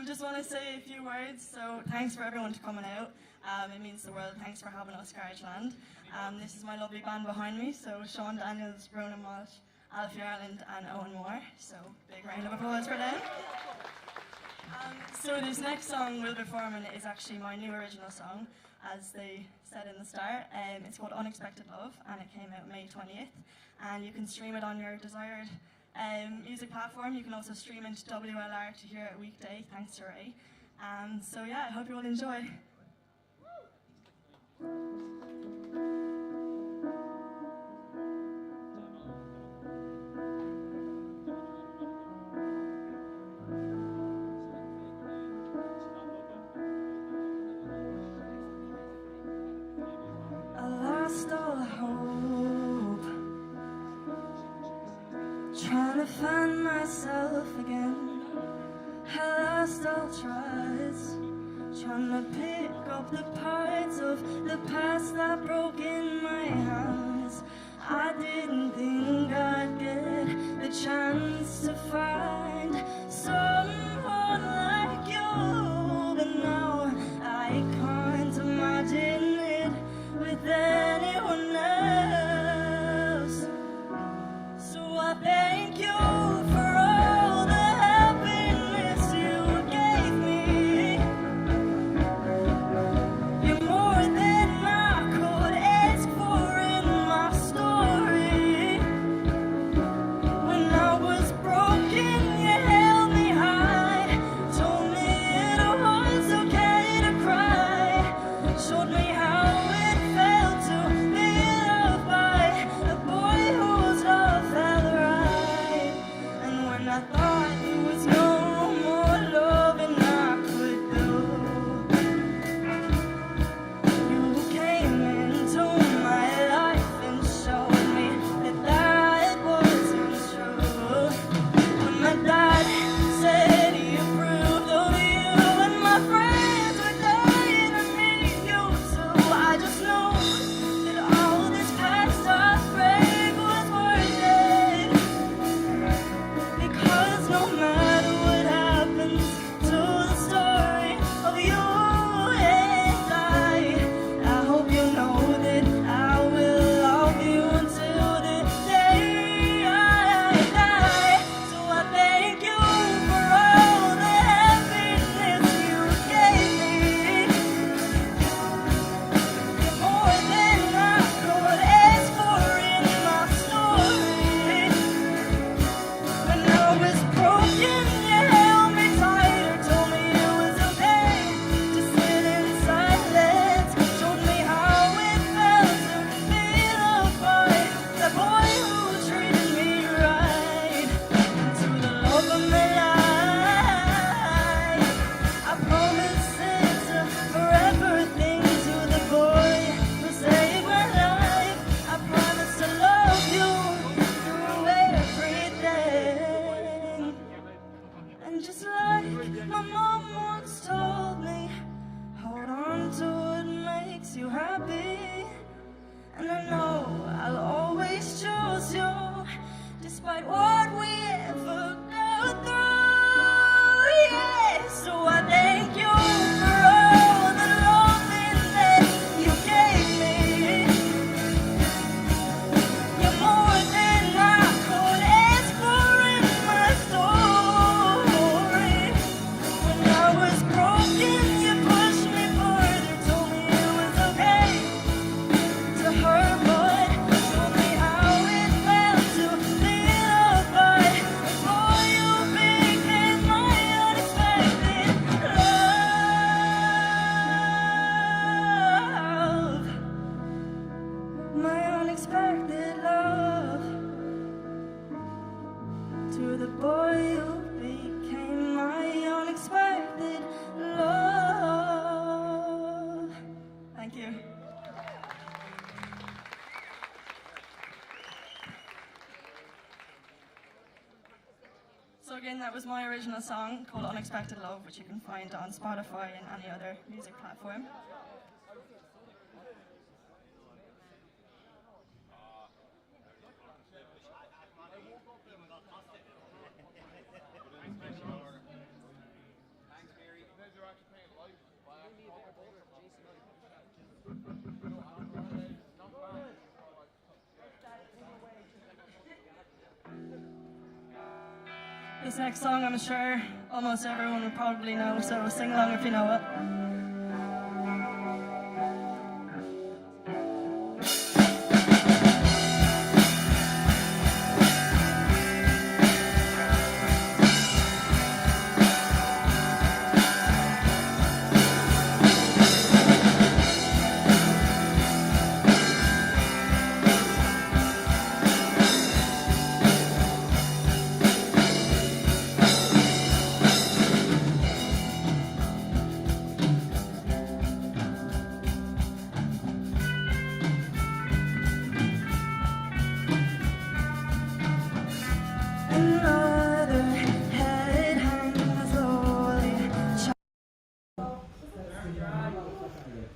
Just want to say a few words. So thanks for everyone for coming out. It means the world. Thanks for having us, Garageland. This is my lovely band behind me. So Sean Daniels, Ronan Walsh, Alfie Ireland, and Owen Moore. So big round of applause for them. So this next song we'll be performing is actually my new original song, as they said in the start. It's called Unexpected Love, and it came out May 20th. And you can stream it on your desired music platform. You can also stream into WLR to hear it weekday, thanks to Ray. So yeah, I hope you all enjoy. I lost all hope, trying to find myself again. I lost all trust, trying to pick up the parts of the past that broke in my hands. I didn't think I'd get the chance to find someone like you, but now I can't imagine it with anyone else. So I thank you for all the happiness you gave me. You're more than I could ask for in my story. When I was broken, you held me high, told me it was okay to cry, showed me how it felt to be loved by a boy whose love felt right. And when I thought there was no more loving I could do, you came into my life and showed me that that wasn't true. When my dad said he approved of you and my friends were dying to meet you too, I just know that all this past heartbreak was worth it. Because no matter what happens to the story of you and I hope you know that I will love you until the day I die. So I thank you for all the happiness you gave me. You're more than I could ask for in my story. When I was broken, you held me tighter, told me it was okay to sit in silence, showed me how it felt to be loved by the boy who treated me right. To the love of my life, I promise it's a forever thing. To the boy who saved my life, I promise to love you through everything. And just like my mom once told me, hold on to what makes you happy. And I know I'll always choose you, despite what we ever go through. Yeah, so I thank you for all the loving that you gave me. You're more than I could ask for in my story. When I was broken, you pushed me further, told me it was okay to hurt, but showed me how it felt to be loved by a boy who became my unexpected love. My unexpected love. To the boy who became my unexpected love. Thank you. So again, that was my original song called Unexpected Love, which you can find on Spotify and any other music platform. This next song, I'm sure almost everyone will probably know, so sing along if you know it.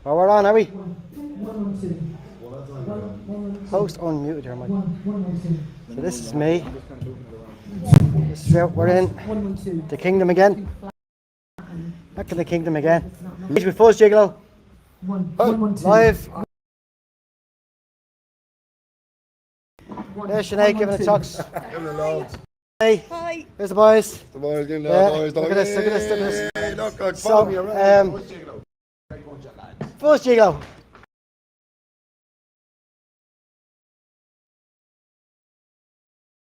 Oh, we're on, are we? Host unmuted here, Mike. So this is me. This is where we're in the kingdom again. Back to the kingdom again. With Fuzz Gigolo. Live. There's Sinead giving it talks. Hey, hi. There's the boys. The boys giving the boys. Look at this, look at this, look at this. Hey, look, So, follow me around. Fuzz Gigolo.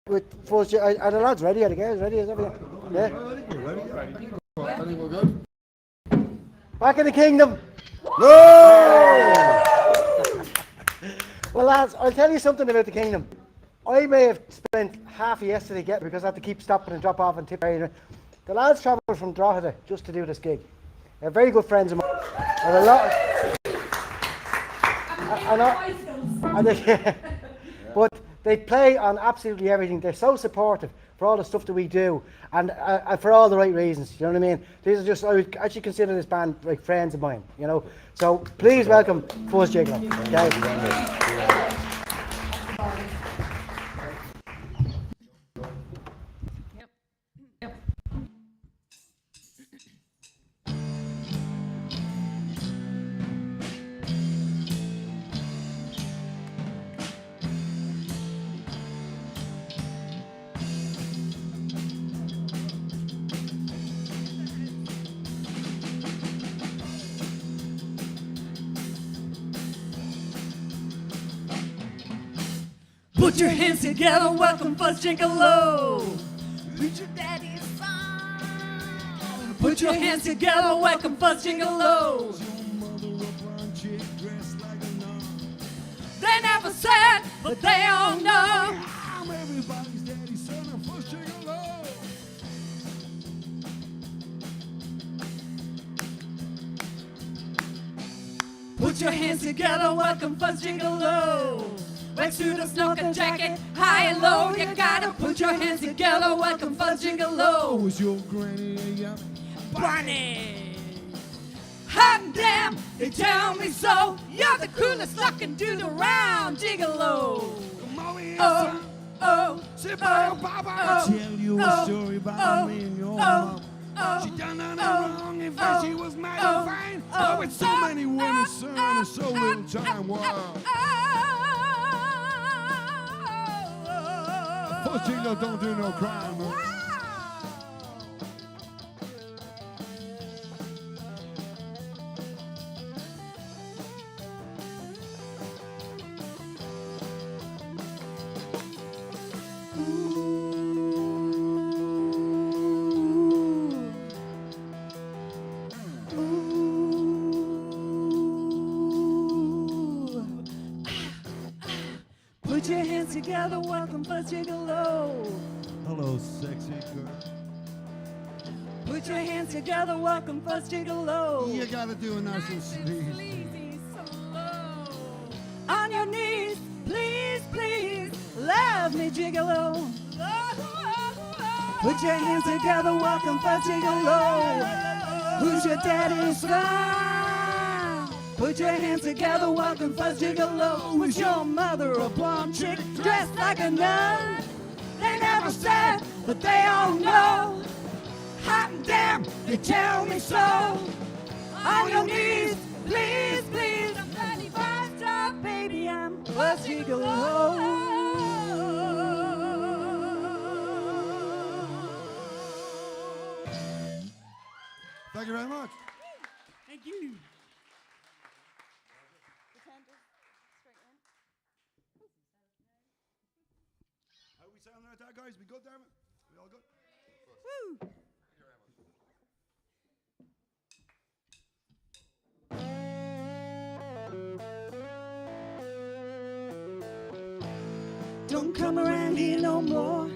With Fuzz Gigolo. Are the lads ready? Are the girls ready? Is everything? Yeah? I think we're good. Back in the kingdom. No! Well, lads, I'll tell you something about the kingdom. I may have spent half of yesterday getting because I had to keep stopping and drop off in Tipperary. The lads travelled from Drogheda just to do this gig. They're very good friends of mine. And a lot. But they play on absolutely everything. They're so supportive for all the stuff that we do, and for all the right reasons. You know what I mean? These are just, I would actually consider this band like friends of mine. You know. So please welcome Fuzz Gigolo. Okay. Put your hands together, welcome Fuzz Gigolo. Reach your daddy's song. Put your hands together, welcome Fuzz Gigolo. They never said, but they all know. I'm everybody's daddy's son, I'm Fuzz Gigolo. Put your hands together, welcome Fuzz Gigolo. Wet suit or snorkel jacket, high and low, you gotta put your hands together, welcome Fuzz Gigolo. Was your granny a yummy? Barney! Hot and damn, they tell me so, you're the coolest looking dude around, Gigolo. Oh, oh, Sit by your papa, I'll tell you a story about me and your mama. She done nothing wrong, in fact she was mighty fine, but with so many women, son, and so little time, wow. Fuzz Gigolo don't do no crime, man. Put your hands together, welcome Fuzz Gigolo. Hello, sexy girl. Put your hands together, welcome Fuzz Gigolo. You gotta do a nice and sleazy. On your knees, please, please, love me, Gigolo. Put your hands together, welcome Fuzz Gigolo. Who's your daddy's son? Put your hands together, welcome Fuzz Gigolo. Was your mother a blonde chick dressed like a nun? They never said, but they all know. Hot and damn, they tell me so. On your knees, please, please. I'm 35 top, baby, I'm Fuzz Gigolo. Thank you very much. Thank you. How are we sounding like that, guys? We good, Dermot? We all good? Woo! Don't come around here no more. You're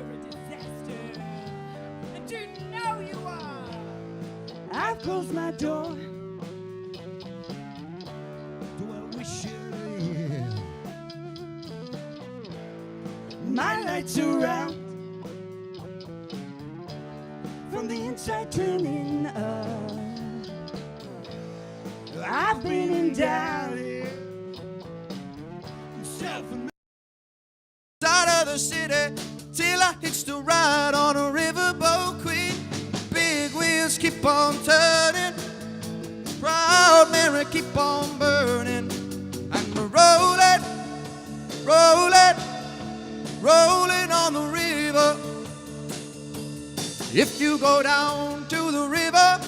a disaster, and you know you are. I've closed my door. Do I wish you here? My lights are out. From the inside turning up. I've been in doubt. Out of the city till I hitched a ride on a riverboat queen. Big wheels keep on turning, proud Mary keep on burning, and we're rolling, rolling, rolling on the river. If you go down to the river,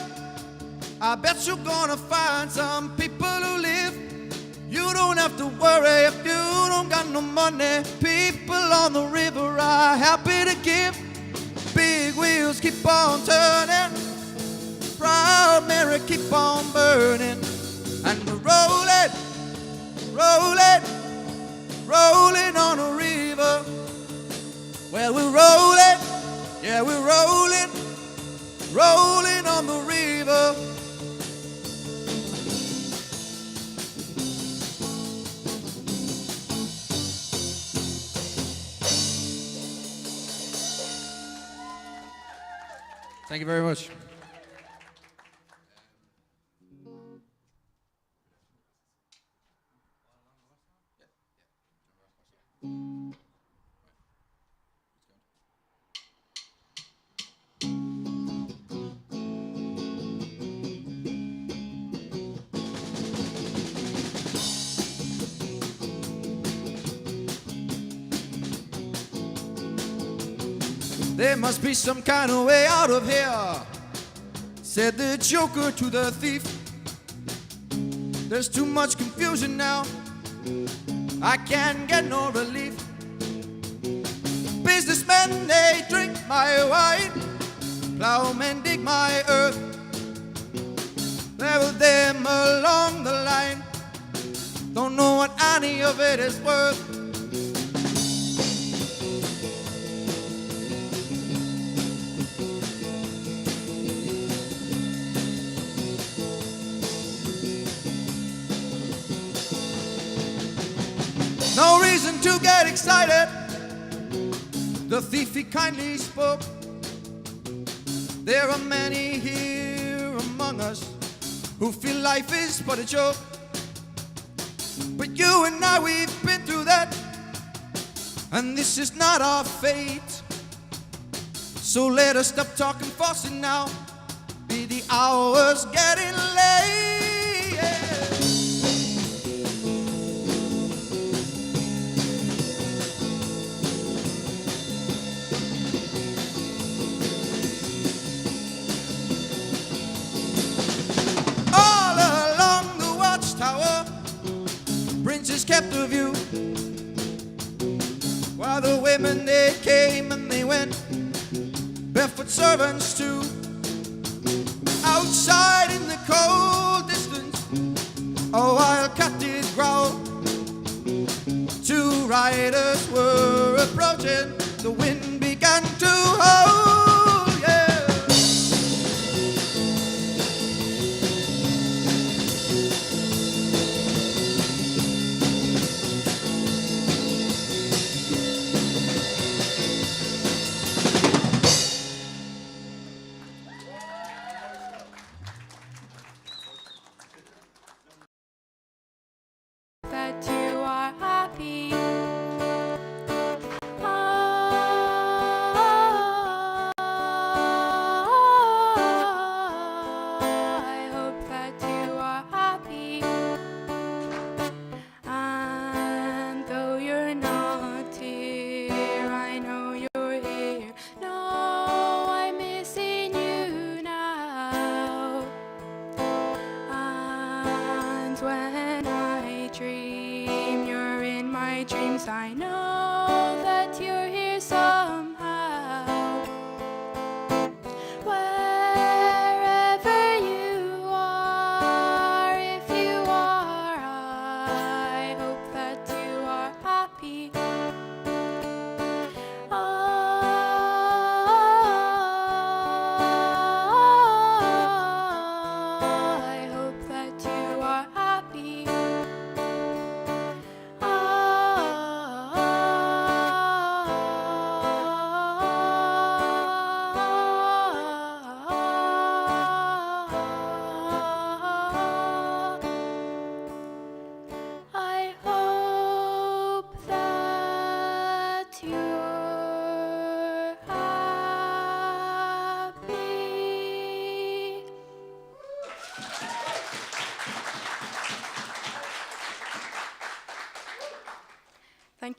I bet you're gonna find some people who live. You don't have to worry if you don't got no money. People on the river are happy to give. Big wheels keep on turning, proud Mary keep on burning, and we're rolling, rolling, rolling on the river. Well, we're rolling, yeah, we're rolling, rolling on the river. Thank you very much. There must be some kind of way out of here, said the joker to the thief. There's too much confusion now, I can't get no relief. Businessmen, they drink my wine, plowmen dig my earth. Level them along the line, don't know what any of it is worth. No reason to get excited, the thief he kindly spoke. There are many here among us who feel life is but a joke. But you and I, we've been through that, and this is not our fate. So let us stop talking fussing now, be the hours getting late, yeah. Princes kept the view, while the women they came and they went, barefoot servants too. Outside in the cold distance, a wild cat did growl. Two riders were approaching, the wind began to howl, yeah. That you are happy.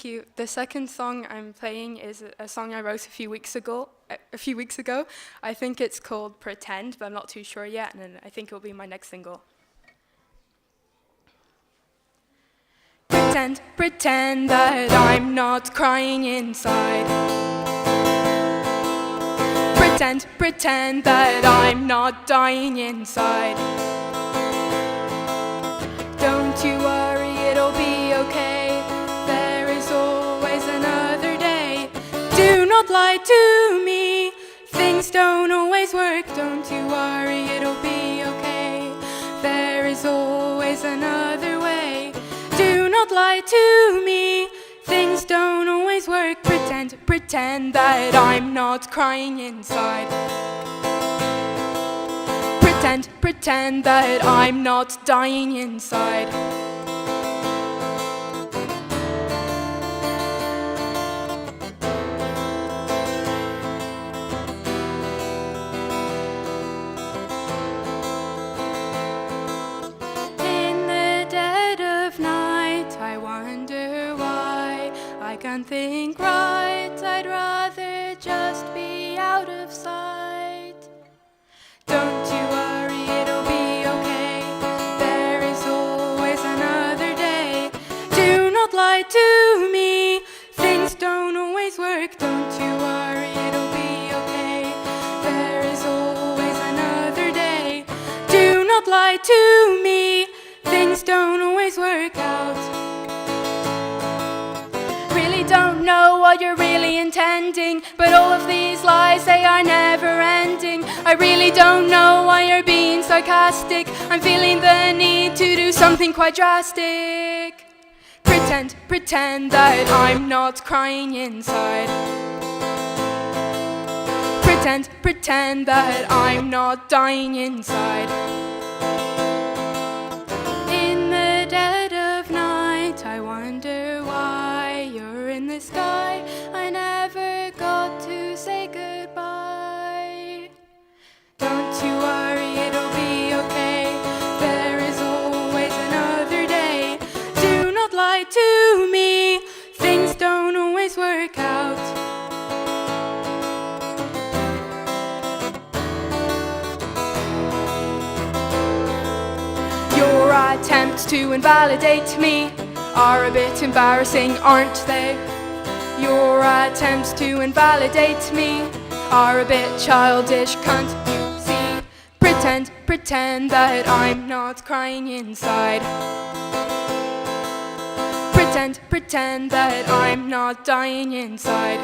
Thank you. The second song I'm playing is a song I wrote a few weeks ago. I think it's called Pretend, but I'm not too sure yet, and I think it'll be my next single. Pretend, pretend that I'm not crying inside. Pretend, pretend that I'm not dying inside. Don't you worry, it'll be okay. There is always another day. Do not lie to me. Things don't always work. Don't you worry, it'll be okay. There is always another way. Do not lie to me. Things don't always work. Pretend, pretend that I'm not crying inside. Pretend, pretend that I'm not dying inside. In the dead of night, I wonder why I can't think right. I'd rather just be out of sight. Don't you worry, it'll be okay. There is always another day. Do not lie to me. Things don't always work. Don't you worry, it'll be okay. There is always another day. Do not lie to me. Things don't always work out. Really don't know what you're really intending, but all of these lies, they are never ending. I really don't know why you're being sarcastic. I'm feeling the need to do something quite drastic. Pretend, pretend that I'm not crying inside. Pretend, pretend that I'm not dying inside. In the dead of night, I wonder why you're in the sky. I never got to say goodbye. Don't you worry, it'll be okay. There is always another day. Do not lie to me. Things don't always work out. Your attempts to invalidate me are a bit embarrassing, aren't they? Your attempts to invalidate me are a bit childish, can't you see? Pretend, pretend that I'm not crying inside. Pretend, pretend that I'm not dying inside.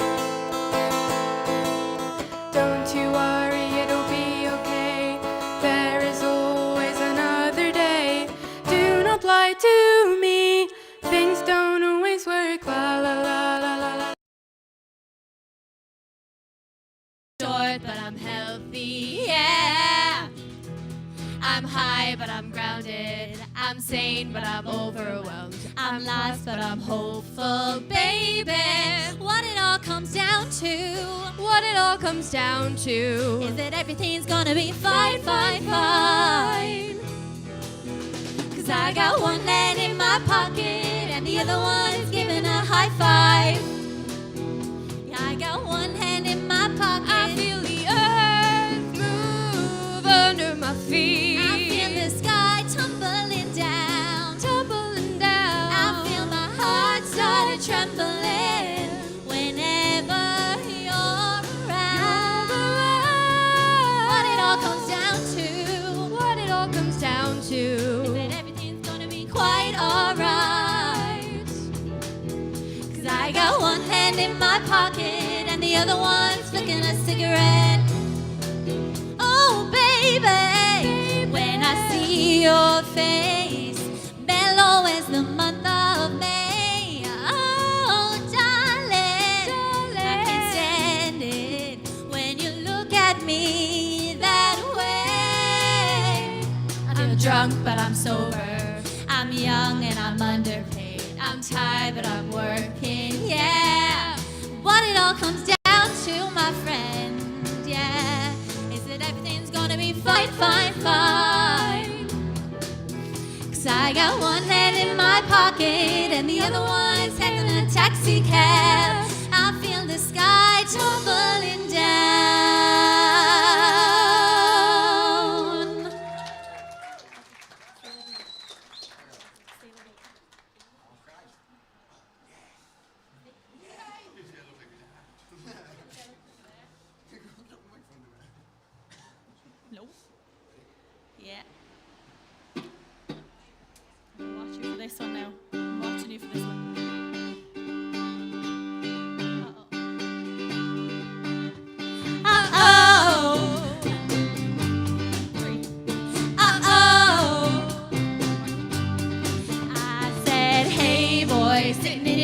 Don't you worry, it'll be okay. There is always another day. Do not lie to me. Things don't always work. La la la la la la. Short, but I'm healthy, yeah. I'm high, but I'm grounded. I'm sane, but I'm overwhelmed. I'm lost, but I'm hopeful, baby. What it all comes down to, what it all comes down to, is that everything's gonna be fine, fine, fine. 'Cause I got one hand in my pocket, and the other one is giving a high five. Yeah, I got one hand in my pocket. I feel the earth move under my feet. I feel the sky tumbling down, tumbling down. I feel my heart start trembling whenever you're around. What it all comes down to, what it all comes down to, is that everything's gonna be quite alright. 'Cause I got one hand in my pocket and the other one's flicking a cigarette. Oh baby, when I see your face, mellow as the month of May. Oh darling, I can't stand it when you look at me that way. I'm drunk but I'm sober, I'm young and I'm underpaid. I'm tired but I'm working, yeah. What it all comes down to, my friend, yeah, is that everything's gonna be fine, fine, fine. 'Cause I got one hand in my pocket and the other one is hanging in a taxi. empty cab. I feel the sky tumbling down. No. Yeah. I'm watching you for this one now. I'm watching you for this one.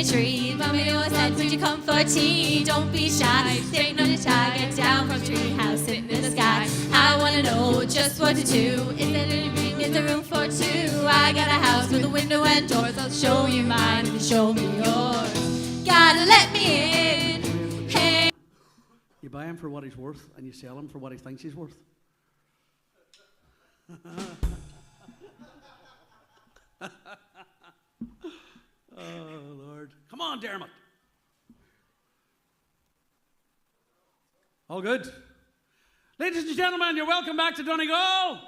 Tree, mommy always said, would you come for tea? Don't be shy, straighten on the tie, get down from tree house, sitting in the sky. I wanna know just what to do. Is there any room? Is there room for two? I got a house with a window and doors. I'll show you mine and show me yours. Gotta let me in. Hey. You buy him for what he's worth, and you sell him for what he thinks he's worth. Oh, Lord. Come on, Dermot. All good. Ladies and gentlemen, you're welcome back to Donegal.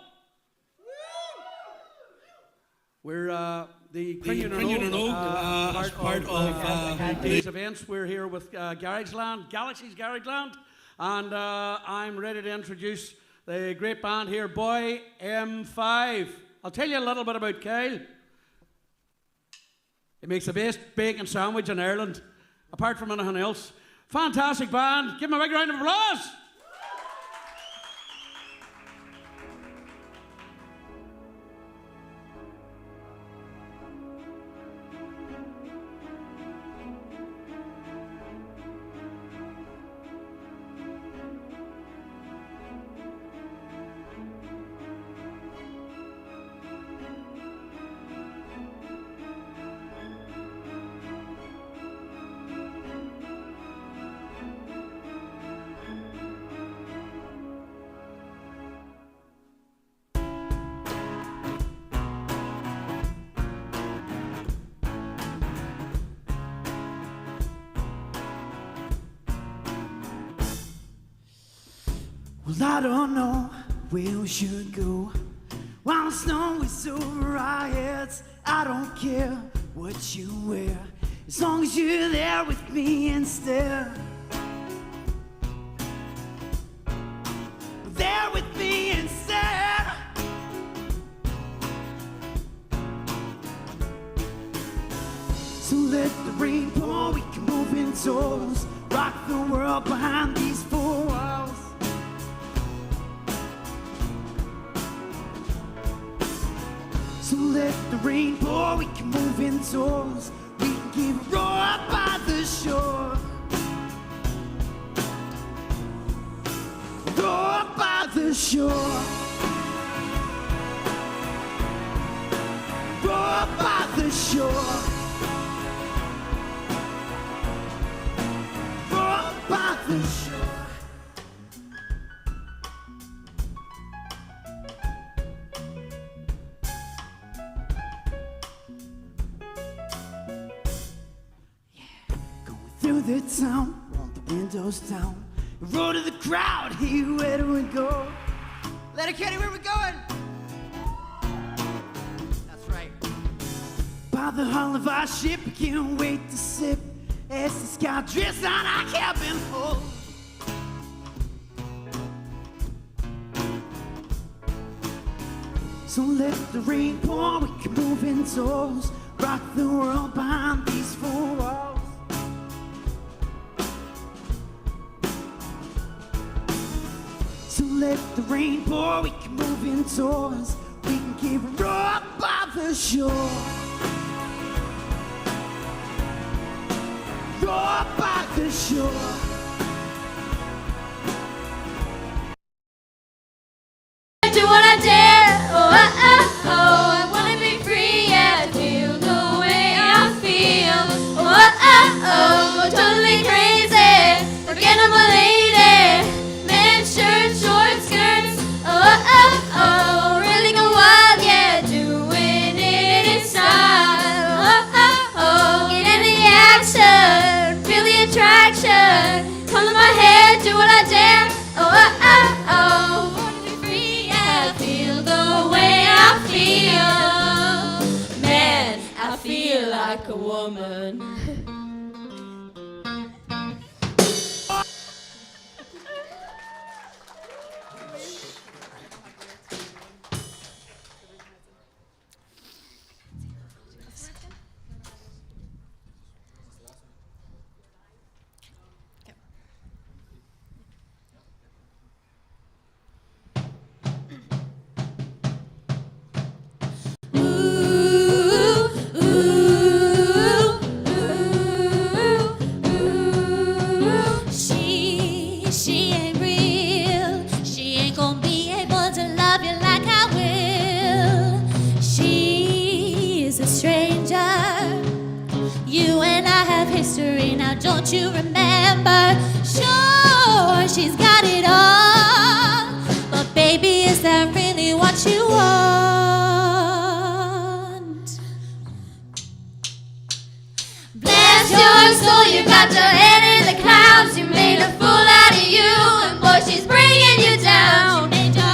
We're the Cruinniú part of these events. We're here with Garageland Galaxyz, Garageland, and I'm ready to introduce the great band here, Boy M5. I'll tell you a little bit about Kyle. He makes the best bacon sandwich in Ireland, apart from anything else. Fantastic band. Give him a big round of applause. Well, I don't know where we should go while the snow is over our heads. I don't care what you wear, as long as you're there with me instead. There with me instead. So let the rain pour, we can move in toes, rock the world behind these four walls. So let the rain pour, we can move indoors. We can keep a roar up by the shore. Roar up by the shore. Roar up by the shore. Roar up by the shore. Through the town, roll the windows down, roll to the crowd, hey, where do we go? Letterkenny, where we going? That's right. By the hull of our ship, I can't wait to sip as the sky drifts on our cabin hold. So let the rain pour, we can move indoors, rock the world behind these four walls. So let the rain pour, we can move indoors, we can keep a roar up by the shore. Roar up by the shore. Do what I dare, oh, oh, oh, I wanna be free, yeah, feel the way I feel, oh, oh, oh, totally crazy, forget I'm a lady, men's shirts, short skirts, oh, oh, oh, really go wild, yeah, doing it in style, oh, oh, oh, get into the action. do what I dare. Oh, oh, oh, oh. Want to be free, I feel the way I feel. Man, I feel like a woman. She ain't real. She ain't gonna be able to love you like I will. She is a stranger. You and I have history now, don't you remember? Sure, she's got it all, but baby, is that really what you want? Bless your soul, you got your head in the clouds. You made a fool out of you, and boy, she's bringing you down. She made your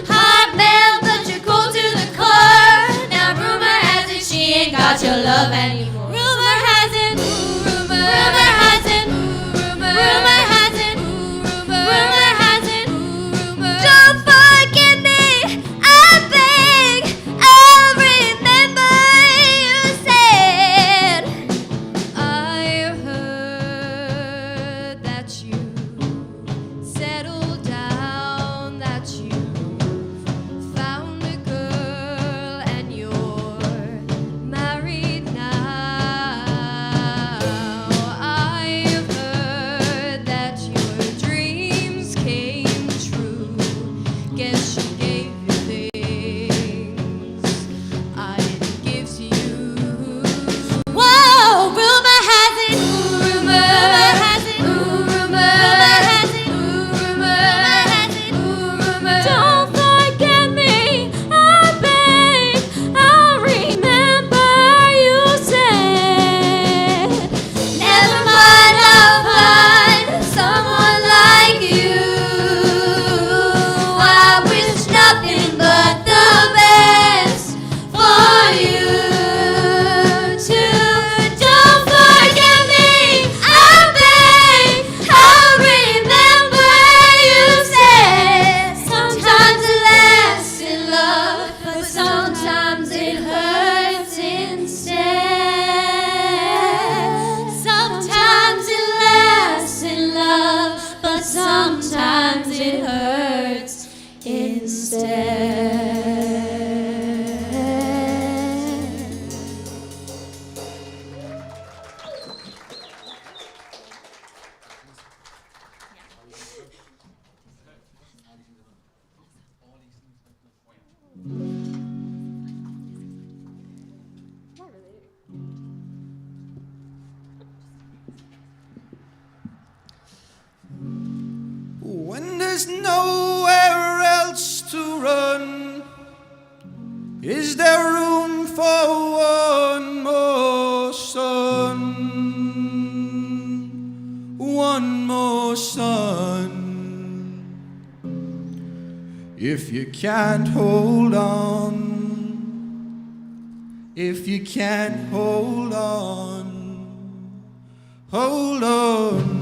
heart melt, but you're cold to the core. Now rumor has it she ain't got your love anymore. Rumor has it, rumor has it, rumor has it, rumor has it. Don't forget me, I beg. I'll remember you said. I've heard that you settled down, that you found a girl and you're married now. I've heard that your dreams came true. Guess she gave you things I didn't give to you. Whoa, rumor has it, rumor has it, rumor has it, rumor has it, rumor. Don't forget me, I beg. I'll remember you said. Never mind, I'll find someone like you. I wish nothing but the best for you too. Don't forget me, I beg. I'll remember you said. Sometimes it lasts in love, but sometimes it hurts instead. Sometimes it lasts in love, but sometimes it hurts instead. When there's nowhere else to run, is there room for one more sun? One more sun. If you can't hold on, if you can't hold on, hold on.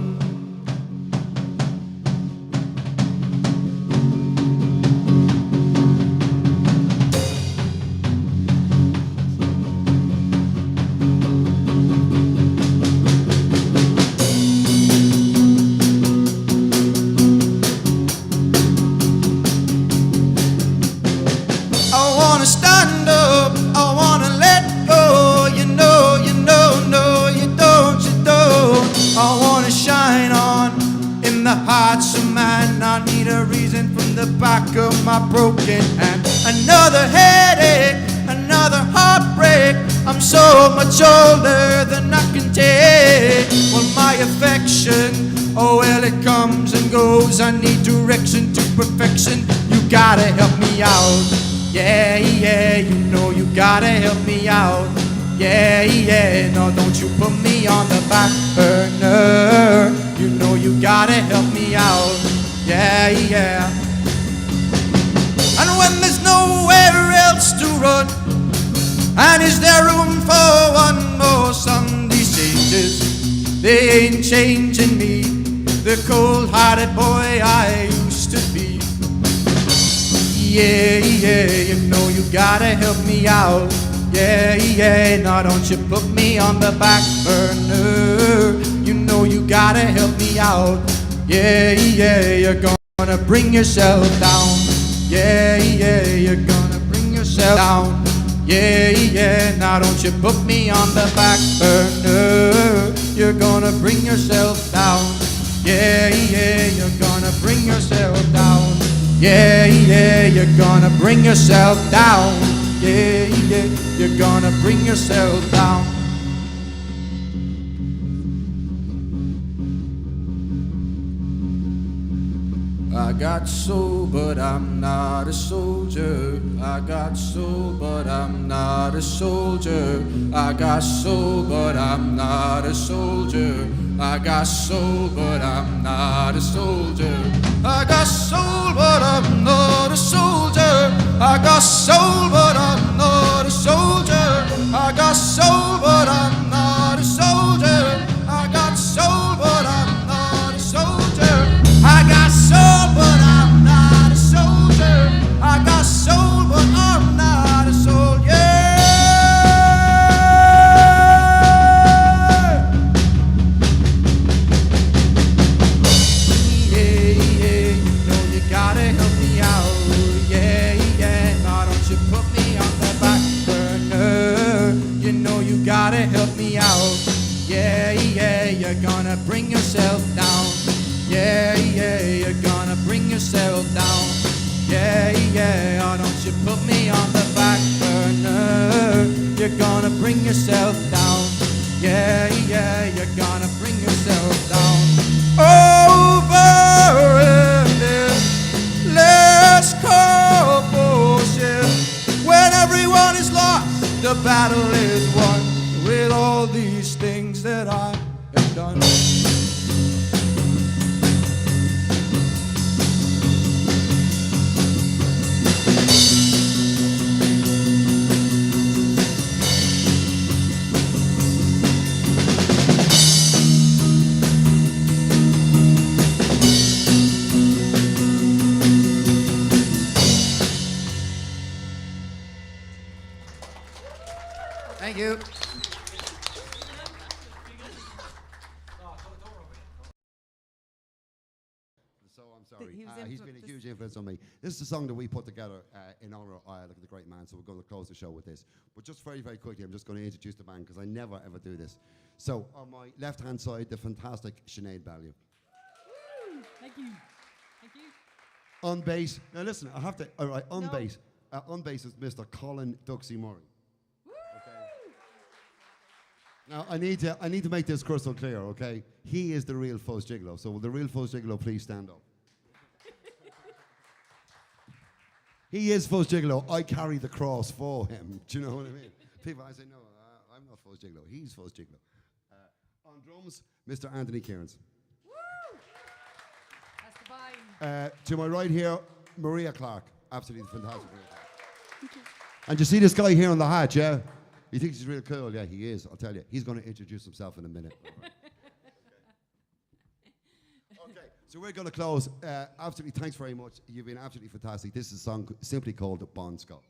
I wanna stand up, I wanna let go. You know, no, you don't. I wanna shine on in the hearts of man. I need a reason from the back of my broken hand. Another headache, another heartbreak. I'm so much older than I can take. Well, my affection, oh well, it comes and goes. I need direction to perfection. You gotta help me out. Yeah, you know you gotta help me out. Yeah, no, don't you put me on the back burner. You know you gotta help me out. Yeah, yeah. And when there's nowhere else to run, and is there room for one more song? These changes, they ain't changing me, the cold-hearted boy I used to be. Yeah, yeah, you know you gotta help me out. Yeah, yeah, now don't you put me on the back burner. You know you gotta help me out. Yeah, yeah, you're gonna bring yourself down. Yeah, yeah, you're gonna bring yourself down. Yeah, yeah, now don't you put me on the back burner. You're gonna bring yourself down. Yeah, yeah, you're gonna bring yourself down. Yeah, yeah, you're gonna bring yourself down. Yeah, yeah, you're gonna bring yourself down. I got soul, but I'm not a soldier. I got soul, but I'm not a soldier. I got soul, but I'm not a soldier. I got soul, but I'm not a soldier. I got soul, but I'm not a soldier. I got soul, but I'm not a soldier. I got soul, but I'm not a soldier. I got soul, but I'm not a soldier. I got soul, but I'm not a soldier. I got soul, but I'm not a soldier. Yeah, yeah, you know you gotta help me out. Yeah, yeah, now don't you put me on the back burner. You know you gotta help me out. Yeah, yeah, you're gonna bring yourself down. Yeah, yeah, you're gonna bring yourself down. Yeah, yeah, oh, don't you put me on the back burner. You're gonna bring yourself down. Yeah, yeah, you're gonna bring yourself down. Over in this last compulsion. When everyone is lost, the battle is won. With all these things that I have done. Thank you. So I'm sorry. He's been a huge influence on me. This is a song that we put together in honor of Look at the Great Man, so we're going to close the show with this. But just very, very quickly, I'm just going to introduce the band because I never, ever do this. So on my left-hand side, the fantastic Sinead Ballieu. Thank you. Thank you. On bass, now listen, I have to, all right, on bass is Mr. Colin Duxie Murray. Now, I need to make this crystal clear, okay? He is the real Fuzz Gigolo, so will the real Fuzz Gigolo please stand up? He is Fuzz Gigolo. I carry the cross for him. Do you know what I mean? People, I say, no, I'm not Fuzz Gigolo. He's Fuzz Gigolo. On drums, Mr. Anthony Cairns. Woo! That's the vibe. To my right here, Maria Clark. Absolutely fantastic. Maria Clark. And you see this guy here on the hat, yeah? He thinks he's real cool. Yeah, he is. I'll tell you. He's going to introduce himself in a minute. Right. Okay, so we're going to close. Absolutely, thanks very much. You've been absolutely fantastic. This is a song simply called Bon Scott.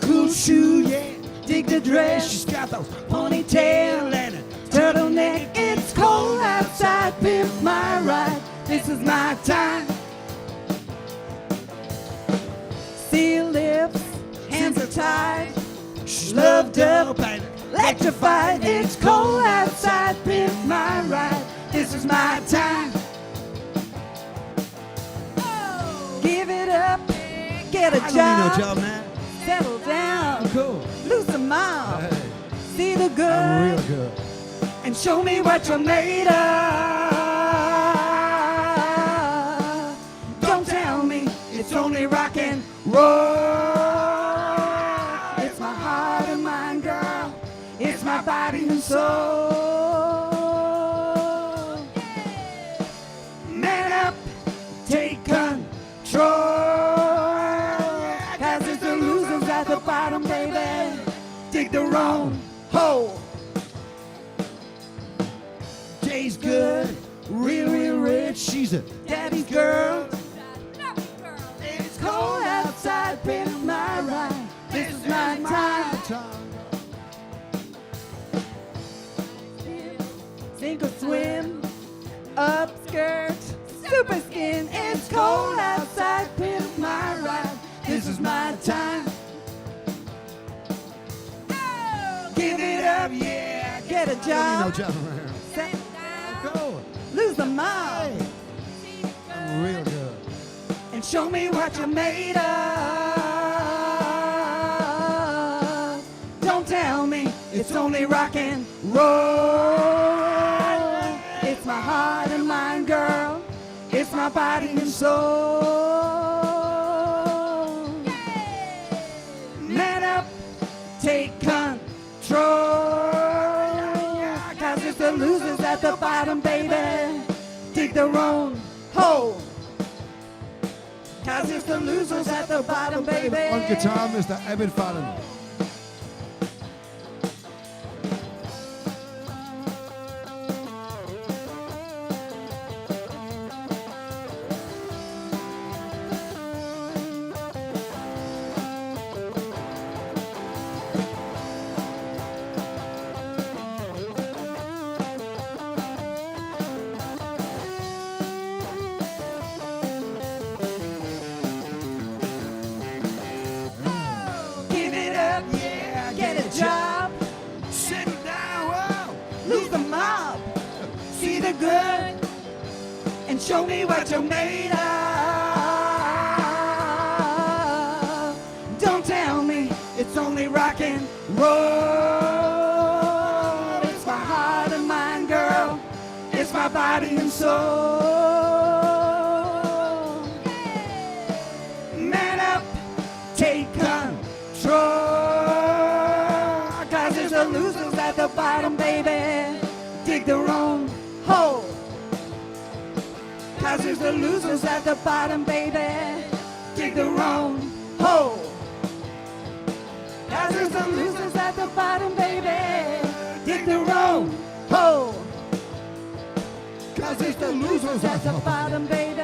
Cool shoe, yeah, dig the dress. She's got those ponytail and a turtleneck. It's cold outside, pimp my ride. This is my time. Seal lips, hands are tied. She's loved up and electrified. It's cold outside, pimp my ride. This is my time. Give it up, get a job. I don't need no job, man. Settle down, Cool. lose a mile. Hey. See the good. I'm real good. And show me what you're made of. Don't tell me it's only rock and roll. It's my heart and mind, girl. It's my body and soul. Man up, take control. Cause it's the losers at the bottom, baby. Dig the wrong hole. Jay's good, real rich. She's a daddy's girl. It's cold outside, been my ride. This is my time. Sink or swim, upskirt, super skin. It's cold outside, been my ride. This is my time. Give it up, yeah. Get a job. No job. Go. Lose the mind. Real good. And show me what you're made of. Don't tell me it's only rock and roll. It's my heart and mind, girl. It's my body and soul. Man up, take control. Cause it's the losers at the bottom, baby. Dig their own hole. Cause it's the losers at the bottom, baby. On guitar, Mr. Evan Fallon. Give it up, yeah, get a job. Settle down, whoa. Lose the mob. See the good and show me what you're made of. Don't tell me it's only rock and roll. It's my heart and mind, girl. It's my body and soul. Man up, take control. Cause it's the losers at the bottom, baby. Dig their own hole. Cause it's the losers at the bottom, baby. Dig their own hole. Cause it's the losers at the bottom, baby. Dig their own hole. Cause it's the losers at the bottom, baby.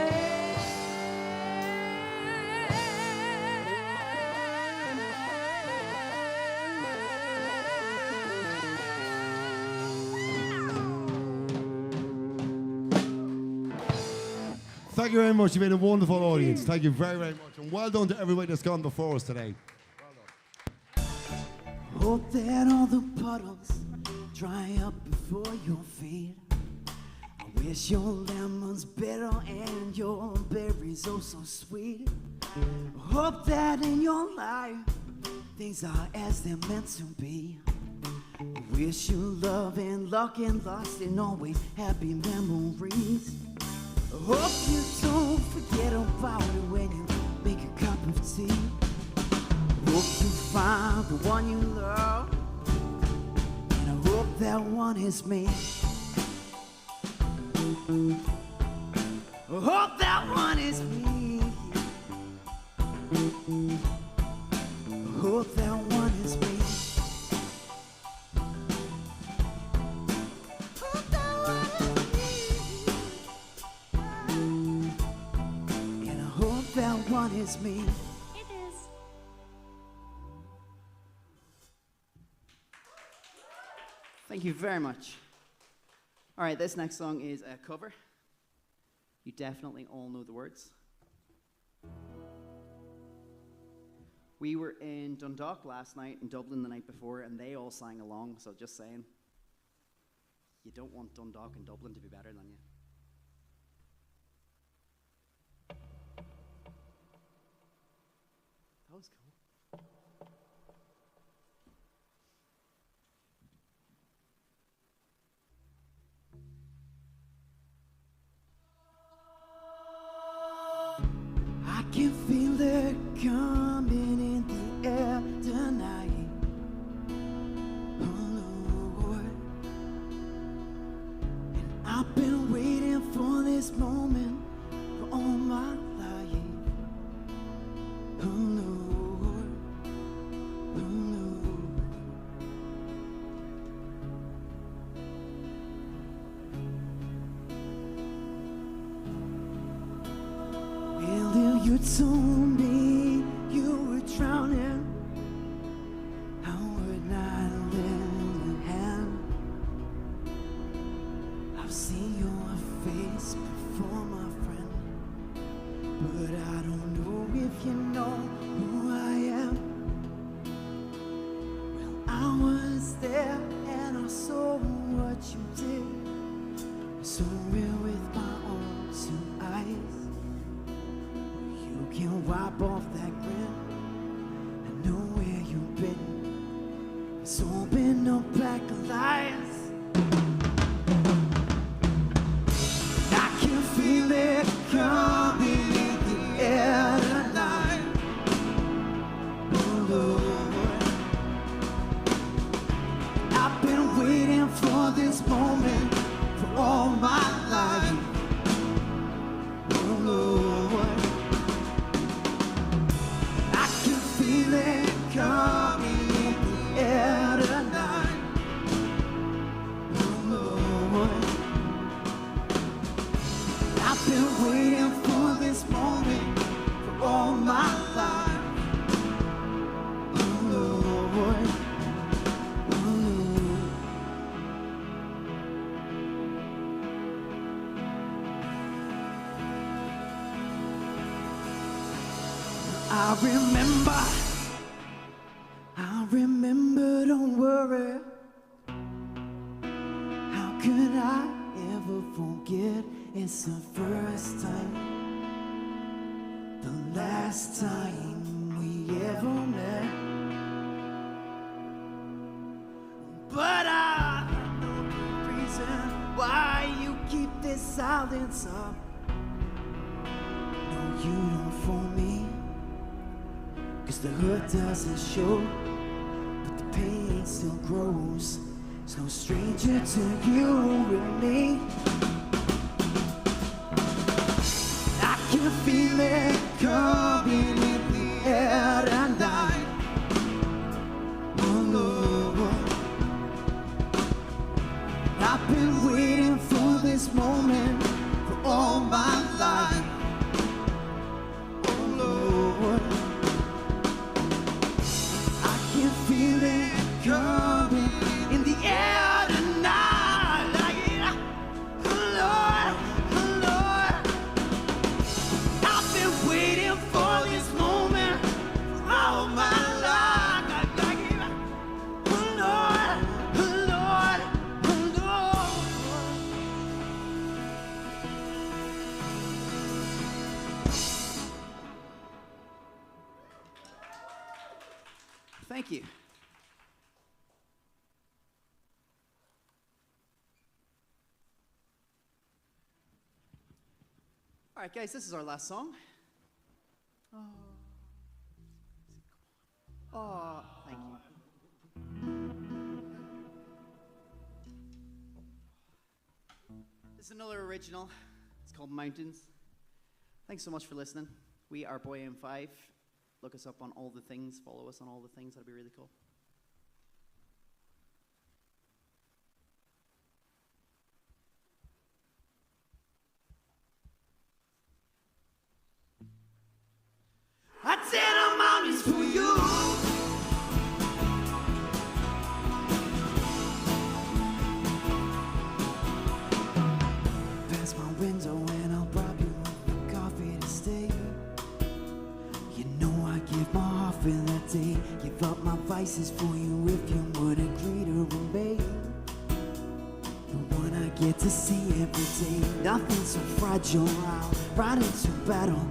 Thank you very much. You've been a wonderful audience. Thank you very, very much. And well done to everybody that's gone before us today. Hope that all the puddles dry up before your feet. I wish your lemon's bitter and your berries oh so sweet. Hope that in your life things are as they're meant to be. I wish you love and luck and lust and always happy memories. I hope you don't forget about it when you make a cup of tea. Hope you find the one you love, and I hope that one is me. I hope that one is me. I hope that one is me. Hope that one is me. And I hope that one is me. Thank you very much. All right, this next song is a cover. You definitely all know the words. We were in Dundalk last night, in Dublin the night before, and they all sang along, so just saying, you don't want Dundalk and Dublin to be better than you. That was cool. I can feel it come. you told me you were drowning, I would not lend a hand. I've seen your face before, my friend, but I don't know if you know who I am. Well, I was there and I saw what you did, so real with my own two eyes. You can wipe off that grin, I know where you've been. It's open up black lies. I can feel it coming in the air tonight. Oh Lord, I've been waiting for this moment for all my life. Oh Lord, I can feel it coming in the air tonight. Oh Lord, I've been waiting for this moment for all my life. Oh Lord, oh Lord. I remember, don't worry. How could I ever forget? It's the first time, the last time we ever met. But I know the reason why you keep this silence up. No, you don't fool me, 'cause the hurt doesn't show, but the pain still grows. It's no stranger to you and me. I can feel it coming in the air tonight. Oh Lord, I've been waiting for this moment for all my life. Oh Lord, I can feel it coming in the air tonight. Oh Lord, oh Lord, I've been waiting for this moment for all my life. Oh Lord, oh Lord, oh Lord. Thank you. All right, guys, this is our last song. Oh, thank you. This is another original. It's called Mountains. Thanks so much for listening. We are Boy M5. Look us up on all the things. Follow us on all the things. That'd be really cool. I'd say the mountains for you. Past my window and I'll bribe you with coffee to stay. You know I give my heart for that day. Give up my vices for you if you would agree to remain. The one I get to see every day. Nothing's so fragile, I'll ride into battle.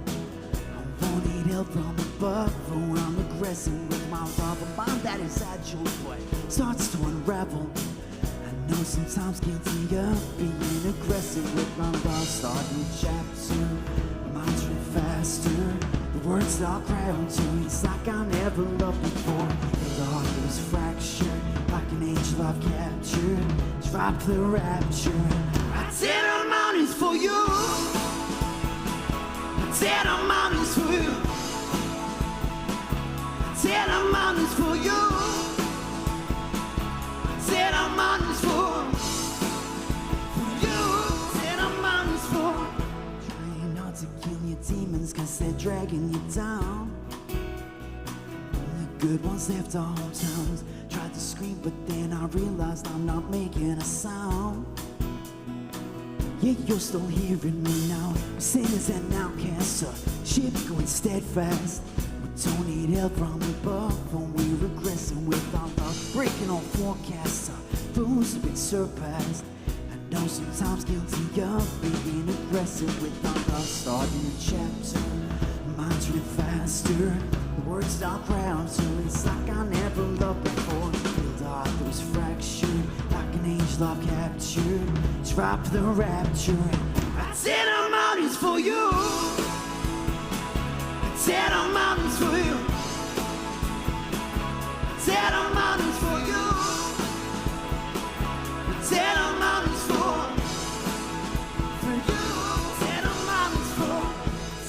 Won't need help from above, oh, I'm aggressive with my rubber mind that is agile, but starts to unravel. I know sometimes can't see up being aggressive with my love. Starting a chapter, mine's real faster. The words start crowding to it's like I never loved before. The heart that was fractured, like an angel I've captured. Drop the rapture. I tear the mountains for you. Tear the mountains for you. Tear the mountains for you. Tear the mountains for you. Tear the mountains for. Trying not to kill your demons 'cause they're dragging dragging you down. The good ones left our hometowns. Tried to scream, but then I realized I'm not making a sound. Yeah, you're still hearing me now. Sinners and outcasts, ship going steadfast. We don't need help from above when we're regressing with our love. Breaking all forecasts, rules have been surpassed. I know sometimes guilty of being aggressive with our love. Starting a chapter, mine's running faster. The words start ground, so it's like I never loved before. Feel the heart that was fractured, like an angel I've captured. It's ripe for the rapture. I tear the mountains for you. I tear the mountains for you. I tear the mountains for you. I tear the mountains for you. Tear the mountains for.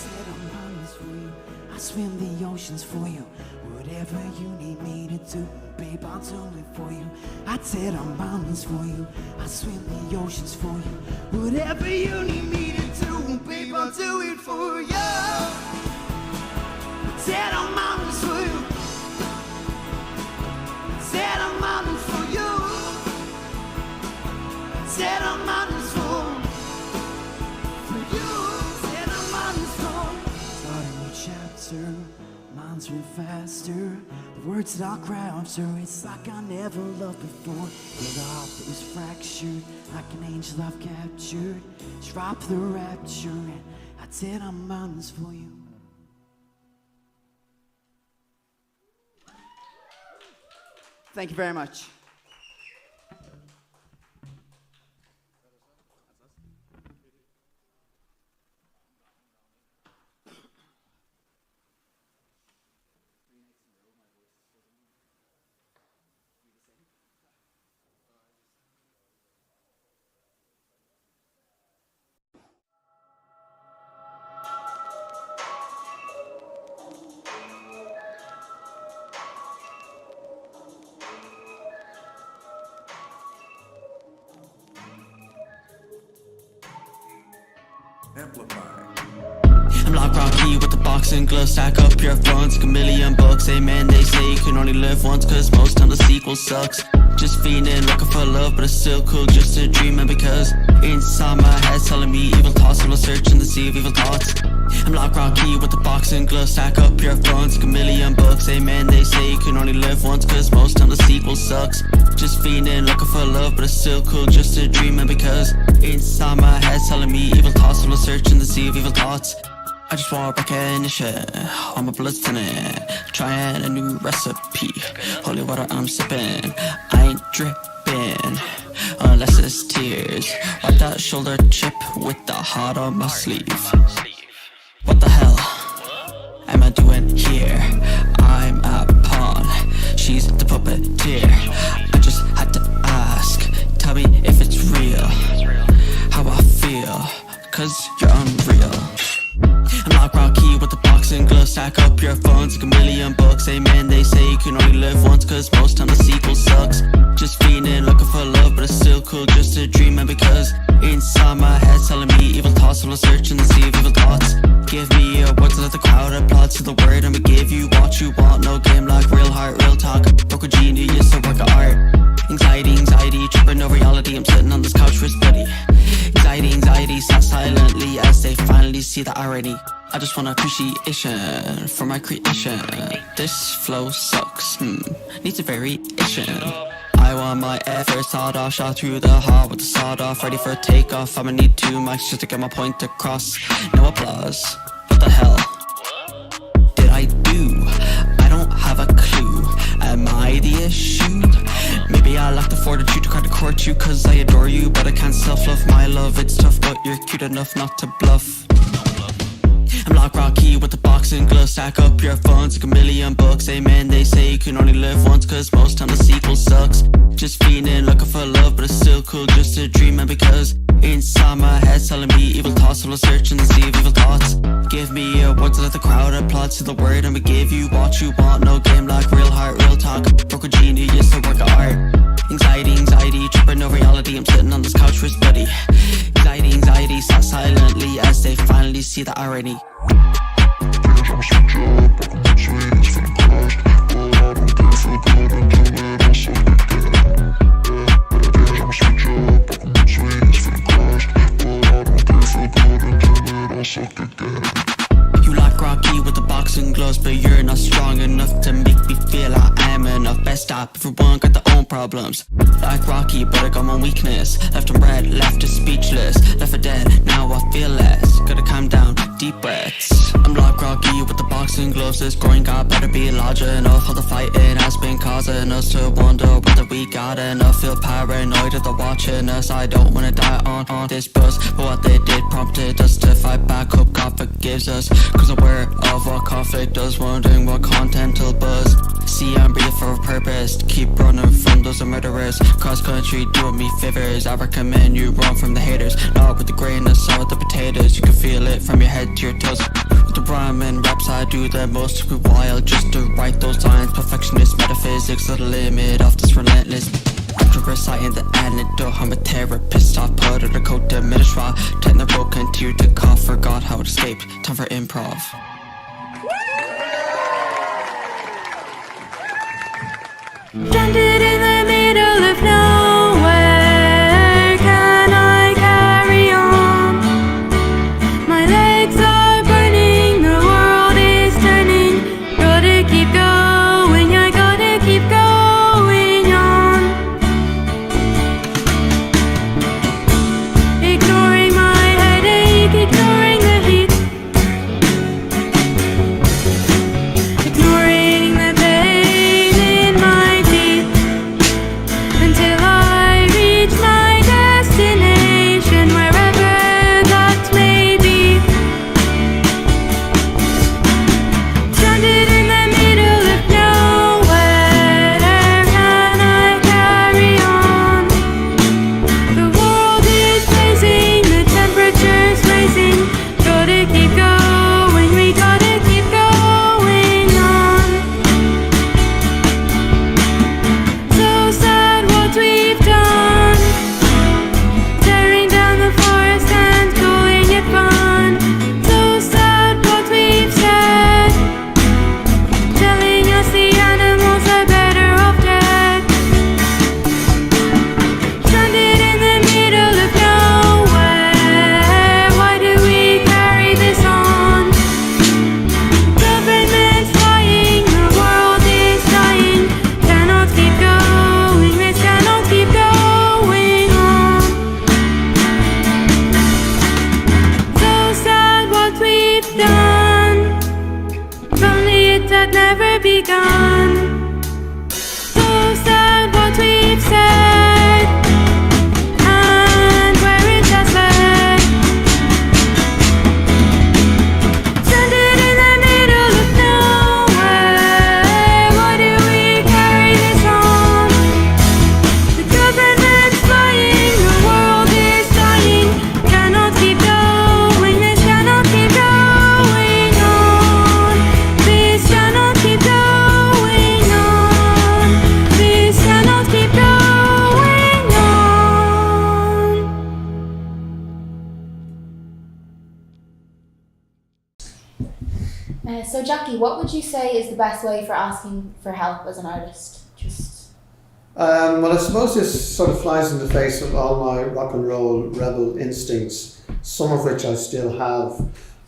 Tear the mountains for you. I swim the oceans for you. Whatever you need me to do, babe, I'll do it for you. I tear the mountains for you. I swim the oceans for you. Whatever you need me to do, babe, I'll do it for you. I tear the mountains for you. I tear the mountains for you. I tear the mountains for you. Tear the mountains for. Start a new chapter. Mine's run faster. The words that I'll cry after. It's like I never loved before. Feel the heart that was fractured, like an angel I've captured. It's ripe for the rapture, and I tear the mountains for you. Thank you very much. I'm locked rock key with the boxing gloves. Stack up your funds, like a million bucks. Amen, they say you can only live once, cause most time the sequel sucks. Just feeling looking for love, but it's still cool just to dream. And because inside my head's telling me evil thoughts, so I'm searching the sea of evil thoughts. I'm locked rock key with the boxing gloves. Stack up your funds, like a million bucks. Amen, they say you can only live once, cause most time the sequel sucks. Just feeling looking for love, but it's still cool just to dream. And because inside my head's telling me evil thoughts, so I'm searching the sea of evil thoughts. I just want recognition, all my blood's thinning. Trying a new recipe, holy water I'm sipping. I ain't dripping, unless it's tears. Wipe that shoulder chip with the heart on my sleeve. What the hell am I doing here? I'm a pawn, she's the puppeteer. I just had to ask, tell me if it's real, how I feel, cause you're unreal. I'm locked rock key with the boxing gloves. Stack up your funds, like a million bucks. Amen, they say you can only live once, cause most time the sequel sucks. Just feeling looking for love, but it's still cool just to dream. And because inside my head's telling me evil thoughts, so I'm searching the sea of evil thoughts. Give me a word to let the crowd applaud to the word, I'ma give you what you want. No game like real heart, real talk. Broke a genius, a work of art. Anxiety, tripping over reality. I'm sitting on this couch with buddy. Anxiety, sat silently as they finally see the irony. I just want appreciation for my creation. This flow sucks, needs a variation. I want my efforts sawed off, shot through the heart with the sawed off. Ready for a takeoff, I'ma need 2 mics just to get my point across. No applause, what the hell did I do? I don't have a clue, am I the issue? Maybe I lack the fortitude to try to court you, cause I adore you, but I can't self-love my love. It's tough, but you're cute enough not to bluff. I'm locked rock key with the boxing gloves. Stack up your funds, like a million bucks. Amen, they say you can only live once, cause most time the sequel sucks. Just feeling looking for love, but it's still cool just to dream. And because inside my head's telling me evil thoughts, so I'm searching the sea of evil thoughts. Give me a word to let the crowd applaud to the word, I'ma give you what you want. No game like real heart, real talk. Broke a genius, a work of art. Anxiety, tripping over reality. I'm sitting on this couch with buddy. Anxiety, sat silently as they finally see the irony. You like Rocky with the boxing gloves, but you're not strong enough to make me feel I am enough. Best stop, everyone got their own problems. Like Rocky, but I got my weakness. Left him red, left is speechless. Left for dead, now I feel less. Gotta calm down, deep breaths. I'm like Rocky with the boxing gloves. This groin got better be large enough. All the fighting has been causing us to wonder whether we got enough. Feel paranoid that they're watching us. I don't wanna die on this bus, but what they did prompted us to fight back. Hope God forgives us, cause I'm aware of what conflict does. Wondering what content will buzz. See, I'm breathing for a purpose, to keep running from those murderers. Cross country doing me favors. I recommend you run from the haters. Not with the grain of salt with the potatoes. You can feel it from your head to your toes. With the rhyme and raps I do the most. To be wild just to write those lines. Perfectionist metaphysics to the limit of this relentless. After reciting the antidote, I'm a therapist. I put on a coat to minister. Tighten the rope, continue to cough. Forgot how to escape. Time for improv. Stranded in the middle of nowhere, can I carry on? My legs are burning, the world is turning. Gotta keep going, I gotta keep going on. Ignoring my headache, ignoring the heat, ignoring the pain in my teeth, until I reach my destination, wherever that may be. Stranded in the middle of nowhere, can I carry on? The world is blazing, the temperature's raising. Gotta keep going, we gotta keep going on. So sad what we've done, tearing down the forest and calling it fun. So sad what we've said, telling us the animals are better off dead. Stranded in the middle of nowhere, why do we carry this on? Government's lying, the world is dying. Cannot keep going, this cannot keep going on. So sad what we've done, if only it had never begun. So sad what we've said, and where it has led. Stranded in the middle of nowhere, why do we carry this on? The government's lying, the world is dying. Cannot keep going, this cannot keep going on. This cannot keep going on. This cannot keep going on. So Jackie, what would you say is the best way for asking for help as an artist? Well, I suppose this sort of flies in the face of all my rock and roll rebel instincts, some of which I still have.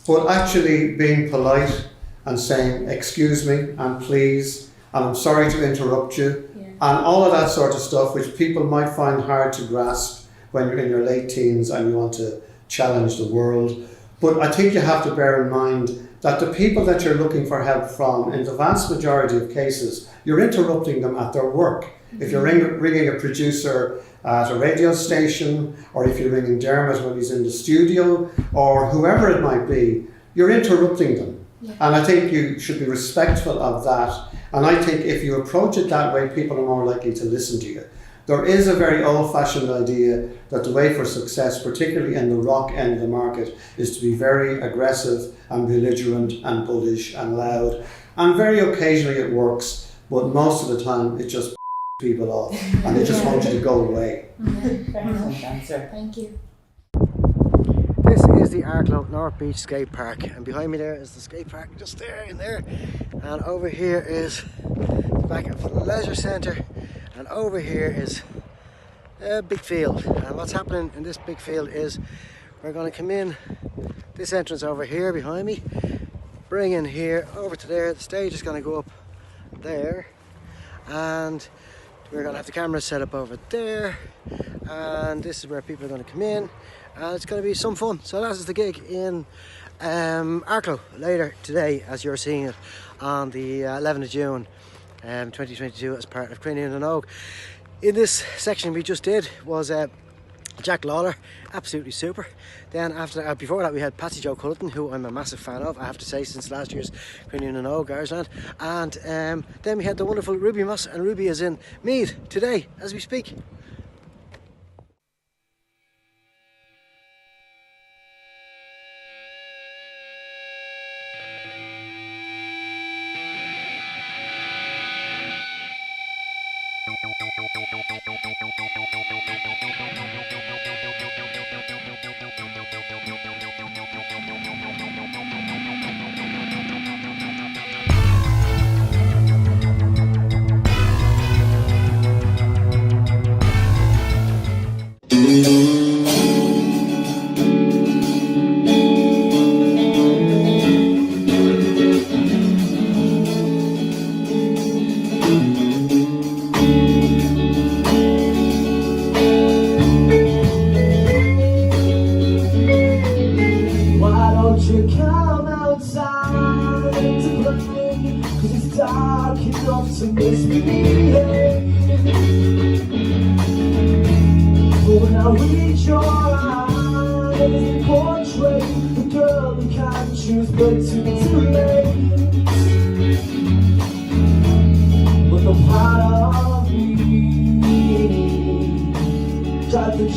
But actually being polite and saying, excuse me and please, and I'm sorry to interrupt you, and all of that sort of stuff, which people might find hard to grasp when you're in your late teens and you want to challenge the world. But I think you have to bear in mind that the people that you're looking for help from, in the vast majority of cases, you're interrupting them at their work. If you're ringing a producer at a radio station, or if you're ringing Dermot when he's in the studio, or whoever it might be, you're interrupting them. And I think you should be respectful of that. And I think if you approach it that way, people are more likely to listen to you. There is a very old-fashioned idea that the way for success, particularly in the rock end of the market, is to be very aggressive and belligerent and bullish and loud. And very occasionally it works, but most of the time it just people off and they just want you to go away. Fair enough answer. Thank you. This is the Arklow North Beach Skate Park, and behind me there is the skate park just there in there, and over here is the back of the leisure centre, and over here is a big field. And what's happening in this big field is we're going to come in this entrance over here behind me, bring in here over to there. The stage is going to go up there, and we're going to have the cameras set up over there, and this is where people are going to come in, and it's going to be some fun. So that is the gig in Arklow later today, as you're seeing it on the 11th of June 2022 as part of Cruinniú and Og. In this section we just did was Jack Lawler, absolutely super. Then after that, before that, we had Patsy Jo Culleton, who I'm a massive fan of, I have to say, since last year's Cruinniú and Og Garageland. And then we had the wonderful Ruby Moss, and Ruby is in Meath today as we speak.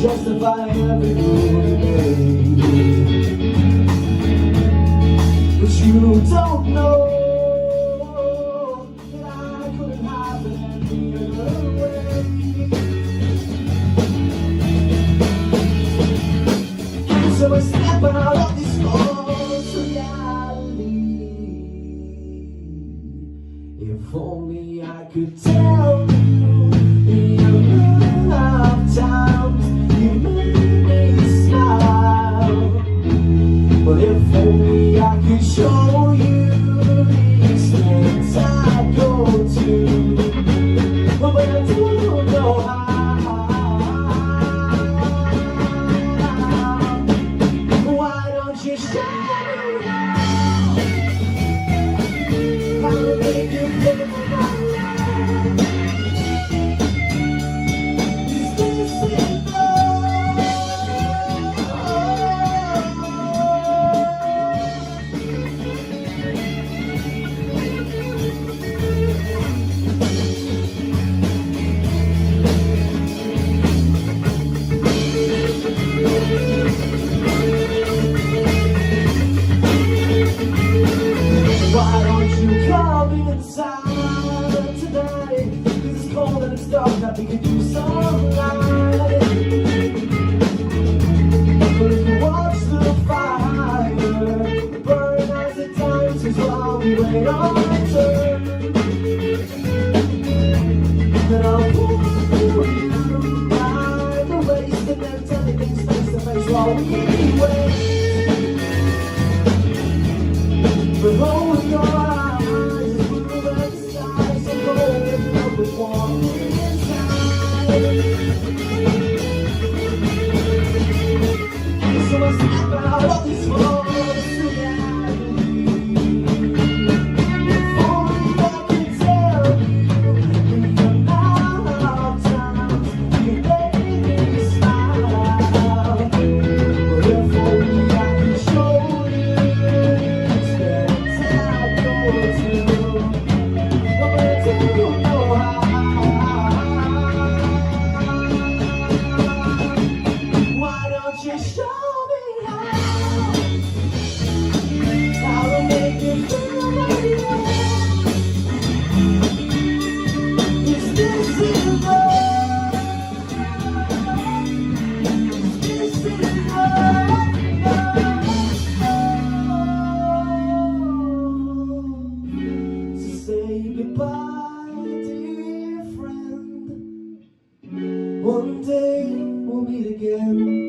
Justify every move, but you don't know that I couldn't have it any other way. So I step out of this false reality. If only I could tell you in enough time. But if only I could show you the extents I go to, but I don't know how. Why don't you show me how to make you feel right? Is this it? Why don't you come inside tonight? It's cold and it's dark, that we could use some light. But if you watch the fire burn as it dies while we wait our turn, then I'll pull you by the waist and then tell you things face to face while we wait. But hold your eyes, move at the skies, and go and love with warm inside. So I step out of this false reality. If only I could tell you in the amount of times you made me smile. But someday we'll meet again.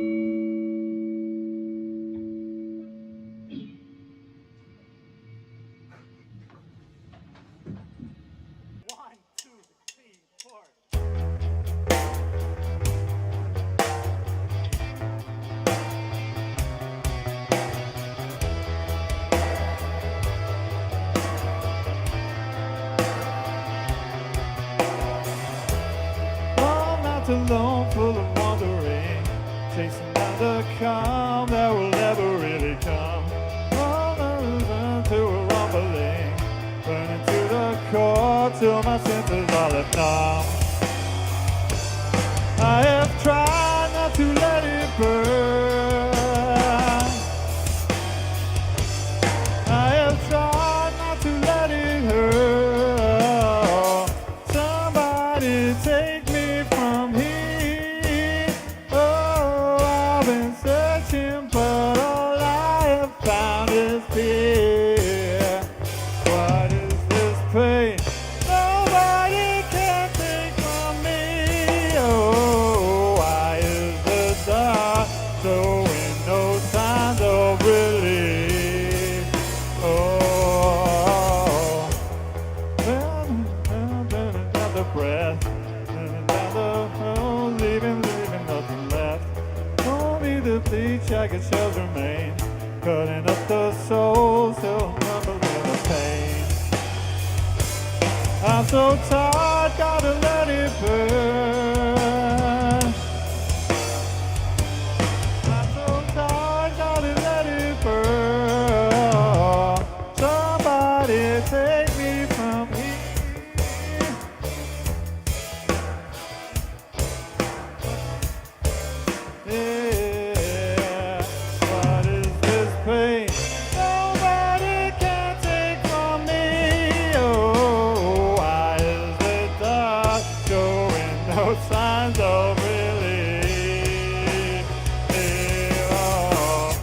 Alone, full of wandering, chasing down the calm that will never really come. Rolling to a rumbling, burning to the core till my senses are left numb. I have tried not to let it burn. I have tried not to let it hurt. Somebody take me from here. Oh, I've been searching, but all I have found is fear. What is this pain? Nobody can take from me. Oh, why is the dark showing no signs of relief? Oh, burning down the breath, burning down the hole, leaving nothing left. Only the bleach jacket shells remain, cutting up the soul, still rumbling the pain. I'm so tired, gotta let it burn. I'm so tired, gotta let it burn. Somebody take me from here. Yeah, what is this pain? Nobody can take from me. Oh, why is the dark showing no signs of relief? Yeah, oh.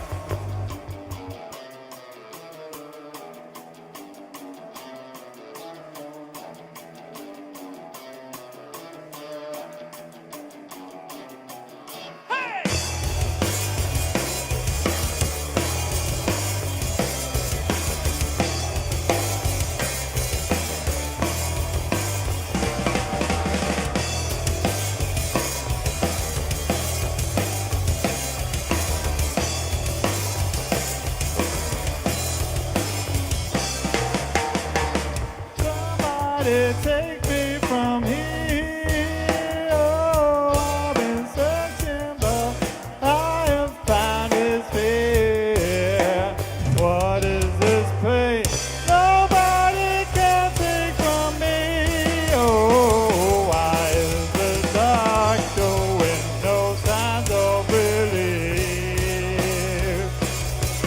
Somebody take me from here. Oh, I've been searching, but I have found his fear. What is this pain? Nobody can take from me. Oh, why is the dark showing no signs of relief?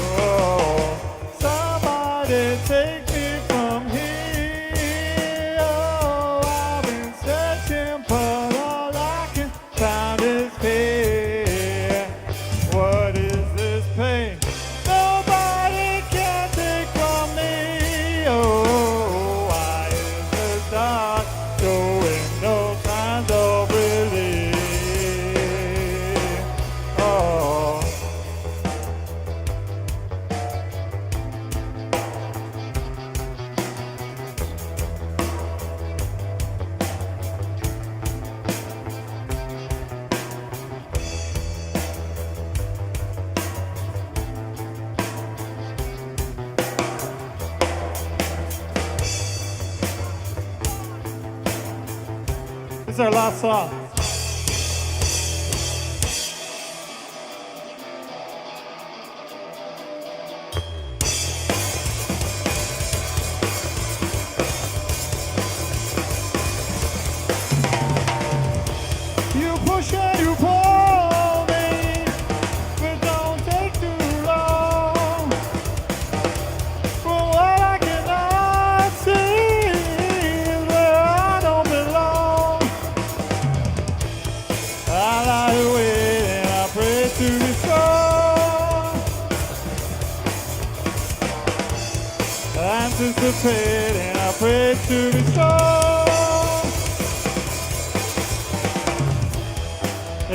Oh, somebody take me from here. Oh, I've been searching, but all I can find is fear. What is this pain? Nobody can take from me. Oh, why is the dark showing no signs of relief? Oh. This is our last song. You push and you pull me, but don't take too long. From what I cannot see is where I don't belong. I lie awake and I pray to be strong. Anticipate and I pray to be strong.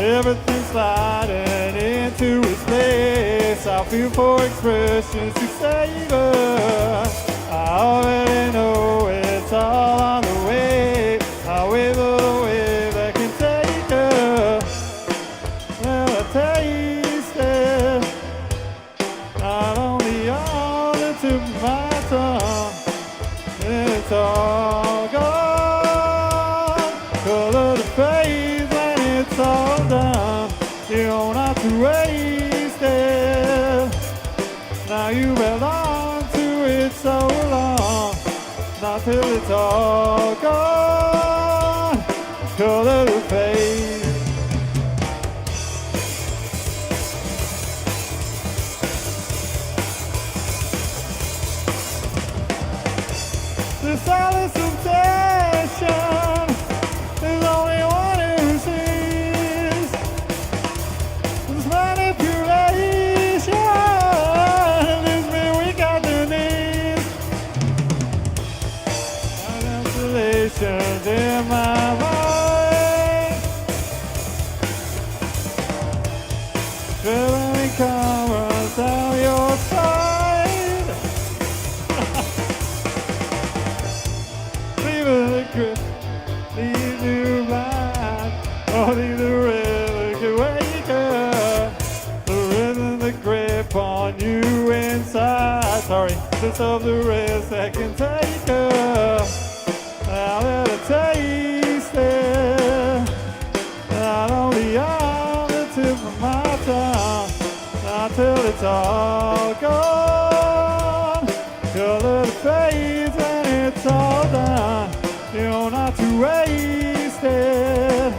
everything's sliding into its place. I feel for expressions to savor. I already know it's all on the way. I wait for the wave that can take her. Well, I taste it, not only on the tip of my tongue, and it's all gone. Color the face when it's all done. You don't have to waste it. Now you belong to it so long, not till it's all gone. Color the face. The silence of tension, there's only one who sees. This manipulation leaves me weak at the knees. Isolations in my mind, drilling cameras down your side. Leave the grip, leave you blind. Only the rhythm can wake up. The rhythm, the grip on you inside. Sorry, just of the rest that can take her. Now let her taste it. Not only on the tip of my tongue, not till it's all gone. Color the face when it's all done. You don't have to waste it.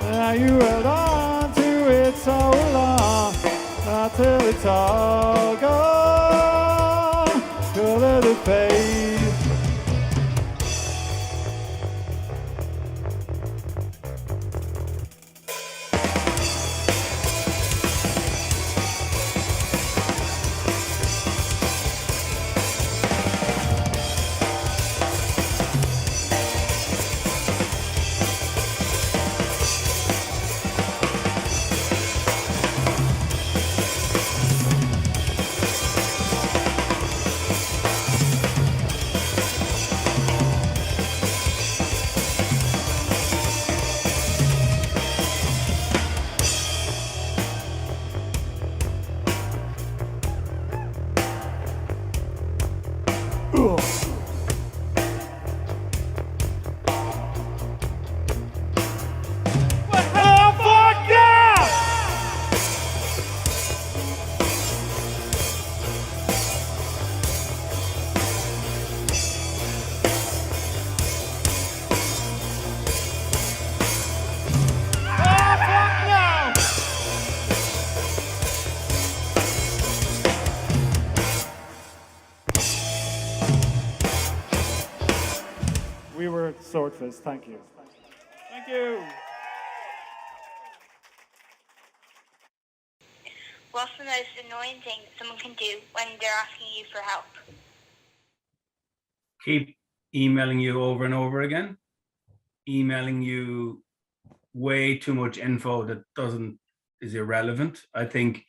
Now you held on to it so long, not till it's all gone. Color the face. We were Swordfish. Thank you. Thank you. What's the most annoying thing someone can do when they're asking you for help? Keep emailing you over and over again, emailing you way too much info that is irrelevant. I think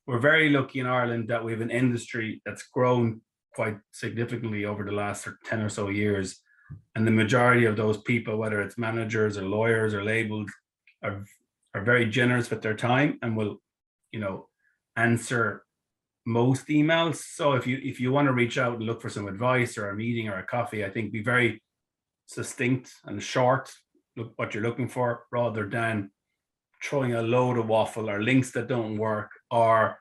we're very lucky in Ireland that we have an industry that's grown quite significantly over the last 10 or so years. And the majority of those people, whether it's managers or lawyers or labels, are very generous with their time and will, answer most emails. So if you want to reach out and look for some advice or a meeting or a coffee, I think be very succinct and short, look what you're looking for, rather than throwing a load of waffle or links that don't work, or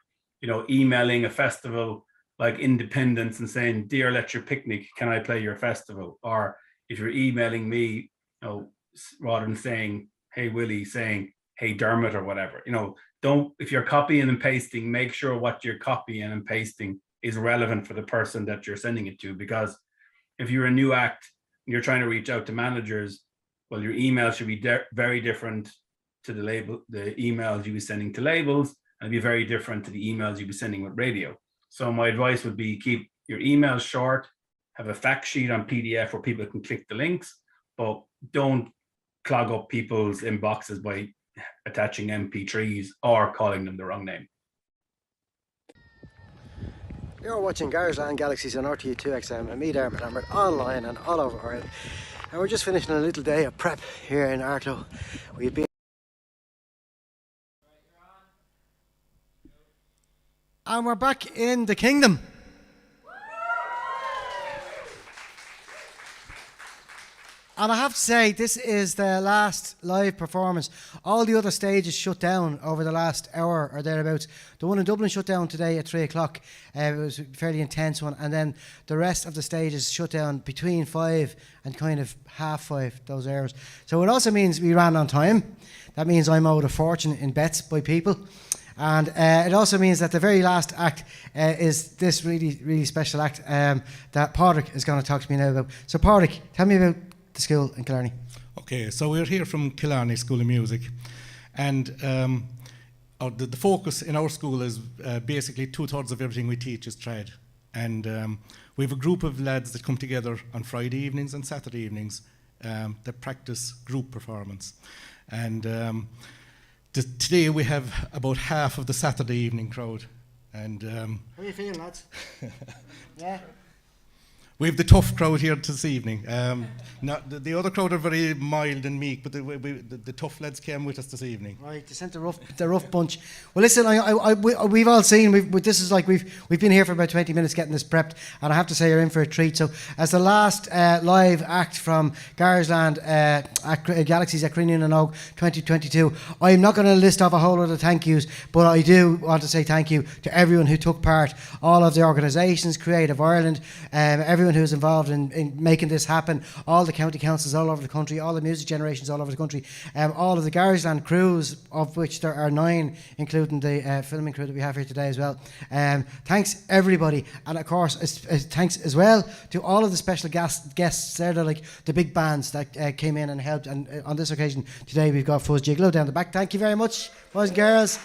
emailing a festival like Independence and saying, "Dear Let Your Picnic, can I play your festival?" Or if you're emailing me, rather than saying, "Hey Willie," saying, "Hey Dermot," or whatever. If you're copying and pasting, make sure what you're copying and pasting is relevant for the person that you're sending it to. Because if you're a new act and you're trying to reach out to managers, well, your email should be very different to the emails you'll be sending to labels, and be very different to the emails you'll be sending with radio. So my advice would be keep your emails short, have a fact sheet on PDF where people can click the links, but don't clog up people's inboxes by attaching MP3s or calling them the wrong name. You're watching Garageland Galaxyz on RTE2XM and me, Dermot Lambert, online and all over Ireland. And we're just finishing a little day of prep here in Arto. We've been and we're back in the kingdom. And I have to say, this is the last live performance. All the other stages shut down over the last hour or thereabouts. The one in Dublin shut down today at 3 o'clock. It was a fairly intense one. And then the rest of the stages shut down between 5 and kind of 5:30, those hours. So it also means we ran on time. That means I'm owed a fortune in bets by people. And it also means that the very last act is this really, really special act that Pádraig is going to talk to me now about. So Pádraig, tell me about the school in Killarney. Okay, so we're here from Killarney School of Music, and the focus in our school is basically 2/3 of everything we teach is trad, and we have a group of lads that come together on Friday evenings and Saturday evenings that practice group performance, and today we have about half of the Saturday evening crowd, and how are you feeling, lads? Yeah. We have the tough crowd here this evening. The other crowd are very mild and meek, but the tough lads came with us this evening. Right, they sent the rough bunch. Well, listen, we've all seen. This is like we've been here for about 20 minutes getting this prepped, and I have to say you're in for a treat. So, as the last live act from Garageland Galaxyz at Cruinniú 2022, I'm not going to list off a whole lot of thank yous, but I do want to say thank you to everyone who took part, all of the organisations, Creative Ireland, everyone who was involved in making this happen, all the county councils all over the country, all the music generations all over the country, all of the Garageland crews, of which there are 9, including the filming crew that we have here today as well. Thanks everybody, and of course thanks as well to all of the special guests there, like the big bands that came in and helped, and on this occasion today we've got Fuzz Gigolo down the back. Thank you very much, boys and girls.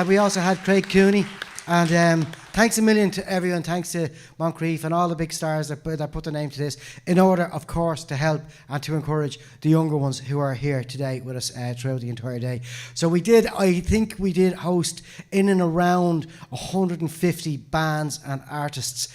We also had Craig Cooney. And thanks a million to everyone. Thanks to Moncrief and all the big stars that put their name to this, in order, of course, to help and to encourage the younger ones who are here today with us throughout the entire day. So I think we did host in and around 150 bands and artists,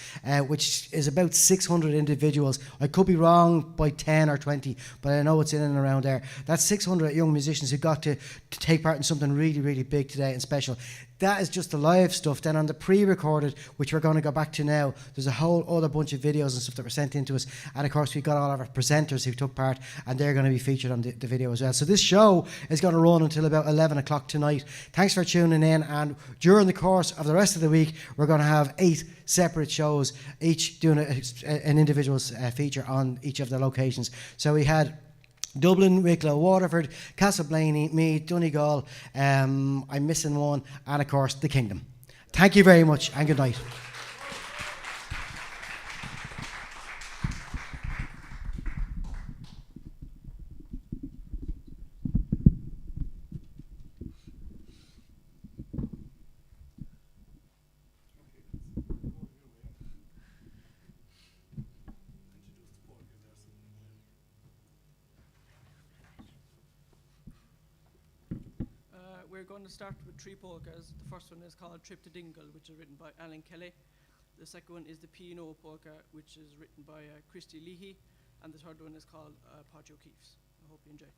which is about 600 individuals. I could be wrong by 10 or 20, but I know it's in and around there. That's 600 young musicians who got to take part in something really, really big today and special. That is just the live stuff. Then on the pre-recorded, which we're going to go back to now, there's a whole other bunch of videos and stuff that were sent into us. And of course, we've got all of our presenters who took part, and they're going to be featured on the video as well. So this show is going to run until about 11 o'clock tonight. Thanks for tuning in. And during the course of the rest of the week, we're going to have 8 separate shows, each doing an individual's feature on each of the locations. So we had Dublin, Wicklow, Waterford, Castleblaney, Meath, Donegal, I'm missing one, and of course the Kingdom. Thank you very much and good night. We're going to start with 3 polkas. The first one is called Trip to Donegal, which is written by Alan Kelly. The second one is the P&O polka, which is written by Christy Leahy. And the third one is called Pádraig O'Keefe's. I hope you enjoy.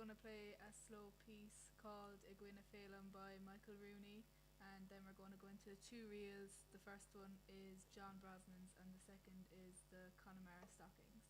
going to play a slow piece called Iguina Phelan by Michael Rooney, and then we're going to go into two reels. The first one is John Brosnan's and the second is the Connemara Stockings.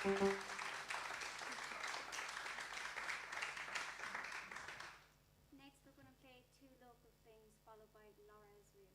Next, we're going to play two local things, followed by Laura's reel.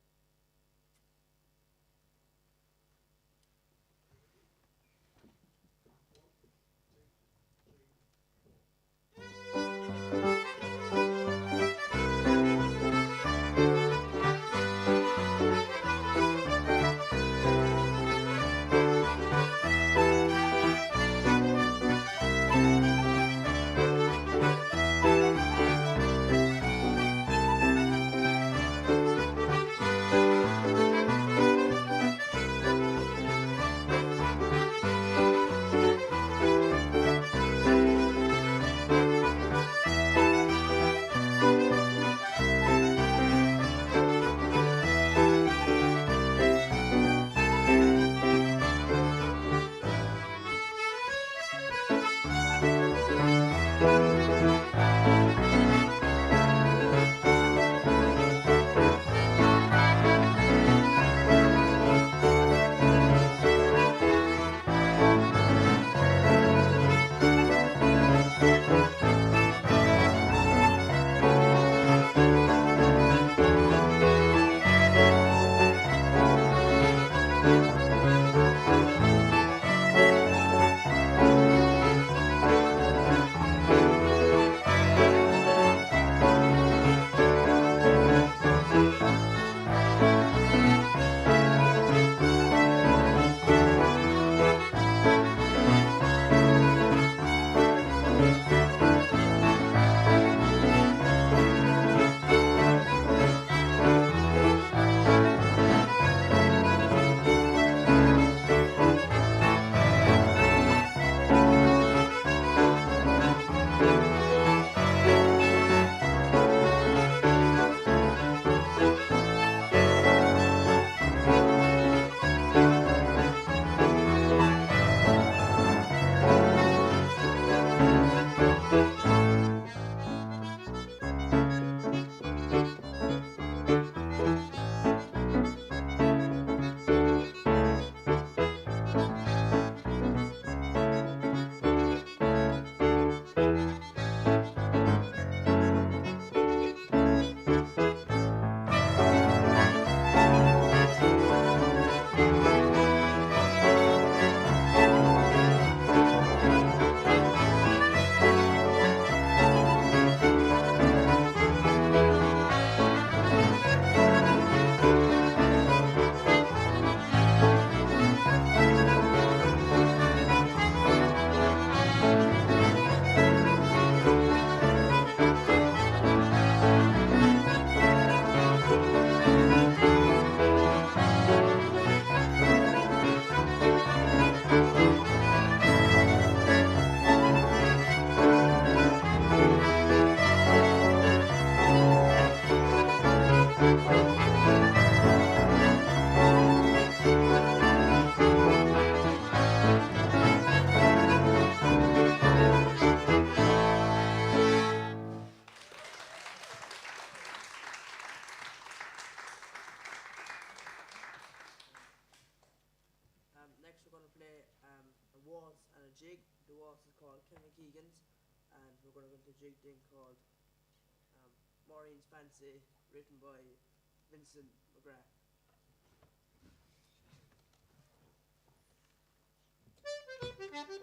Next we're going to play a waltz and a jig. The waltz is called Kevin Keegan's, and we're going to go into a jig thing called Maureen's Fancy, written by Vincent McGrath. Thank you.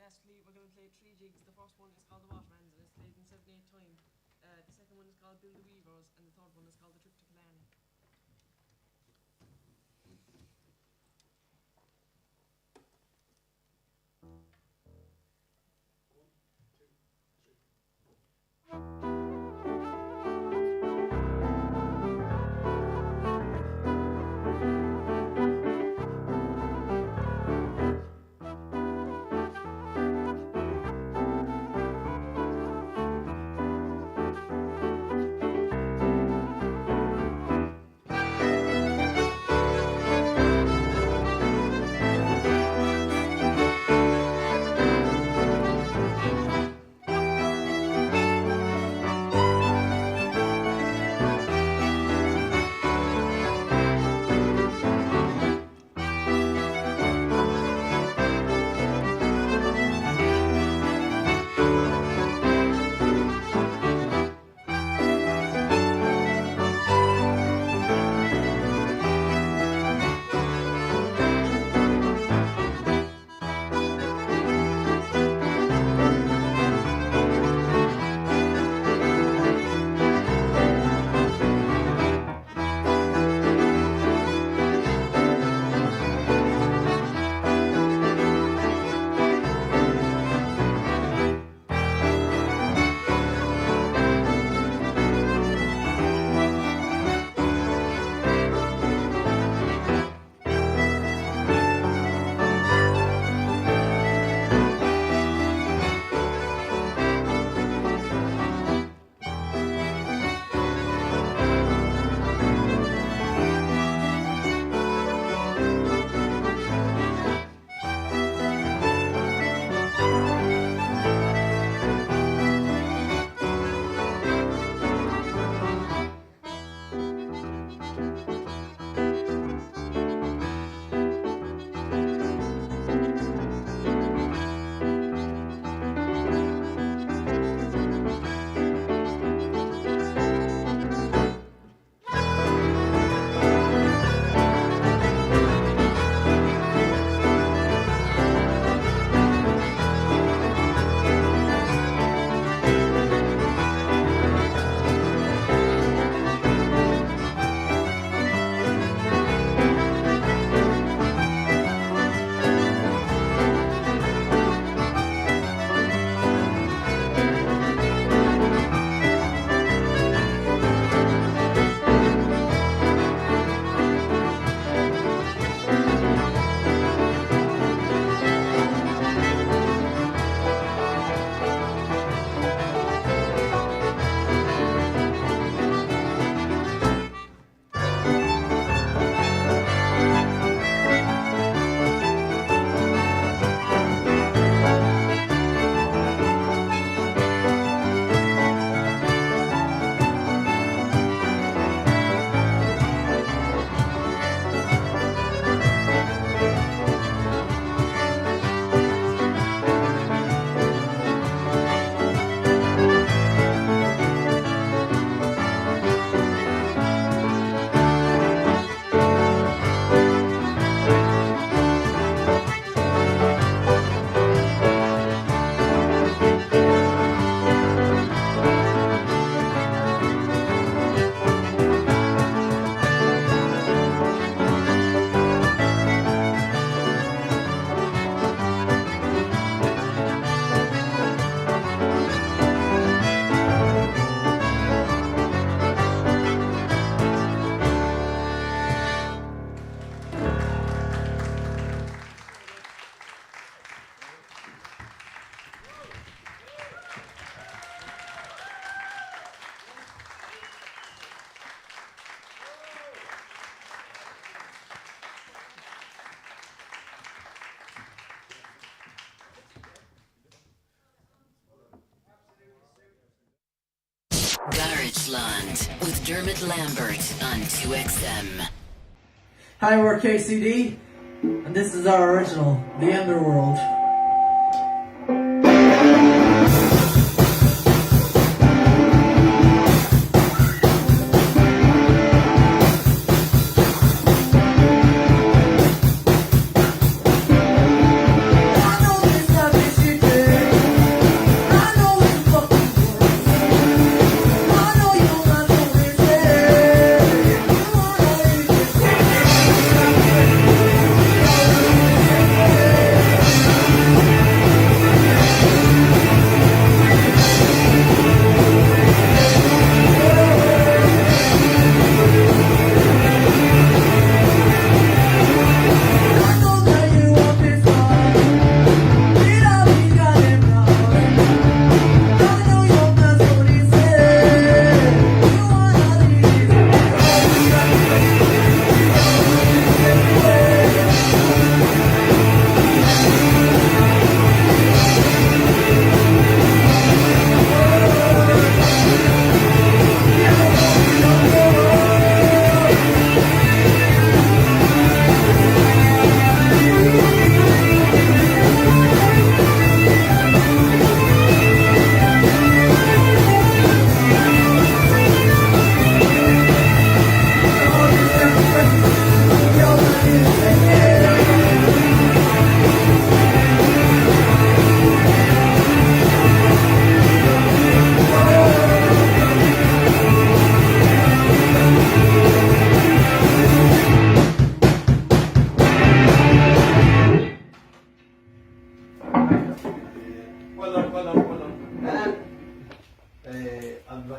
basically we're going to play 3 jigs. The first one is called the Watermans and it's played in 7/8 time. The second one is called Bill the Weavers and the third one is called the Trip to Killarney. Garageland with Dermot Lambert on 2XM. Hi, we're KCD, and this is our original, The Underworld. I know this stuff is your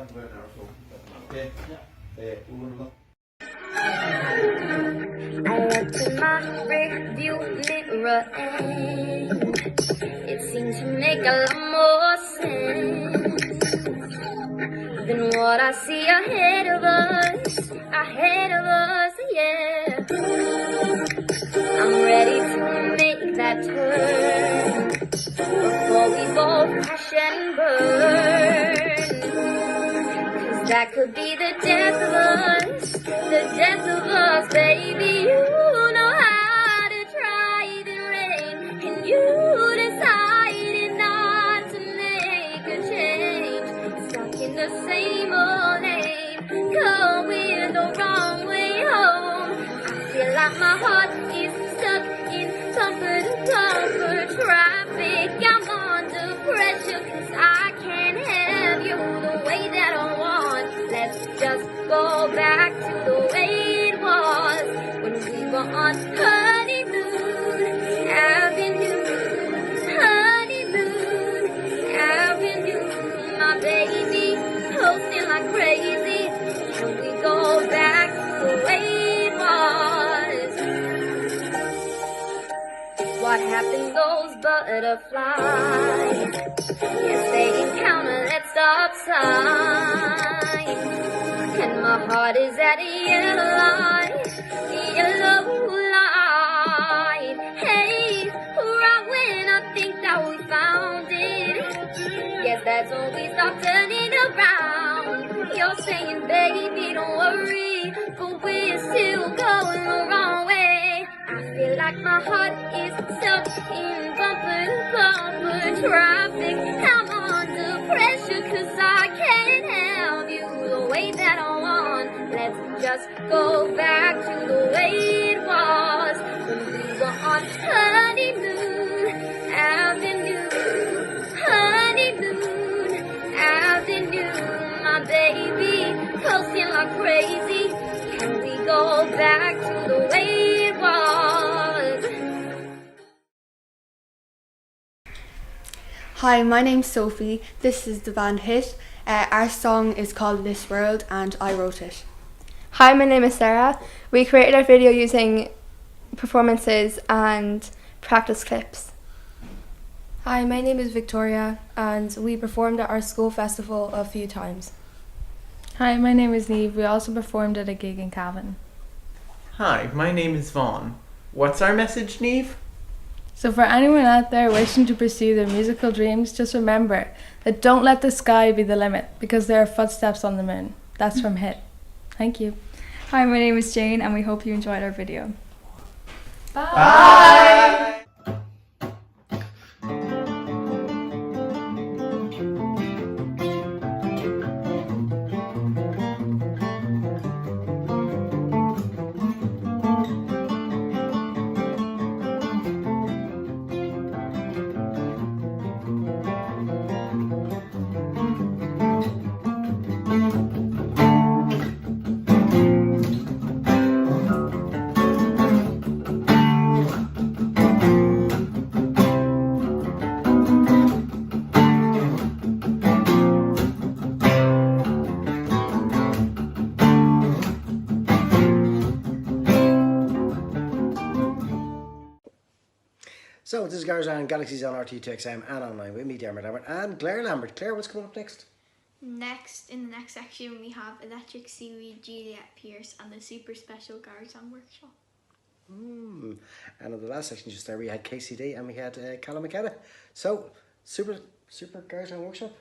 talked about now, so. Okay. Yeah. I looked in my rearview mirror and it seemed to make a lot more sense than what I see ahead of us, yeah. I'm ready to make that turn before we both crash and burn. That could be the death of us, baby. You know how to try the rain, and you decided not to make a change. Stuck in the same old lane, going the wrong way home. I feel like my heart is stuck in bumper to bumper traffic. I'm under pressure 'cause I can't have you the way that I want. Let's just go back to the way it was when we were on honeymoon avenue, my baby, posting like crazy. Can we go back to the way it was? What happened those butterflies? Yes, they encounter that stop sign, and my heart is at a yellow light. Hey, right when I think that we found it, yes, that's when we start turning around. You're saying, baby, don't worry, but we're still going the wrong way. I feel like my heart is stuck in bumper to bumper traffic. I'm under pressure 'cause I can't have you the way that I want. Let's just go back to the way it was when we were on honeymoon avenue, my baby, posting like crazy. Can we go back to the way it was? Hi, my name's Sophie. This is the band Hit. Our song is called This World and I wrote it. Hi, my name is Sarah. We created our video using performances and practice clips. Hi, my name is Victoria and we performed at our school festival a few times. Hi, my name is Niamh. We also performed at a gig in Cavan. Hi, my name is Vaughn. What's our message, Niamh? So for anyone out there wishing to pursue their musical dreams, just remember that don't let the sky be the limit because there are footsteps on the moon. That's from Hit. Thank you. Hi, my name is Jane and we hope you enjoyed our video. Bye! Bye. So this is Garageland Galaxyz on RT2XM and online with me, Dermot Lambert, and Claire Lambert. Claire, what's coming up next? Next, in the next section, we have Electric Seaweed, Juliet Pierce, and the super special Garageland Workshop. And in the last section just there, we had KCD and we had Callum McKenna. So, super Garageland Workshop?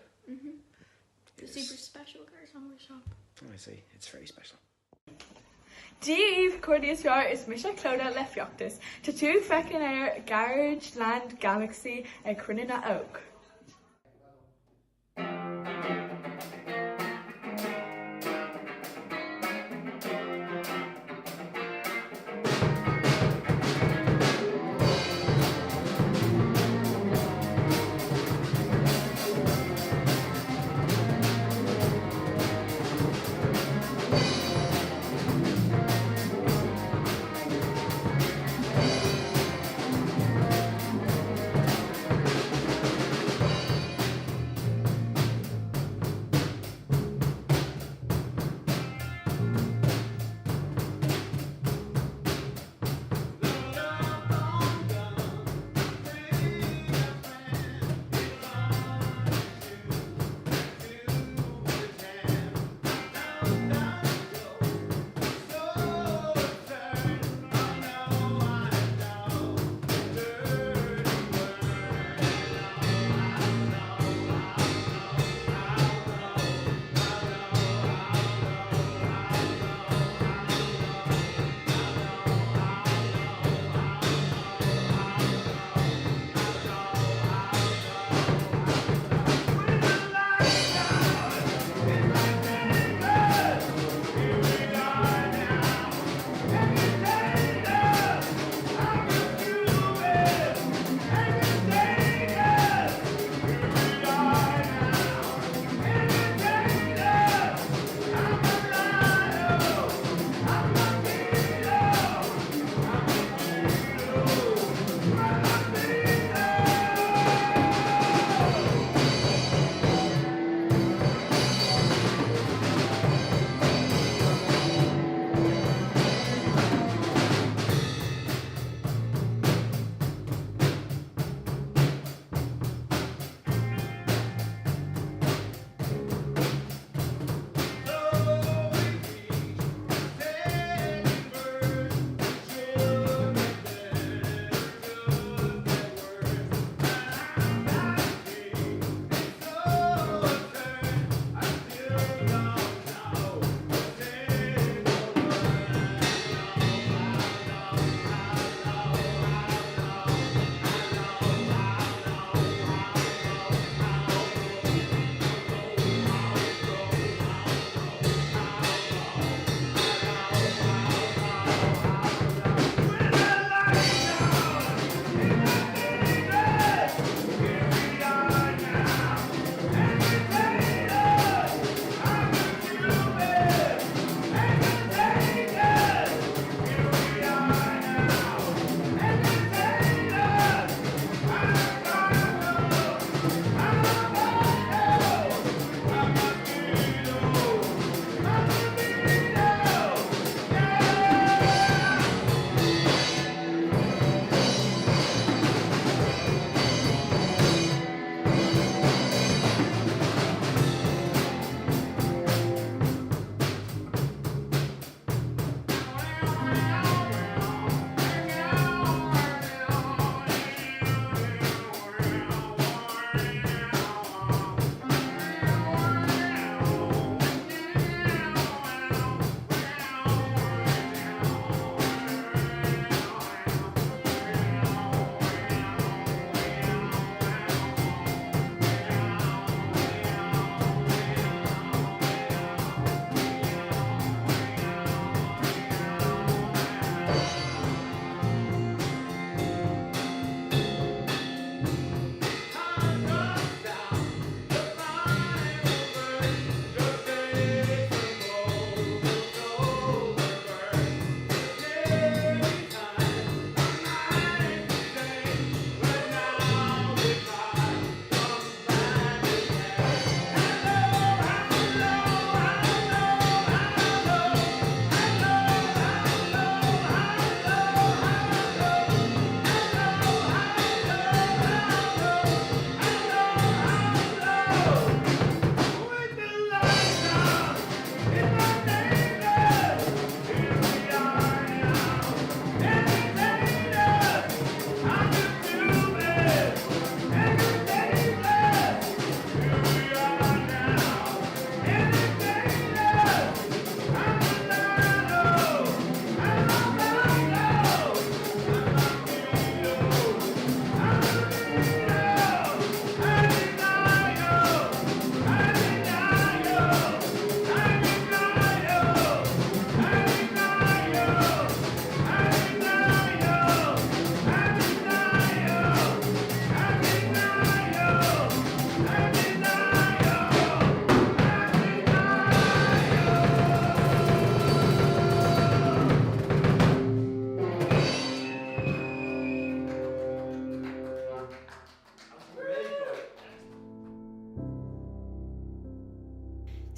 The super special Garageland Workshop. Oh, I see. It's very special. Díomh Cordius Jar is Misha Clodagh le Fiachtas, to two feckin air Garageland Galaxy and Cruinniú Oak.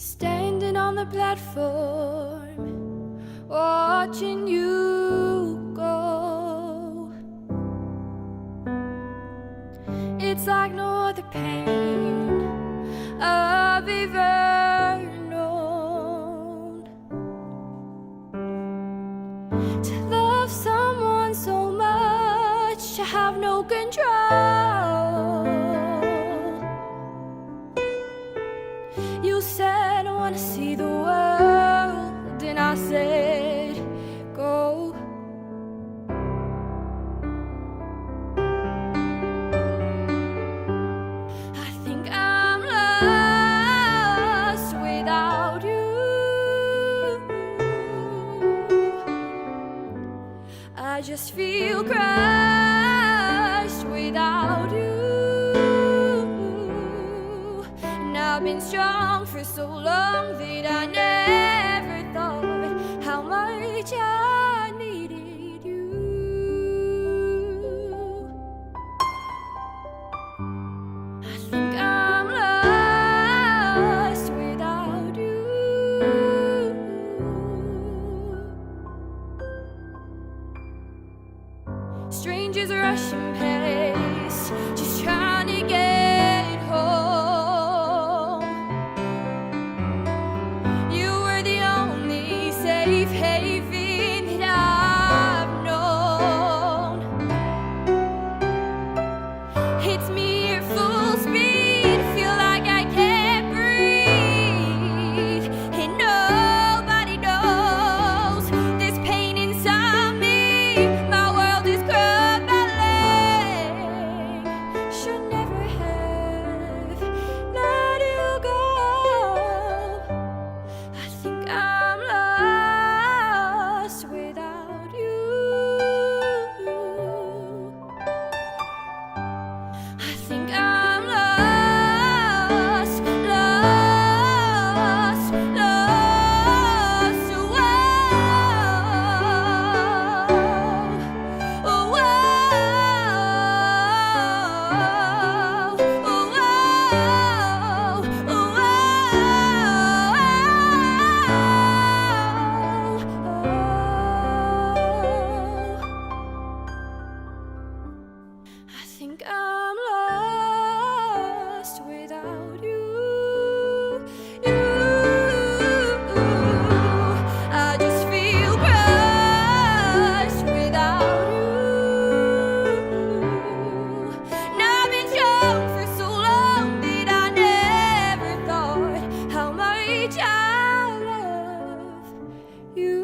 Standing on the platform, watching you go. It's like no other pain I've ever known. To love someone so much, to have no control. You said I wanna see the world, and I said go. I think I'm lost without you. I just feel crushed without you. And I've been strong for so long that I never thought how much I needed you. I think I'm lost without you. Strangers rushing past, just trying to get home. You were the only safe haven that I've known. Hits me at full speed, feel like I can't breathe, and nobody knows this pain inside me. My world is crumbling. Should never have let you go. I think I'm lost without you. I think I'm lost, lost, lost. Whoa, whoa, I think I'm lost without you. I just feel crushed without you. And I've been strong for so long that I never thought how much I love you.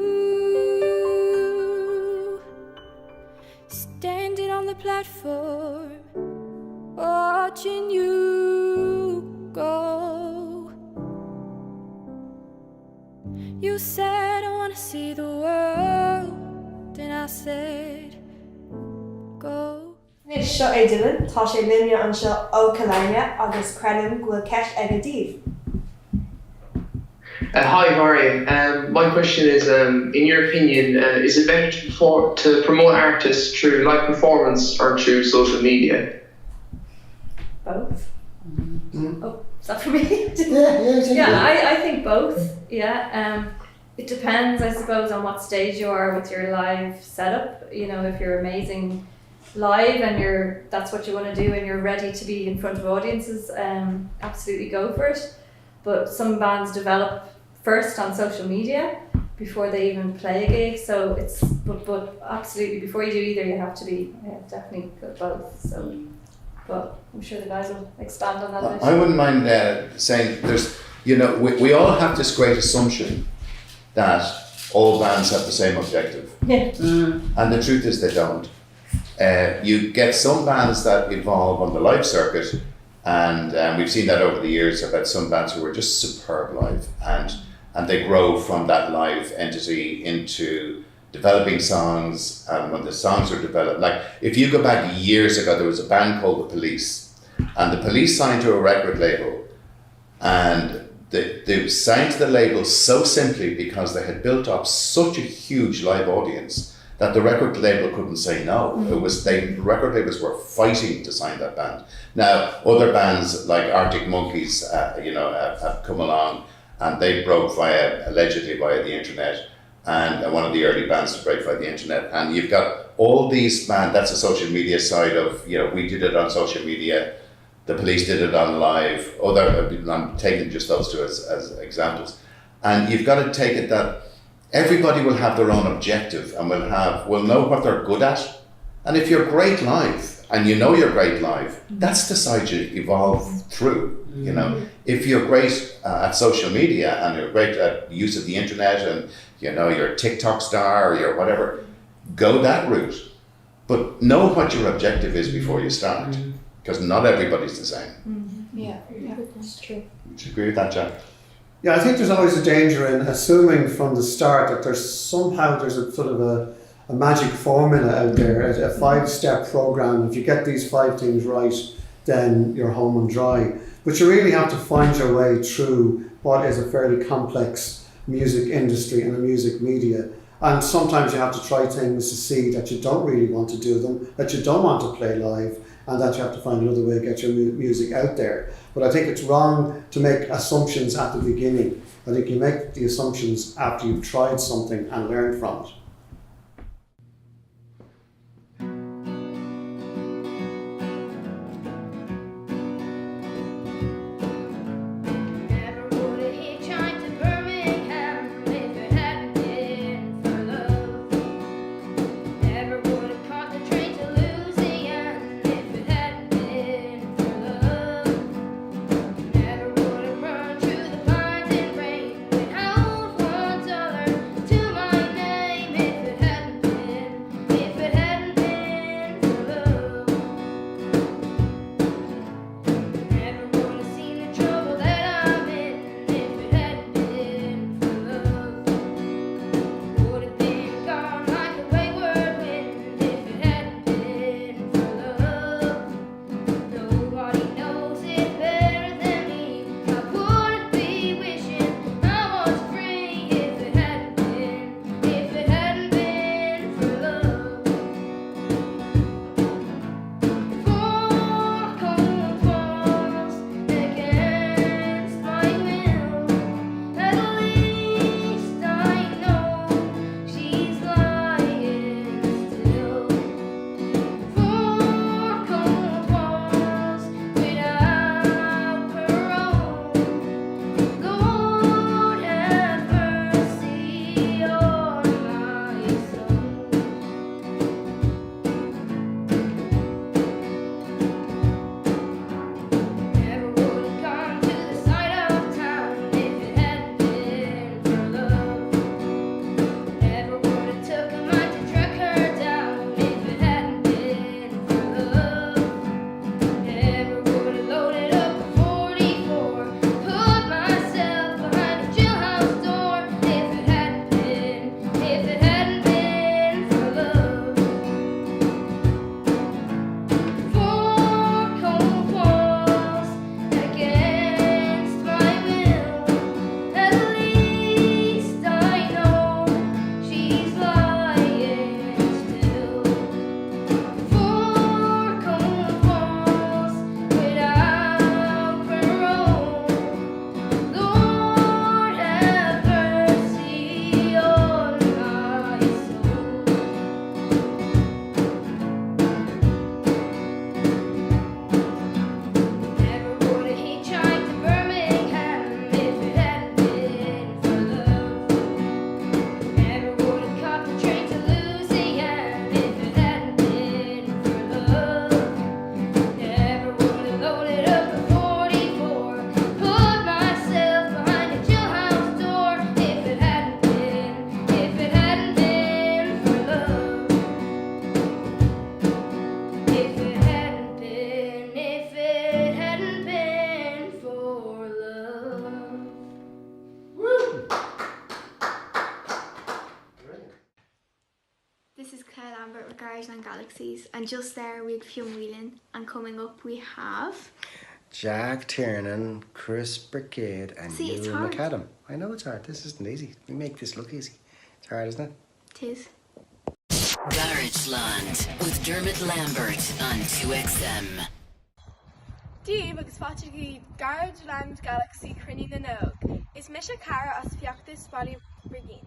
Standing on the platform, watching you go. You said I wanna see the world, and I said go. Nis seo é Dylan, tá sé líne an seo ó Cruinniú agus credim go ceist ag a díobh. Hi, Marion. My question is, in your opinion, is it better to promote artists through live performance or through social media? Both. Oh, is that for me? Yeah, I think both. Yeah. It depends, I suppose, on what stage you are with your live setup. You know, if you're amazing live and that's what you want to do and you're ready to be in front of audiences, absolutely go for it. But some bands develop first on social media before they even play a gig, so it's but absolutely before you do either you have to be definitely good both. So, but I'm sure the guys will expand on that a bit. I wouldn't mind saying there's, you know, we all have this great assumption that all bands have the same objective. Yeah. And the truth is they don't. You get some bands that evolve on the live circuit, and we've seen that over the years about some bands who are just superb live, and they grow from that live entity into developing songs, and when the songs are developed, like if you go back years ago, there was a band called The Police, and The Police signed to a record label, and they signed to the label so simply because they had built up such a huge live audience that the record label couldn't say no. It was record labels were fighting to sign that band. Now, other bands like Arctic Monkeys, have come along and they broke allegedly via the internet, and one of the early bands to break via the internet. And you've got all these bands, that's the social media side of, we did it on social media, the police did it on live, I'm taking just those two as examples. And you've got to take it that everybody will have their own objective and will know what they're good at. And if you're great live, and you know you're great live, that's the side you evolve through. If you're great at social media and you're great at use of the internet and you're a TikTok star or you're whatever, go that route. But know what your objective is before you start, because not everybody's the same. Yeah, that's true. Would you agree with that, Jack? Yeah, I think there's always a danger in assuming from the start that there's a sort of a magic formula out there, a 5-step program. If you get these 5 things right, then you're home and dry. But you really have to find your way through what is a fairly complex music industry and the music media. And sometimes you have to try things to see that you don't really want to do them, that you don't want to play live, and that you have to find another way to get your music out there. But I think it's wrong to make assumptions at the beginning. I think you make the assumptions after you've tried something and learned from it. Garageland Galaxyz, and just there we had Fionn Whelan, and coming up we have Jack Tiernan, Chris Brigade, and it's Ewan hard. McAdam. I know it's hard. This isn't easy. We make this look easy. It's hard, isn't it? It is. Garageland with Dermot Lambert on 2XM. Díobh agus fáilte Garageland Galaxyz Cruinniú. Is mis a cara as fiachtas Bali Brigine.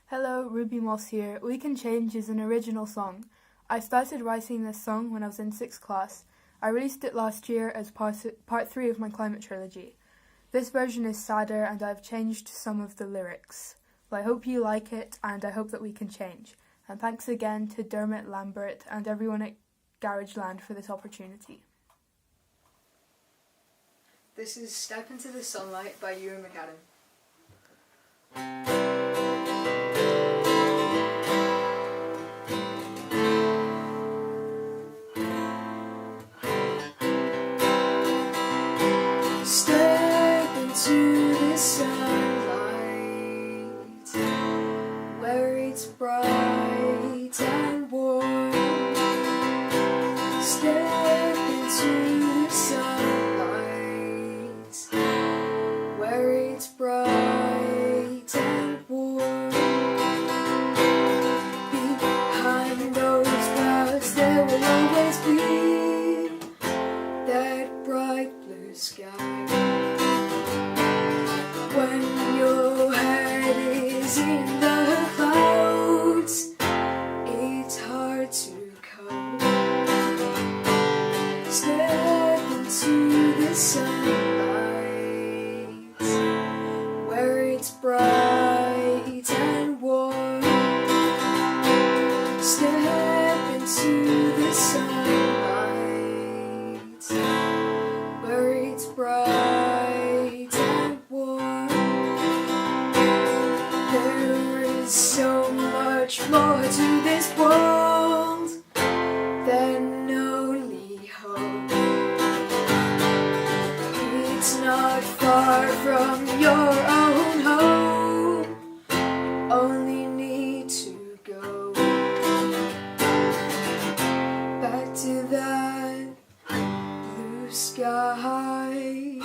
Hello, Ruby Moss here. We Can Change is an original song. I started writing this song when I was in 6th class. I released it last year as part 3 of my climate trilogy. This version is sadder and I've changed some of the lyrics. Well, I hope you like it and I hope that we can change. And thanks again to Dermot Lambert and everyone at Garageland for this opportunity. This is Step Into the Sunlight by Ewan McAdam. Step into the sunlight, where it's bright and warm. Step into the sunlight, where it's bright and warm. Behind those clouds there will always be that bright blue sky. When your head is in the clouds, it's hard to cope. Step into the sunlight, where it's bright and warm. Step into the sunlight, where it's bright and warm. There is so much more to this world than only hope. It's not far from your own home, only need to go back to that blue sky.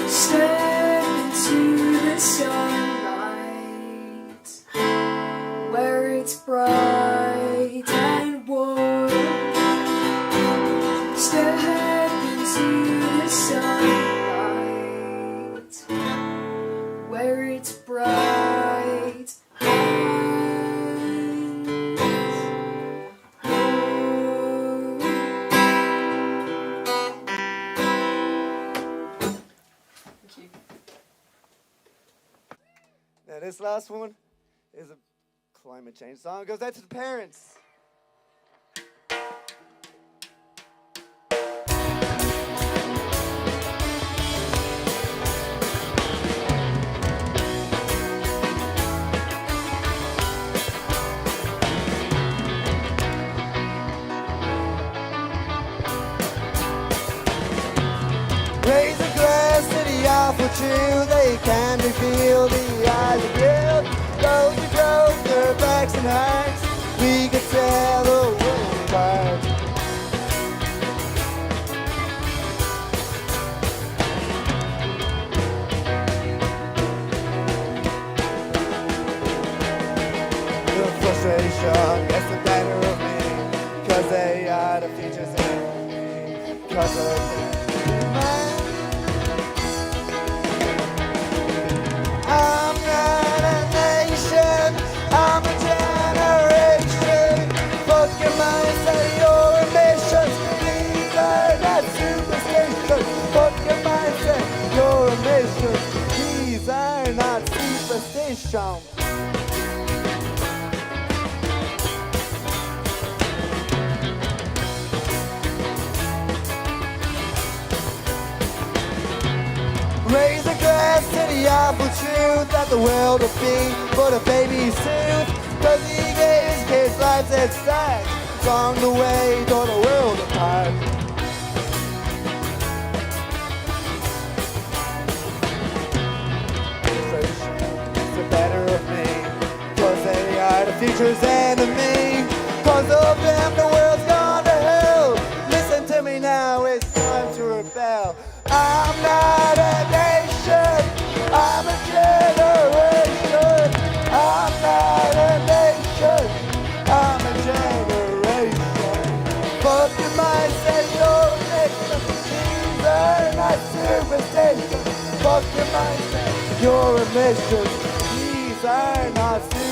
Step into the sunlight, where it's bright and warm. Step into the sunlight, where it's bright and warm. Thank you. Now this last one is a climate change song. It goes out to the parents. Raise a glass to the awful truth. They can reveal the eyes of guilt. Those who drove their backs and hearts, we could tell the world apart. The frustration gets the better of me, 'cause they are the features in me, 'cause of them. I'm not a nation, I'm a generation. Fuck your mindset, your ambitions, these are not superstitions. Fuck your mindset, your ambitions, these are not superstitions. Raise a glass to the awful truth that the world will be but a baby's tooth. 'Cause he gave his kids lives at stake. Along the way, tore the world apart. It's the better of me, 'cause they are the future's enemy. 'Cause of them, the world's gone to hell. Listen to me now, it's time to rebel. I'm not a nation, fuck your mindset. You're a mistress. These are not super.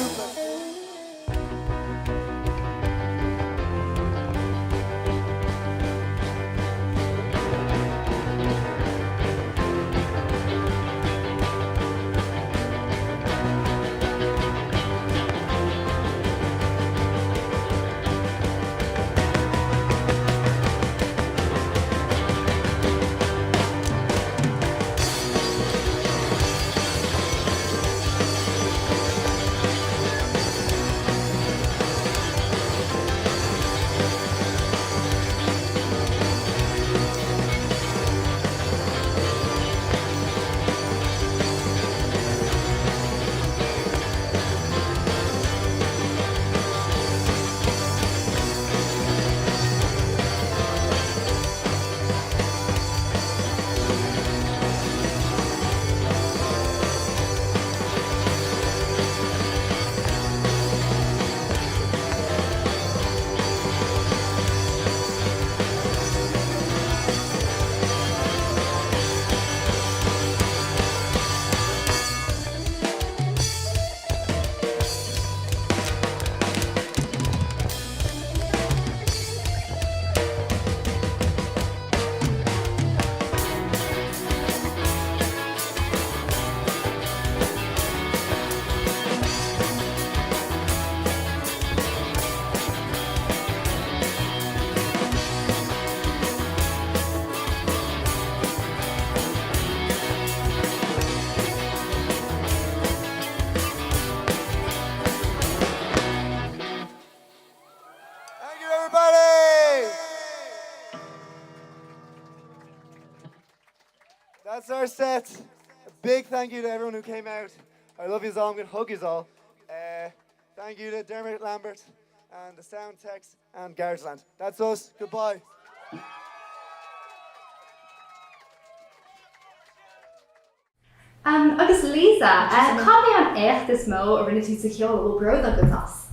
That's our set. A big thank you to everyone who came out. I love you all. I'm going to hug you all. Thank you to Dermot Lambert and the sound techs and Garageland. That's us. Goodbye. Agus Lisa, cad é an écht is mó a rinne tú sa cheol ó brod agus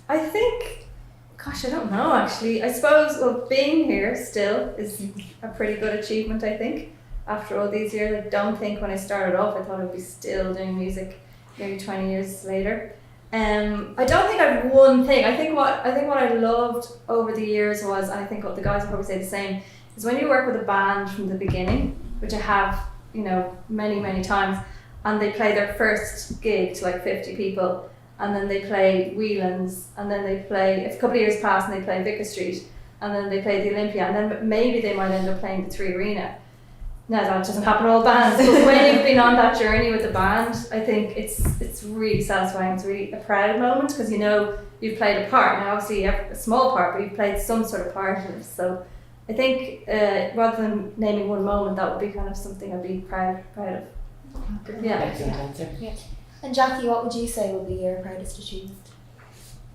I think, gosh, I don't know actually. I suppose, well, being here still is a pretty good achievement, I think. After all these years, I don't think when I started off I thought I'd be still doing music maybe 20 years later. I don't think I've one thing. I think what I loved over the years was, and I think what the guys will probably say the same, is when you work with a band from the beginning, which I have, you know, many times, and they play their first gig to like 50 people, and then they play Whelan's, and then they play, if a couple of years pass and they play Vicar Street, and then they play the Olympia, and then maybe they might end up playing the Three Arena. Now that doesn't happen to all bands, but when you've been on that journey with the band, I think it's really satisfying. It's really a proud moment because you know you've played a part. Now obviously you have a small part, but you've played some sort of part in it. So I think rather than naming one moment, that would be kind of something I'd be proud of. Yeah. And Jackie, what would you say would be your proudest achievement?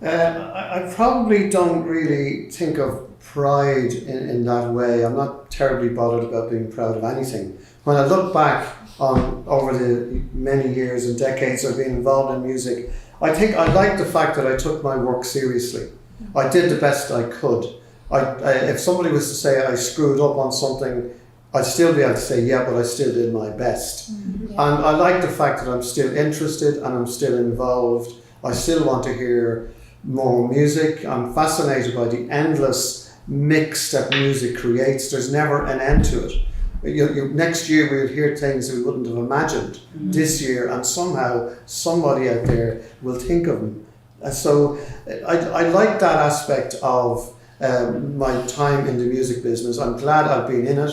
I probably don't really think of pride in that way. I'm not terribly bothered about being proud of anything. When I look back on over the many years and decades I've been involved in music, I think I like the fact that I took my work seriously. I did the best I could. If somebody was to say I screwed up on something, I'd still be able to say, yeah, but I still did my best. And I like the fact that I'm still interested and I'm still involved. I still want to hear more music. I'm fascinated by the endless mix that music creates. There's never an end to it. Next year we'll hear things we wouldn't have imagined this year, and somehow somebody out there will think of them. So I like that aspect of my time in the music business. I'm glad I've been in it,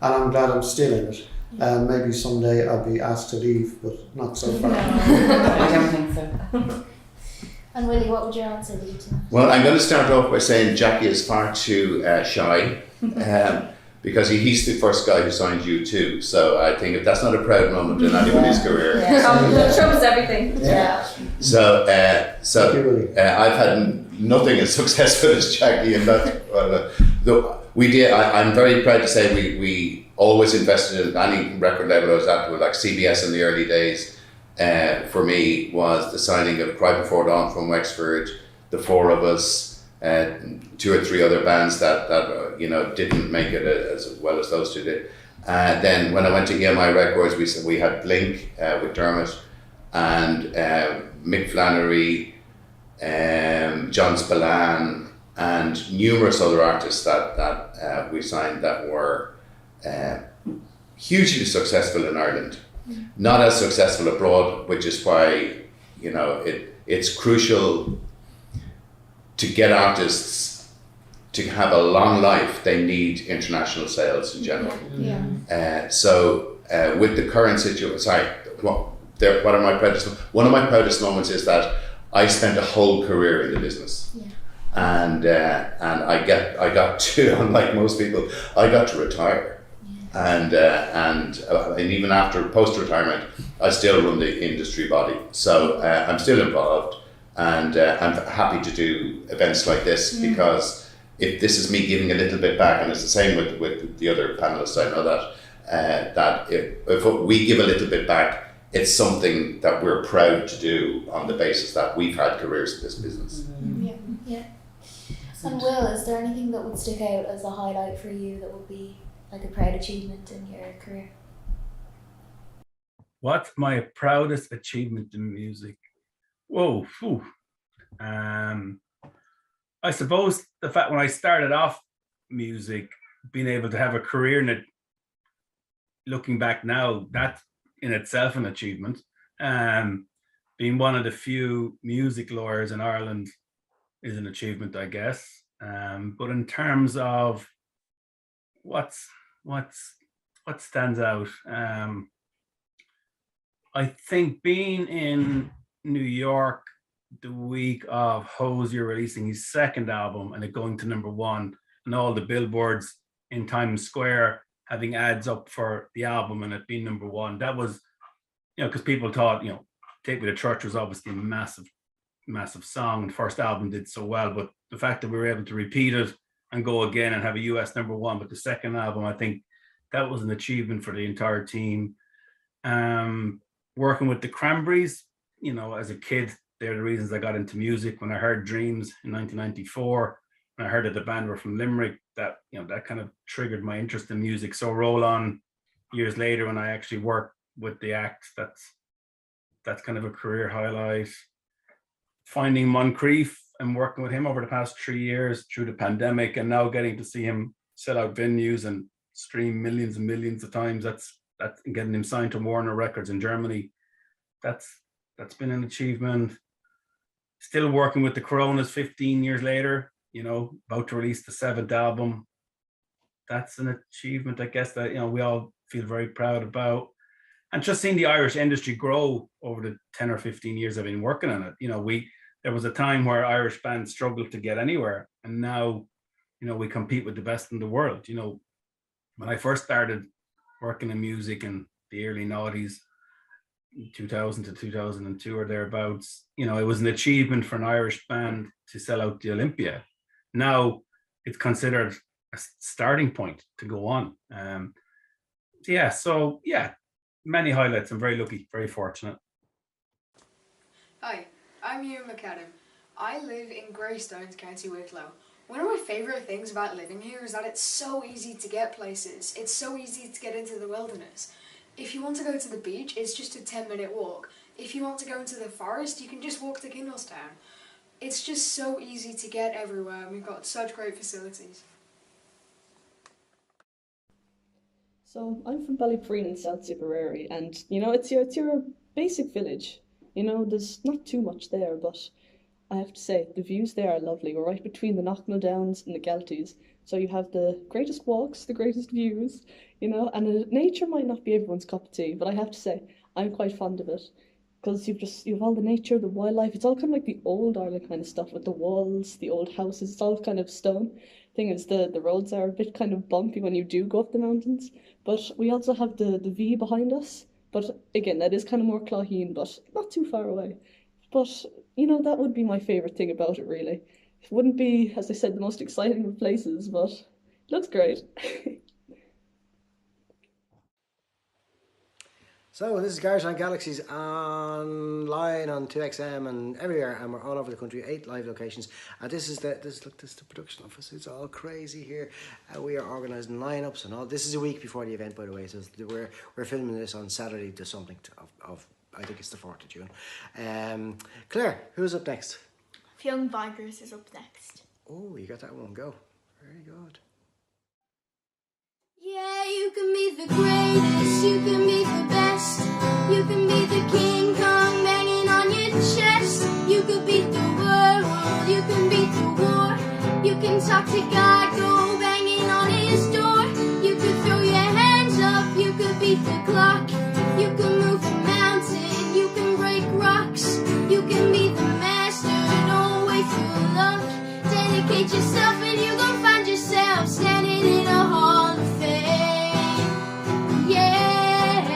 and I'm glad I'm still in it. Maybe someday I'll be asked to leave, but not so far. I don't think so. And Willie, what would your answer be to that? Well, I'm going to start off by saying Jackie is far too shy because he's the first guy who signed U2. So I think if that's not a proud moment in anybody's career. Trumps everything. So I've had nothing as successful as Jackie in that. We did. I'm very proud to say we always invested in any record label I was at, with like CBS in the early days. For me was the signing of Cry Before Dawn from Wexford, the four of us, 2 or 3 other bands that you know didn't make it as well as those two did. Then when I went to EMI Records, we had Blink with Dermot and Mick Flannery, John Spillane, and numerous other artists that we signed that were hugely successful in Ireland. Not as successful abroad, which is why, you know, it's crucial to get artists to have a long life. They need international sales in general. So with the current situation, one of my proudest moments is that I spent a whole career in the business. And I got to, unlike most people, I got to retire. And even after post-retirement, I still run the industry body. So I'm still involved, and I'm happy to do events like this because if this is me giving a little bit back, and it's the same with the other panelists, I know that if we give a little bit back, it's something that we're proud to do on the basis that we've had careers in this business. Yeah. And Will, is there anything that would stick out as a highlight for you that would be like a proud achievement in your career? What's my proudest achievement in music? Whoa, phew. I suppose the fact when I started off music, being able to have a career in it, looking back now, that's in itself an achievement. Being one of the few music lawyers in Ireland is an achievement, I guess. But in terms of what stands out, I think being in New York the week of Hosier releasing his second album and it going to #1, and all the billboards in Times Square having ads up for the album and it being #1, that was, you know, because people thought, you know, Take Me to Church was obviously a massive song. The first album did so well, but the fact that we were able to repeat it and go again and have a US #1, but the second album, I think that was an achievement for the entire team. Working with the Cranberries, you know, as a kid, they're the reasons I got into music. When I heard Dreams in 1994, and I heard that the band were from Limerick, that, you know, that kind of triggered my interest in music. So roll on years later when I actually worked with the act, that's kind of a career highlight. Finding Moncrief and working with him over the past 3 years through the pandemic, and now getting to see him sell out venues and stream millions and millions of times, that's getting him signed to Warner Records in Germany, that's been an achievement. Still working with the Coronas 15 years later, you know, about to release the 7th album, that's an achievement, I guess, that, you know, we all feel very proud about. And just seeing the Irish industry grow over the 10 or 15 years I've been working on it. You know, there was a time where Irish bands struggled to get anywhere, and now, you know, we compete with the best in the world. You know, when I first started working in music in the early 90s, 2000 to 2002 or thereabouts, you know, it was an achievement for an Irish band to sell out the Olympia. Now it's considered a starting point to go on. Many highlights. I'm very lucky, very fortunate. Hi, I'm Hugh McAdam. I live in Greystones, County Wicklow. One of my favourite things about living here is that it's so easy to get places. It's so easy to get into the wilderness. If you want to go to the beach, it's just a 10-minute walk. If you want to go into the forest, you can just walk to Kindlestown. It's just so easy to get everywhere, and we've got such great facilities. So I'm from Ballypreen in South Tipperary, and you know, it's your basic village. You know, there's not too much there, but I have to say the views there are lovely. We're right between the Knocknall Downs and the Galties, so you have the greatest walks, the greatest views, you know. And nature might not be everyone's cup of tea, but I have to say I'm quite fond of it because you've all the nature, the wildlife. It's all kind of like the old Ireland kind of stuff with the walls, the old houses. It's all kind of stone. Thing is, the roads are a bit kind of bumpy when you do go up the mountains, but we also have the V behind us. But again, that is kind of more Clogheen, but not too far away. But you know, that would be my favourite thing about it, really. It wouldn't be, as I said, the most exciting of places, but it looks great. So this is Garageland Galaxyz online on 2XM and everywhere, and we're all over the country, 8 live locations. And this is the production office. It's all crazy here. We are organising lineups and all. This is a week before the event, by the way. So we're filming this on Saturday to something of I think it's the 4th of June. Claire, who's up next? Young Vikers is up next. Oh, you got that one. Go. Very good. Yeah, you can be the greatest, you can be the best. You can be the King Kong banging on your chest. You could beat the world, you can beat the war. You can talk to God, go banging on his door. You could throw your hands up, you could beat the clock. You can move a mountain, you can break rocks. You can be the master, don't wait for luck. Dedicate yourself and you gon' find yourself standing in a hall of fame. Yeah,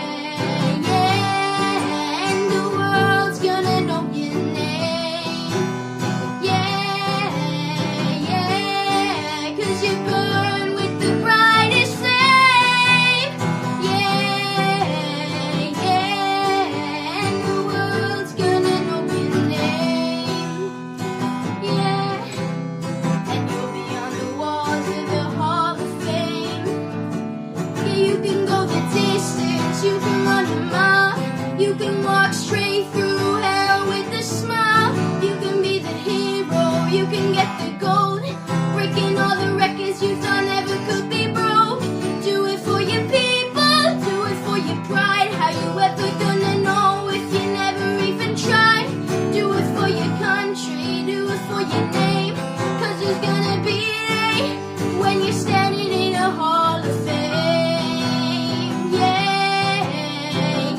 yeah, and the world's gonna know your name. Yeah, yeah, 'cause you burn with the brightest flame. Yeah, yeah, and the world's gonna know your name. Yeah, and you'll be on the walls of the Hall of Fame. Yeah, you can go the distance, you can run a mile. You can walk straight through hell with a smile. You can be the hero, you can get the gold. Breaking all the records you thought never could be broke. Do it for your people, do it for your pride. How you ever gonna know if you never even tried? Do it for your country, do it for your name. 'Cause there's gonna be a day when you're standing in a hall of fame. Yeah,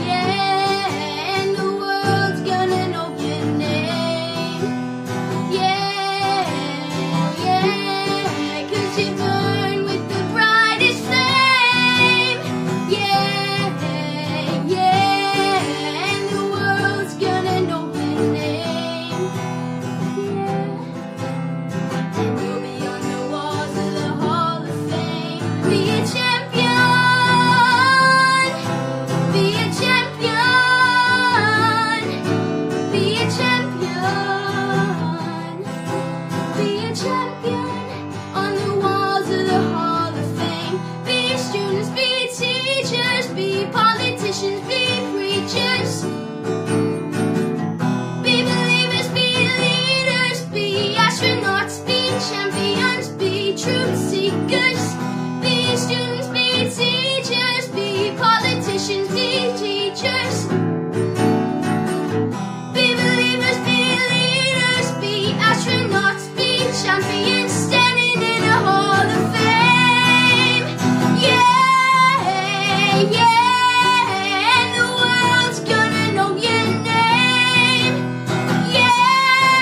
yeah, and the world's gonna know your name. Yeah, yeah, 'cause you burn with the brightest flame. Yeah, yeah, and the world's gonna know your name. Yeah. And you'll be on the walls of the Hall of Fame. Be a champion. Be a champion. Be a champion. Be a champion on the walls of the Hall of Fame. Be students, be teachers, be politicians, be preachers. Be believers, be leaders, be astronauts, be champions, be truth seekers. Be students, be teachers, be politicians, be teachers. Be believers, be leaders, be astronauts, be champions, standing in a hall of fame. Yeah, yeah, and the world's gonna know your name. Yeah,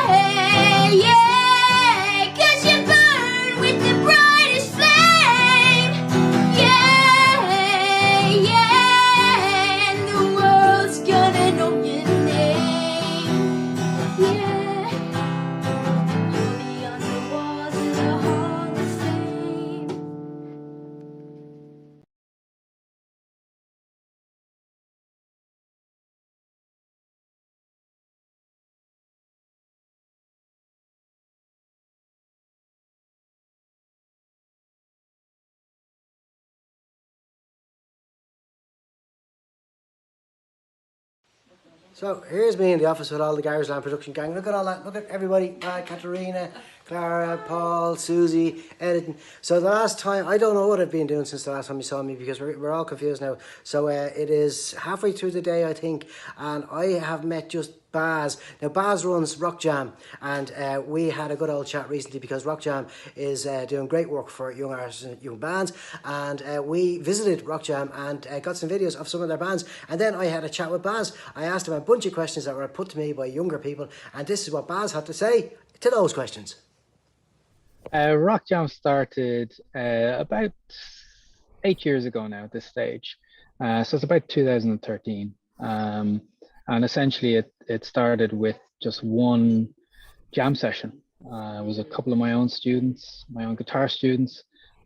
yeah, 'cause you burn with the brightest flame. Yeah, yeah, and the world's gonna know your name. Yeah, you'll be on the walls of the Hall of Fame. So here's me in the office with all the Garageland production gang. Look at all that. Look at everybody. Katerina, Clara, Paul, Susie, editing. So the last time, I don't know what I've been doing since the last time you saw me because we're all confused now. So it is halfway through the day, I think, and I have met just Baz. Now Baz runs Rock Jam, and we had a good old chat recently because Rock Jam is doing great work for young artists and young bands, and we visited Rock Jam and got some videos of some of their bands, and then I had a chat with Baz. I asked him a bunch of questions that were put to me by younger people, and this is what Baz had to say to those questions. Rock Jam started about 8 years ago now at this stage. So it's about 2013. And essentially it started with just one jam session. It was a couple of my own students, my own guitar students,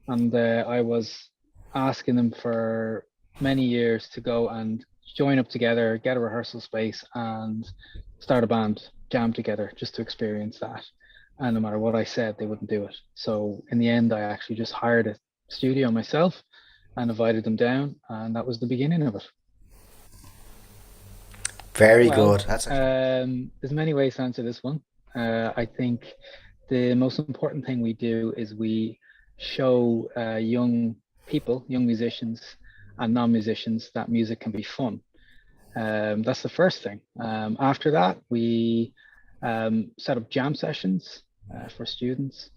and I was asking them for many years to go and join up together, get a rehearsal space, and start a band, jam together, just to experience that. And no matter what I said, they wouldn't do it. So in the end, I actually just hired a studio myself and invited them down, and that was the beginning of it. Very good. There's many ways to answer this one. I think the most important thing we do is we show young people, young musicians and non-musicians, that music can be fun. That's the first thing. After that, we set up jam sessions for students.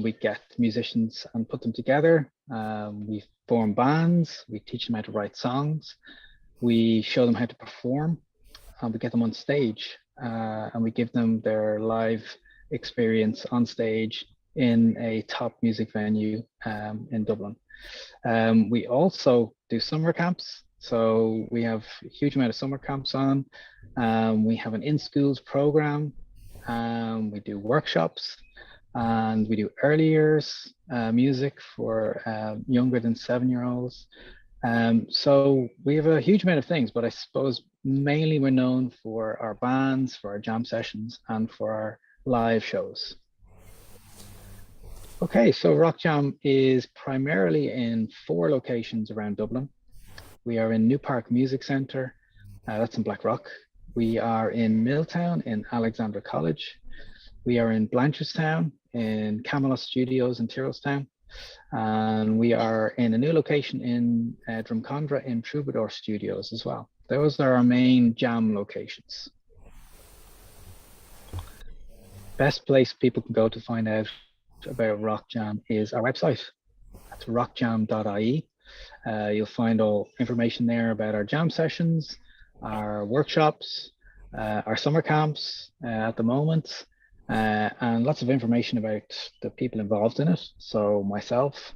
We get musicians and put them together. We form bands. We teach them how to write songs. We show them how to perform, and we get them on stage, and we give them their live experience on stage in a top music venue in Dublin. We also do summer camps. So we have a huge amount of summer camps on. We have an in-schools program. We do workshops, and we do early years music for younger than 7-year-olds. So we have a huge amount of things, but I suppose mainly we're known for our bands, for our jam sessions, and for our live shows. Okay, so Rock Jam is primarily in 4 locations around Dublin. We are in New Park Music Centre, that's in Blackrock. We are in Milltown in Alexandra College. We are in Blanchardstown in Camelot Studios in Tyrrellstown. And we are in a new location in Drumcondra in Troubadour Studios as well. Those are our main jam locations. Best place people can go to find out about Rock Jam is our website. That's rockjam.ie. You'll find all information there about our jam sessions, our workshops, our summer camps at the moment, and lots of information about the people involved in it. So myself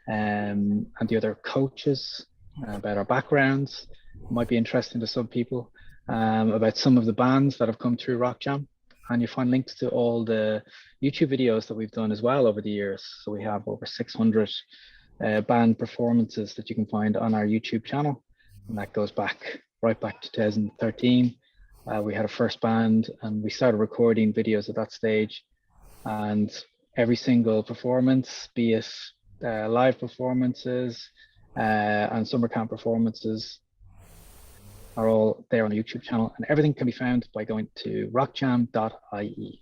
and the other coaches, about our backgrounds. Might be interesting to some people, about some of the bands that have come through Rock Jam. And you find links to all the YouTube videos that we've done as well over the years. So we have over 600 band performances that you can find on our YouTube channel. And that goes right back to 2013. We had a first band and we started recording videos at that stage. And every single performance, be it live performances and summer camp performances, are all there on the YouTube channel, and everything can be found by going to rockjam.ie.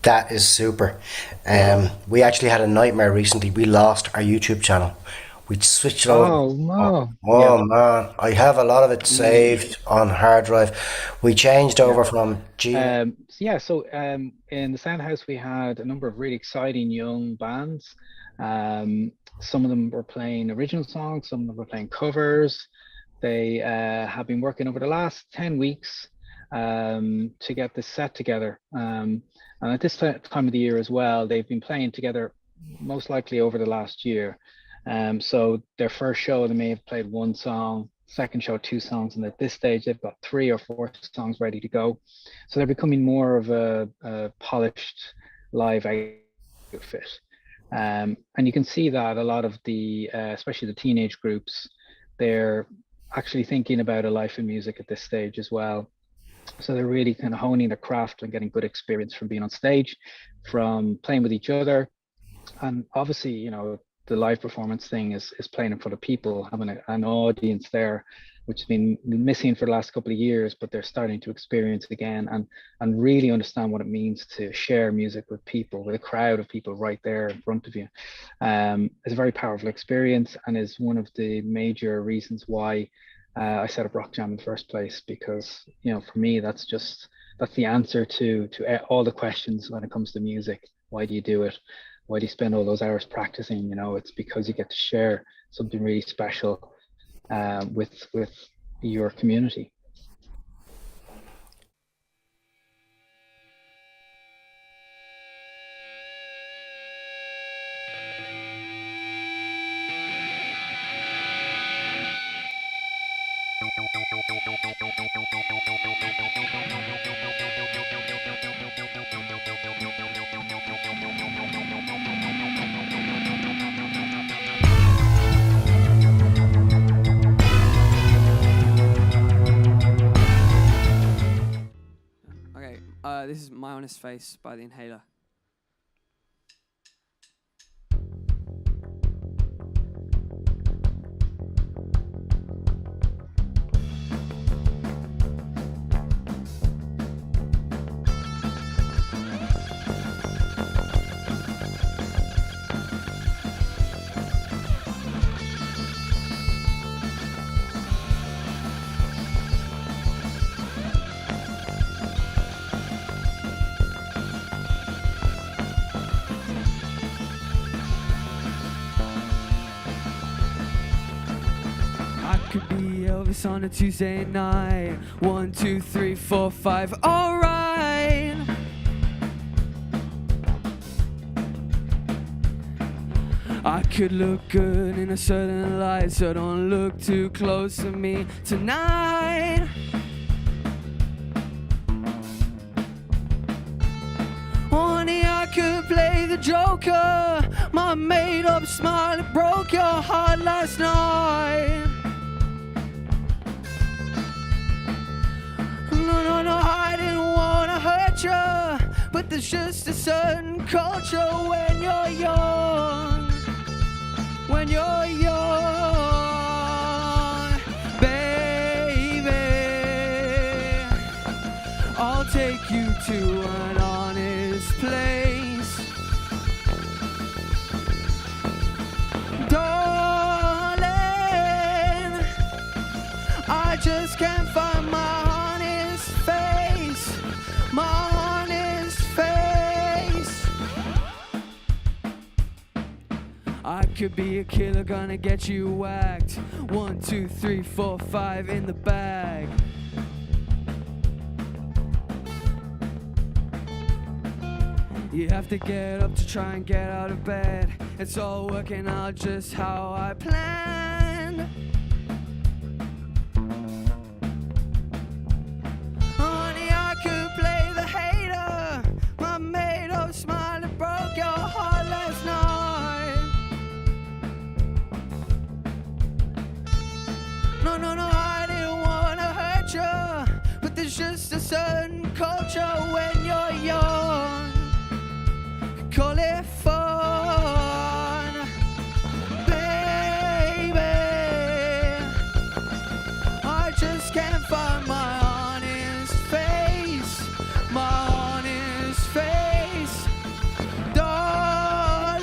That is super. We actually had a nightmare recently. We lost our YouTube channel. We switched it over. Oh no! Oh man, I have a lot of it saved on hard drive. We changed over from in the Sound House we had a number of really exciting young bands. Some of them were playing original songs, some of them were playing covers. They have been working over the last 10 weeks to get this set together. And at this time of the year as well, they've been playing together most likely over the last year. So their first show, they may have played 1 song, second show 2 songs, and at this stage they've got 3 or 4 songs ready to go. So they're becoming more of a polished live outfit. And you can see that a lot of the, especially the teenage groups, they're actually thinking about a life in music at this stage as well. So they're really kind of honing their craft and getting good experience from being on stage, from playing with each other. And obviously, you know, the live performance thing is playing in front of people, having an audience there, which has been missing for the last couple of years, but they're starting to experience again and really understand what it means to share music with people, with a crowd of people right there in front of you. It's a very powerful experience and is one of the major reasons why I set up Rock Jam in the first place, because, you know, for me, that's the answer to all the questions when it comes to music. Why do you do it? Why do you spend all those hours practicing? You know, it's because you get to share something really special with your community. is My Honest Face by The Inhaler. Could be Elvis on a Tuesday night. 1, 2, 3, 4, 5. Alright. I could look good in a certain light, so don't look too close to me tonight. Honey, I could play the Joker. My made up smile broke your heart last night. No, I didn't wanna hurt you, but there's just a certain culture when you're young. When you're young, baby, I'll take you to an honest place. Darling, I just can't find my honest face. I could be a killer gonna get you whacked. 1, 2, 3, 4, 5 in the bag. You have to get up to try and get out of bed. It's all working out just how I planned. Honey, I could play the hater. My made up smile that broke your heart last night. No, I didn't wanna hurt you, but there's just a certain culture when you're young. Call it fun, baby. I just can't find my honest face, my honest face, darling.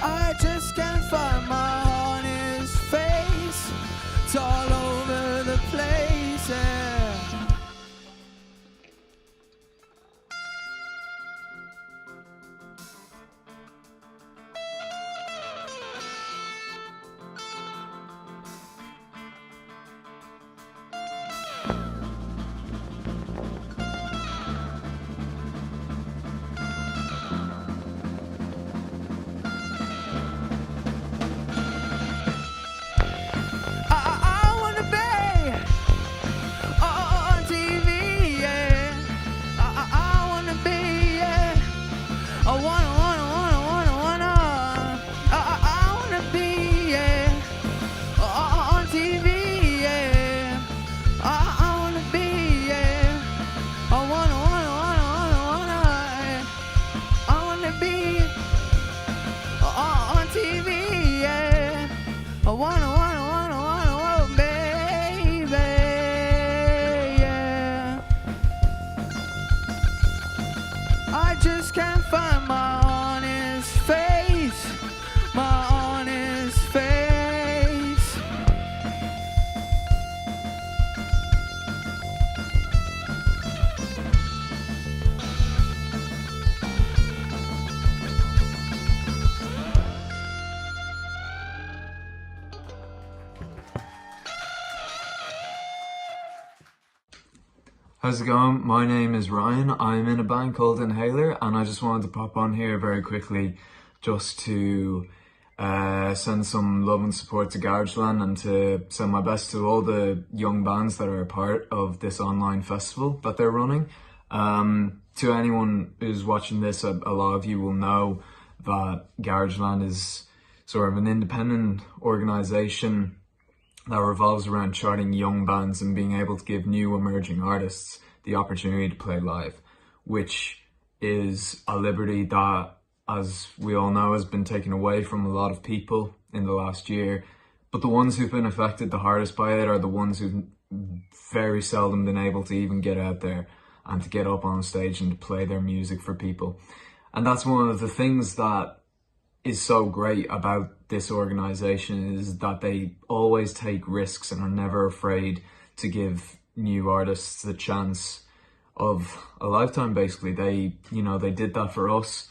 I just can't find my honest face. It's all over the place, yeah. How's it going? My name is Ryan. I'm in a band called Inhaler, and I just wanted to pop on here very quickly just to send some love and support to Garageland and to send my best to all the young bands that are a part of this online festival that they're running. To anyone who's watching this, a lot of you will know that Garageland is sort of an independent organisation that revolves around charting young bands and being able to give new emerging artists the opportunity to play live, which is a liberty that, as we all know, has been taken away from a lot of people in the last year. But the ones who've been affected the hardest by it are the ones who've very seldom been able to even get out there and to get up on stage and to play their music for people. And that's one of the things that is so great about this organisation, is that they always take risks and are never afraid to give new artists the chance of a lifetime. Basically, they did that for us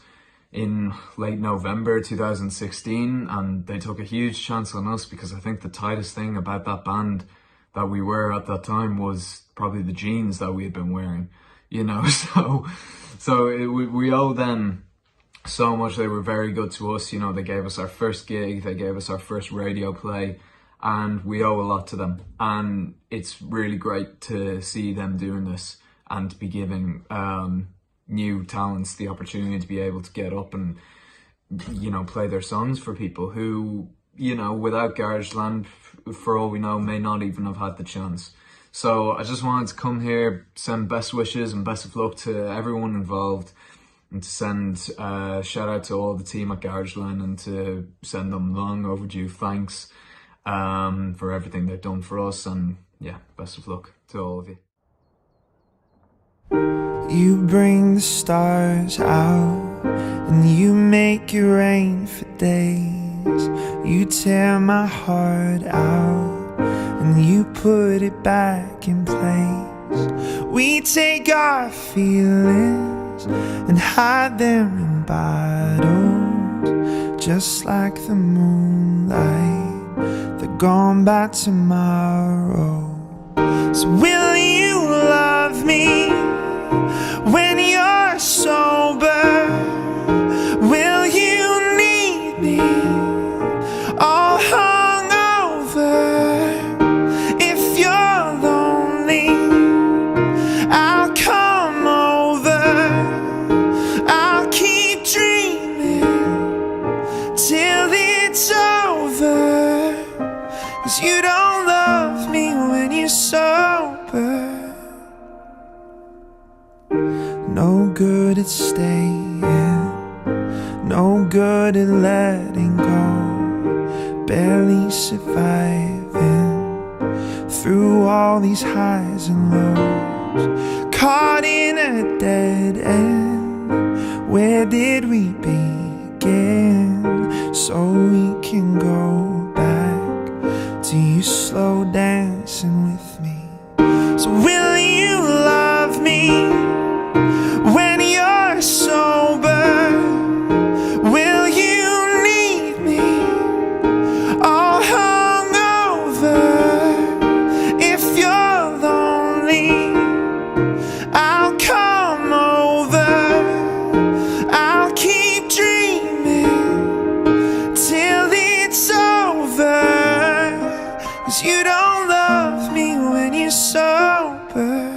in late November 2016, and they took a huge chance on us, because I think the tightest thing about that band that we were at that time was probably the jeans that we had been wearing, we owe them so much. They were very good to us. They gave us our first gig, they gave us our first radio play, and we owe a lot to them. And it's really great to see them doing this and to be giving new talents the opportunity to be able to get up and, play their songs for people who, without Garageland, for all we know, may not even have had the chance. So I just wanted to come here, send best wishes and best of luck to everyone involved, and to send shout out to all the team at Garageland, and to send them long overdue thanks for everything they've done for us. And yeah, best of luck to all of you. You bring the stars out, and you make it rain for days. You tear my heart out, and you put it back in place. We take our feelings and hide them in bottles, just like the moonlight, they're gone by tomorrow. So will you love me when you're sober? Will you need me all hungover? If you're lonely, I'll come over. I'll keep dreaming till it's over. 'Cause you don't love me when you're sober. No good at staying, no good at letting go, barely surviving through all these highs and lows, caught in a dead end. Where did we begin? So we can go back to you slow dancing with me. So will you love me when you're sober? Will you need me all hungover? If you're lonely, I'll come over. I'll keep dreaming till it's over. 'Cause you don't love me when you're sober.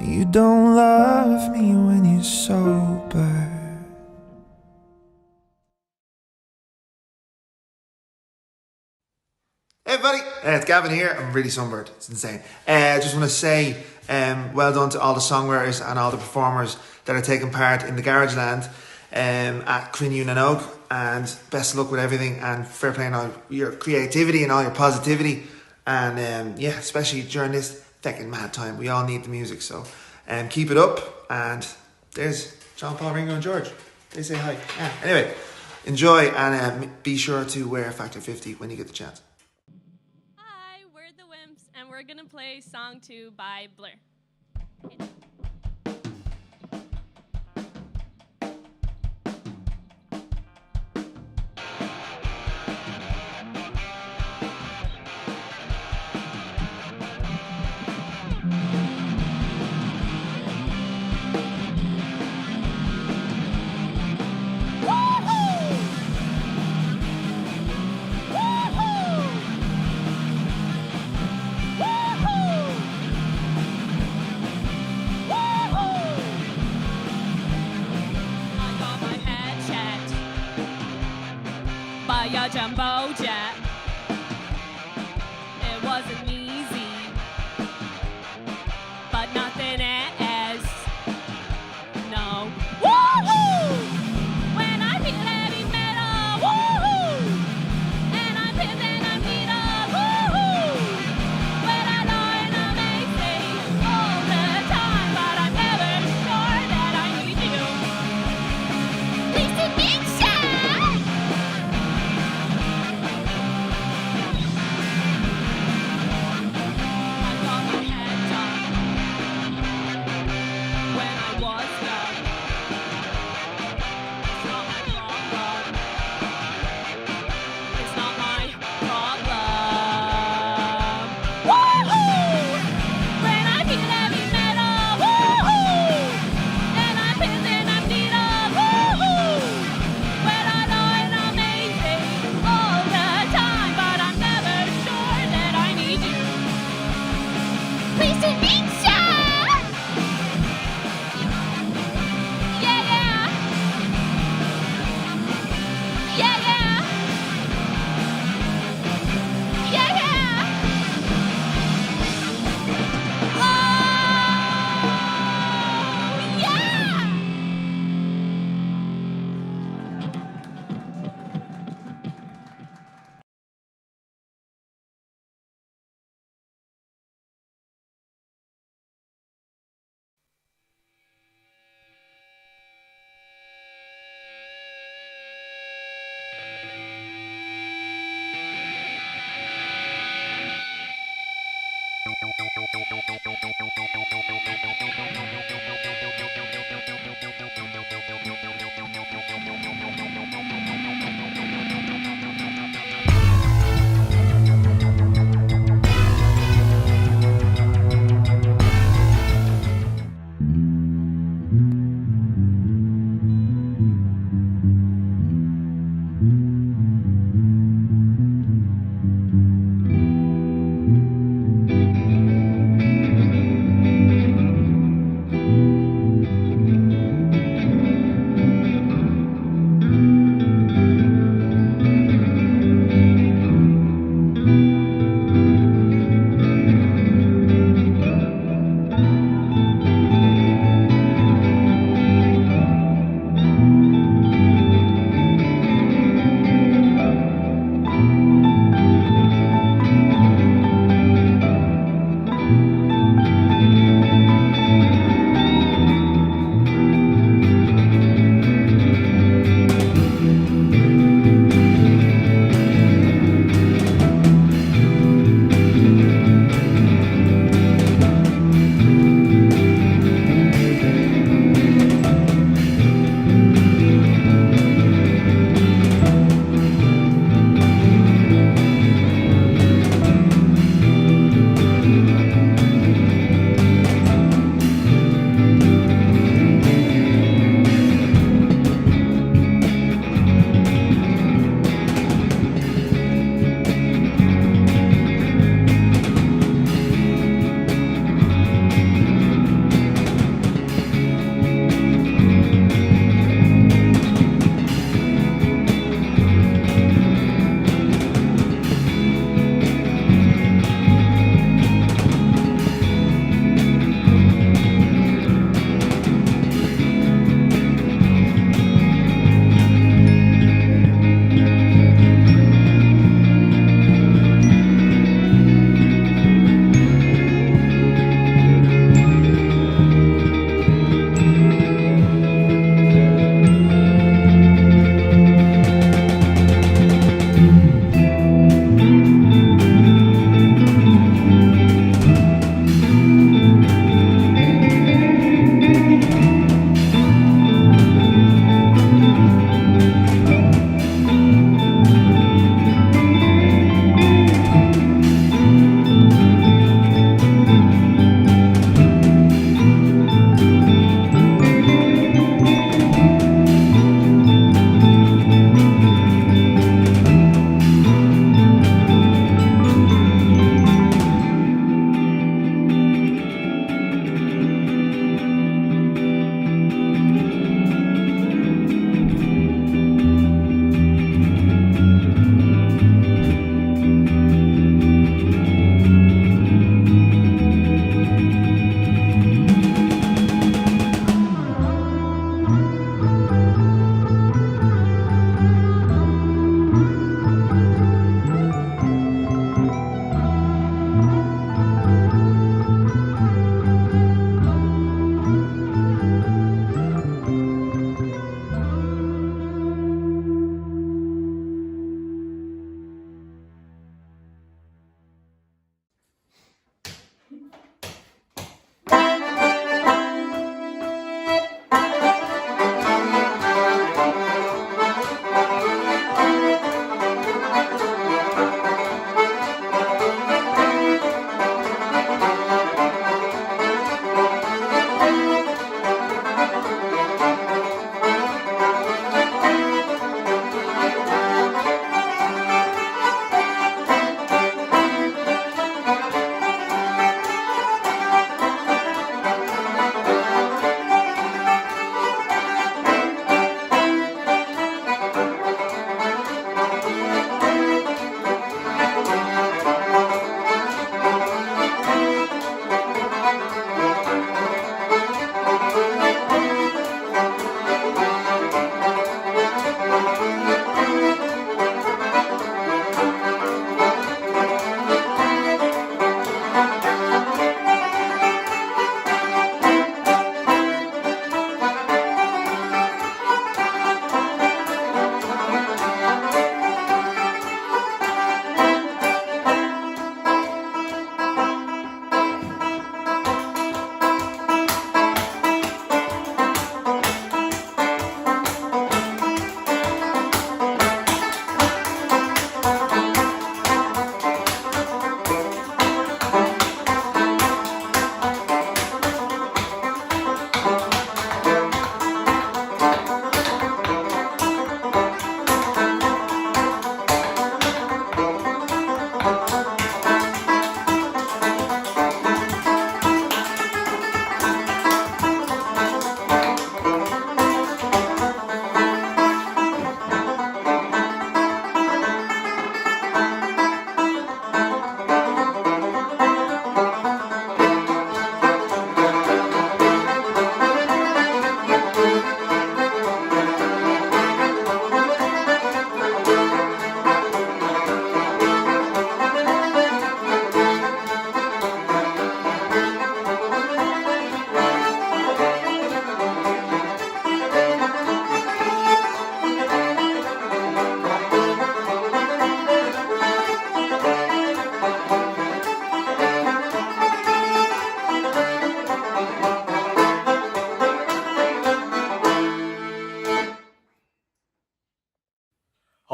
You don't love me when you're sober. Hey everybody, it's Gavin here. I'm really sunburned, it's insane. I just want to say well done to all the songwriters and all the performers that are taking part in the Garageland at Cruinniú and best of luck with everything and fair play on all your creativity and all your positivity and especially during this feckin' mad time. We all need the music, so keep it up. And there's John, Paul, Ringo and George. They say hi. Yeah. Anyway, enjoy and be sure to wear Factor 50 when you get the chance. Hi, we're the Wimps and we're gonna play Song 2 by Blur. Your jumbo jet. It wasn't easy, but nothing is. No. Woohoo! When I feel heavy metal, woohoo! And I'm feeling a needle, woohoo! When I learn amazing all the time, but I'm never sure that I need you. Please admit.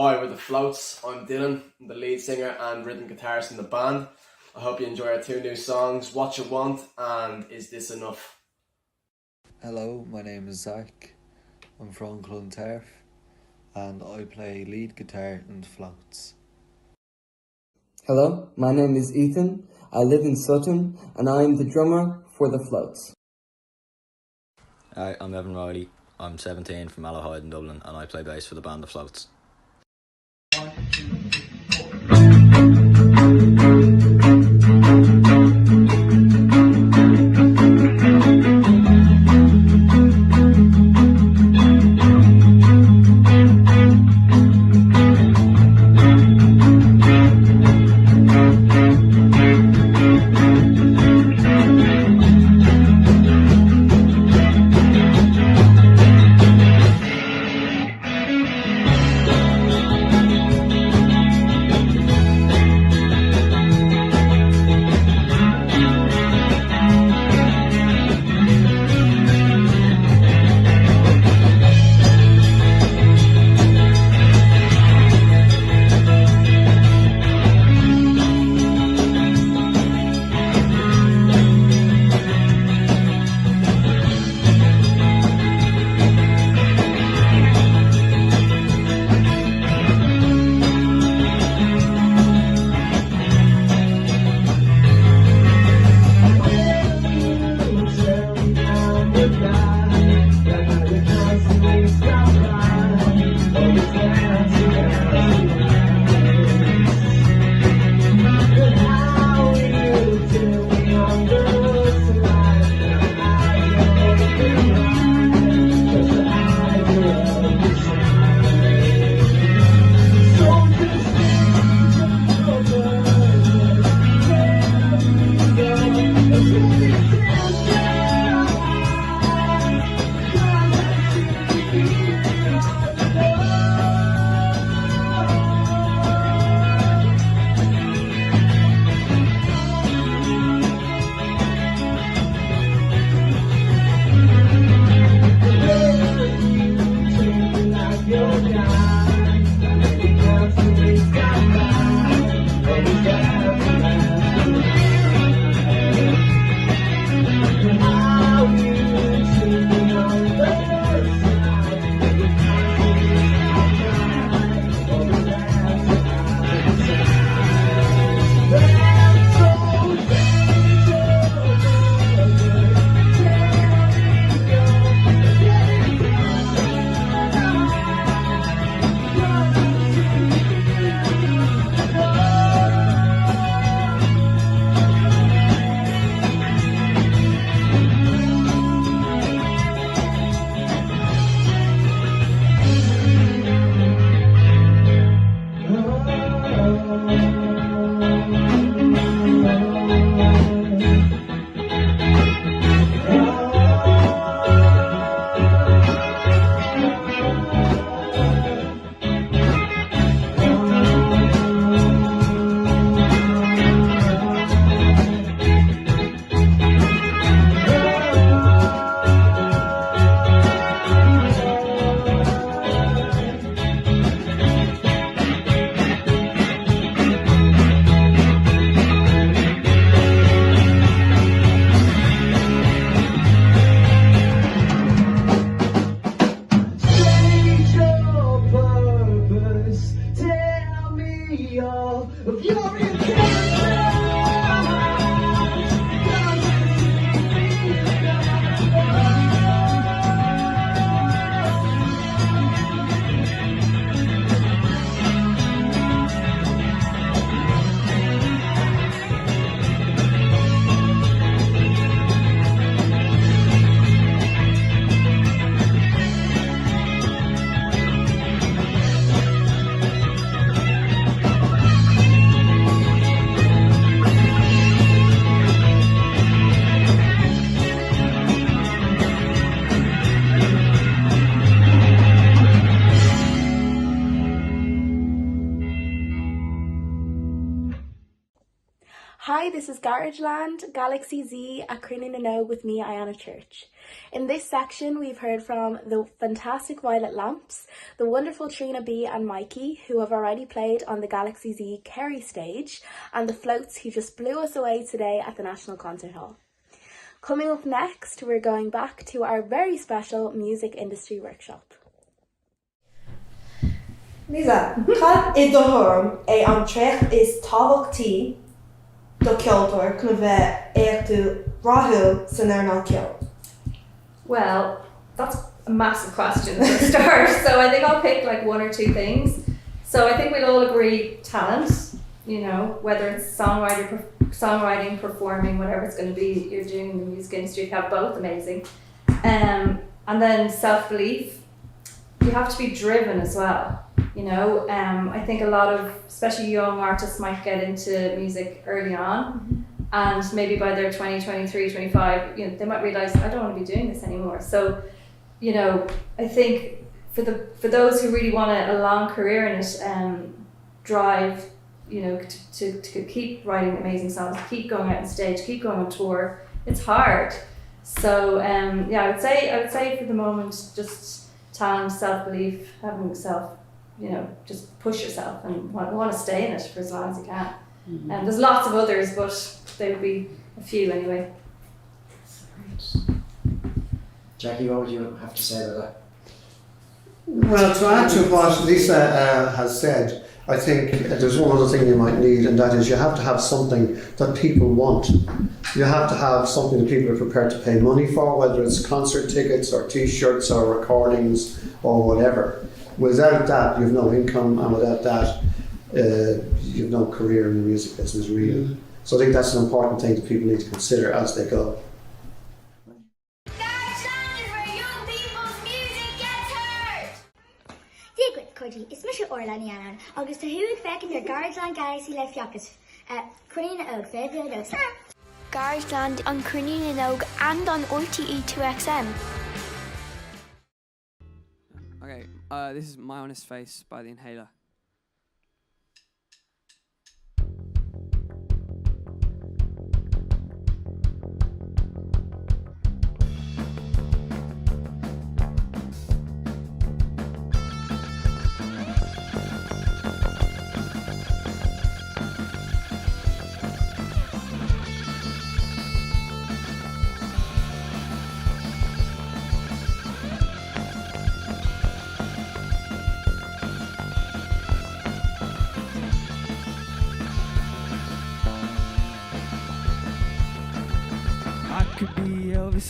Hi, we're the Floats. I'm Dylan, I'm the lead singer and rhythm guitarist in the band. I hope you enjoy our 2 new songs, What You Want and Is This Enough? Hello, my name is Zach. I'm from Clontarf and I play lead guitar and floats. Hello, my name is Ethan. I live in Sutton and I am the drummer for the Floats. Hi, I'm Evan Riley. I'm 17 from Malahide in Dublin and I play bass for the band The Floats. Hi, this is Garageland Galaxyz at Cruinniú with me, Ayanna Church. In this section, we've heard from the fantastic Violet Lamps, the wonderful Trina B and Mikey, who have already played on the Galaxyz Kerry stage, and the Floats, who just blew us away today at the National Concert Hall. Coming up next, we're going back to our very special music industry workshop. Lisa, cad I do thorm é an trech is tábhachtaí do ceoltóir chun bheith éachú rathú san airnal ceol? Well, that's a massive question to start. So I think I'll pick like one or two things. So I think we'd all agree talent, you know, whether it's songwriting, performing, whatever it's going to be, you're doing in the music industry, you have both, amazing. And then self-belief, you have to be driven as well. You know, I think a lot of, especially young artists might get into music early on, and maybe by their 20, 23, 25, you know, they might realize, I don't want to be doing this anymore. So, you know, I think for those who really want a long career in it, drive, you know, to keep writing amazing songs, keep going out on stage, keep going on tour. It's hard. So yeah, I would say for the moment, just talent, self-belief, having self, you know, just push yourself and want to stay in it for as long as you can. And there's lots of others, but there would be a few anyway. Jackie, what would you have to say about that? Well, to add to what Lisa has said, I think there's one other thing you might need, and that is you have to have something that people want. You have to have something that people are prepared to pay money for, whether it's concert tickets or t-shirts or recordings or whatever. Without that, you have no income, and without that, you have no career in the music business, really. So I think that's an important thing that people need to consider as they go. Cuddy, is Mr. Orlani Annan, August the Hood back in your Garageland Galaxyz left Yockers, Cruinniú fair builders. Garageland on Cruinniú and on RTE2XM. Okay, this is My Honest Face by The Inhaler.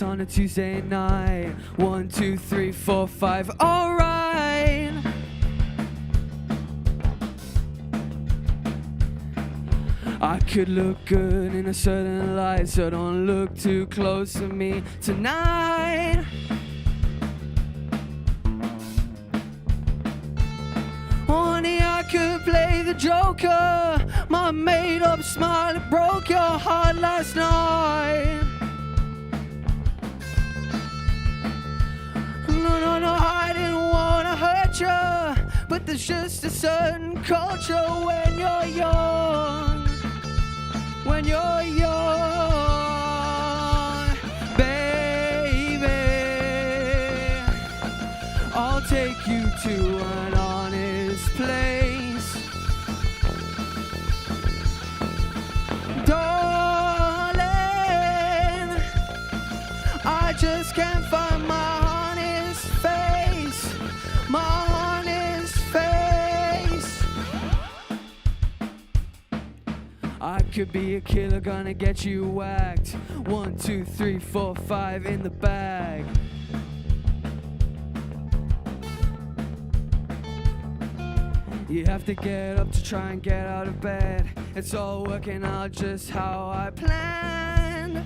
On a Tuesday night, 1, 2, 3, 4, 5, alright. I could look good in a certain light, so don't look too close to me tonight. Honey, I could play the Joker. My made up smile, it broke your heart last night. No, I didn't want to hurt you, but there's just a certain culture when you're young. When you're young, baby, I'll take you to an honest place. Darling, I just can't find my honest face. I could be a killer, gonna get you whacked. 1, 2, 3, 4, 5 in the bag. You have to get up to try and get out of bed. It's all working out just how I planned.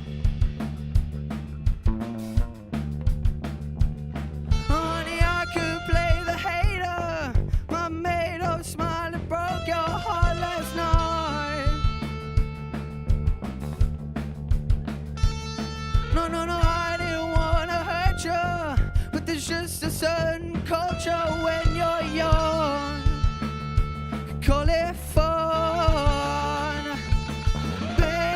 Honey, I could play the hater. My made up smile that broke your heart last night. No, I didn't want to hurt you, but there's just a certain culture when you're young. Call it fun, baby.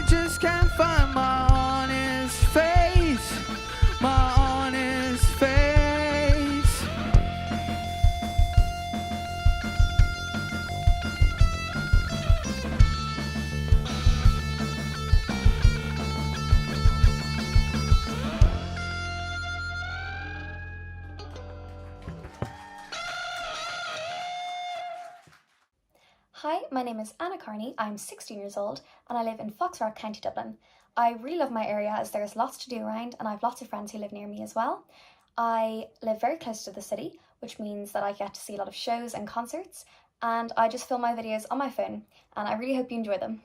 just can't find my honest face, my honest face. Hi, my name is Anna Carney, I'm 16 years old and I live in Foxrock, County Dublin. I really love my area as there's lots to do around and I have lots of friends who live near me as well. I live very close to the city, which means that I get to see a lot of shows and concerts, and I just film my videos on my phone and I really hope you enjoy them.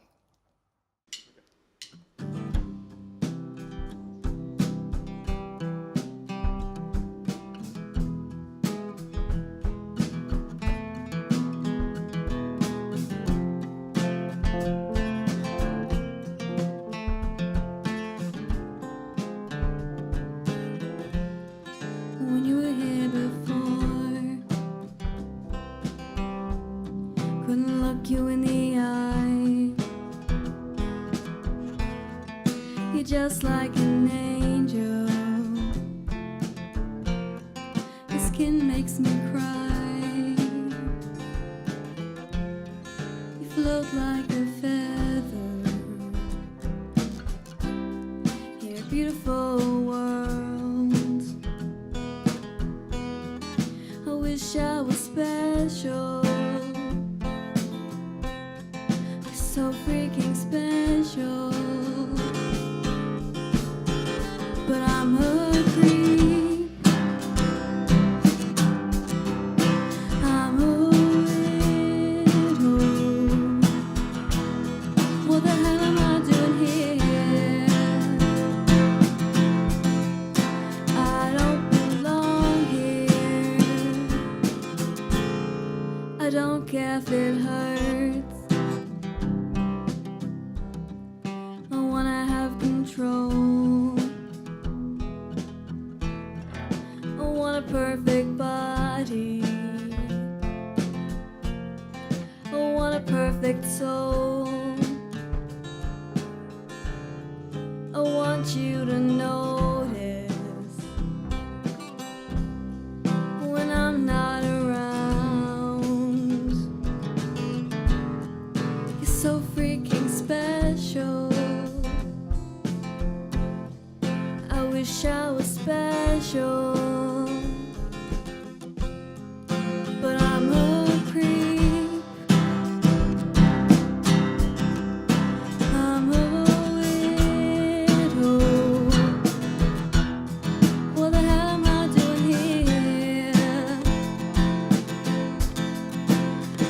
When you were here before, couldn't look you in the eye. You're just like an angel. Your skin makes me cry. You float like a feather. You're a beautiful world. I wish I was special. You're so freaking special. But I'm a creep. I'm a widow. What the hell am I doing here? I don't belong here. I don't care if it hurts. I wanna have control. I want a perfect body. I want a perfect soul. I want you to notice when I'm not around. You're so freaking special. I wish I was special. But I'm a creep. I'm a widow. What the hell am I doing here?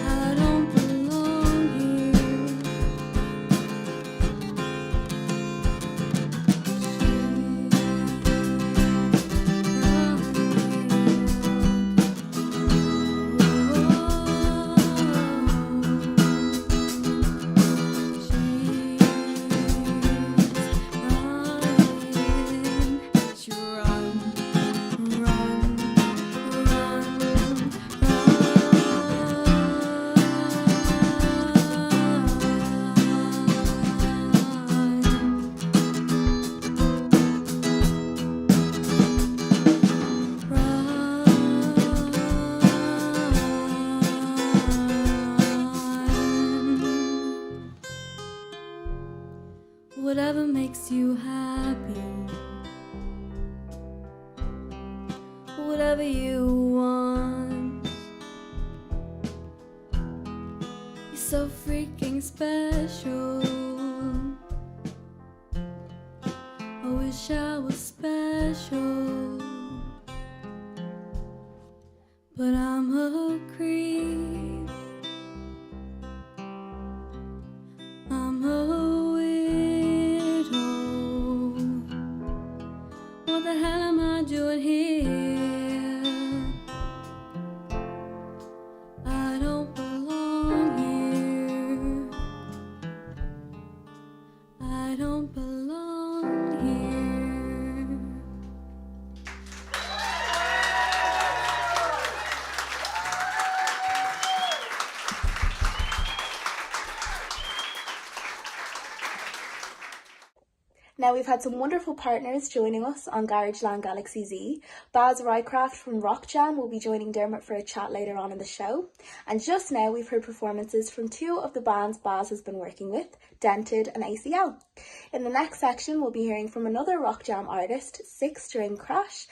I don't belong here. Whatever makes you happy, whatever you want. You're so freaking special. I wish I was special. But I'm a creep. I'm a widow. What the hell am I doing here? I don't belong here. I don't belong here. Now we've had some wonderful partners joining us on Garageland Galaxyz. Baz Rycraft from Rock Jam will be joining Dermot for a chat later on in the show. And just now we've heard performances from two of the bands Baz has been working with, Dented and ACL. In the next section we'll be hearing from another Rock Jam artist, Six String Crash.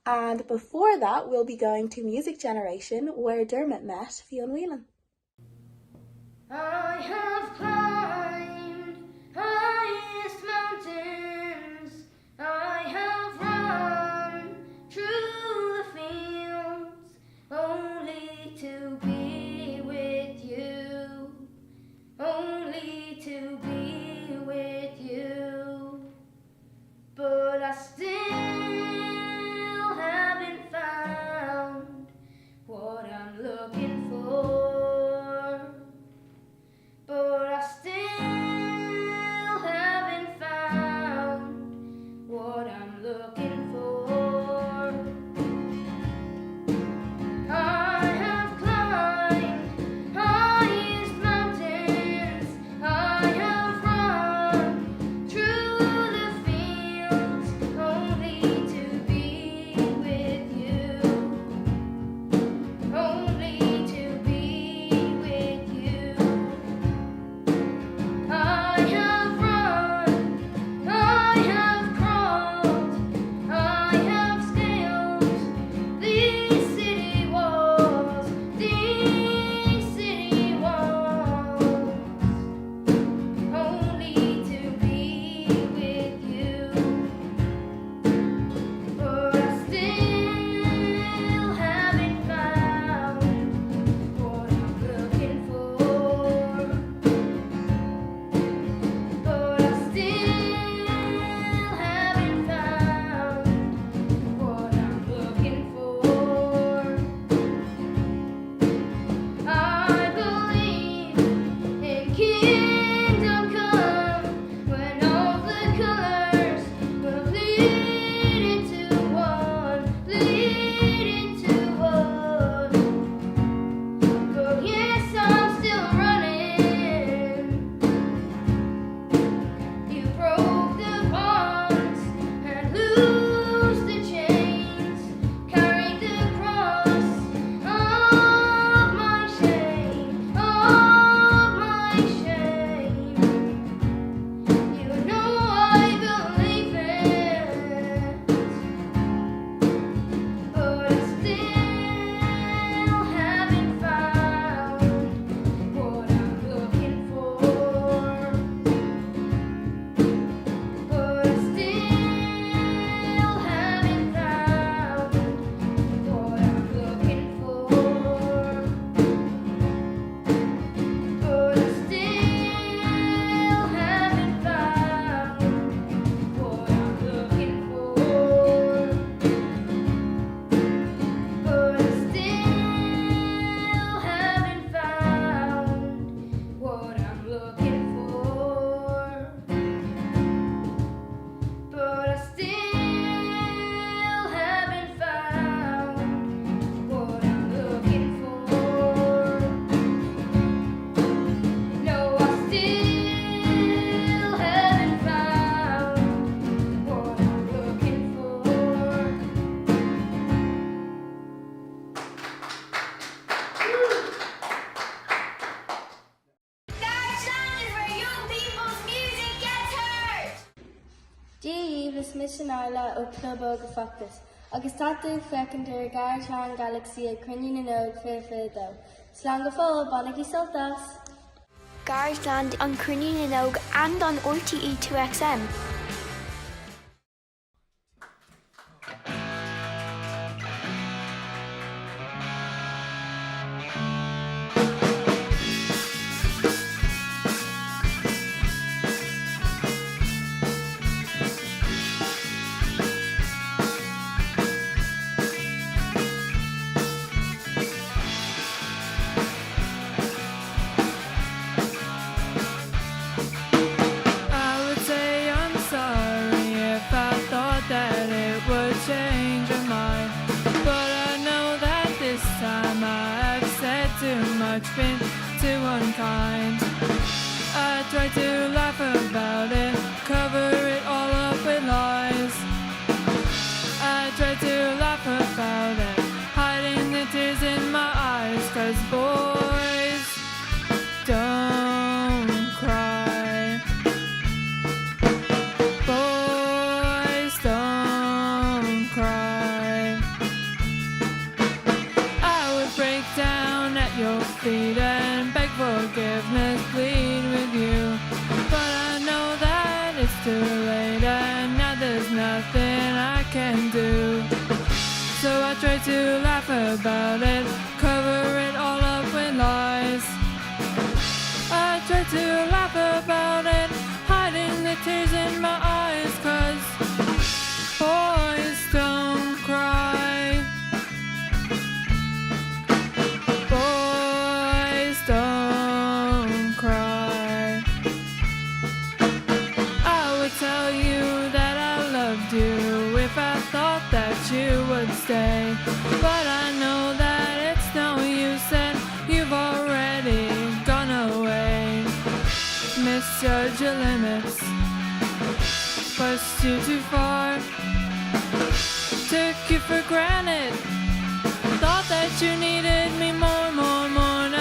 And before that we'll be going to Music Generation where Dermot met Fionn Whelan. I have climbed highest mountains, I have run through the fields, only to be with you, only to be with you, but I still haven't found what I'm looking for. But I still haven't found what I'm looking for. I have climbed highest mountains, I have run through the fields, only to be with you, only to be with you. I have run, I have crawled, I have scaled these city walls, only to be with you. But I still haven't found what I'm looking for. But I still haven't found what I'm looking for. I believe in kingdom come, when all the colors will bleed into one, bleed into one. But yes, I'm still running. You broke the bonds and loosed the chains, carried the cross of my shame, of my shame. You know I believe it, but I still haven't found what I'm looking for. But I still haven't found what I'm looking for. But I still haven't found what I'm looking for. But I still haven't found what I'm looking for. But I still haven't found what I'm looking for. No, I still haven't found what I'm looking for. Garageland is where young people's music gets heard. Díomh mission Arla ó Clubog Factus. Agus tatu fecindir Garageland Galaxyz Cruinniú Fife Slán go fóil Bonagí Sultas. Garageland on Cruinniú and on RTE 2XM. I would say I'm sorry if I thought that it would change your mind. But I know that this time I've said too much, been too unkind. I try to laugh about it, cover it all up. it's too late and now there's nothing I can do. So I try to laugh about it, cover it all up with lies. I try to laugh about it, hiding the tears in my eyes, 'cause boys don't cry. Boys don't cry. I would tell you that I loved you if I thought that you would stay, but I know that it's no use and you've already gone away. Misjudge your limits, pushed you too far, took you for granted, thought that you needed me more.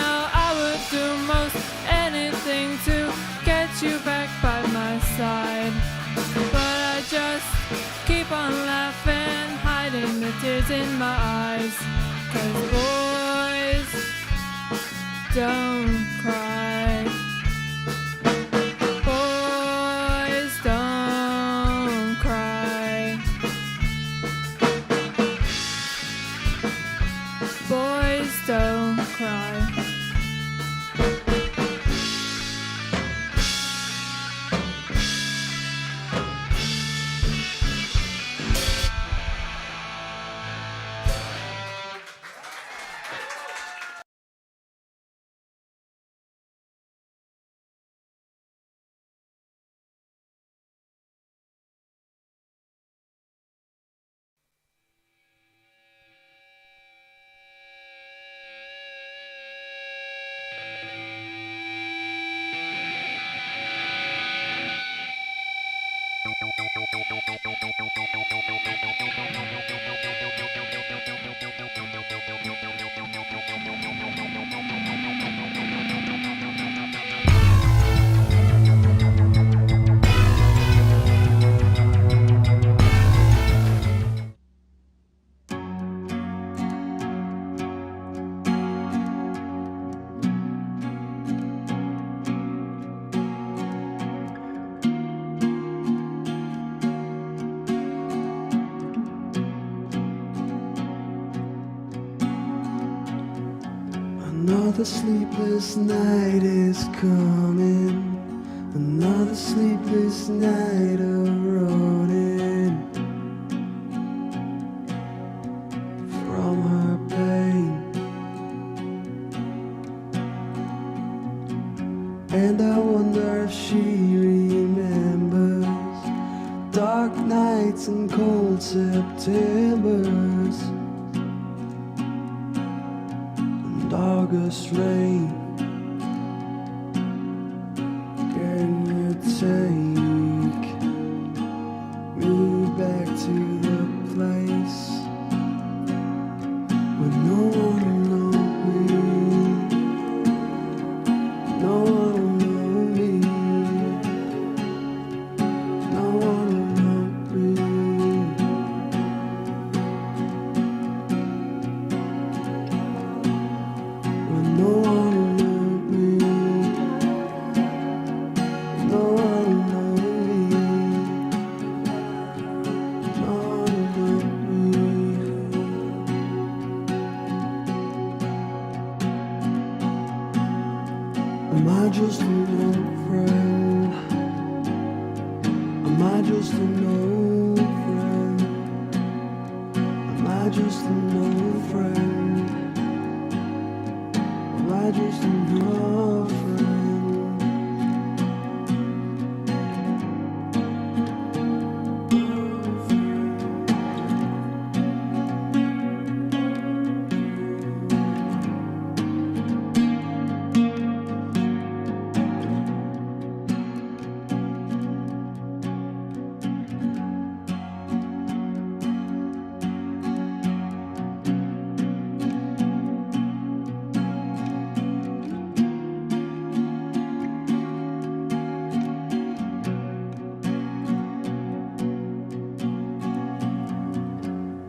Now I would do most anything to get you back by my side, but I just keep on laughing, hiding the tears in my eyes, 'cause boys don't cry. Boys don't cry. Boys don't cry. Another sleepless night is coming. Another sleepless night of roading from her pain. And I wonder if she remembers dark nights and cold Septembers. August rain. Can you take me back to the place where no one will know me, no one will know me, no one will know me. No one will know me. No one will know me. No one will know me. Am I just an old friend? Am I just an old friend? Am I just an old friend? Am I just a girlfriend?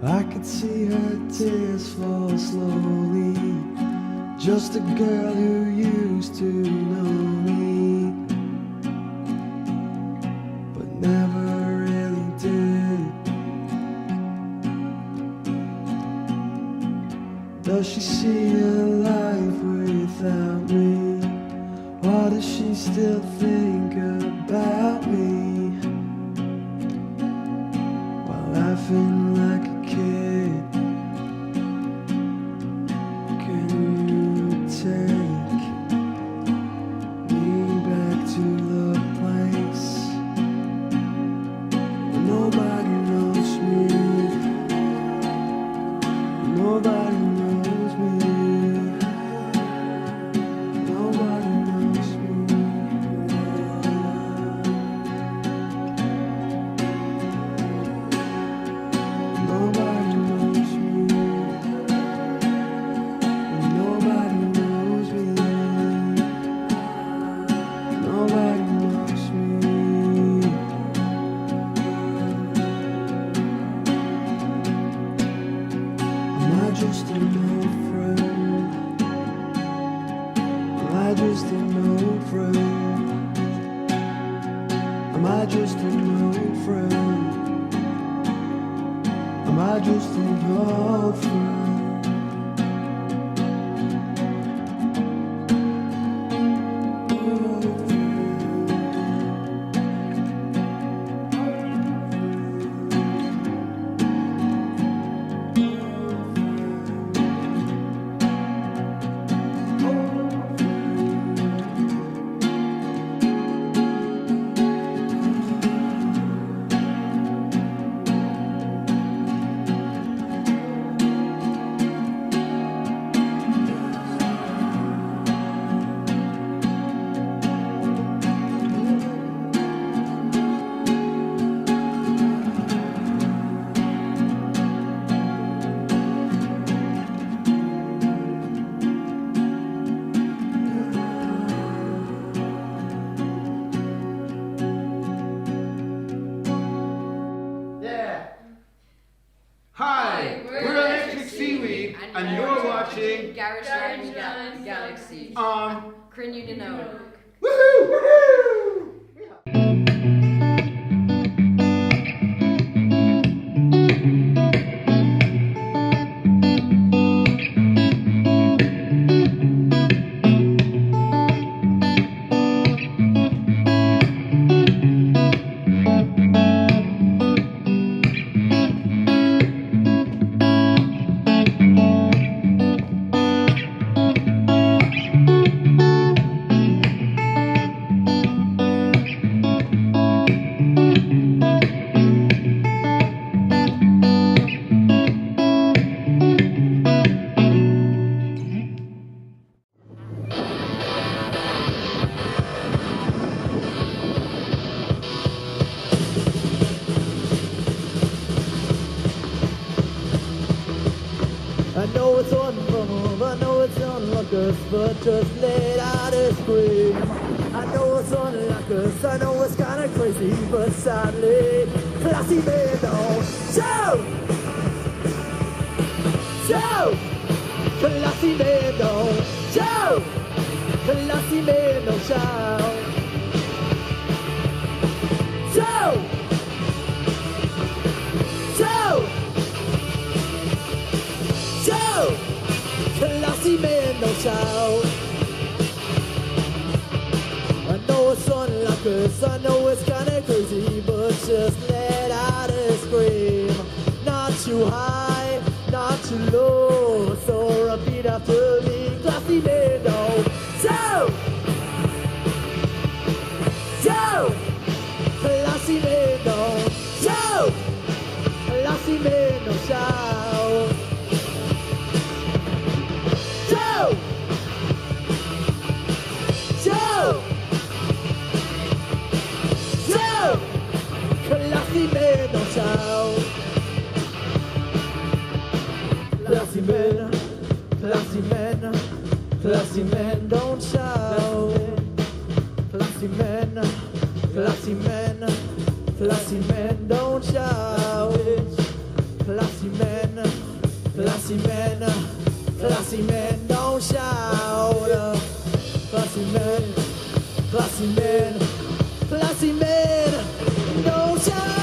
I could see her tears fall slowly. Just a girl who used to know me, but Does she see a life without me? Or does she still think about me? While laughing like a kid, can you take me back to the place where nobody knows me? Nobody knows me. Nobody knows me. Nobody knows me. Nobody knows me. Nobody knows me. Am I just an old friend? Am I just an old friend? Am I just an old friend? Am I just an old friend? Hi, we're Electric Seaweed, and you're watching Garageland Galaxyz on Cruinniú. I know it's unfair, I know it's unlike us, but just let out a scream. I know it's unlike us, I know it's kinda crazy, but sadly, classy men don't shout! Shout! Classy men don't shout! Classy men don't shout! Shout! Shout! Shout! Classy men don't shout. I know it's unlike us, I know it's kinda crazy, but just let out a scream. Not too high, not too low, so repeat after me. Classy men don't shout! Shout! Classy men don't shout! Classy men don't shout! Shout! Shout! Shout! Classy men don't shout! Classy men, classy men, classy men don't shout! Classy men, classy men, classy men don't shout! Classy men, classy men, classy men don't shout! Classy men, classy men, classy men don't shout!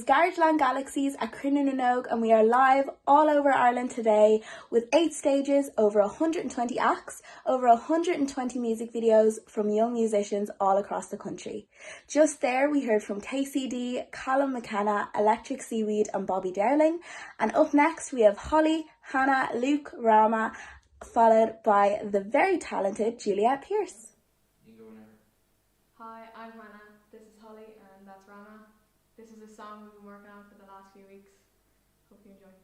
Garageland Galaxyz at Cruinniú and we are live all over Ireland today with 8 stages, over 120 acts, over 120 music videos from young musicians all across the country. Just there we heard from KCD, Callum McKenna, Electric Seaweed and Bobby Dowling, and up next we have Holly, Hannah, Luke, Rama, followed by the very talented Juliet Pierce. Hi, I'm Hannah, this is Holly and that's Rama. This is a song we've been working on for the last few weeks. Hope you enjoy.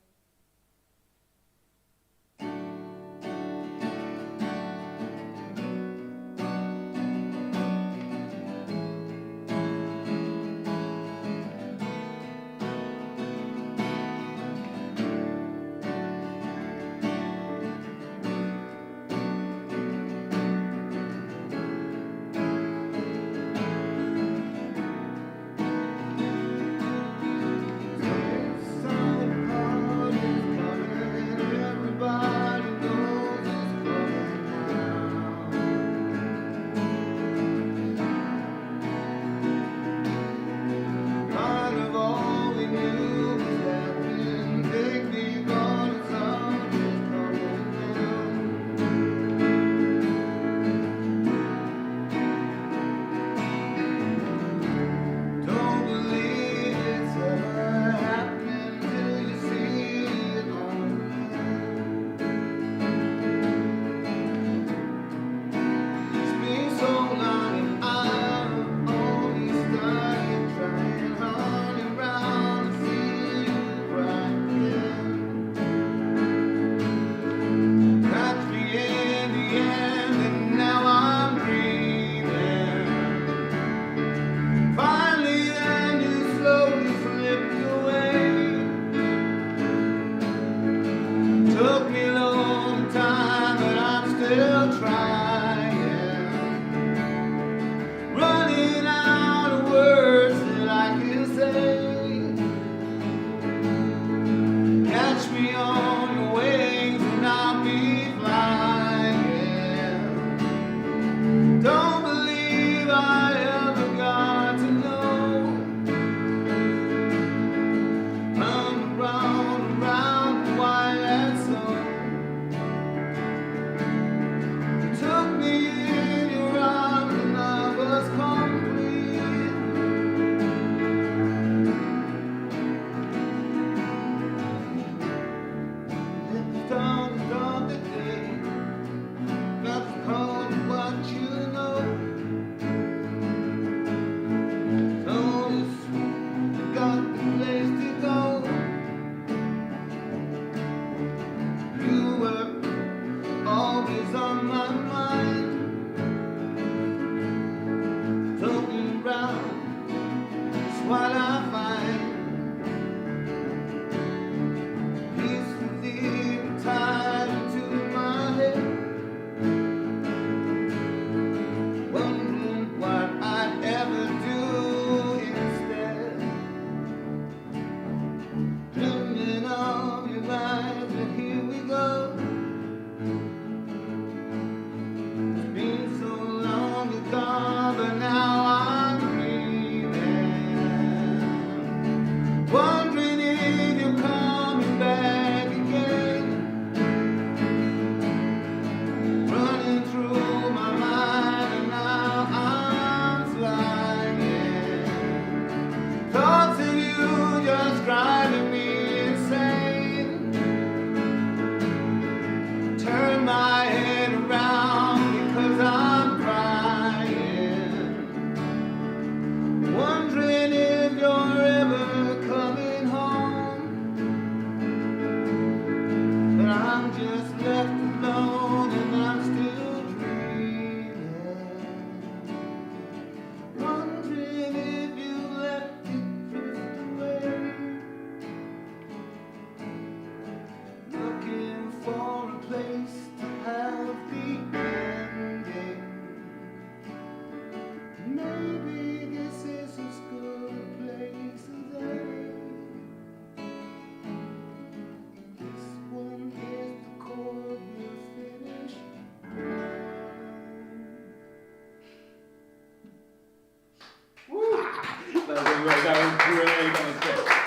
That was great. That was great.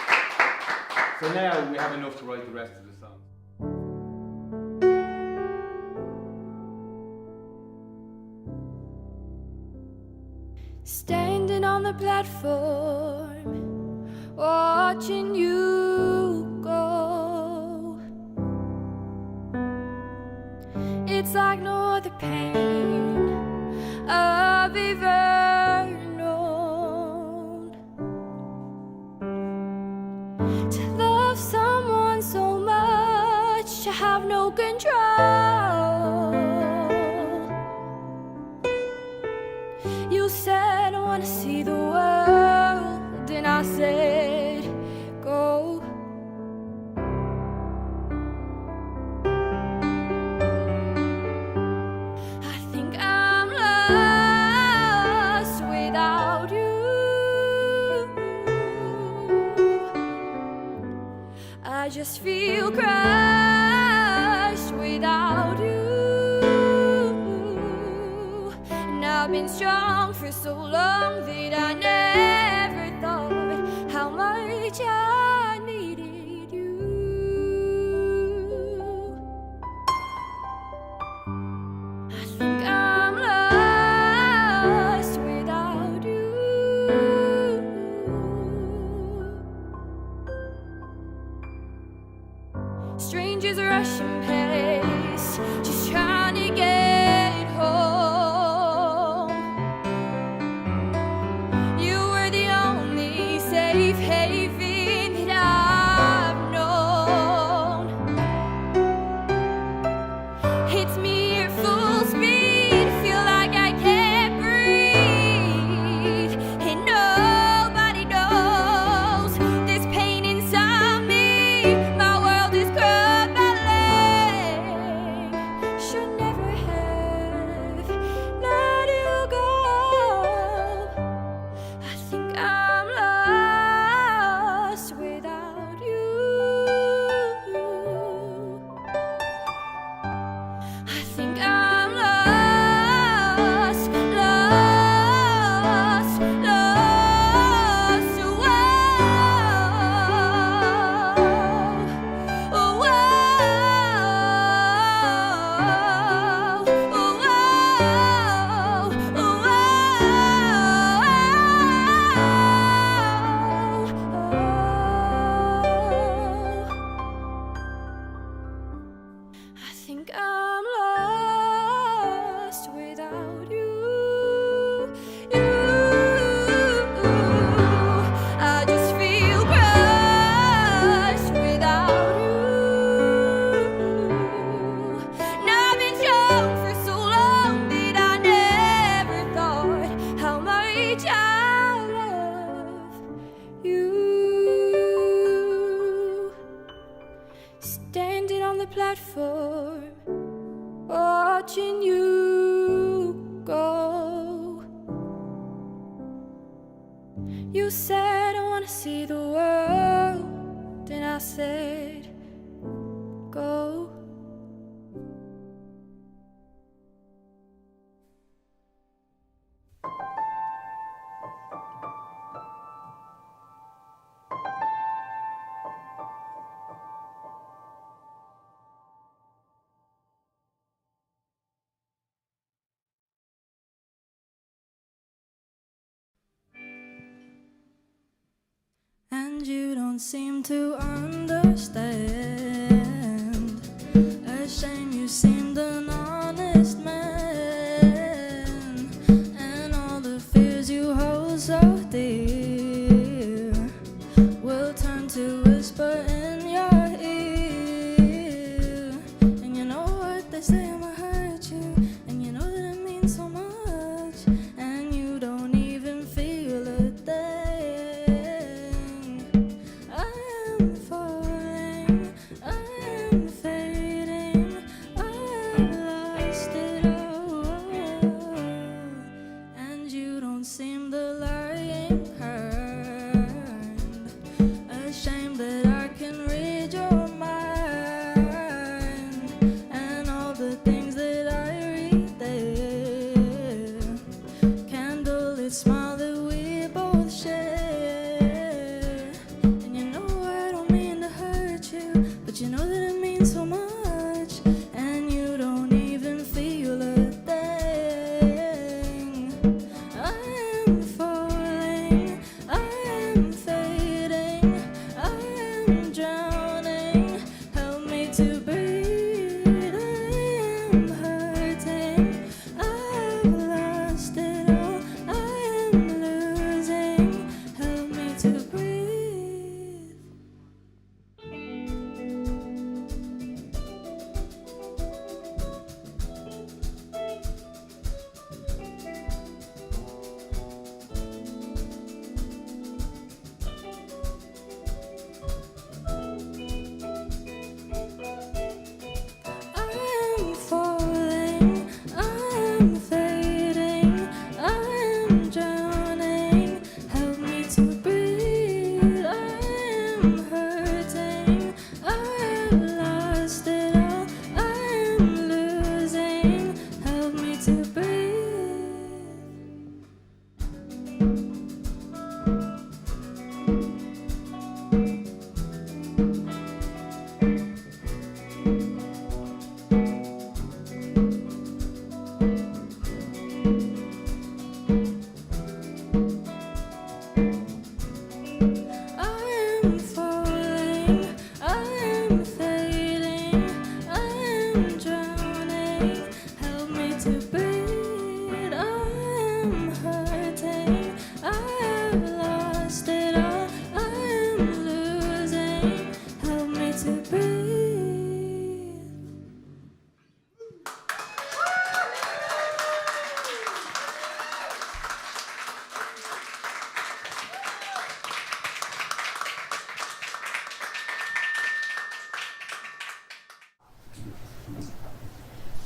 So now we have enough to write the rest of the song. Standing on the platform, watching you go. It's like no other pain I've ever known. To love someone so much, to have no control. You said I wanna see the world, and I said go. I think I'm lost without you. I just feel crushed without you. And I've been strong for so long that I never thought how much I needed you. I think I'm lost without you. Strangers rushing past, just trying to get home. You were the only safe haven that I've known. Hits me at full speed, feel like I can't breathe, and nobody knows this pain inside me. My world is crumbling. Should never have let you go. I think I'm lost without you. I think I'm lost, lost, lost. I think I'm lost without you. I just feel crushed without you. And I've been strong for so long that I never thought how much I love you. Standing on the platform, watching you go. You said I wanna see the world, and I said go. And you don't seem to understand. A shame you seemed an honest man, and all the fears you hold so dear will turn to whisper in your ear. And you know what they say, I'ma hurt you, and you know that it means so much, and you don't even feel a thing. I am falling, I am fading, I've lost it all, and you don't seem the lying kind. Ashamed that I can read your mind, and all the things that I read there. Candlelit smile that we both share. And you know I don't mean to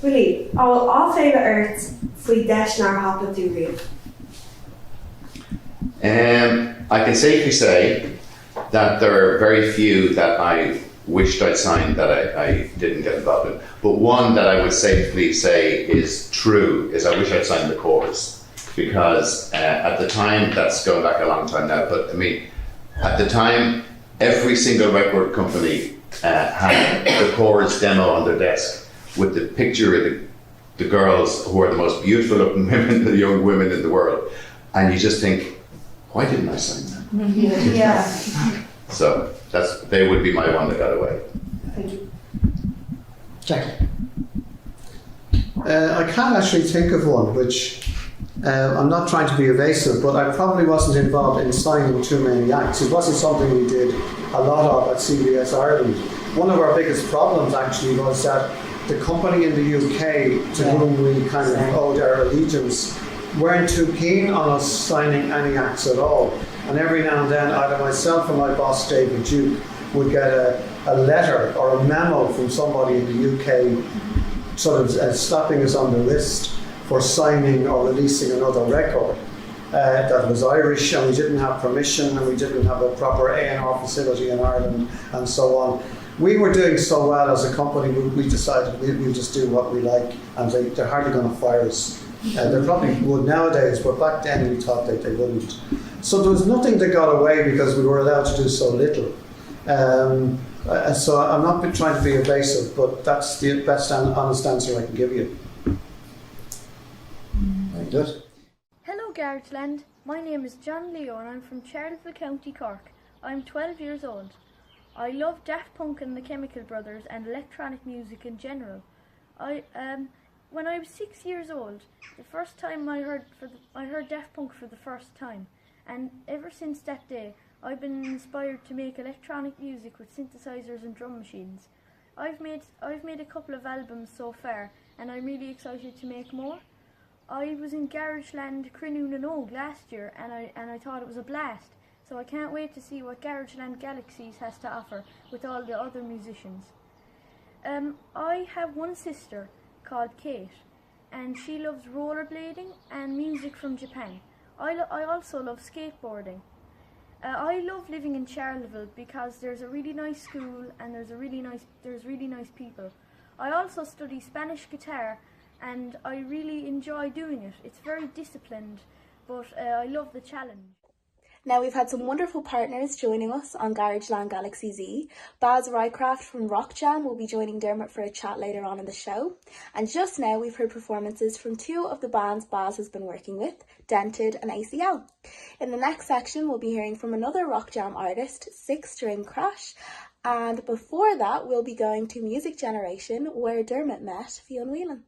Really, all favourite arts faoi deisnar hapla tú riamh. I can safely say that there are very few that I wished I'd signed that I didn't get involved in. But one that I would safely say is true is I wish I'd signed the chorus, because at the time, that's going back a long time now, but I mean, at the time, every single record company had the chorus demo on their desk with the picture of the girls who are the most beautiful looking women, the young women in the world, and you just think, why didn't I sign that? Yeah. So they would be my one that got away. Thank you. Jackie. I can't actually think of one, which I'm not trying to be evasive, but I probably wasn't involved in signing too many acts. It wasn't something we did a lot of at CBS Ireland. One of our biggest problems actually was that the company in the UK to whom we kind of owed our allegiance weren't too keen on us signing any acts at all. And every now and then, either myself or my boss, David Duke, would get a letter or a memo from somebody in the UK sort of slapping us on the wrist for signing or releasing another record that was Irish, and we didn't have permission, and we didn't have a proper A&R facility in Ireland, and so on. We were doing so well as a company, we decided we'll just do what we like, and they're hardly going to fire us. They probably would nowadays, but back then we thought that they wouldn't. So there was nothing that got away because we were allowed to do so little. So I'm not trying to be evasive, but that's the best honest answer I can give you. Very good. Hello Garageland, my name is John Leo and I'm from Charleville, County Cork. I'm 12 years old. I love Daft Punk and the Chemical Brothers and electronic music in general. When I was 6 years old, the first time I heard Daft Punk for the first time, and ever since that day, I've been inspired to make electronic music with synthesizers and drum machines. I've made a couple of albums so far, and I'm really excited to make more. I was in Garageland Cruinniú last year, and I thought it was a blast. So I can't wait to see what Garageland Galaxyz has to offer with all the other musicians. I have one sister called Kate, and she loves rollerblading and music from Japan. I also love skateboarding. I love living in Charleville because there's a really nice school and there's really nice people. I also study Spanish guitar and I really enjoy doing it. It's very disciplined, but I love the challenge. Now we've had some wonderful partners joining us on Garageland Galaxyz. Baz Rycraft from Rock Jam will be joining Dermot for a chat later on in the show. And just now we've heard performances from two of the bands Baz has been working with, Dented and ACL. In the next section we'll be hearing from another Rock Jam artist, Six String Crash. And before that we'll be going to Music Generation where Dermot met Fionn Whelan.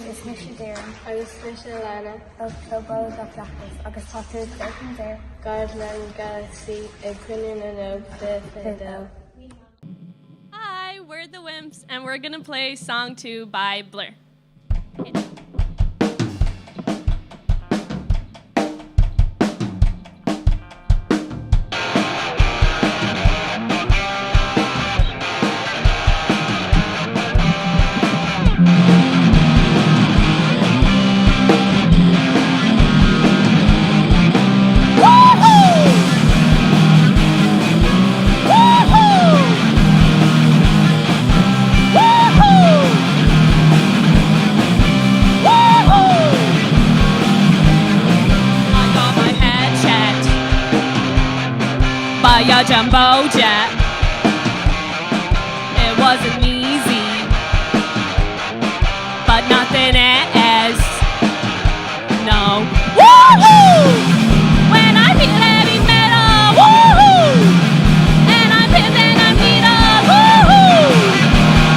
Is Misha Darren. Agus Misha Lana. Of Clubbo Gapachas. Agus Tatu Curtain there. Garageland Galaxy. A Cruinniú the Hi, we're the Wimps, and we're gonna play Song 2 by Blur. Your jumbo jet. It wasn't easy, but nothing is. No. Woohoo! When I feel heavy metal, woohoo! And I'm pissing a needle, woohoo!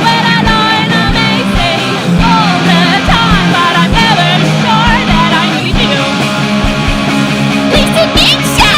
When I learn amazing all the time, but I'm never sure that I need you. Listen, Misha!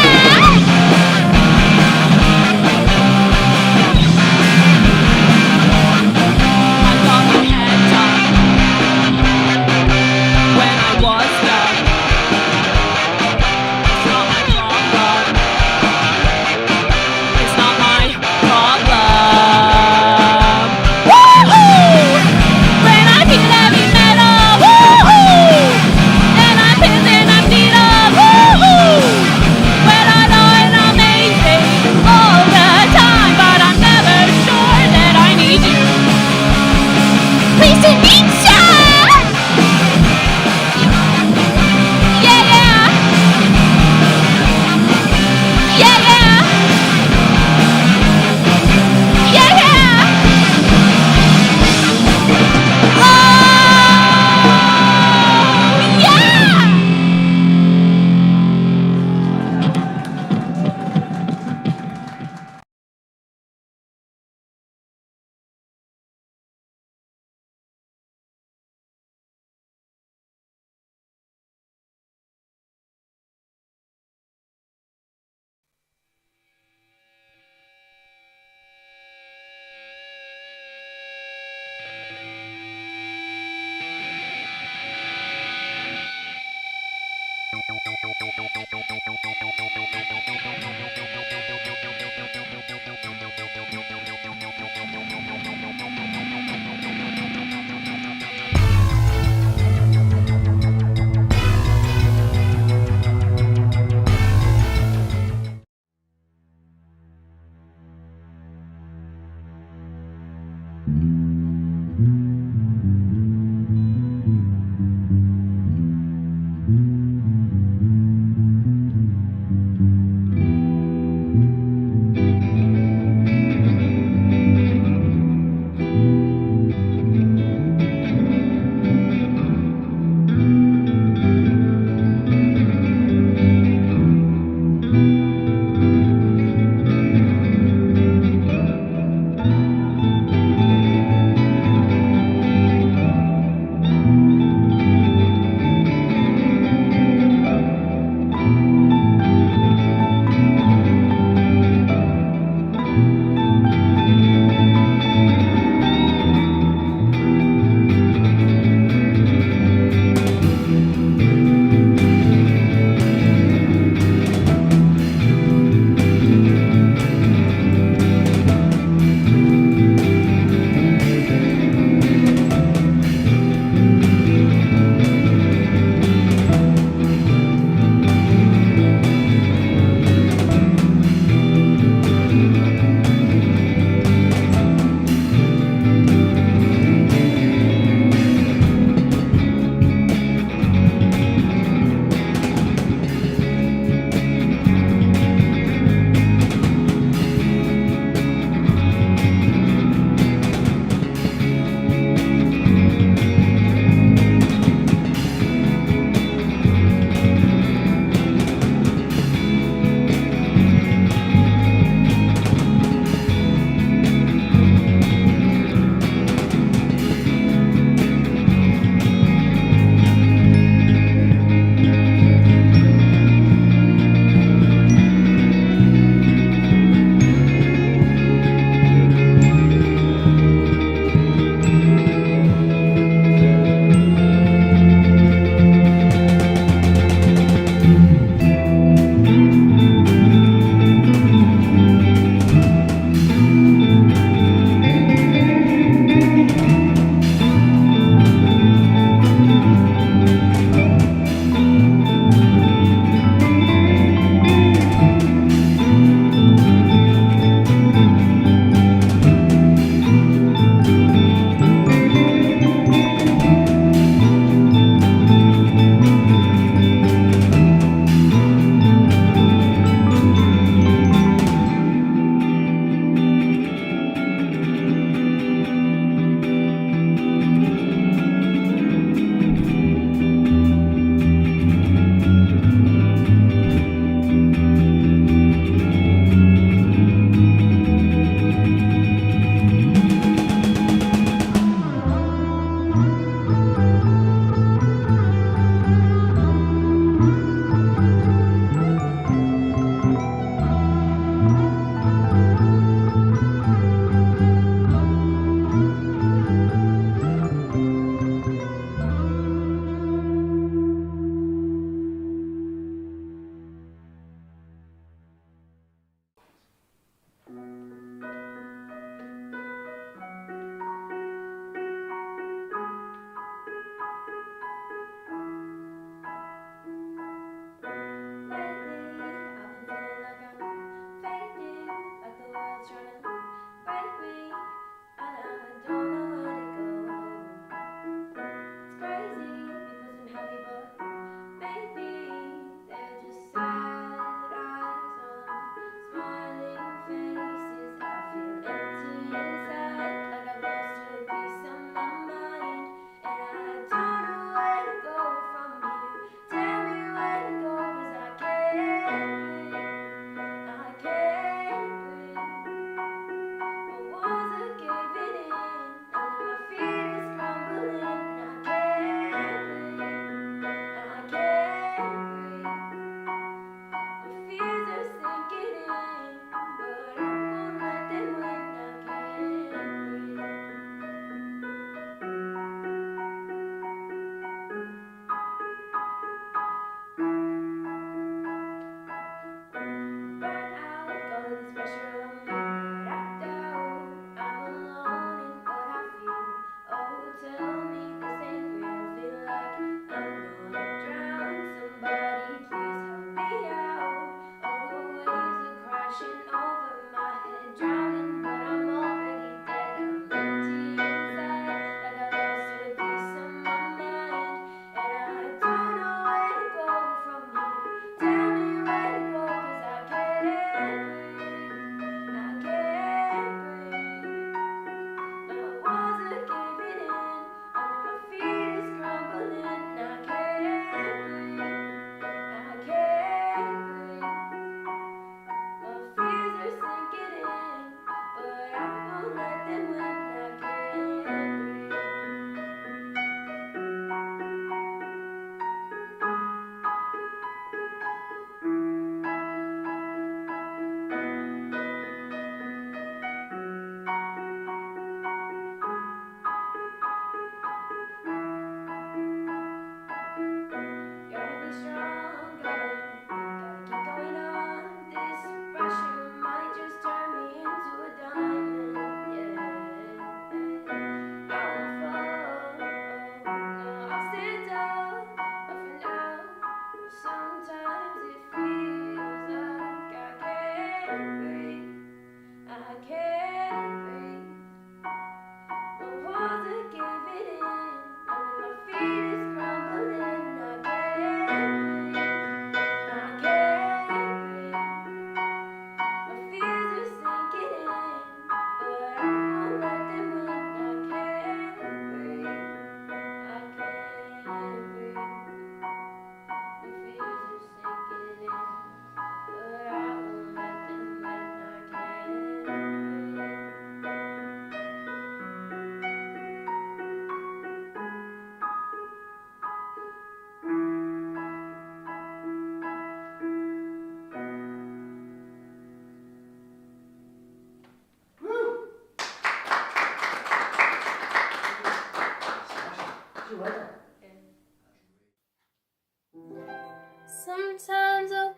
Sometimes I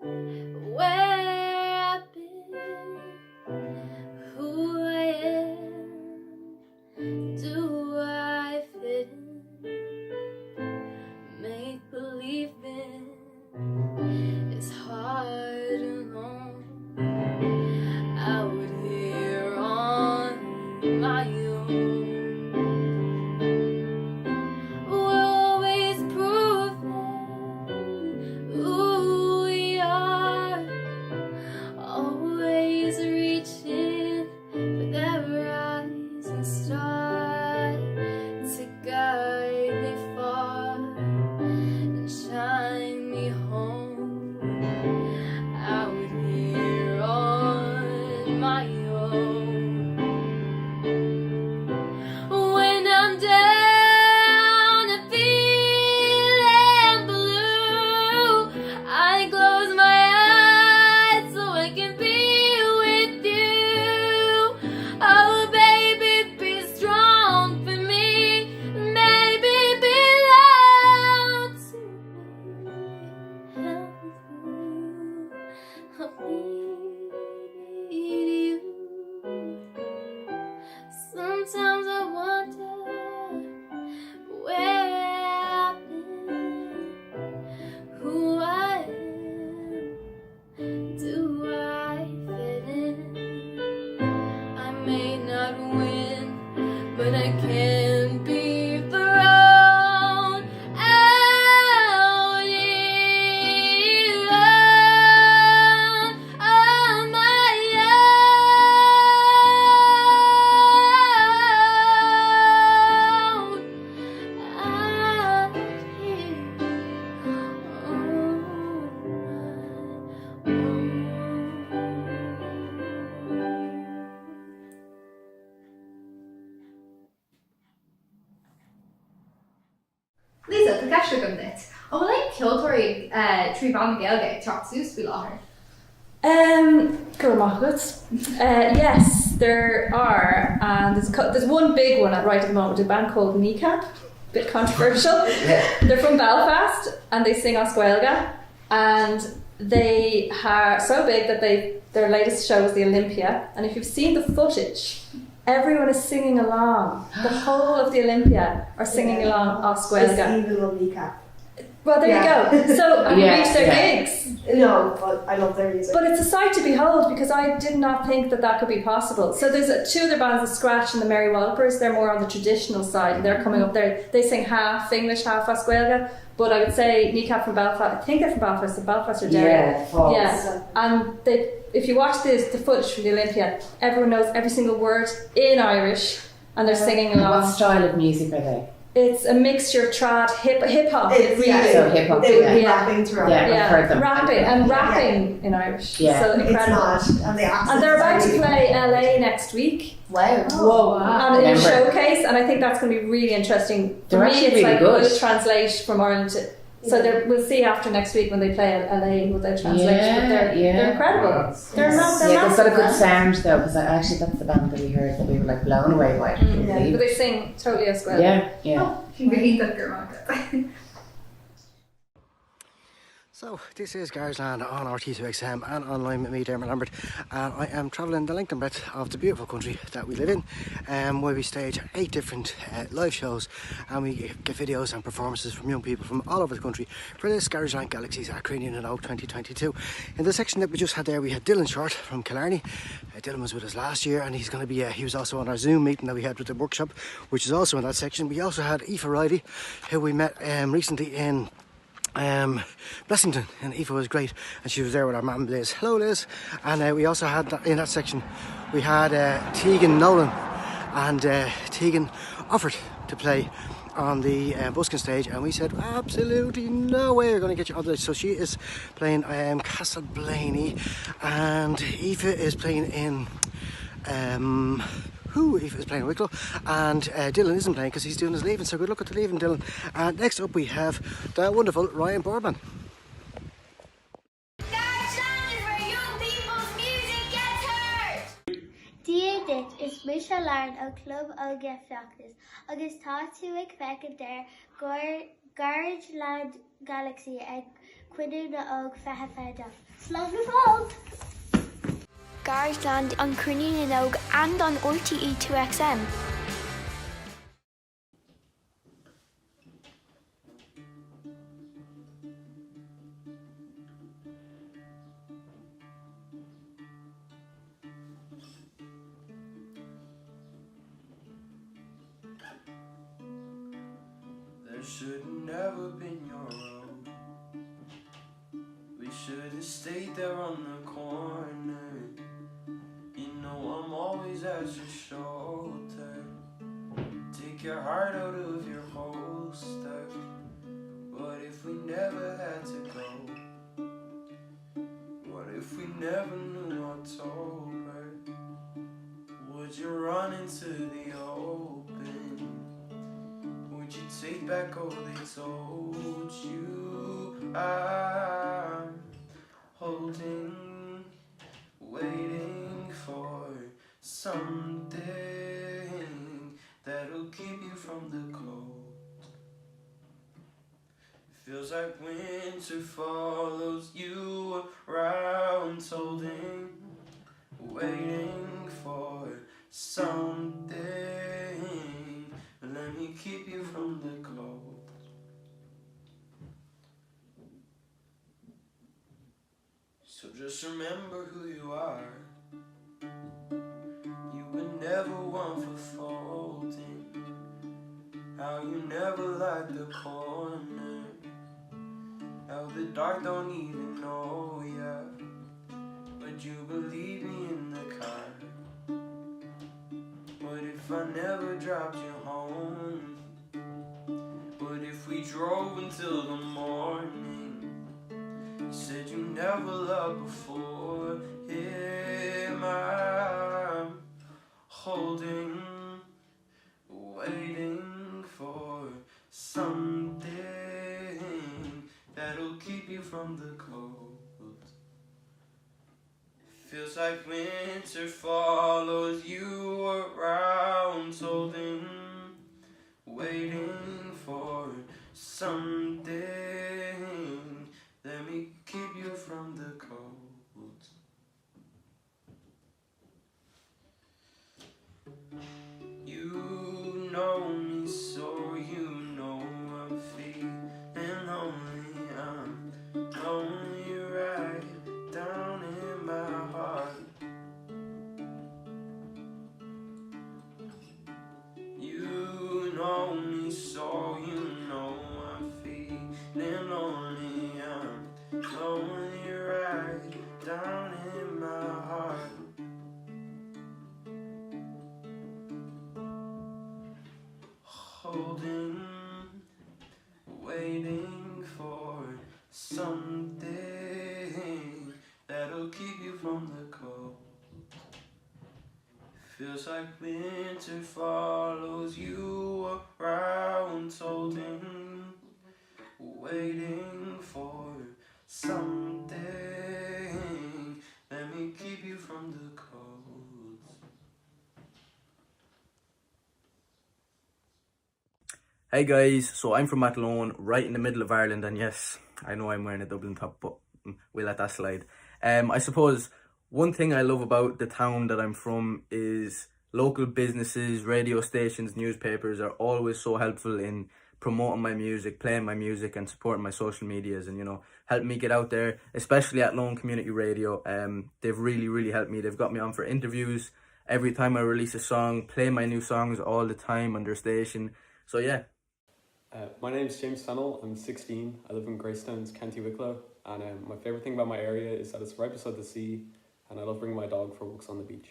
wonder where I've been, who I am, do I fit in? Make believe in is hard alone, out here on my own. Sometimes I wonder where I've been, who I am, do I fit in? I may not win, but I can be thrown out here on my own. Out here on Lisa, the gash go net. Oh, like Kiltory, Tree Van Gelge, Chalk Zeus be laughing. Yes, there are, and there's one big one right at the moment, a band called Kneecap, bit controversial. They're from Belfast and they sing Oscuelga, and they are so big that their latest show was the Olympia, and if you've seen the footage, everyone is singing along. The whole of the Olympia are singing along Oscuelga. It's evil Kneecap. Well, there you go. So have you reached their gigs? No, but I love their music. But it's a sight to behold because I did not think that could be possible. So there's two other bands, the Scratch and the Merry Wallopers. They're more on the traditional side, and they're coming up there. They sing half English, half Oscuelga. But I would say Kneecap from Belfast. I think they're from Belfast. So Belfast or Derry. Yeah. And if you watch the footage from the Olympia, everyone knows every single word in Irish, and they're singing along. What style of music are they? It's a mixture of trad, hip hop. Really. So hip hop. They would be rapping throughout. Yeah, I've heard them. Rapping in Irish. Yeah. So incredible. It's not. And they're about to play LA next week. Wow. Whoa. And in a showcase, and I think that's going to be really interesting. They're For me, actually it's really like good. will it translate from Ireland to. So we'll see after next week when they play LA will they translate. But they're incredible. They're they've got a good sound though, because actually that's the band that we heard that we were like blown away by. But they sing totally Oscuelga. Yeah. So this is Garageland on RT2XM and online with me, Dermot Lambert, and I am travelling the length and breadth of the beautiful country that we live in, where we stage 8 different live shows, and we get videos and performances from young people from all over the country for this Garageland Galaxyz at Cruinniú 2022. In the section that we just had there, we had Dylan Short from Killarney. Dylan was with us last year, and he's going to be he was also on our Zoom meeting that we had with the workshop, which is also in that section. We also had Aoife Riley, who we met recently in Blessington, and Aoife was great, and she was there with our mum Liz. Hello Liz. And we also had in that section we had Tegan Nolan, and Tegan offered to play on the busking stage, and we said absolutely no way we're going to get you on there. So she is playing Castleblaney, and Aoife is playing in Aoife is playing Wicklow, and Dylan isn't playing because he's doing his leaving, so good luck at the leaving, Dylan. And next up we have the wonderful Ryan Boorman. Dear dit is Michelle Larn o Club Óga Fiachtas, agus tá tú ag feicead der Garageland Galaxyz ag Cruinniú og Fehefeda. Slán na fáil! Garageland on Cruinniú and on RTE 2XM. There should have never been your road. We should have stayed there on the corner. You know I'm always at your shoulder. Take your heart out of your holster. What if we never had to go? What if we never knew October? Would you run into the open? Would you take back all they told you? I'm holding, waiting for something that'll keep you from the cold. Feels like winter follows you around, holding, waiting for something. Let me keep you from the cold. So just remember who you are. You were never one for folding. How you never liked the corner. How the dark don't even know ya. But you believe me in the car. What if I never dropped you home? What if we drove until the morning? You said you never loved before him. I'm holding, waiting for something that'll keep you from the cold. Feels like winter follows you around, holding, waiting for something. Let me keep you from the cold. You know me, so you know I'm feeling lonely. I'm lonely right down in my heart. You know me, so you know I'm feeling lonely. I'm lonely right down in my heart. Holding, waiting for something that'll keep you from the cold. Feels like winter follows you around, holding, waiting for something. Let me keep you from the cold. Hey guys, so I'm from Athlone, right in the middle of Ireland, and yes, I know I'm wearing a Dublin top, but we'll let that slide. I suppose one thing I love about the town that I'm from is local businesses, radio stations, newspapers are always so helpful in promoting my music, playing my music and supporting my social medias and, you know, helping me get out there, especially Athlone Community Radio. They've really helped me. They've got me on for interviews every time I release a song, play my new songs all the time on their station. So yeah. My name is James Fennell, I'm 16, I live in Greystones, County Wicklow, and my favourite thing about my area is that it's right beside the sea, and I love bringing my dog for walks on the beach.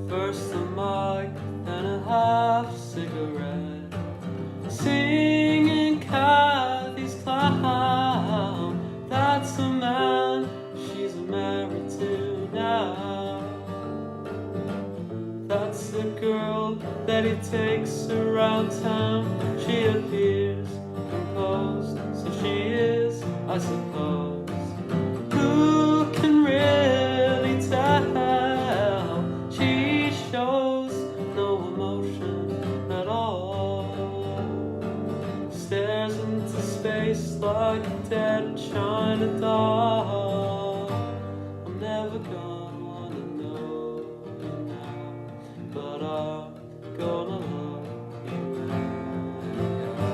First a mug, then a half cigarette, singing Kathy's clown. That's the man she's married to now. That's the girl that he takes around town. She appears composed, so she is, I suppose. Who can really tell? She shows no emotion at all. Stares into space like a dead China doll. I'm never gonna wanna know you now, but I'm gonna love you anyhow.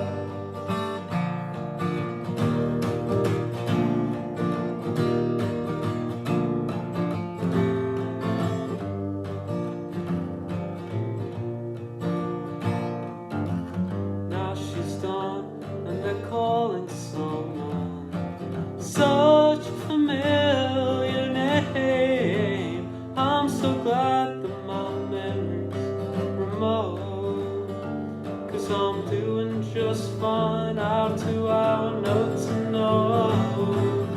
Now she's done and they're calling someone. Such a familiar name. I'm so glad that my memory's remote, 'cause I'm doing just fine. Out to our note to note.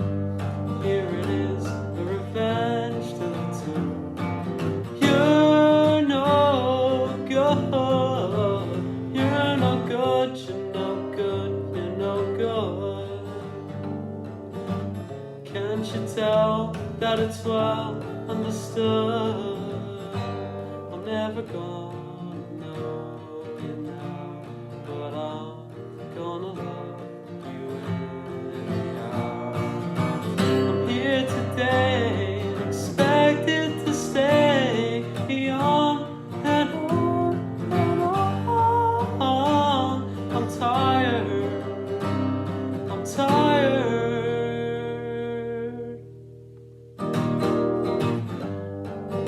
Here it is, the revenge to the two. You're no good. You're no good. You're no good. You're no good. Can't you tell that it's well understood? I'm never gonna know you now, but I'm gonna love you anyhow. I'm here today, expected to stay on and on and on. I'm tired. I'm tired.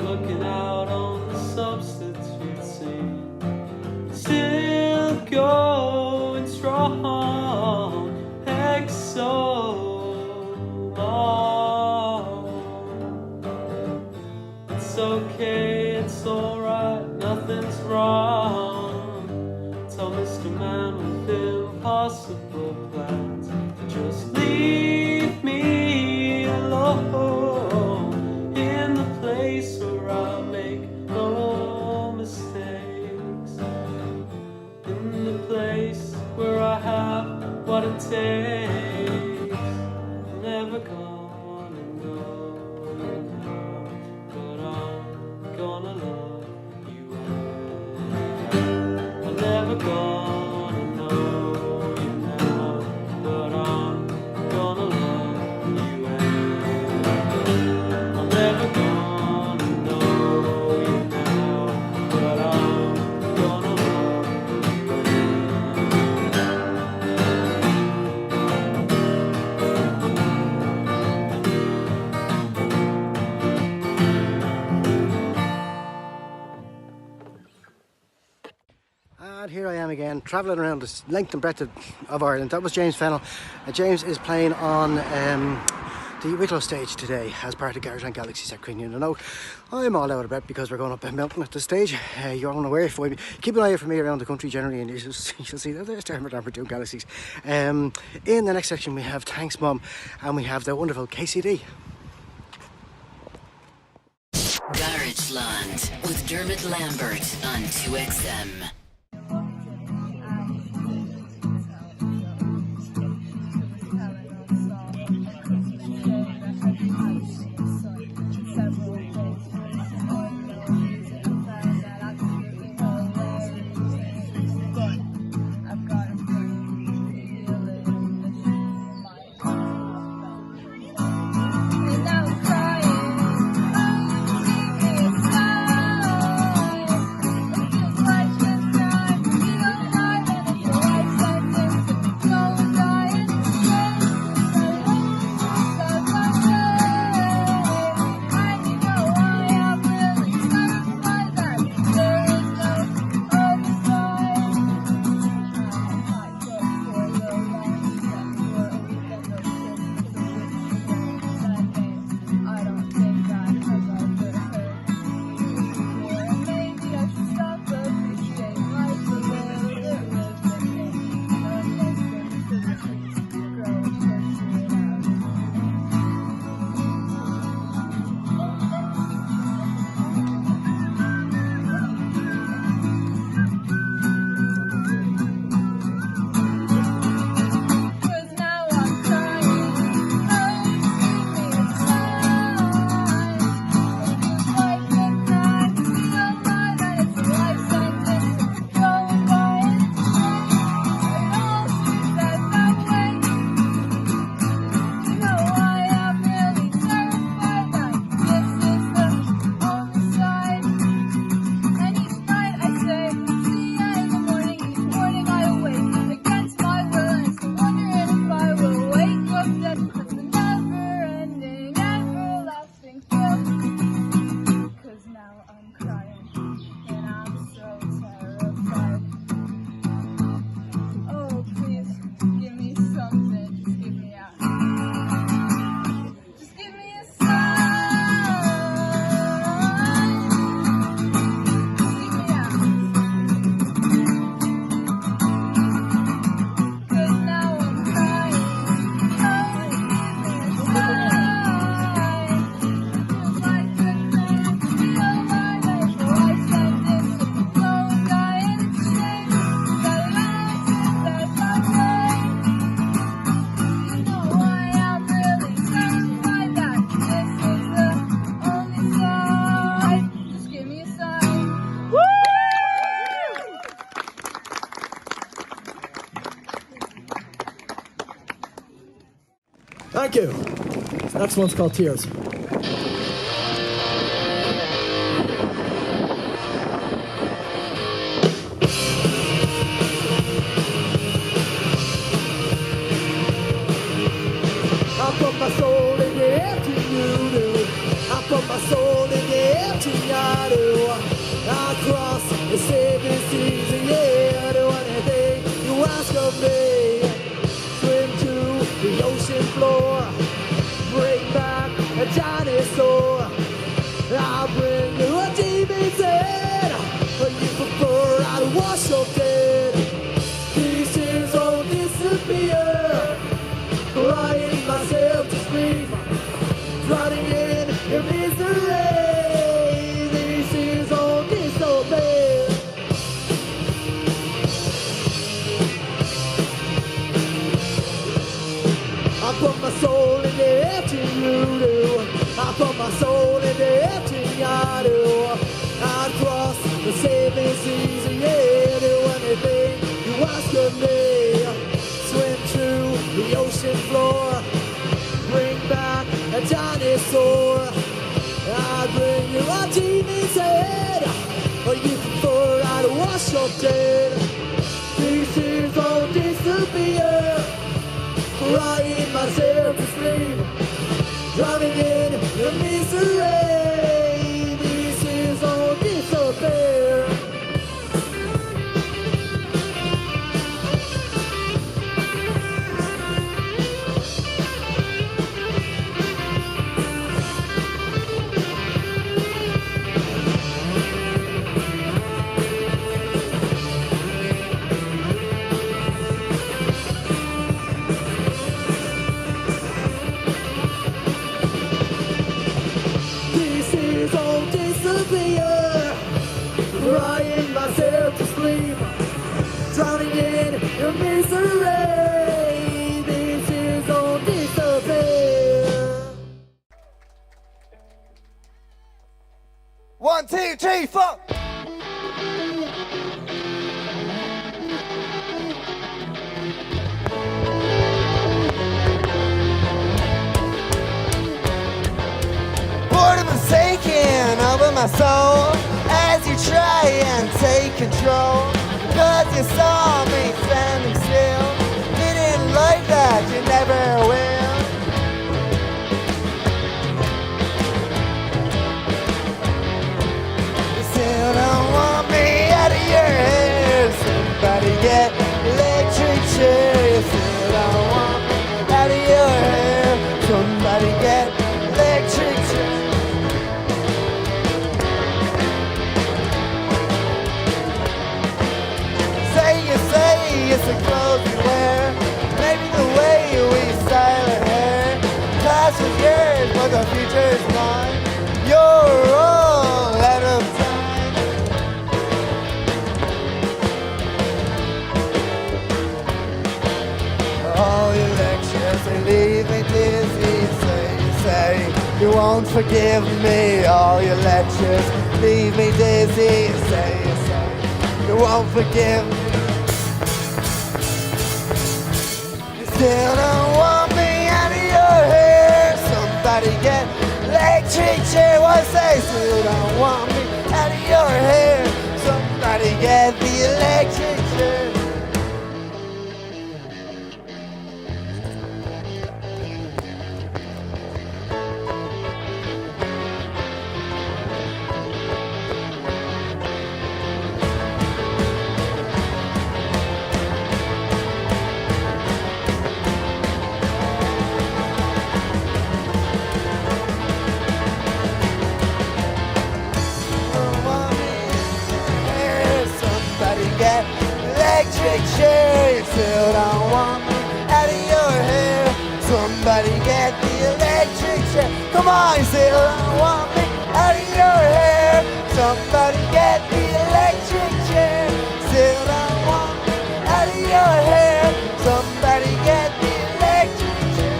Looking out on the substitute scene, still going strong, exo long. It's okay, it's alright, nothing's wrong. Tell Mr. Man with impossible plans to just leave me alone in the place where I make no mistakes, in the place where I have what it takes. I'm never gonna know you now, but I'm gonna love you anyhow. I'm never gonna know you now, but I'm gonna love you anyhow. I'm never gonna know you now, but I'm gonna love you anyhow. And here I am again, travelling around the length and breadth of Ireland. That was James Fennell. James is playing on the Wicklow stage today as part of Garageland Galaxyz at Cruinniú. Now, I'm all out of breath because we're going up a mountain at the stage. You're unaware if we keep an eye out for me around the country generally, and you'll see that there's Dermot Lambert doing Galaxyz. In the next section, we have Thanks Mum, and we have the wonderful KCD. Garageland with Dermot Lambert on 2XM. Questions This next one's called Tears. I put my soul in the empty you. I put my soul in the empty you. I cross the saving seas and yeah, do anything you ask of me. Swim to the ocean floor, bring back a dinosaur. I'll bring you a demon's head, but you prefer I'd wash up dead. Pieces all disappear, crying myself to sleep, drowning in your misery. This is all disappear. I put my soul in the empty you. I put my soul in the empty you. I'd cross the saving seas and yeah, do anything you ask of me. Swim through the ocean floor, bring back a dinosaur. I'd bring you a demon's head, or you prefer I'd wash up dead. Pieces all disappear, crying myself to sleep, drowning in the misery. This is all disappear. Pieces all disappear, crying myself to sleep, drowning in your misery. This is all disappear. 1, 2, 3, 4. Boredom is taking over my soul as you try and take control. Cause you saw me standing still, you didn't like that, you never will. You still don't want me out of your hair. Somebody get electric chair. You still don't want me out of your hair. Somebody get electric chair. It's the clothes you wear, maybe the way we style our hair. Past is yours, but the future is mine. You're all out of time. All your lectures, they leave me dizzy. Say you won't forgive me. All your lectures leave me dizzy. Say you won't forgive me. Still don't want me out of your hair. Somebody get electric chair. What say? Still don't want me out of your hair. Somebody get the electric chair. Electric chair, you still don't want me out of your hair. Somebody get the electric chair. Come on, you still don't want me out of your hair. Somebody get the electric chair. Still don't want me out of your hair. Somebody get the electric chair.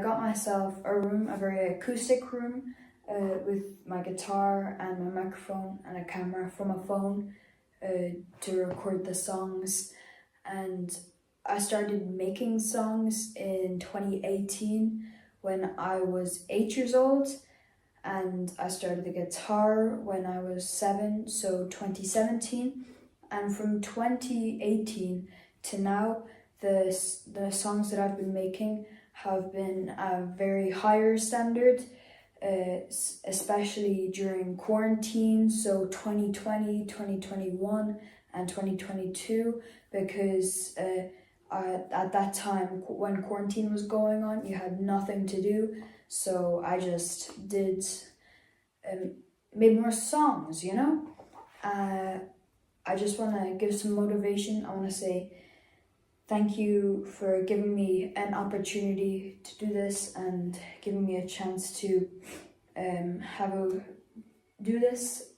got myself a room, a very acoustic room, with my guitar and my microphone and a camera from a phone to record the songs. And I started making songs in 2018 when I was 8 years old, and I started the guitar when I was 7, so 2017. And from 2018 to now, the songs that I've been making have been a very higher standard, especially during quarantine, so 2020, 2021 and 2022, because at that time when quarantine was going on, you had nothing to do, so I just did made more songs, you know. I just want to give some motivation. I want to say thank you for giving me an opportunity to do this and giving me a chance to do this.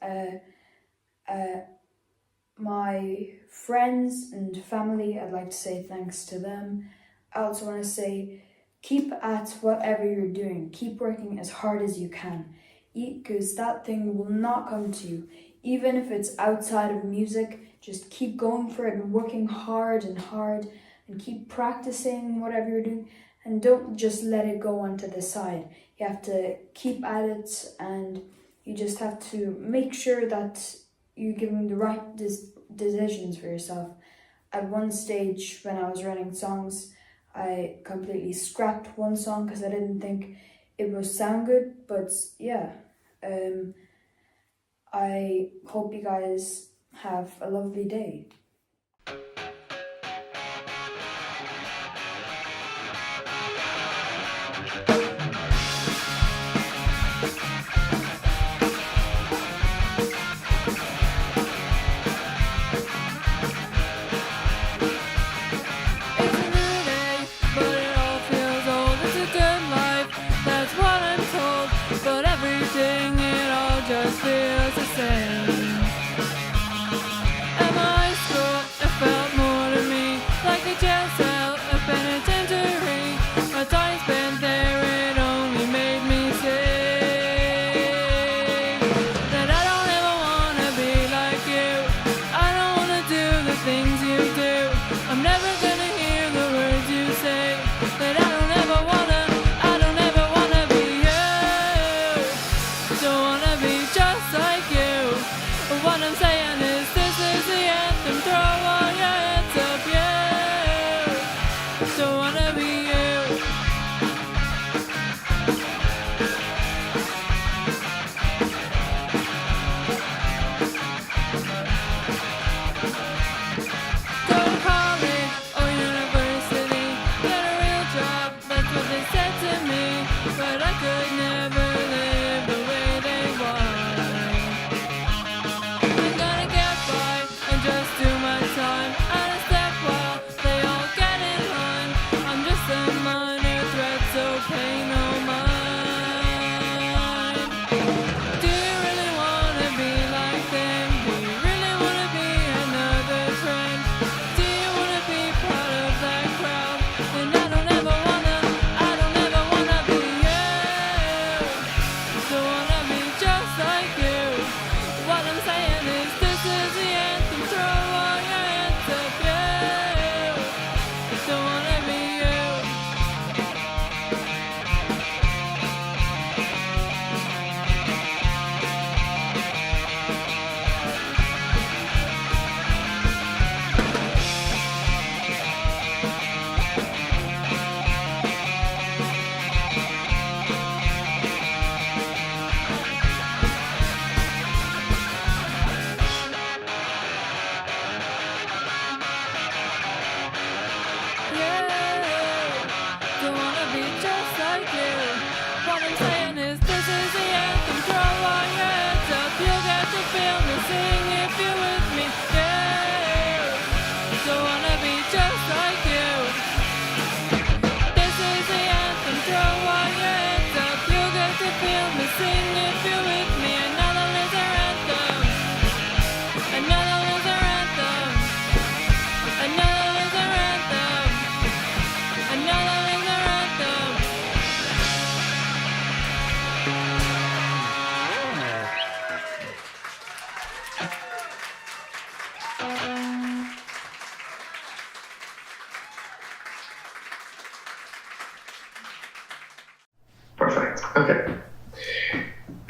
My friends and family, I'd like to say thanks to them. I also want to say keep at whatever you're doing. Keep working as hard as you can, because that thing will not come to you. Even if it's outside of music, just keep going for it and working hard and keep practicing whatever you're doing, and don't just let it go onto the side. You have to keep at it, and you just have to make sure that you're giving the right decisions for yourself. At one stage when I was writing songs, I completely scrapped one song because I didn't think it would sound good, but yeah. I hope you guys have a lovely day. Just feels the same. At my school, it felt more to me like a jail cell, a penitentiary. My time spent there, it only made me say that I don't ever wanna be like you. I don't wanna do the things you do. I'm never gonna hear the words you say. That I don't ever wanna be you. Don't wanna be just like you. What I'm saying is this is the anthem. Throw all your hands up, yeah. Don't wanna be you. Go to college or university, get a real job, that's what they said to me. But I could never live the way they want. I'm gonna get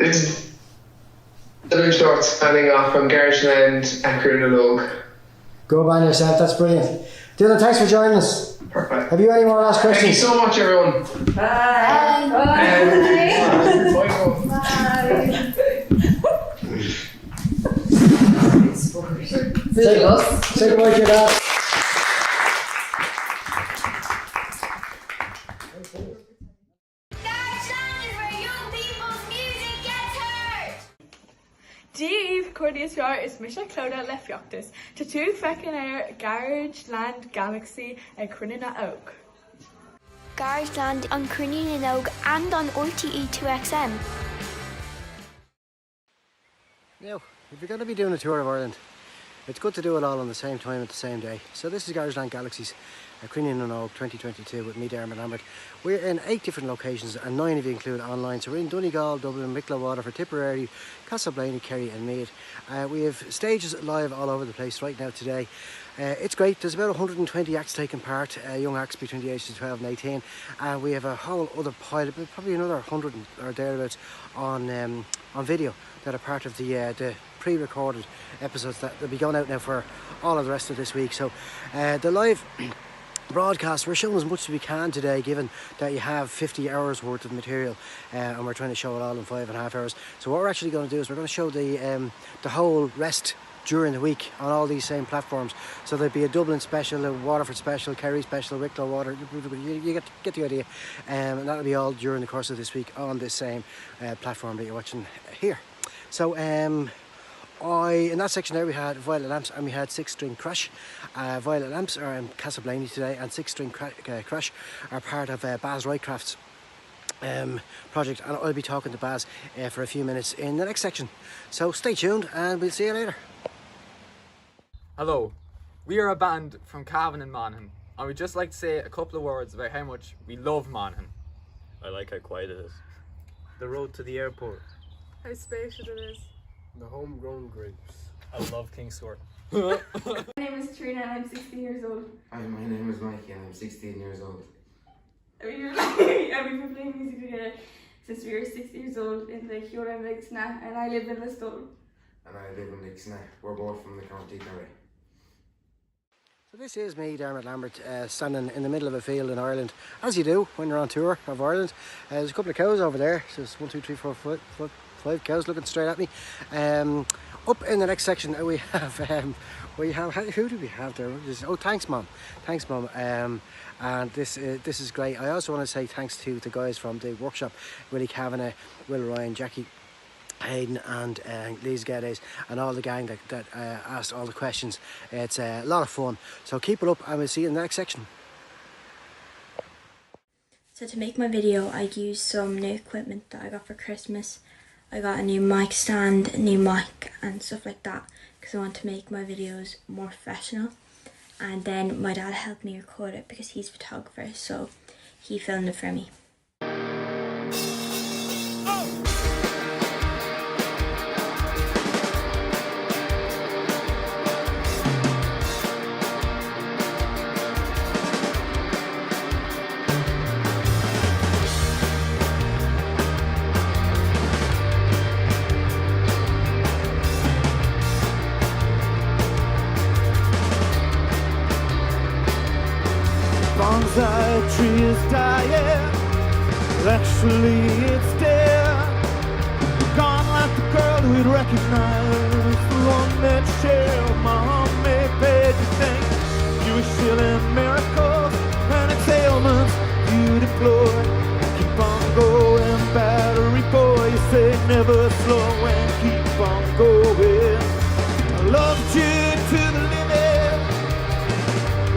This is Dylan Short signing off from Garageland at Cruinniú. Go on yourself, that's brilliant. Dylan, thanks for joining us. Perfect. Have you any more last questions? Thank you so much, everyone. Bye. Say goodbye to your dad. Díomh Cruinniú fear is mis clóda le feachtas. Tá tú fecin Garageland Galaxy ag Cruinniú. Garageland on Cruinniú and on RTE 2XM. Now, if you're going to be doing a tour of Ireland, it's good to do it all on the same time at the same day. So this is Garageland Galaxyz, Cruinniú 2022 with me, Dermot Lambert. We're in 8 different locations and 9 of you include online. So we're in Donegal, Dublin, Wicklow, Waterford, Tipperary, Castleblaney, Kerry and Meath. We have stages live all over the place right now today. It's great. There's about 120 acts taking part, young acts between the ages of 12 and 18. We have a whole other pile, probably another 100 or thereabouts on video that are part of the pre-recorded episodes that will be going out now for all of the rest of this week. So the live broadcast, we're showing as much as we can today, given that you have 50 hours worth of material and we're trying to show it all in 5.5 hours. So what we're actually going to do is we're going to show the whole rest during the week on all these same platforms. So there'll be a Dublin special, a Waterford special, Kerry special, Wicklow, Water, you get the idea. And that'll be all during the course of this week on this same platform that you're watching here. So in that section there we had Violet Lamps and we had 6-string Crash. Violet Lamps are in Castleblaney today and 6-string Crash are part of Baz Rycraft's project, and I'll be talking to Baz for a few minutes in the next section. So stay tuned and we'll see you later. Hello, we are a band from Cavan and Monaghan and we'd just like to say a couple of words about how much we love Monaghan. I like how quiet it is. The road to the airport. How spacious it is. The homegrown grapes. I love Kingscourt. My name is Trina and I'm 16 years old. Hi, my name is Mikey and I'm 16 years old. We've been playing music together since we were 6 years old in the Huron Ligsna, and I live in Listowel. And I live in Ligsna. We're both from the county Kerry. So this is me, Dermot Lambert, standing in the middle of a field in Ireland, as you do when you're on tour of Ireland. There's a couple of cows over there, so there's 1, 2, 3, 4, 5 cows looking straight at me. Up in the next section we have who do we have there? Oh, thanks mum. And this is great. I also want to say thanks to the guys from the workshop, Willie Kavanagh, Will Ryan, Jackie Hayden and Lise Geddes and all the gang that asked all the questions. It's a lot of fun, so keep it up and we'll see you in the next section. So to make my video I used some new equipment that I got for Christmas. I got a new mic stand, a new mic and stuff like that because I want to make my videos more professional. And then my dad helped me record it because he's a photographer, so he filmed it for me. Bonsai tree is dying, actually it's dead. Gone like the girl who'd recognize, the one that shared Muhammad paid to think. Jewish healing miracles and its ailments you deploy. Keep on going, battery boy, you say never slow and keep on going. I loved you to the limit,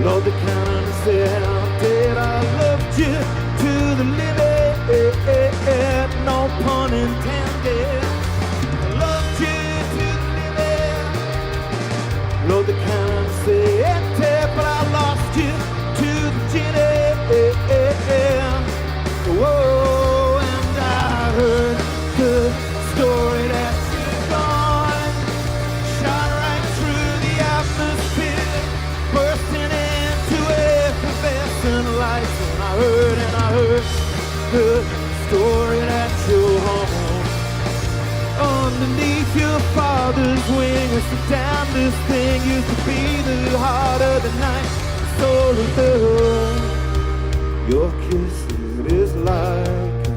Lord, the cannon said I'm dead. I loved you to the limit, no pun intended. I loved you to the limit, Lord, the cannon said dead, but I lost you to the gin. Whoa, and I heard the story that you're gone, shot right through the atmosphere, bursting into effervescent lights. And I heard the story that you're home, underneath your father's wing. It's the damnedest thing. Used to be the heart of the night, soul of the earth. Your kiss, it is like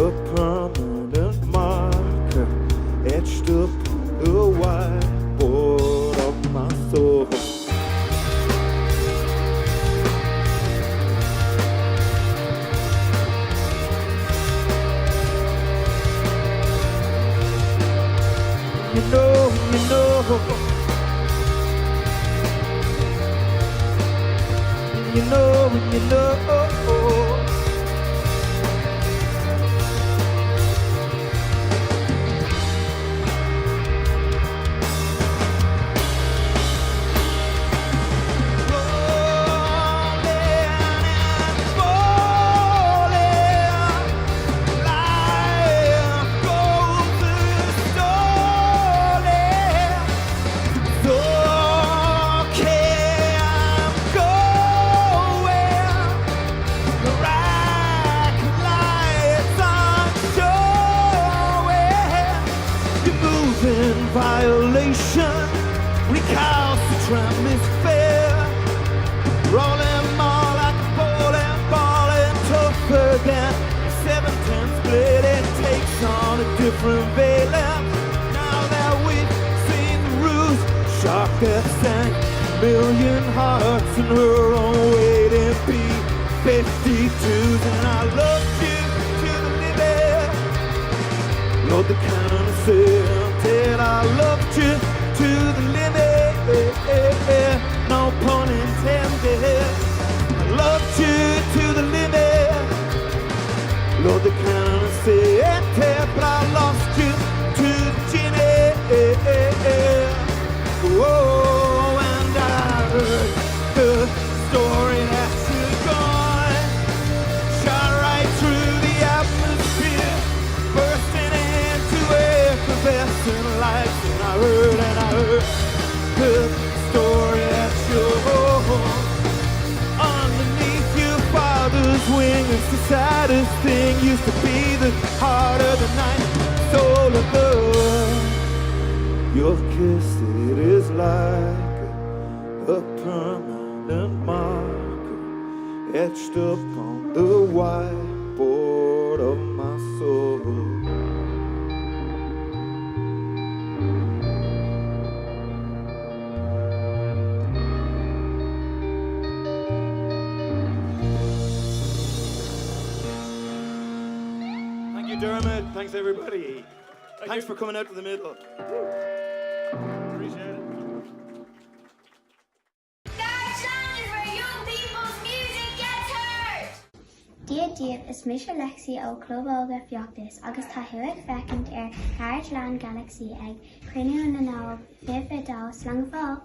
a permanent marker etched upon the whiteboard of my soul. You know, you know. Violation, recalcitrant misfare. Rolling more like a bowling ball and tougher than a 7/10 split. It takes on a different valence. Now that we've seen the ruse, shark that sank a million hearts in her own waiting B-52s. And I loved you to the limit. Lord, the kind of sin. I loved you to the limit, no pun intended. I loved you to the limit, Lord, the kind of say, but I lost you to the genie. Oh, and I heard the story that you're gone, shot right through the atmosphere, bursting into effervescent lights. And I heard the story that you're underneath your father's wing. It's the saddest thing. Used to be the heart of the night, soul of the earth. Your kiss, it is like a permanent marker etched upon the whiteboard of my soul. Dermot, thanks everybody. Thanks for coming out to the middle. Appreciate it. Garageland, where young people's music gets heard! Dia is Misha Lexi ó Club Óga Fiachtas agus tá huic fecint Garageland Galaxy ag Cruinniú na Nóg Fifidal Slangfall.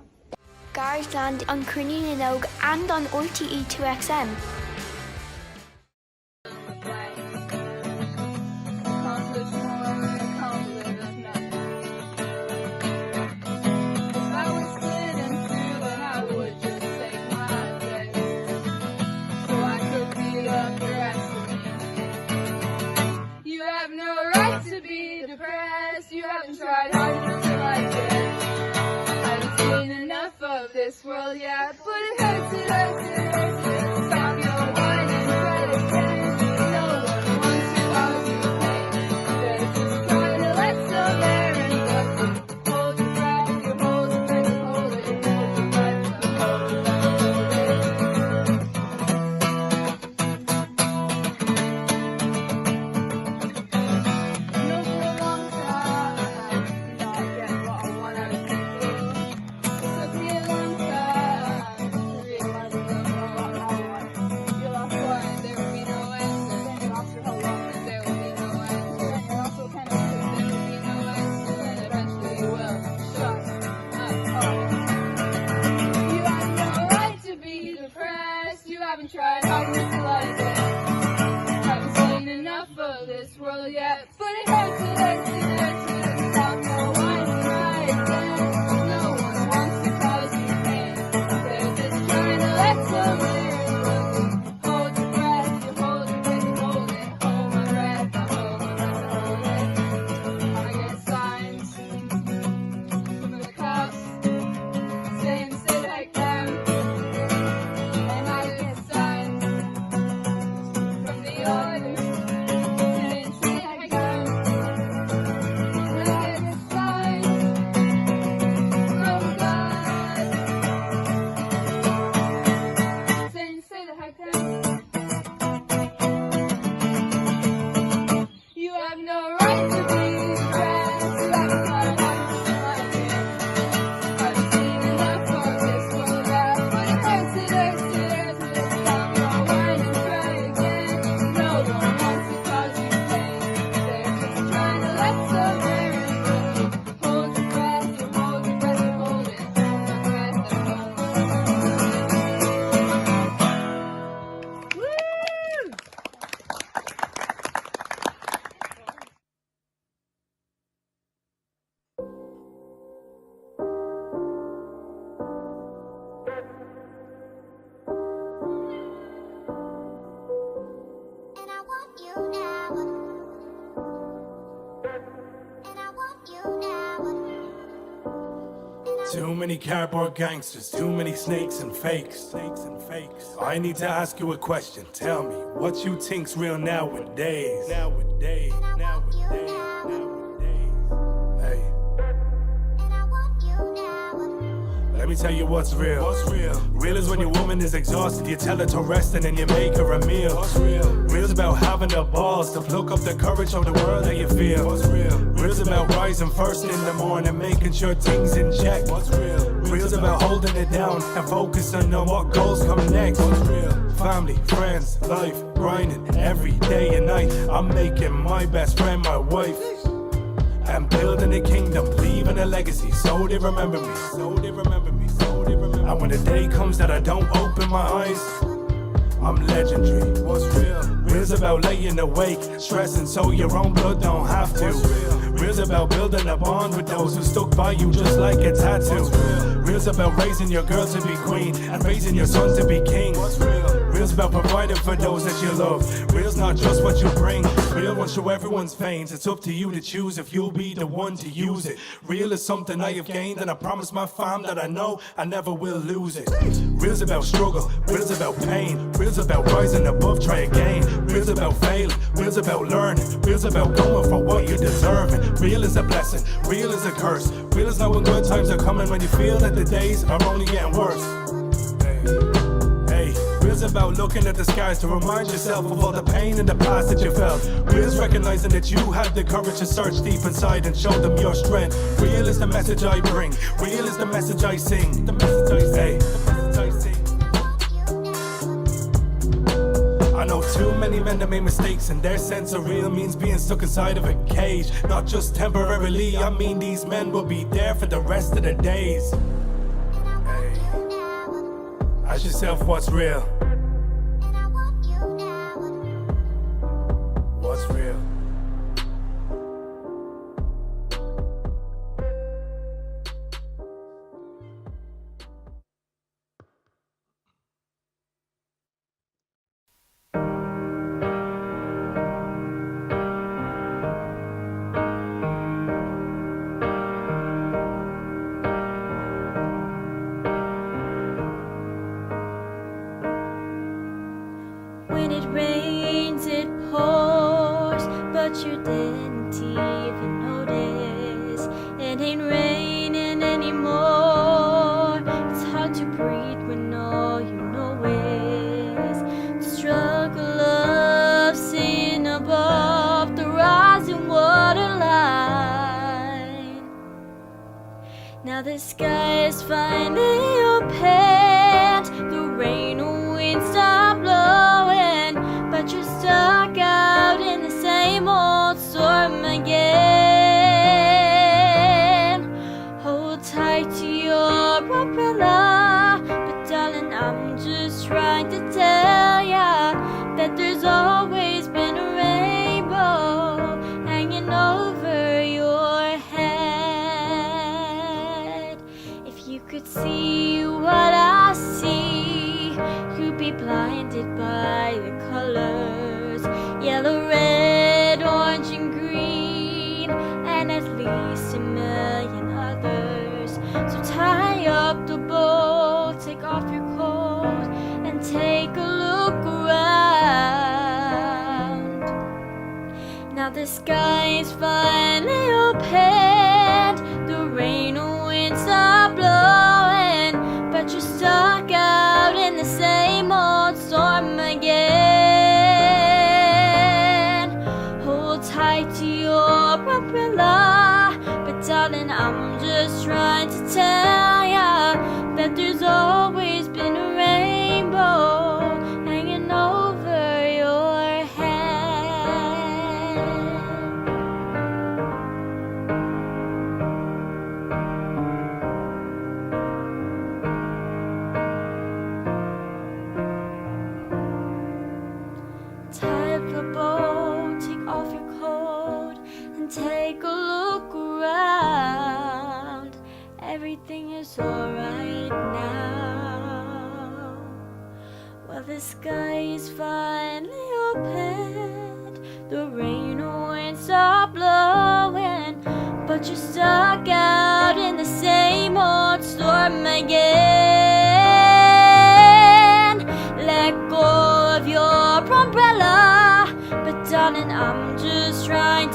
Garageland on Cruinniú na Nóg and on RTE 2XM. Tried hard to like it. I haven't seen enough of this world yet, but it hurts, it hurts, it hurts. Stop your whining, try to pretend. No one wants to cause you pain. They're just trying to let some air in, but hold your breath, you hold your breath, hold it, hold your breath, hold it, Too many cardboard gangsters, too many snakes and fakes. I need to ask you a question. Tell me, what you think's real nowadays? Nowadays. Hey. Let me tell you what's real. What's real? Real is when your woman is exhausted, you tell her to rest and then you make her a meal. What's real? Real's about having the balls to pluck up the courage of the world that you feel. What's real? Real's about rising first in the morning, making sure things in check. What's real? Real's about holding it down and focusing on what goals come next. What's real? Family, friends, life, grinding every day and night. I'm making my best friend my wife. I'm building a kingdom, leaving a legacy, so they remember me, And when the day comes that I don't open my eyes, I'm legendary. What's real? Real's about laying awake, stressing so your own blood don't have to. Real's about building a bond with those who stuck by you just like a tattoo. Real's about raising your girl to be queen and raising your son to be king. Real's about providing for those that you love. Real's not just what you bring. Real runs through everyone's veins. It's up to you to choose if you'll be the one to use it. Real is something I have gained, and I promise my fam that I know I never will lose it. Real's about struggle. Real's about pain. Real's about rising above, try again. Real's about failing. Real's about learning. Real's about going for what you're deserving. Real is a blessing. Real is a curse. Real is knowing good times are coming when you feel that the days are only getting worse. Real's about looking at the skies to remind yourself of all the pain in the past that you felt. Real's recognizing that you have the courage to search deep inside and show them your strength. Real is the message I bring. Real is the message I sing. The message I say. I know too many men that made mistakes, and their sense of real means being stuck inside of a cage. Not just temporarily, I mean these men will be there for the rest of the days. Ask yourself what's real. What's real? When it rains, it pours, but you didn't even notice. It ain't raining anymore. It's hard to breathe when all you know is the struggle of seeing above the rising waterline. Now the sky is finally opened, the rain and wind stop blowing, but you're stuck out in the same old storm again. Hold tight to your umbrella, but darling, I'm just trying to tell ya that there's always been a rainbow hanging over your head. If you could see what I see, you'd be blinded by the colors, yellow, red, orange, and green, and at least a million others. So tie up the boat, take off your coat, and take a look around. Now the sky is finally opened, the rain and wind stop blowing, but you're stuck out in the same old storm again. Hold tight to your umbrella, but darling, I'm just trying to tell ya that there's always been a rainbow hanging over your head. Tie up the boat, take off your coat, and take a look around. Everything is alright now. Well, the sky is finally opened, the rain and wind stop blowing, but you're stuck out in the same old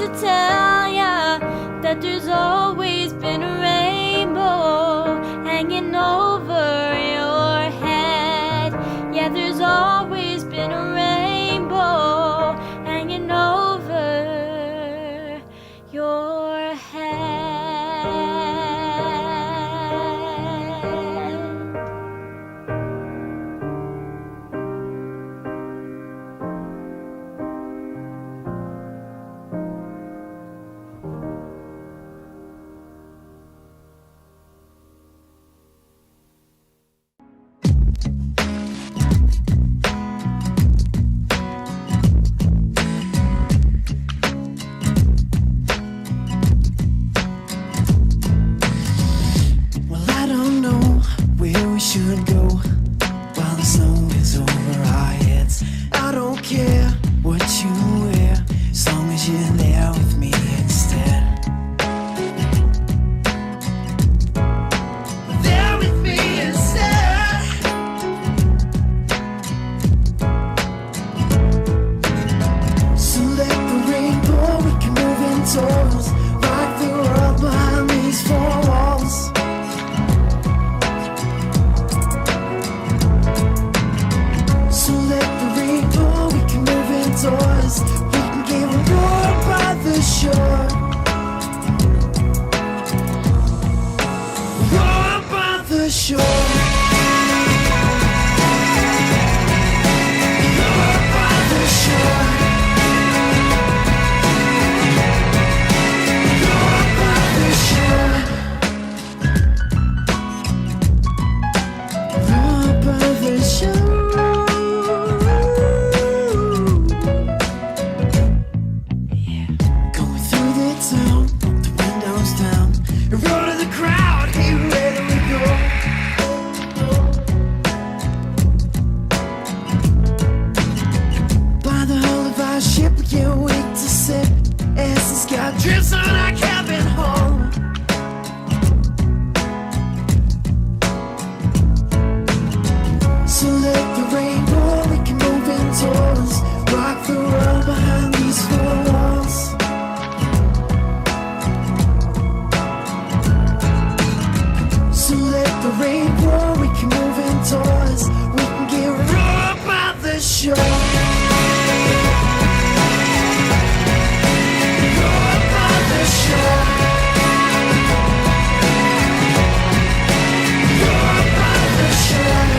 to tell ya that there's always been a rainbow hanging over your head. Yeah, there's always been a rainbow hanging over your head. Well, I don't know where we should go while the snow is over our heads. I don't care what you wear as long as you're there with me instead. There with me instead. So let the rain pour, we can move in toes, rock the world behind these four walls. So let the rain pour, we can move indoors. We can get a roar by the shore. Roar by the shore. Roar by the shore. Roar by the shore. Roar by the shore. Going through the town, the windows down, and roar to the crowd, hey, where do we go? By the hull of our ship, we can't wait to sip as the sky drips on our cabin home. So let the rain pour, we can move indoors, rock the world behind these four walls. So let the rain pour, we can move indoors, we can get roar by the shore. Roar by the shore. Roar by the shore.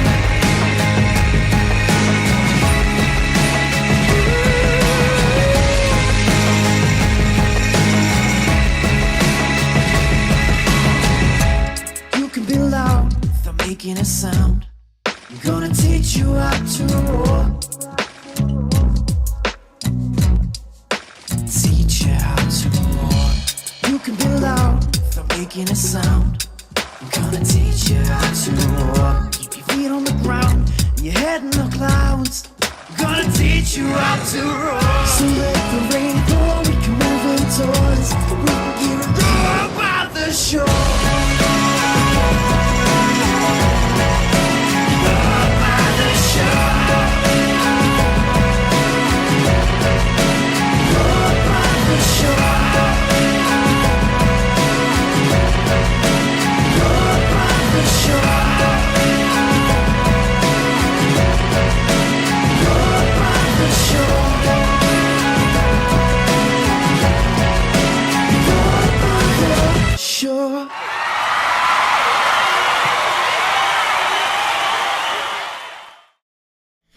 You can be loud without making a sound. I'm gonna teach you how to roar. Teach you how to roar. You can be loud without making a sound. I'm gonna teach you how to roar. Keep your feet on the ground and your head in the clouds. I'm gonna teach you how to roar. So let the rain pour, we can move indoors. We can get a roar by the shore. Roar by the shore. Roar by the shore. Roar by the shore. Roar by the shore. Roar by the shore.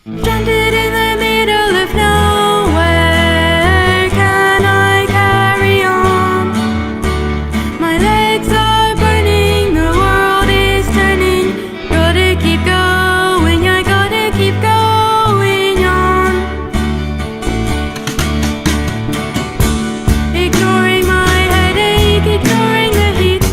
Stranded in the middle of nowhere, can I carry on? My legs are burning, the world is turning. Gotta keep going, I gotta keep going on. Ignoring my headache, ignoring the heat,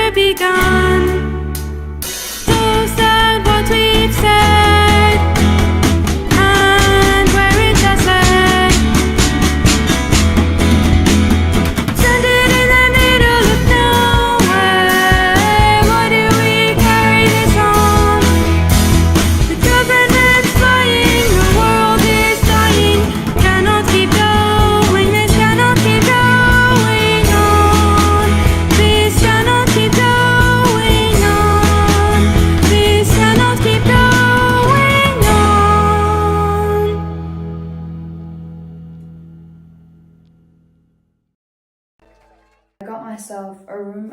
never begun. So said what we've said, and where it has led. Stranded in the middle of nowhere, why do we carry this on? The government's flying, the world is dying. Cannot keep going, this cannot keep going on. This cannot keep going on. This cannot keep going on. I got myself a room